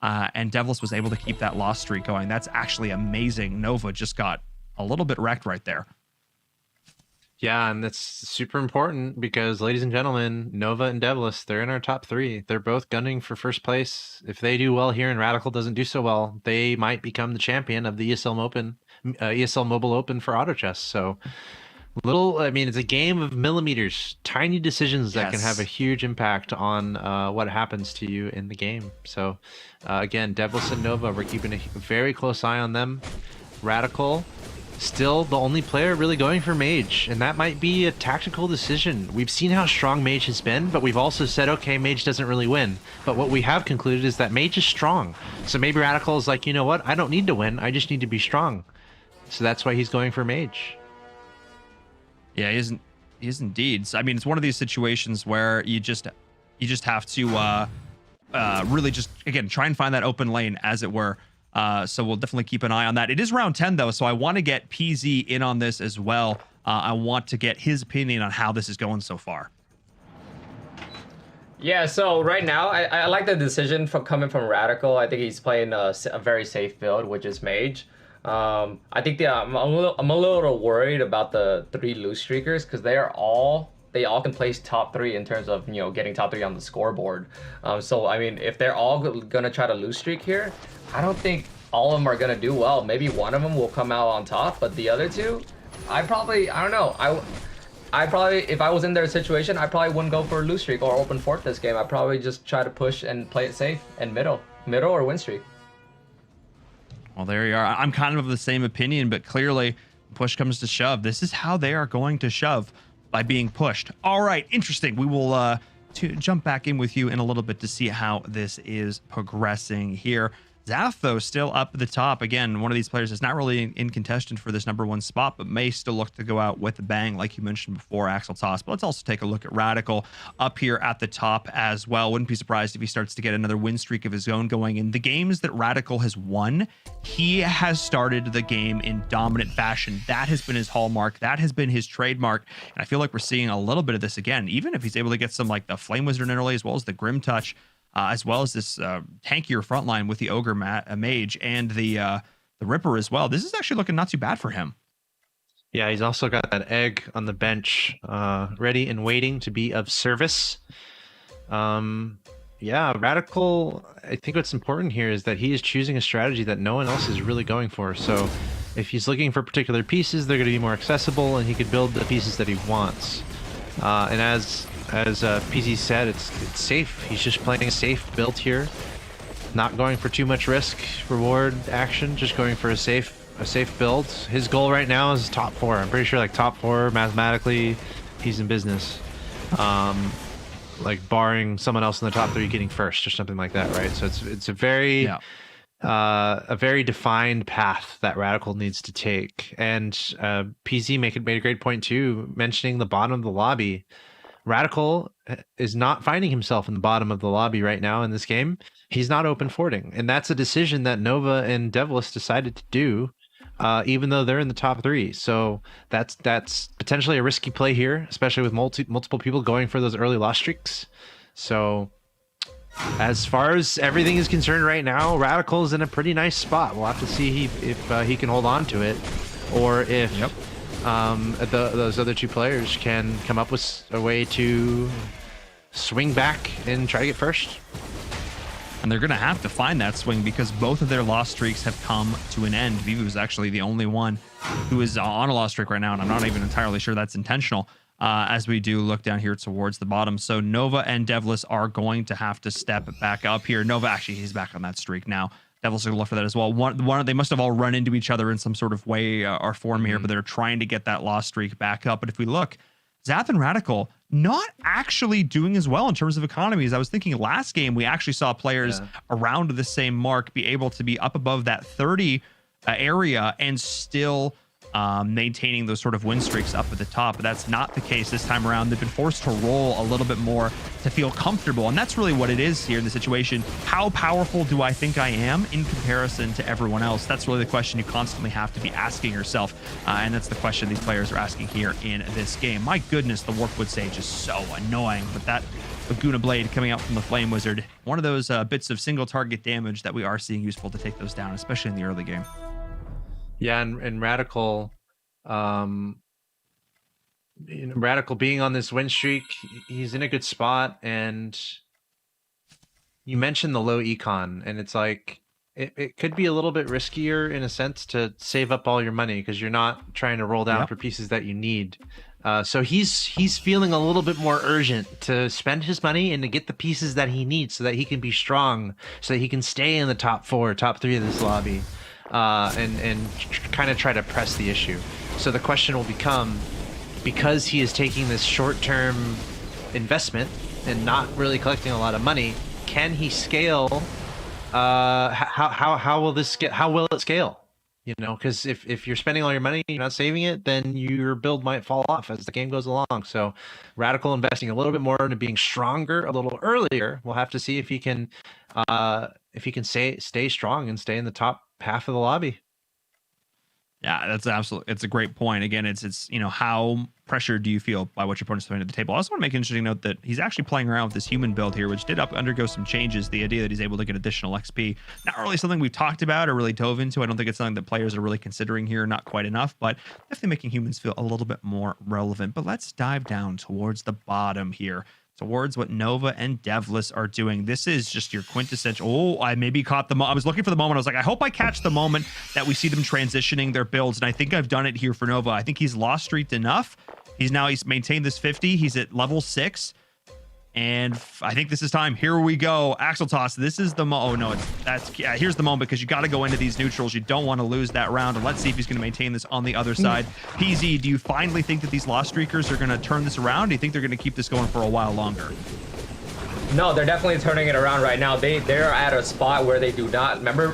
And Devlis was able to keep that lost streak going. That's actually amazing. Nova just got a little bit wrecked right there. Yeah, and that's super important because, ladies and gentlemen, Nova and Devlis, they're in our top 3. They're both gunning for first place. If they do well here and Radical doesn't do so well, they might become the champion of the ESL Mobile Open for Auto Chess. So, it's a game of millimeters, tiny decisions that can have a huge impact on what happens to you in the game. So, again, Devlis and Nova, we're keeping a very close eye on them. Radical, still the only player really going for Mage, and that might be a tactical decision. We've seen how strong Mage has been, but we've also said, okay, Mage doesn't really win. But what we have concluded is that Mage is strong. So maybe Radical is like, you know what? I don't need to win. I just need to be strong. So that's why he's going for Mage. Yeah, he is indeed. I mean, it's one of these situations where you just have to really just, again, try and find that open lane, as it were. So we'll definitely keep an eye on that. It is round 10, though, so I want to get PZ in on this as well. I want to get his opinion on how this is going so far. Yeah, so right now, I like the decision coming from Radical. I think he's playing a very safe build, which is Mage. I think I'm a little worried about the 3 loose streakers because they all can place top 3 in terms of getting top 3 on the scoreboard. So I mean, if they're all gonna try to lose streak here, I don't think all of them are gonna do well. Maybe one of them will come out on top, but the other 2, I don't know. I probably, if I was in their situation, I probably wouldn't go for a lose streak or open fort this game. I'd probably just try to push and play it safe and middle or win streak. Well, there you are. I'm kind of the same opinion, but clearly push comes to shove. This is how they are going to shove, by being pushed. All right, interesting. We will jump back in with you in a little bit to see how this is progressing here. Zath, though, still up at the top. Again, one of these players is not really in contention for this #1 spot, but may still look to go out with a bang, like you mentioned before, Axel Toss. But let's also take a look at Radical up here at the top as well. Wouldn't be surprised if he starts to get another win streak of his own going. In the games that Radical has won, he has started the game in dominant fashion. That has been his hallmark. That has been his trademark. And I feel like we're seeing a little bit of this again, even if he's able to get some like the Flame Wizard in early, as well as the Grim Touch. As well as this tankier front line with the Ogre Mage and the Ripper as well. This is actually looking not too bad for him. Yeah, he's also got that egg on the bench ready and waiting to be of service. Yeah, Radical, I think what's important here is that he is choosing a strategy that no one else is really going for. So if he's looking for particular pieces, they're going to be more accessible, and he could build the pieces that he wants. And as PZ said, it's safe. He's just playing a safe build here, not going for too much risk, reward action, just going for a safe build. His goal right now is top 4. I'm pretty sure like top 4 mathematically, he's in business. Like barring someone else in the top 3 getting first or something like that, right? So it's a very defined path that Radical needs to take. And PZ made a great point too, mentioning the bottom of the lobby. Radical is not finding himself in the bottom of the lobby right now in this game. He's not open fording, and that's a decision that Nova and Devilish decided to do, even though they're in the top 3. So that's potentially a risky play here, especially with multiple people going for those early loss streaks. So as far as everything is concerned right now, Radical is in a pretty nice spot. We'll have to see if he can hold on to it, or if those other 2 players can come up with a way to swing back and try to get first. And they're going to have to find that swing because both of their loss streaks have come to an end. Vivu is actually the only one who is on a loss streak right now, and I'm not even entirely sure that's intentional. As we do look down here towards the bottom. So Nova and Devilish are going to have to step back up here. Nova, actually, he's back on that streak now. Devilish are going to look for that as well. They must have all run into each other in some sort of way or form here, but they're trying to get that loss streak back up. But if we look, Zath and Radical not actually doing as well in terms of economies. I was thinking last game, we actually saw players around the same mark be able to be up above that 30 area and still maintaining those sort of win streaks up at the top. But that's not the case this time around. They've been forced to roll a little bit more to feel comfortable, and that's really what it is here in the situation. How powerful do I think I am in comparison to everyone else? That's really the question you constantly have to be asking yourself, and that's the question these players are asking here in this game. My goodness, the Warpwood Sage is so annoying, but that Laguna Blade coming out from the Flame Wizard, one of those bits of single target damage that we are seeing useful to take those down, especially in the early game. Yeah, and Radical, Radical being on this win streak, he's in a good spot. And you mentioned the low econ, and it's like it could be a little bit riskier in a sense to save up all your money because you're not trying to roll down for pieces that you need. So he's feeling a little bit more urgent to spend his money and to get the pieces that he needs so that he can be strong, so that he can stay in the top 4, top 3 of this lobby. And kind of try to press the issue. So the question will become, because he is taking this short-term investment and not really collecting a lot of money, can he scale? How will it scale? You know, because if you're spending all your money, you're not saving it, then your build might fall off as the game goes along. So Radical investing a little bit more into being stronger a little earlier. We'll have to see if he can stay strong and stay in the top half of the lobby. Yeah, it's a great point. Again, it's how pressured do you feel by what your opponent's throwing to the table? I also want to make an interesting note that he's actually playing around with this human build here, which did undergo some changes. The idea that he's able to get additional XP, not really something we've talked about or really dove into. I don't think it's something that players are really considering here, not quite enough, but definitely making humans feel a little bit more relevant. But let's dive down towards the bottom here, towards what Nova and Devilish are doing. This is just your quintessential. Oh, I maybe caught the moment. I was looking for the moment. I was like, I hope I catch the moment that we see them transitioning their builds. And I think I've done it here for Nova. I think he's lost streaked enough. He's maintained this 50. He's at level 6. And I think this is time. Here we go. Axel Toss. This is the oh no, here's the moment, because you got to go into these neutrals. You don't want to lose that round. And let's see if he's going to maintain this on the other side. PZ, do you finally think that these lost streakers are going to turn this around? Do you think they're going to keep this going for a while longer? No, they're definitely turning it around right now. They're at a spot where they do not remember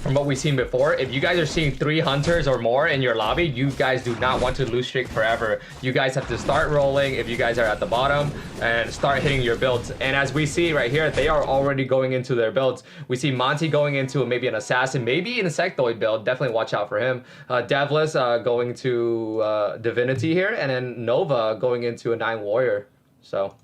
from what we've seen before. If you guys are seeing 3 hunters or more in your lobby, you guys do not want to lose streak forever. You guys have to start rolling if you guys are at the bottom and start hitting your builds. And as we see right here, they are already going into their builds. We see Monty going into maybe an assassin, maybe an insectoid build. Definitely watch out for him. Devless going to divinity here, and then Nova going into a 9 warrior. So.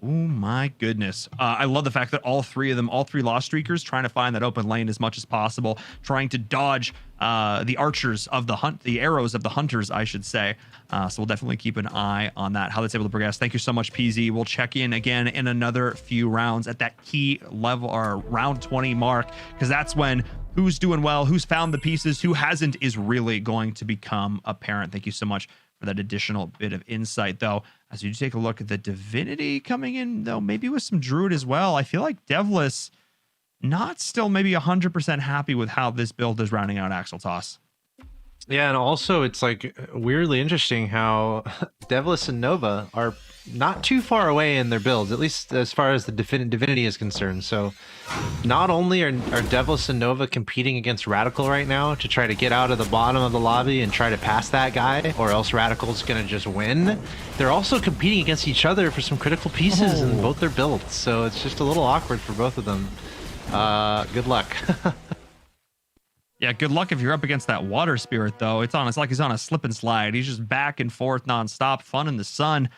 Oh my goodness. I love the fact that all 3 of them, all 3 lost streakers, trying to find that open lane as much as possible, trying to dodge the archers of the arrows of the hunters, I should say. So we'll definitely keep an eye on that, how that's able to progress. Thank you so much, PZ. We'll check in again in another few rounds at that key level or round 20 mark, because that's when who's doing well, who's found the pieces, who hasn't is really going to become apparent. Thank you so much for that additional bit of insight, though. As you take a look at the divinity coming in, though, maybe with some druid as well. I feel like Devless not still maybe 100% happy with how this build is rounding out Axel Toss. Yeah, and also it's like weirdly interesting how Devless and Nova are not too far away in their builds, at least as far as the divinity is concerned. So not only are Devless and Nova competing against Radical right now to try to get out of the bottom of the lobby and try to pass that guy, or else Radical's gonna just win, they're also competing against each other for some critical pieces in both their builds. So it's just a little awkward for both of them. Good luck. Yeah, good luck if you're up against that water spirit, though. It's like he's on a slip and slide. He's just back and forth nonstop, fun in the sun.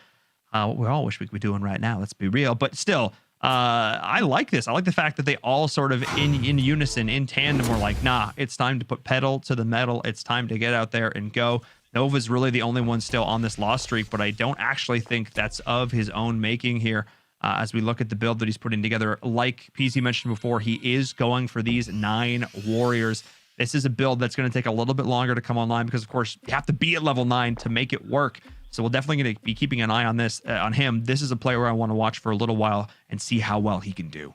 What we all wish we could be doing right now, let's be real. But still, I like this. I like the fact that they all sort of in unison, in tandem, were like, nah, it's time to put pedal to the metal. It's time to get out there and go. Nova's really the only one still on this loss streak, but I don't actually think that's of his own making here. As we look at the build that he's putting together, like PZ mentioned before, he is going for these 9 warriors. This is a build that's going to take a little bit longer to come online because, of course, you have to be at level 9 to make it work. So we're definitely going to be keeping an eye on this, on him. This is a player where I want to watch for a little while and see how well he can do.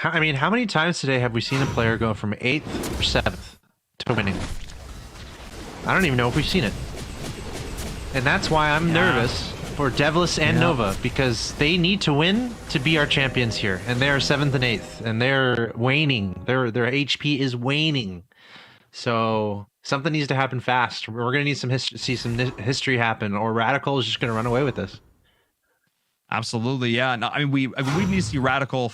I mean, how many times today have we seen a player go from 8th or 7th to winning? I don't even know if we've seen it. And that's why I'm nervous for Devless and Nova, because they need to win to be our champions here. And they're 7th and 8th, and they're waning. Their HP is waning. So something needs to happen fast. We're going to need some see some history happen, or Radical is just going to run away with this. Absolutely, yeah. No, I mean, we need to see Radical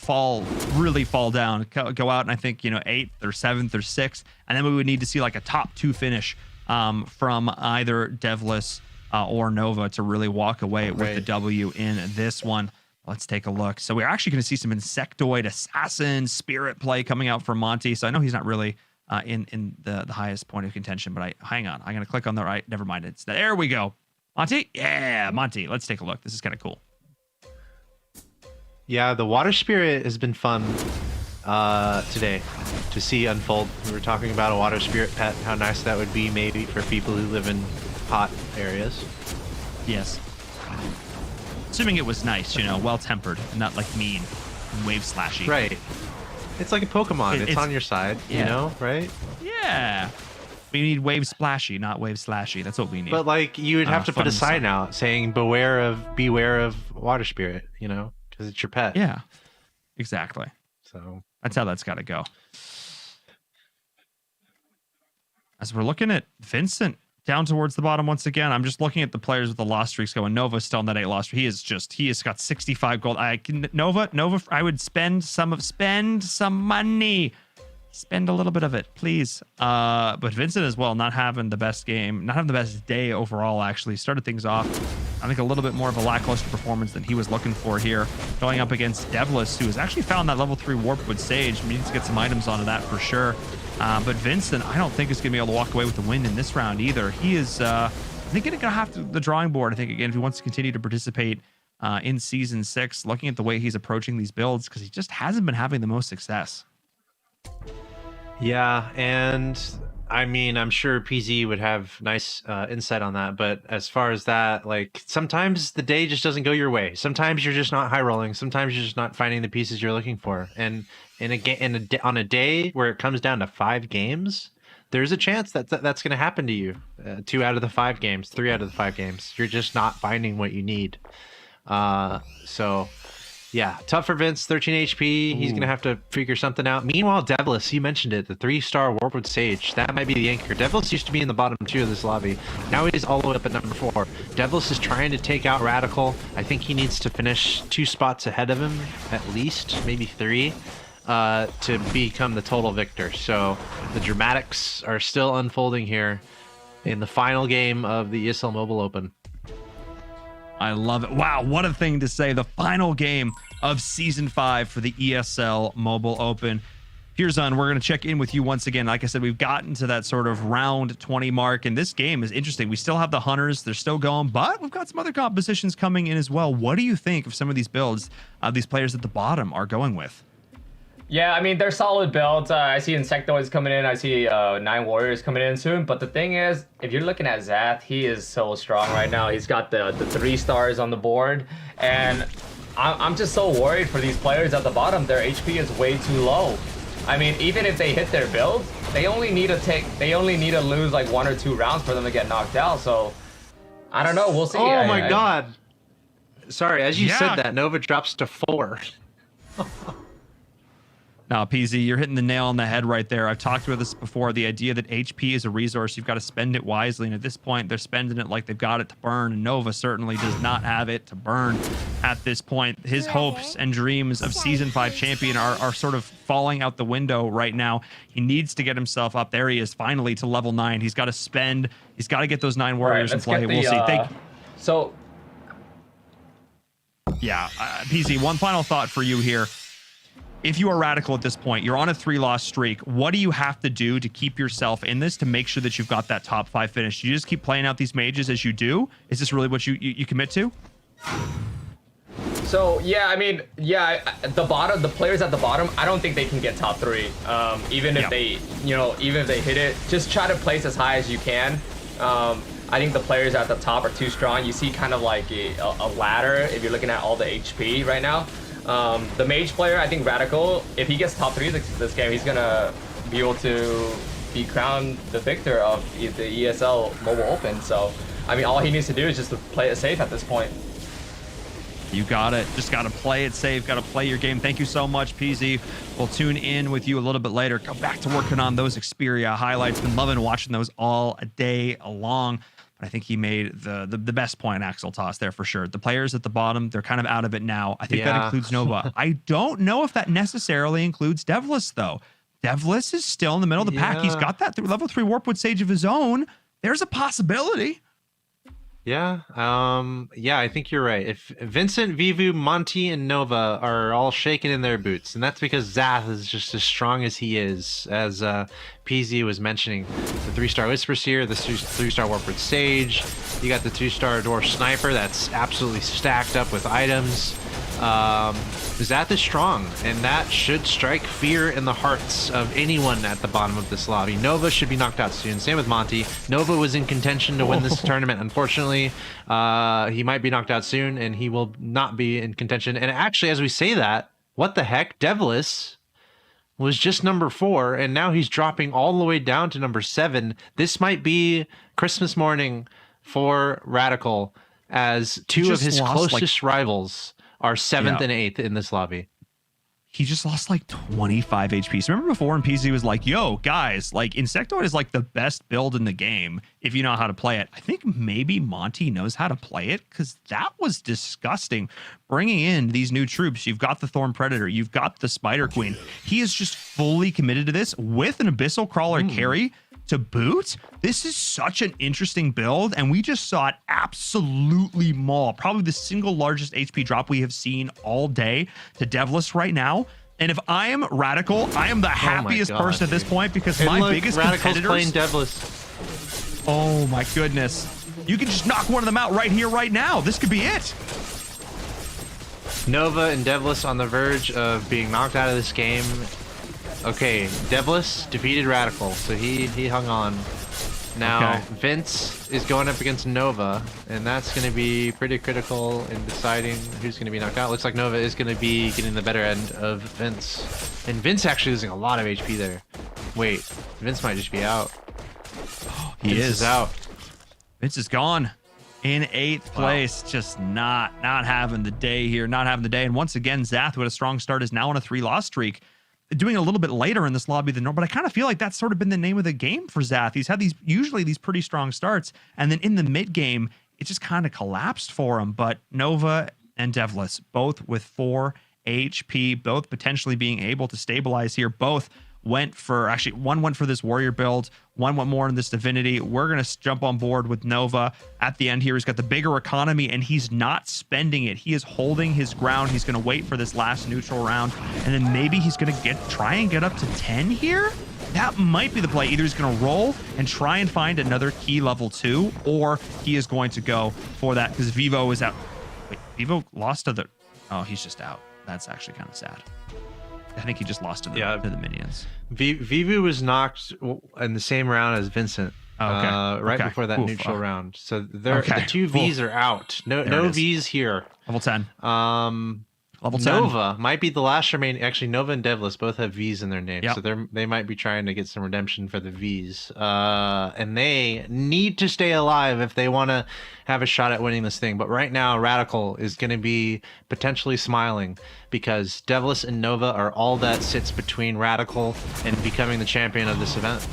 really fall down, go out, and I think 8th or 7th or 6th, and then we would need to see like a top 2 finish from either Devless or Nova to really walk away with the W in this one. Let's take a look. So we're actually going to see some Insectoid, Assassin, Spirit play coming out for Monty. So I know he's not really in the highest point of contention, but hang on. I'm going to click on the right. Never mind. There we go. Monty? Yeah, Monty. Let's take a look. This is kind of cool. Yeah, the Water Spirit has been fun today to see unfold. We were talking about a Water Spirit pet, how nice that would be maybe for people who live in hot areas. Yes. Assuming it was nice, well-tempered and not like mean and wave slashy. Right. It's like a Pokemon. It's on your side, right? Yeah. We need wave splashy, not wave slashy. That's what we need. But like you would have to put a sign out saying beware of Water Spirit, because it's your pet. Yeah. Exactly. So that's how that's got to go. As we're looking at Vincent down towards the bottom once again, I'm just looking at the players with the loss streaks going. Nova's still in that 8 loss streak. He has got 65 gold. Nova, I would spend some money. Spend a little bit of it, please. But Vincent as well, not having the best game, not having the best day overall, actually. Started things off, I think, a little bit more of a lackluster performance than he was looking for here. Going up against Devless, who has actually found that level 3 Warpwood Sage. We need to get some items onto that for sure. But Vincent, I don't think is going to be able to walk away with the win in this round either. He is, I think, going to have to the drawing board, I think, again, if he wants to continue to participate in Season 6, looking at the way he's approaching these builds, because he just hasn't been having the most success. Yeah, and I mean, I'm sure PZ would have nice insight on that, but as far as that, like, sometimes the day just doesn't go your way. Sometimes you're just not high rolling. Sometimes you're just not finding the pieces you're looking for. And on a day where it comes down to 5 games, there's a chance that's going to happen to you. 2 out of the 5 games, 3 out of the 5 games, you're just not finding what you need. So yeah, tough for Vince, 13 HP. He's going to have to figure something out. Meanwhile, Devlis, you mentioned it, the 3-star Warpwood Sage. That might be the anchor. Devlis used to be in the bottom 2 of this lobby. Now he's all the way up at number 4. Devlis is trying to take out Radical. I think he needs to finish 2 spots ahead of him, at least, maybe 3, to become the total victor. So the dramatics are still unfolding here in the final game of the ESL Mobile Open. I love it. Wow, what a thing to say. The final game of Season 5 for the ESL Mobile Open. Pirzan, we're going to check in with you once again. Like I said, we've gotten to that sort of round 20 mark, and this game is interesting. We still have the Hunters. They're still going, but we've got some other compositions coming in as well. What do you think of some of these builds these players at the bottom are going with? Yeah, I mean, they're solid builds. I see Insectoids coming in. I see 9 Warriors coming in soon. But the thing is, if you're looking at Zath, he is so strong right now. He's got the 3 stars on the board. And I'm just so worried for these players at the bottom. Their HP is way too low. I mean, even if they hit their builds, they only need to lose like 1 or 2 rounds for them to get knocked out. So, I don't know. We'll see. Oh my God. Sorry, as you said that, Nova drops to 4. Now, PZ, you're hitting the nail on the head right there. I've talked about this before. The idea that HP is a resource, you've got to spend it wisely. And at this point, they're spending it like they've got it to burn. And Nova certainly does not have it to burn at this point. His hopes and dreams of Season 5 champion are sort of falling out the window right now. He needs to get himself up. There he is, finally, to level 9. He's got to spend. He's got to get those 9 warriors in play. We'll see. Yeah, PZ, one final thought for you here. If you are Radical at this point, you're on a 3-loss streak. What do you have to do to keep yourself in this to make sure that you've got that top 5 finish? Do you just keep playing out these mages as you do? Is this really what you commit to? So yeah, I mean, yeah, the players at the bottom, I don't think they can get top 3. Even if they, even if they hit it, just try to place as high as you can. I think the players at the top are too strong. You see kind of like a ladder if you're looking at all the HP right now. The mage player, I think Radical, if he gets top 3 this game, he's gonna be able to be crowned the victor of the ESL Mobile Open. So, I mean, all he needs to do is just to play it safe at this point. You got it. Just got to play it safe. Got to play your game. Thank you so much, PZ. We'll tune in with you a little bit later. Go back to working on those Xperia highlights. Been loving watching those all day long. I think he made the best point, Axel Toss, there for sure. The players at the bottom, they're kind of out of it now. I think that includes Nova. I don't know if that necessarily includes Devlis, though. Devlis is still in the middle of the pack. He's got that level 3 Warpwood Sage of his own. There's a possibility. Yeah, I think you're right. If Vincent, Vivu, Monty, and Nova are all shaking in their boots, and that's because Zath is just as strong as he is, as PZ was mentioning. The 3-star Whisper Seer, the 3-star Warpwood Sage, you got the 2-star Dwarf Sniper that's absolutely stacked up with items. Zath is strong, and that should strike fear in the hearts of anyone at the bottom of this lobby. Nova should be knocked out soon. Same with Monty. Nova was in contention to win this tournament. Unfortunately, he might be knocked out soon, and he will not be in contention. And actually, as we say that, what the heck? Devlis was just number 4, and now he's dropping all the way down to number 7. This might be Christmas morning for Radical, as 2 of his closest rivals are 7th and 8th in this lobby. He just lost like 25 HP. So remember before when PZ was like, yo, guys, like Insectoid is like the best build in the game if you know how to play it. I think maybe Monty knows how to play it, because that was disgusting. Bringing in these new troops, you've got the Thorn Predator, you've got the Spider Queen. He is just fully committed to this with an Abyssal Crawler carry to boot. This is such an interesting build, and we just saw it absolutely maul. Probably the single largest HP drop we have seen all day to Devlis right now. And if I am Radical, I am the happiest person at this point, because my biggest competitors playing Devlis. Oh my goodness. You can just knock one of them out right here, right now. This could be it. Nova and Devlis on the verge of being knocked out of this game. Okay, Devlis defeated Radical, so he hung on. Now, Vince is going up against Nova, and that's going to be pretty critical in deciding who's going to be knocked out. Looks like Nova is going to be getting the better end of Vince. And Vince actually losing a lot of HP there. Wait, Vince might just be out. He is out. Vince is gone. in 8th place. Just not having the day here, not having the day. And once again, Zath, who had a strong start, is now on a 3-loss streak. Doing a little bit later in this lobby than normal, but I kind of feel like that's sort of been the name of the game for Zath. He's had usually these pretty strong starts, and then in the mid game, it just kind of collapsed for him. But Nova and Devlis, both with 4 HP, both potentially being able to stabilize here. Both went for, actually, one went for this warrior build, one went more in this divinity. We're going to jump on board with Nova at the end here. He's got the bigger economy, and he's not spending it. He is holding his ground. He's going to wait for this last neutral round, and then maybe he's going to try and get up to 10 here. That might be the play. Either he's going to roll and try and find another key level 2, or he is going to go for that, because Vivo is out. Wait, Vivo lost to the... Oh, he's just out. That's actually kind of sad. I think he just lost to the minions. Vivu was knocked in the same round as Vincent. Right before that neutral round. So the 2 Vs are out. No Vs here. Level 10. Level 10. Nova might be the last remaining. Actually, Nova and Devlis both have Vs in their name, so they might be trying to get some redemption for the Vs. And they need to stay alive if they want to have a shot at winning this thing. But right now, Radical is going to be potentially smiling because Devlis and Nova are all that sits between Radical and becoming the champion of this event.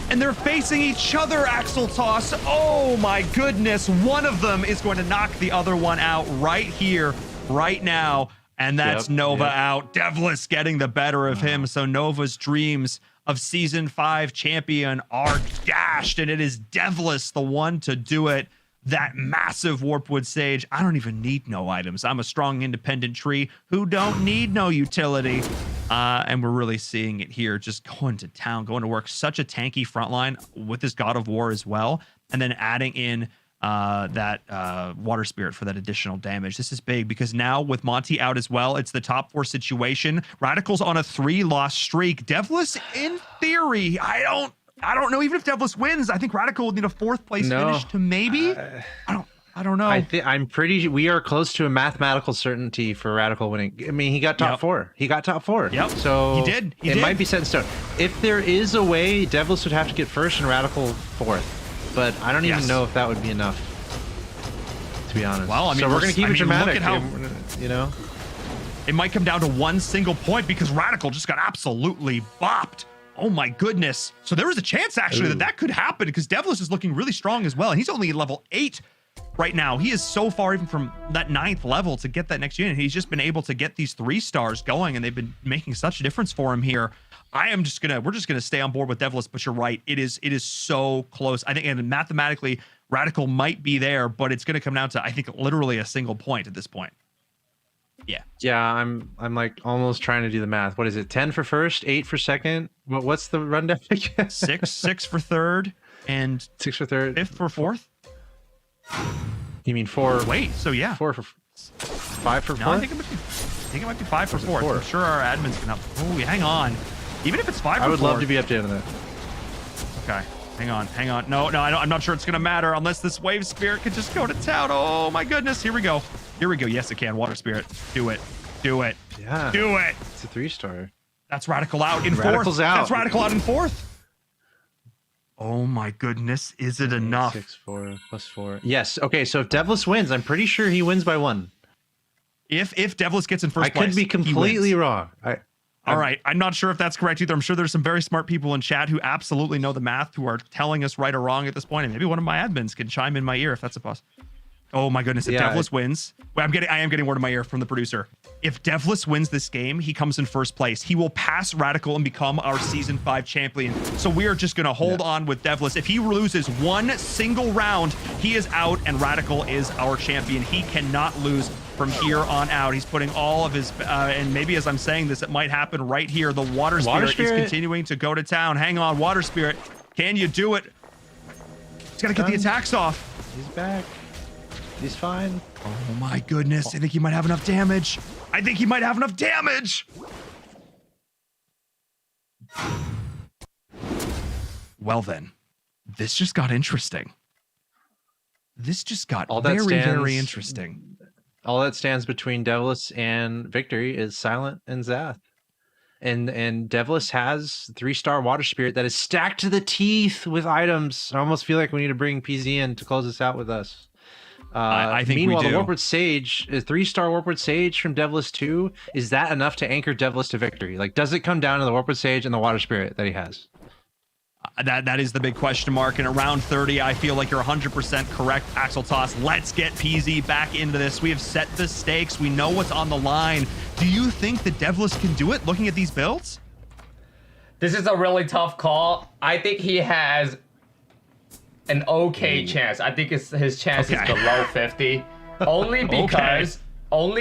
And they're facing each other, Axel Toss. Oh my goodness. One of them is going to knock the other one out right here, right now. And that's Nova out. Devlis getting the better of him. So Nova's dreams of Season 5 champion are dashed. And it is Devlis, the one to do it. That massive Warpwood Sage. I don't even need no items. I'm a strong independent tree who don't need no utility. And we're really seeing it here. Just going to town, going to work. Such a tanky frontline with this God of War as well. And then adding in that Water Spirit for that additional damage. This is big because now with Monty out as well, it's the top 4 situation. Radical's on a 3-loss streak. Devlis, in theory, I don't know. Even if Devlis wins, I think Radical will need a 4th place finish to maybe. I don't know. I'm pretty. We are close to a mathematical certainty for Radical winning. I mean, he got top 4. He got top 4. Yep. So he did. It might be set in stone. If there is a way, Devlis would have to get 1st and Radical 4th. But I don't even know if that would be enough. To be honest. Well, I mean, so we're gonna keep it dramatic. Look at how, you know, it might come down to one single point because Radical just got absolutely bopped. Oh my goodness. So there was a chance actually that could happen because Devlis is looking really strong as well. And he's only level 8 right now. He is so far even from that 9th level to get that next unit. He's just been able to get these 3 stars going and they've been making such a difference for him here. We're just gonna stay on board with Devlis, but you're right. It is so close. I think, and mathematically Radical might be there, but it's gonna come down to, I think, literally a single point at this point. Yeah, I'm like almost trying to do the math. What is it? 10 for 1st, 8 for 2nd. What's the rundown again? 6 for 3rd, and 6 for 3rd, 5th for 4th. You mean 4? Wait, so yeah, 4 for 5 for 4th. No, I think it might be 5 for 4th. I'm sure our admins can help. Oh, hang on. Even if it's 5 for 4th. I would love to be updated on that. Okay. Hang on. No, I'm not sure it's going to matter unless this Wave Spirit can just go to town. Oh, my goodness. Here we go. Yes, it can. Water Spirit. Do it. Yeah. Do it. It's a 3-star. That's Radical out in 4th. Radical's out. That's Radical out in 4th. Oh, my goodness. Is it enough? 6, 4, plus 4. Yes. Okay, so if Devlis wins, I'm pretty sure he wins by 1. If Devlis gets in 1st place, I could be completely wrong. All right. I'm not sure if that's correct either. I'm sure there's some very smart people in chat who absolutely know the math, who are telling us right or wrong at this point. And maybe one of my admins can chime in my ear if that's a possibility. Oh my goodness. If Devlis wins, I am getting word in my ear from the producer. If Devlis wins this game, he comes in 1st place. He will pass Radical and become our Season 5 champion. So we are just going to hold on with Devlis. If he loses one single round, he is out and Radical is our champion. He cannot lose from here on out. He's putting all of his, and maybe as I'm saying this, it might happen right here. The Water Spirit is continuing to go to town. Hang on, Water Spirit. Can you do it? He's got to get the attacks off. He's back. He's fine. Oh my goodness. I think he might have enough damage. Well then, this just got interesting. This just got very interesting. All that stands between Devlis and victory is Silent and Zath. And Devlis has 3-star Water Spirit that is stacked to the teeth with items. I almost feel like we need to bring PZ in to close this out with us. I think meanwhile, we do. the Warpwood Sage, a 3-star Warpwood Sage from Devless 2, is that enough to anchor Devless to victory? Like, does it come down to the Warpwood Sage and the Water Spirit that he has? That is the big question mark. And around 30, I feel like you're 100% correct, Axel Toss. Let's get PZ back into this. We have set the stakes. We know what's on the line. Do you think the Devless can do it, looking at these builds? This is a really tough call. I think he has an okay chance. I think his chance is below 50. Only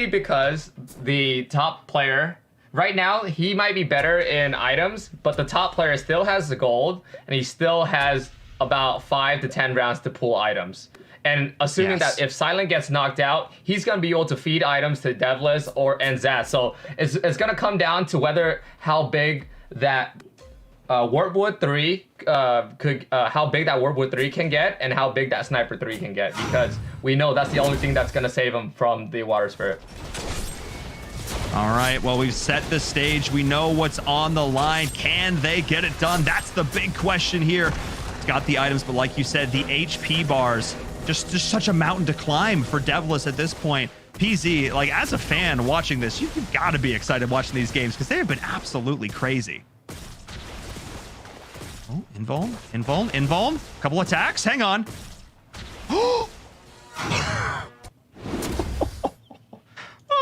because the top player right now, he might be better in items, but the top player still has the gold and he still has about 5 to 10 rounds to pull items. And assuming that if Silent gets knocked out, he's gonna be able to feed items to Devless and Zaz. So it's gonna come down to how big that Warpwood 3 how big that Warpwood 3 can get and how big that Sniper 3 can get, because we know that's the only thing that's gonna save him from the Water Spirit. All right, well, we've set the stage. We know what's on the line. Can they get it done? That's the big question here. It's got the items, but like you said, the HP bars, just such a mountain to climb for Devless at this point. PZ, like, as a fan watching this, you've got to be excited watching these games because they have been absolutely crazy. Oh, invuln. Couple attacks. Hang on.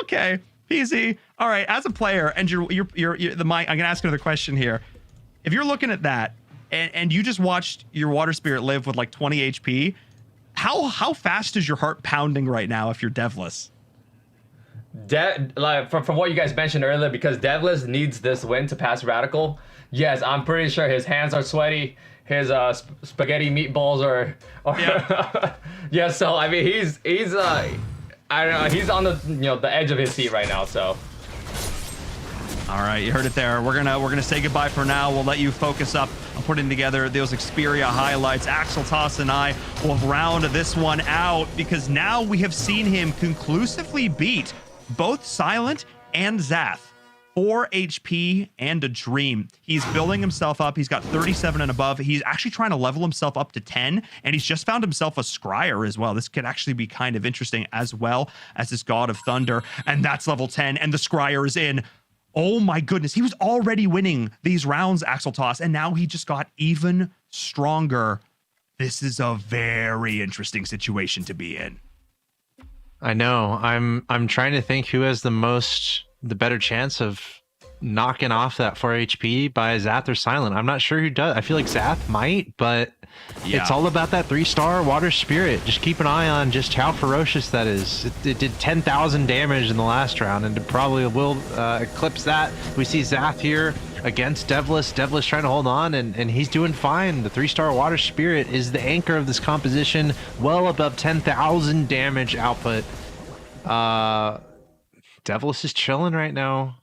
Okay, PZ. All right, as a player, and you're the mic. I'm gonna ask another question here. If you're looking at that, and you just watched your Water Spirit live with like 20 HP, how fast is your heart pounding right now if you're Devless? Like from what you guys mentioned earlier, because Devless needs this win to pass Radical. Yes, I'm pretty sure his hands are sweaty. His spaghetti meatballs are yeah. So I mean, he's I don't know. He's on the edge of his seat right now. So. All right, you heard it there. We're gonna say goodbye for now. We'll let you focus up on putting together those Xperia highlights. Axel Toss and I will round this one out because now we have seen him conclusively beat both Silent and Zath. 4 HP and a dream. He's building himself up. He's got 37 and above. He's actually trying to level himself up to 10, and he's just found himself a Scryer as well. This could actually be kind of interesting, as well as his God of Thunder, and that's level 10, and the Scryer is in. Oh my goodness, he was already winning these rounds, Axel Toss, and now he just got even stronger. This is a very interesting situation to be in. I know. I'm trying to think who has the better chance of knocking off that 4 HP by Zath or Silent. I'm not sure who does. I feel like Zath might, but it's all about that 3-star Water Spirit. Just keep an eye on just how ferocious that is. It did 10,000 damage in the last round, and it probably will eclipse that. We see Zath here against Devless. Devless trying to hold on, and he's doing fine. The 3-star Water Spirit is the anchor of this composition, well above 10,000 damage output. Devless is chilling right now.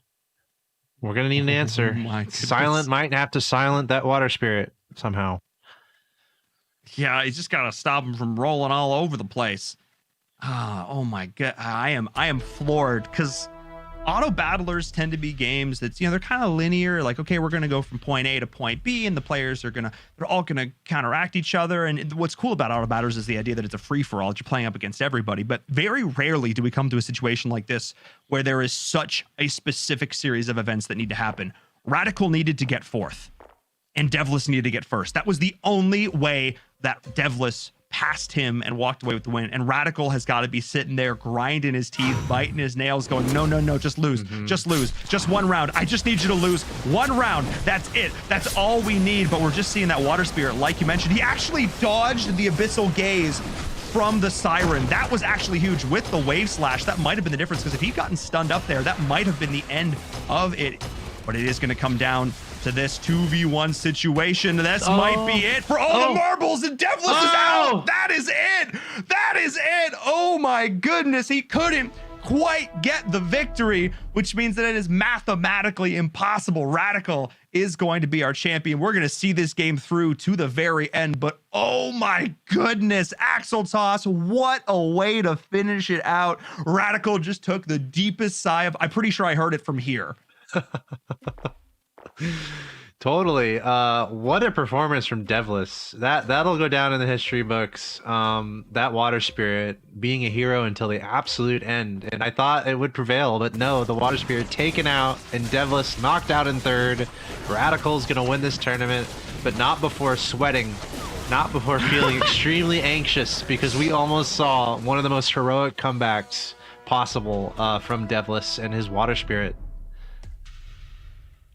We're gonna need an answer. Silent might have to silent that Water Spirit somehow. Yeah, he's just gotta stop him from rolling all over the place. Oh my god, I am floored because auto battlers tend to be games that's, they're kind of linear. Like, okay, we're gonna go from point A to point B, and the players they're all gonna counteract each other. And what's cool about auto battlers is the idea that it's a free for all. You're playing up against everybody. But very rarely do we come to a situation like this where there is such a specific series of events that need to happen. Radical needed to get fourth, and Devless needed to get first. That was the only way that Devless passed him and walked away with the win. And Radical has got to be sitting there grinding his teeth, biting his nails, going, no, just lose. Just lose. Just one round. I just need you to lose one round. That's it. That's all we need. But we're just seeing that Water Spirit, like you mentioned. He actually dodged the Abyssal Gaze from the Siren. That was actually huge with the Wave Slash. That might have been the difference, because if he'd gotten stunned up there, that might have been the end of it. But it is going to come down to this 2v1 situation. This might be it for all the marbles, and Devless is out. That is it. That is it. Oh my goodness. He couldn't quite get the victory, which means that it is mathematically impossible. Radical is going to be our champion. We're going to see this game through to the very end, but oh my goodness, Axel Toss, what a way to finish it out. Radical just took the deepest sigh of, I'm pretty sure I heard it from here. Totally. What a performance from Devless. That'll go down in the history books. That water spirit being a hero until the absolute end. And I thought it would prevail, but no, the water spirit taken out and Devless knocked out in third. Radical's gonna win this tournament, but not before sweating, not before feeling extremely anxious, because we almost saw one of the most heroic comebacks possible from Devless and his water spirit.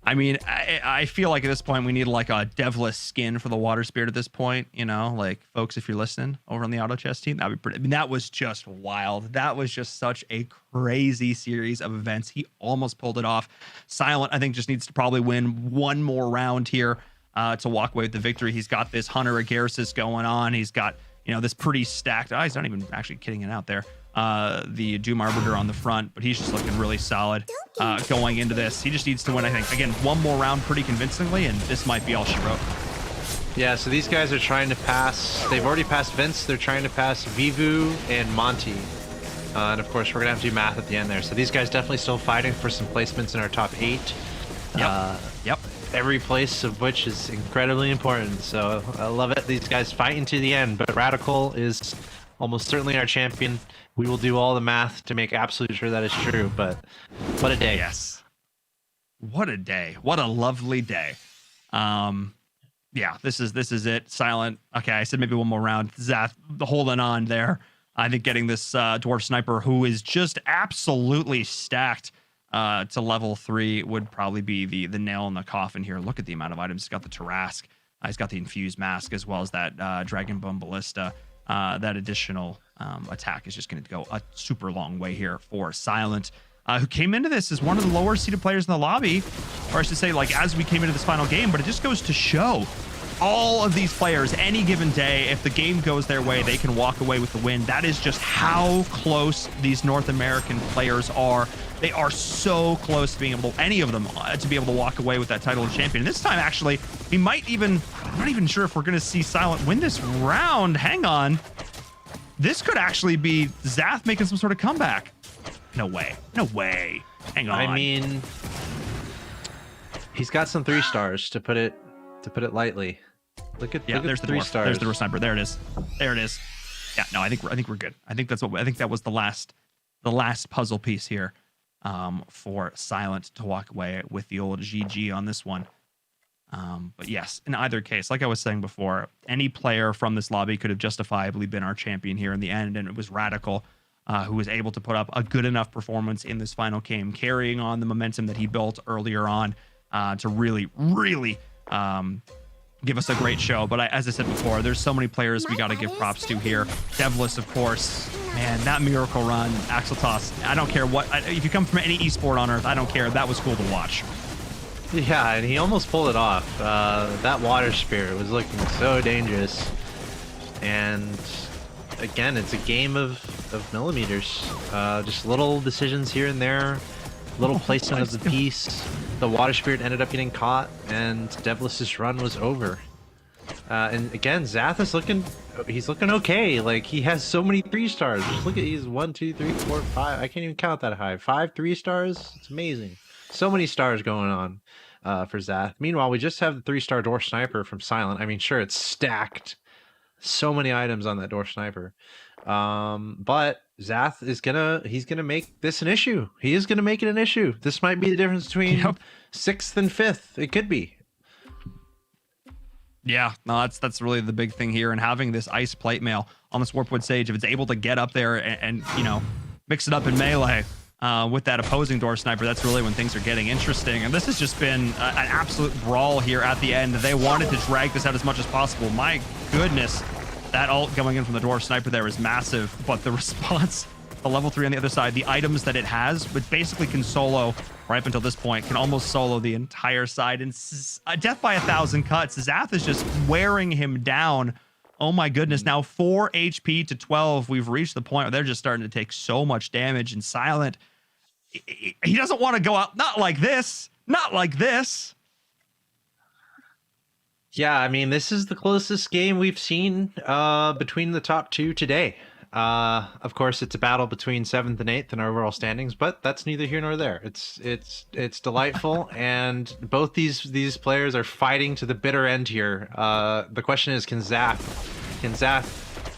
I mean, I feel like at this point we need like a devless skin for the water spirit at this point, you know, like folks, if you're listening over on the auto chess team, that'd be pretty. I mean, that was just wild. That was just such a crazy series of events. He almost pulled it off. Silent, I think, just needs to probably win one more round here to walk away with the victory. He's got this Hunter Agarsis going on. He's got, you know, this pretty stacked. He's not even actually kidding it out there. The Doom Arbiter on the front, but he's just looking really solid going into this. He just needs to win, I think, again, one more round pretty convincingly, and this might be all she wrote. Yeah, so these guys are trying to pass. They've already passed Vince. They're trying to pass Vivu and Monty. And of course, we're going to have to do math at the end there. So these guys definitely still fighting for some placements in our top 8. Yep. Every place of which is incredibly important. So I love it. These guys fighting to the end, but Radical is almost certainly our champion. We will do all the math to make absolutely sure that is true, but what a day. Yes. What a day. What a lovely day. Yeah, this is it. Silent. Okay, I said maybe one more round. Zath holding on there. I think getting this Dwarf Sniper, who is just absolutely stacked to level 3, would probably be the nail in the coffin here. Look at the amount of items. He's got the Tarask. He's got the Infused Mask, as well as that Dragon Bone Ballista. That additional attack is just going to go a super long way here for Silent, who came into this as one of the lower seeded players in the lobby, or I should say, like, as we came into this final game. But it just goes to show all of these players, any given day, if the game goes their way, they can walk away with the win. That is just how close these North American players are. They are so close to being able to, any of them, to be able to walk away with that title of champion. And this time, actually, we might even, I'm not even sure if we're going to see Silent win this round. Hang on. This could actually be Zath making some sort of comeback. No way. No way. Hang on. I mean, he's got some 3 stars, to put it lightly. Look at there's the 3 dwarf. stars. There's the sniper. There it is. There it is. Yeah, no, I think we're good. I think that was the last puzzle piece here for Silent to walk away with the old GG on this one. But yes, in either case, like I was saying before, any player from this lobby could have justifiably been our champion here in the end, and it was Radical who was able to put up a good enough performance in this final game, carrying on the momentum that he built earlier on to really give us a great show. But as I said before, there's so many players we got to give props to here. Devless, of course. Man, that miracle run, Axel Toss, I don't care what, if you come from any esport on Earth, I don't care. That was cool to watch. Yeah, and he almost pulled it off. That water spirit was looking so dangerous. And again, it's a game of millimeters. Just little decisions here and there, little placement of the piece. The water spirit ended up getting caught, and Devless's run was over. And again, Zath is he's looking okay. Like, he has so many 3 stars. Just look at, he's 1, 2, 3, 4, 5. I can't even count that high. 5 3 stars. It's amazing. So many stars going on for Zath. Meanwhile, we just have the 3-star Dwarf Sniper from Silent. I mean, sure, it's stacked. So many items on that Dwarf Sniper. But Zath is he's gonna make this an issue. He is gonna make it an issue. This might be the difference between 6th and 5th. It could be. Yeah, no, that's really the big thing here. And having this Ice Plate Mail on the Warpwood Sage, if it's able to get up there and you know, mix it up in melee with that opposing Dwarf Sniper, that's really when things are getting interesting. And this has just been an absolute brawl here at the end. They wanted to drag this out as much as possible. My goodness, that ult going in from the Dwarf Sniper there is massive, but the response, the level 3 on the other side, the items that it has, which basically can solo, right up until this point, can almost solo the entire side. And death by 1,000 cuts. Zath is just wearing him down. Oh my goodness. Now 4 HP to 12. We've reached the point where they're just starting to take so much damage. And Silent, he doesn't want to go out. Not like this. Not like this. Yeah, I mean, this is the closest game we've seen between the top 2 today. Of course, it's a battle between 7th and 8th in our overall standings, but that's neither here nor there. It's delightful, and both these players are fighting to the bitter end here. The question is, can Zath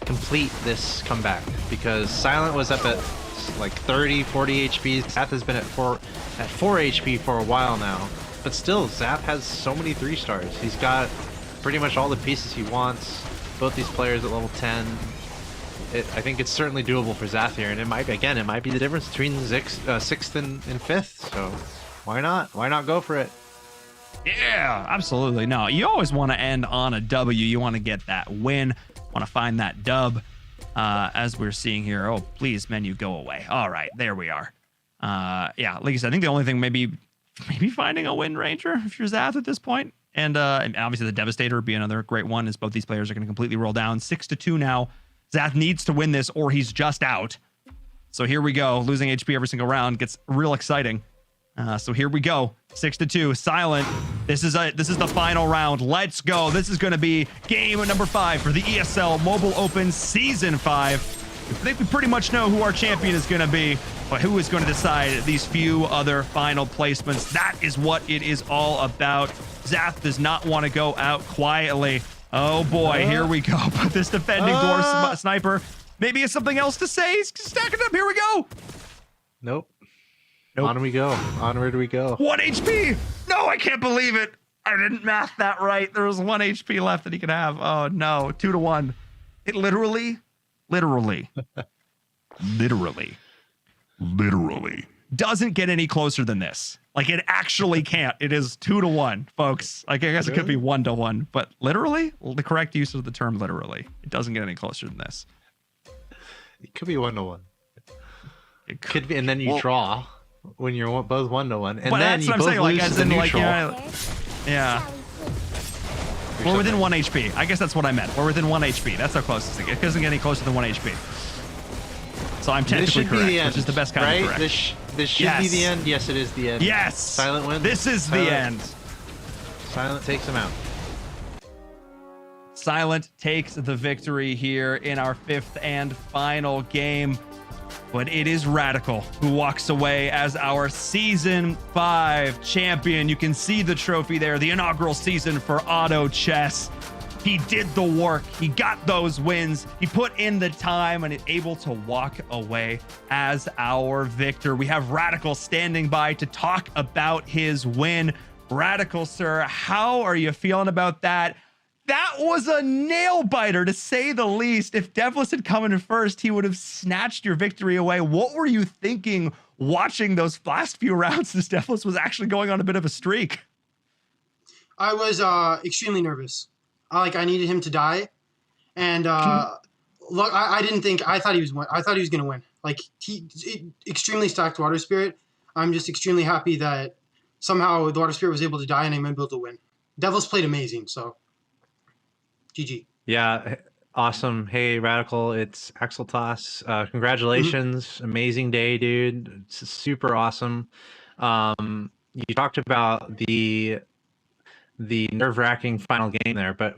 complete this comeback? Because Silent was up at like 30, 40 HP. Zath has been at 4 HP for a while now, but still, Zath has so many 3 stars. He's got pretty much all the pieces he wants. Both these players at level 10. I think it's certainly doable for Zath here, and it might be the difference between 6th and 5th. So why not? Why not go for it? Yeah, absolutely. No, you always want to end on a W. You want to get that win. Want to find that dub. As we're seeing here. Oh, please, menu, go away. All right, there we are. Yeah, like I said, I think the only thing maybe finding a Wind Ranger if you're Zath at this point. And obviously the Devastator would be another great one, as both these players are going to completely roll down. 6-2 now. Zath needs to win this or he's just out. So here we go. Losing HP every single round gets real exciting. So here we go. 6-2. Silent. This is the final round. Let's go. This is going to be game number 5 for the ESL Mobile Open Season 5. I think we pretty much know who our champion is going to be, but who is going to decide these few other final placements? That is what it is all about. Zath does not want to go out quietly. Oh boy, here we go. But this defending door sniper maybe has something else to say. He's stacking up. Here we go. Nope. On we go. Onward we go. 1 HP. No, I can't believe it. I didn't math that right. There was 1 HP left that he could have. Oh no, 2-1. It literally doesn't get any closer than this. Like, it actually can't. It is 2-1, folks. Like, I guess it could be 1-1, but literally, the correct use of the term literally, it doesn't get any closer than this. It could be 1-1. It could be, and then you draw when you're both 1-1, and then you both lose to the neutral. Yeah. We're within 1 HP. I guess that's what I meant. We're within 1 HP. That's our closest thing. It doesn't get any closer than 1 HP. So I'm technically correct, which is the best kind of correct. This should be the end. Yes, it is the end. Yes. Silent wins. This is the end. Silent takes him out. Silent takes the victory here in our 5th and final game. But it is Radical who walks away as our Season 5 champion. You can see the trophy there, the inaugural season for Auto Chess. He did the work. He got those wins. He put in the time and is able to walk away as our victor. We have Radical standing by to talk about his win. Radical, sir, how are you feeling about that? That was a nail biter, to say the least. If Devlis had come in first, he would have snatched your victory away. What were you thinking watching those last few rounds as Devlis was actually going on a bit of a streak? I was extremely nervous. I needed him to die, and look, I didn't think. I thought he was going to win. Like, extremely stacked Water Spirit. I'm just extremely happy that somehow the Water Spirit was able to die and I'm able to win. Devils played amazing, so GG. Yeah, awesome. Hey, Radical, it's Axel Toss. Congratulations. Amazing day, dude. It's super awesome. You talked about the nerve-wracking final game there, but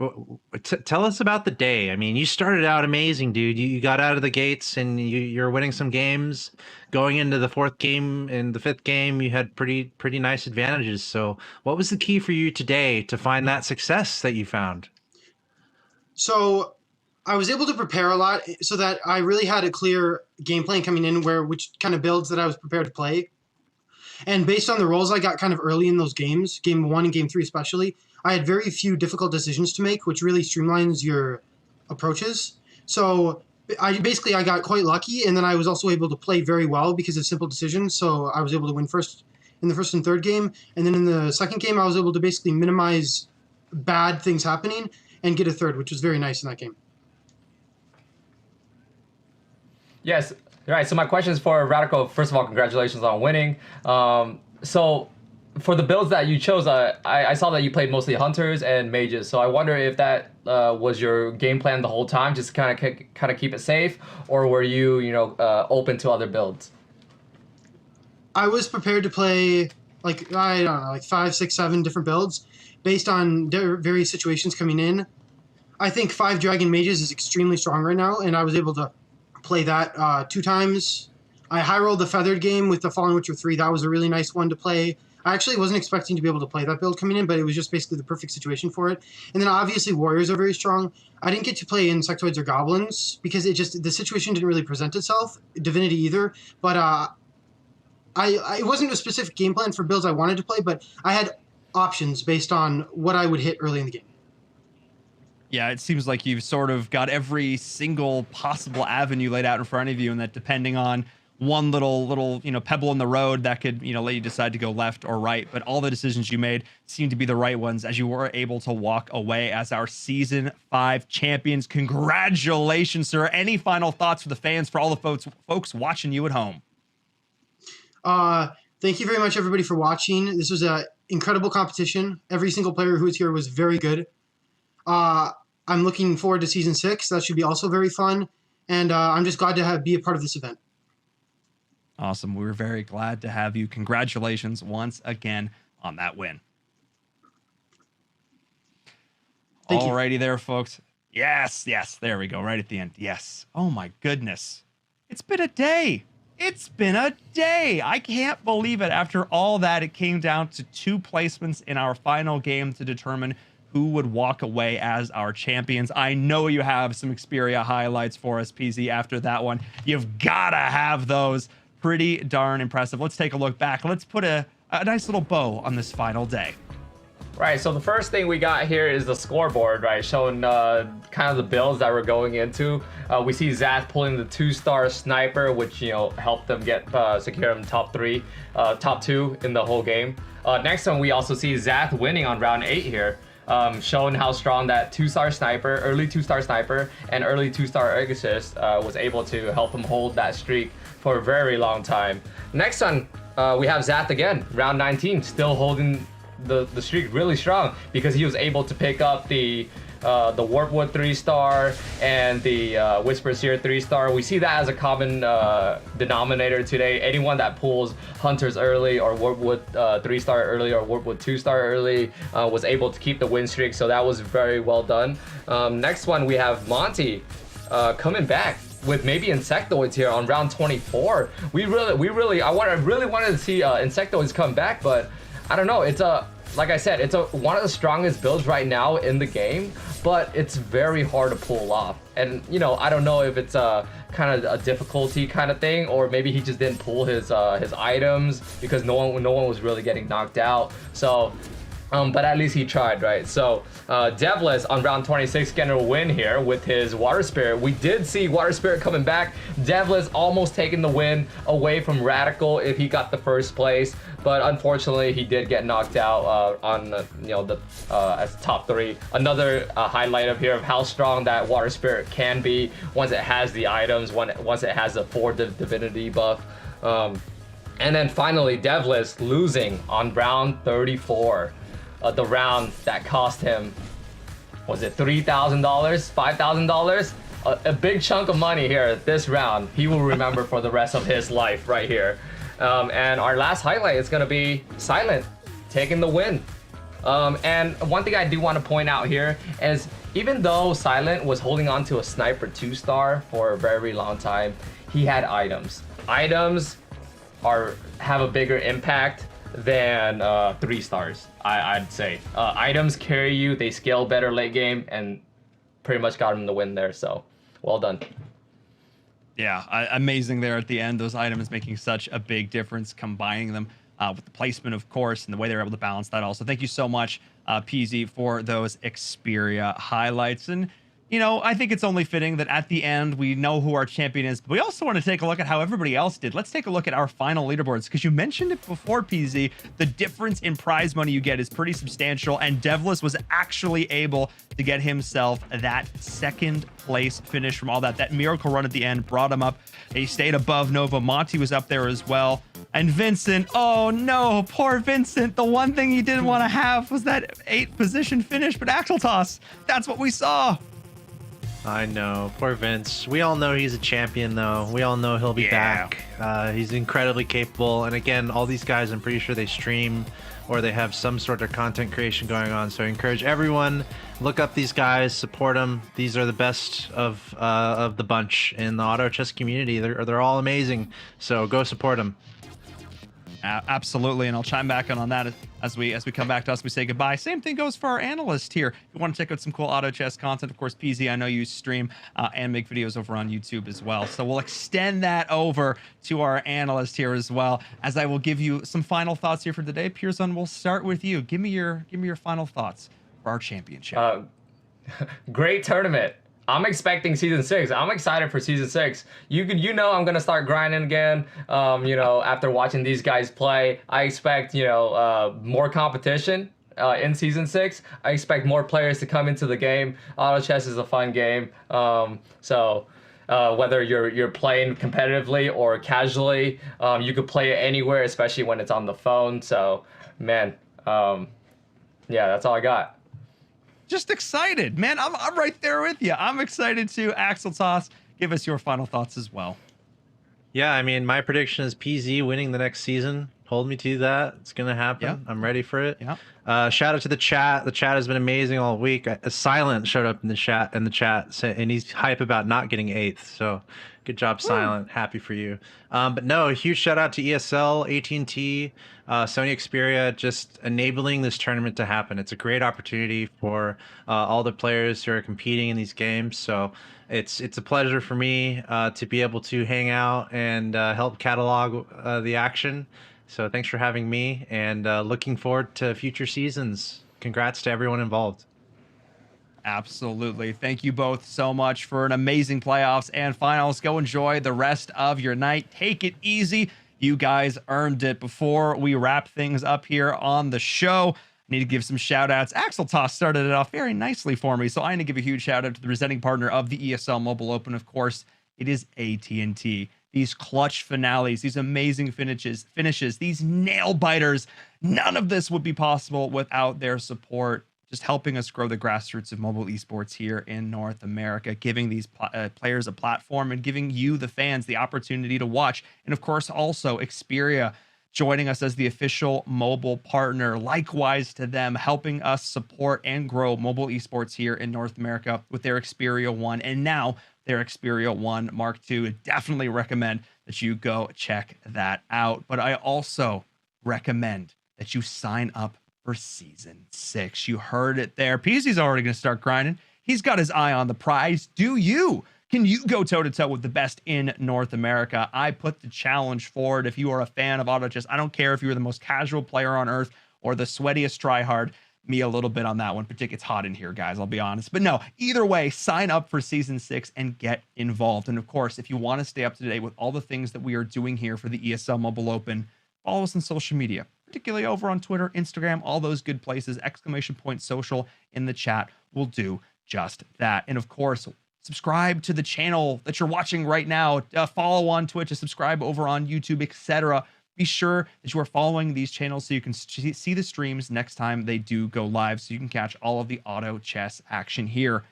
tell us about the day. I mean, you started out amazing, dude. You got out of the gates and you're winning some games. Going into the 4th game and the 5th game, you had pretty nice advantages. So what was the key for you today to find that success that you found? So I was able to prepare a lot so that I really had a clear game plan coming in, which kind of builds that I was prepared to play. And based on the roles I got kind of early in those games, game 1 and game 3 especially, I had very few difficult decisions to make, which really streamlines your approaches. So I got quite lucky, and then I was also able to play very well because of simple decisions. So I was able to win first in the 1st and 3rd game, and then in the 2nd game, I was able to basically minimize bad things happening and get a 3rd, which was very nice in that game. Yes. All right, so my question is for Radical. First of all, congratulations on winning. So for the builds that you chose, I saw that you played mostly Hunters and Mages. So I wonder if that was your game plan the whole time, just kind of keep it safe, or were you open to other builds? I was prepared to play like 5, 6, 7 different builds based on various situations coming in. I think 5 Dragon Mages is extremely strong right now, and I was able to play that 2 times. I high rolled the Feathered game with the Fallen Witcher 3. That was a really nice one to play. I actually wasn't expecting to be able to play that build coming in, but it was just basically the perfect situation for it. And then obviously Warriors are very strong. I didn't get to play Insectoids or Goblins because the situation didn't really present itself. Divinity either. But it wasn't a specific game plan for builds I wanted to play, but I had options based on what I would hit early in the game. Yeah, it seems like you've sort of got every single possible avenue laid out in front of you, and that depending on one little pebble in the road that could let you decide to go left or right, but all the decisions you made seem to be the right ones as you were able to walk away as our season 5 champions. Congratulations, sir. Any final thoughts for the fans, for all the folks watching you at home? Thank you very much, everybody, for watching. This was an incredible competition. Every single player who was here was very good. I'm looking forward to season 6. That should be also very fun, and I'm just glad to be a part of this event. Awesome. We were very glad to have you. Congratulations once again on that win. Alrighty there, folks. Yes, there we go. Right at the end. Yes. Oh my goodness. It's been a day. It's been a day. I can't believe it. After all that, it came down to 2 placements in our final game to determine who would walk away as our champions. I know you have some Xperia highlights for us, PZ, after that one. You've got to have those. Pretty darn impressive. Let's take a look back. Let's put a nice little bow on this final day. Right, so the first thing we got here is the scoreboard, right, showing kind of the builds that we're going into. We see Zath pulling the 2-star sniper, which helped them get secure him top 2 in the whole game. Next one, we also see Zath winning on round 8 here. Showing how strong that 2-star sniper, early 2-star sniper, and early 2-star egg assist was able to help him hold that streak for a very long time. Next one, we have Zath again, round 19, still holding the streak really strong because he was able to pick up the Warpwood 3-star and the Whisper Seer 3-star. We see that as a common denominator today. Anyone that pulls Hunters early or Warpwood 3-star early or Warpwood 2-star early was able to keep the win streak, so that was very well done. Next one, we have Monty coming back with maybe Insectoids here on round 24. I really wanted to see Insectoids come back, but I don't know. It's like I said, it's one of the strongest builds right now in the game, but it's very hard to pull off. And I don't know if it's kind of a difficulty kind of thing, or maybe he just didn't pull his items because no one was really getting knocked out. So but at least he tried, right? So Devless on round 26 getting a win here with his Water Spirit. We did see Water Spirit coming back. Devless almost taking the win away from Radical if he got the first place, but unfortunately he did get knocked out on as top 3. Another highlight of here of how strong that Water Spirit can be once it has the items, once it has a 4 divinity buff. And then finally Devless losing on round 34. The round that cost him, was it $3,000, $5,000? A big chunk of money here. This round he will remember for the rest of his life right here. And our last highlight is going to be Silent taking the win. And one thing I do want to point out here is even though Silent was holding on to a Sniper 2-star for a very long time, he had items. Items have a bigger impact than 3 stars, I'd say. Items carry you, they scale better late game, and pretty much got him the win there, so well done. Yeah, amazing there at the end. Those items making such a big difference, combining them with the placement, of course, and the way they were able to balance that also. Thank you so much, PZ, for those Xperia highlights. And I think it's only fitting that at the end, we know who our champion is, but we also want to take a look at how everybody else did. Let's take a look at our final leaderboards, because you mentioned it before, PZ. The difference in prize money you get is pretty substantial, and Devless was actually able to get himself that 2nd place finish from all that. That miracle run at the end brought him up. He stayed above Nova. Monty was up there as well. And Vincent, oh no, poor Vincent. The one thing he didn't want to have was that 8th position finish, but Axel Toss, that's what we saw. I know, poor Vince. We all know he's a champion, though. We all know he'll be back. He's incredibly capable. And again, all these guys, I'm pretty sure they stream or they have some sort of content creation going on. So I encourage everyone, look up these guys, support them. These are the best of the bunch in the auto chess community. They're all amazing. So go support them. Absolutely, and I'll chime back in on that as we come back to us. We say goodbye. Same thing goes for our analyst here. If you want to check out some cool auto chess content, of course, PZ, I know you stream and make videos over on YouTube as well. So we'll extend that over to our analyst here as well. As I will give you some final thoughts here for today. Pierzon, we'll start with you. Give me your final thoughts for our championship. Great tournament. I'm expecting season 6. I'm excited for season 6. You know I'm gonna start grinding again. After watching these guys play, I expect more competition in season 6. I expect more players to come into the game. Auto chess is a fun game. So whether you're playing competitively or casually, you could play it anywhere, especially when it's on the phone. So man, yeah, that's all I got. Just excited, man. I'm right there with you. I'm excited too. Axel Toss, give us your final thoughts as well. Yeah, I mean, my prediction is PZ winning the next season. Hold me to that. It's gonna happen. Yeah. I'm ready for it. Yeah. Shout out to the chat. The chat has been amazing all week. Silent showed up in the chat, and he's hype about not getting 8th. So good job, Silent. Happy for you. But no, a huge shout out to ESL, AT&T, Sony Xperia, just enabling this tournament to happen. It's a great opportunity for all the players who are competing in these games. So it's a pleasure for me to be able to hang out and help catalog the action. So thanks for having me, and looking forward to future seasons. Congrats to everyone involved. Absolutely. Thank you both so much for an amazing playoffs and finals. Go enjoy the rest of your night. Take it easy. You guys earned it. Before we wrap things up here on the show, I need to give some shout outs. Axel Toss started it off very nicely for me, so I need to give a huge shout out to the presenting partner of the ESL Mobile Open. Of course, it is AT&T. These clutch finales, these amazing finishes, these nail biters. None of this would be possible without their support, just helping us grow the grassroots of mobile esports here in North America, giving these players a platform and giving you, the fans, the opportunity to watch. And of course, also Xperia joining us as the official mobile partner. Likewise to them, helping us support and grow mobile esports here in North America with their Xperia 1 and now their Xperia 1 Mark II. Definitely recommend that you go check that out. But I also recommend that you sign up for season 6. You heard it there. PZ's already going to start grinding. He's got his eye on the prize. Do you? Can you go toe-to-toe with the best in North America? I put the challenge forward. If you are a fan of auto chess, I don't care if you're the most casual player on earth or the sweatiest tryhard. Me a little bit on that one. Particularly, it's hot in here, guys. I'll be honest. But no, either way, sign up for season 6 and get involved. And of course, if you want to stay up to date with all the things that we are doing here for the ESL Mobile Open, follow us on social media, particularly over on Twitter, Instagram, all those good places. !social in the chat will do just that. And of course, subscribe to the channel that you're watching right now. Follow on Twitch, subscribe over on YouTube, etc. Be sure that you are following these channels so you can see the streams next time they do go live, so you can catch all of the auto chess action here.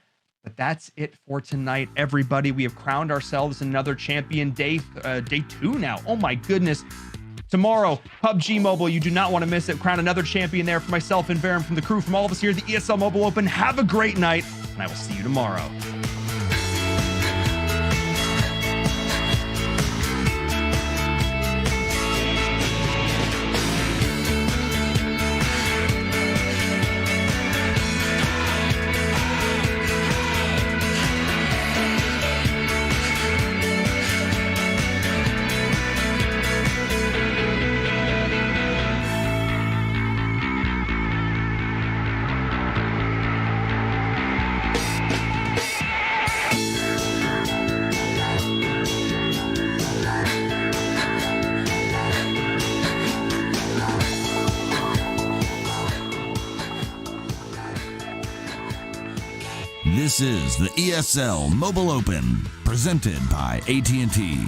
But that's it for tonight, everybody. We have crowned ourselves another champion. Day 2 now. Oh my goodness. Tomorrow, PUBG Mobile. You do not want to miss it. Crown another champion there for myself and Baron, from the crew, from all of us here at the ESL Mobile Open. Have a great night, and I will see you tomorrow. This is the ESL Mobile Open, presented by AT&T.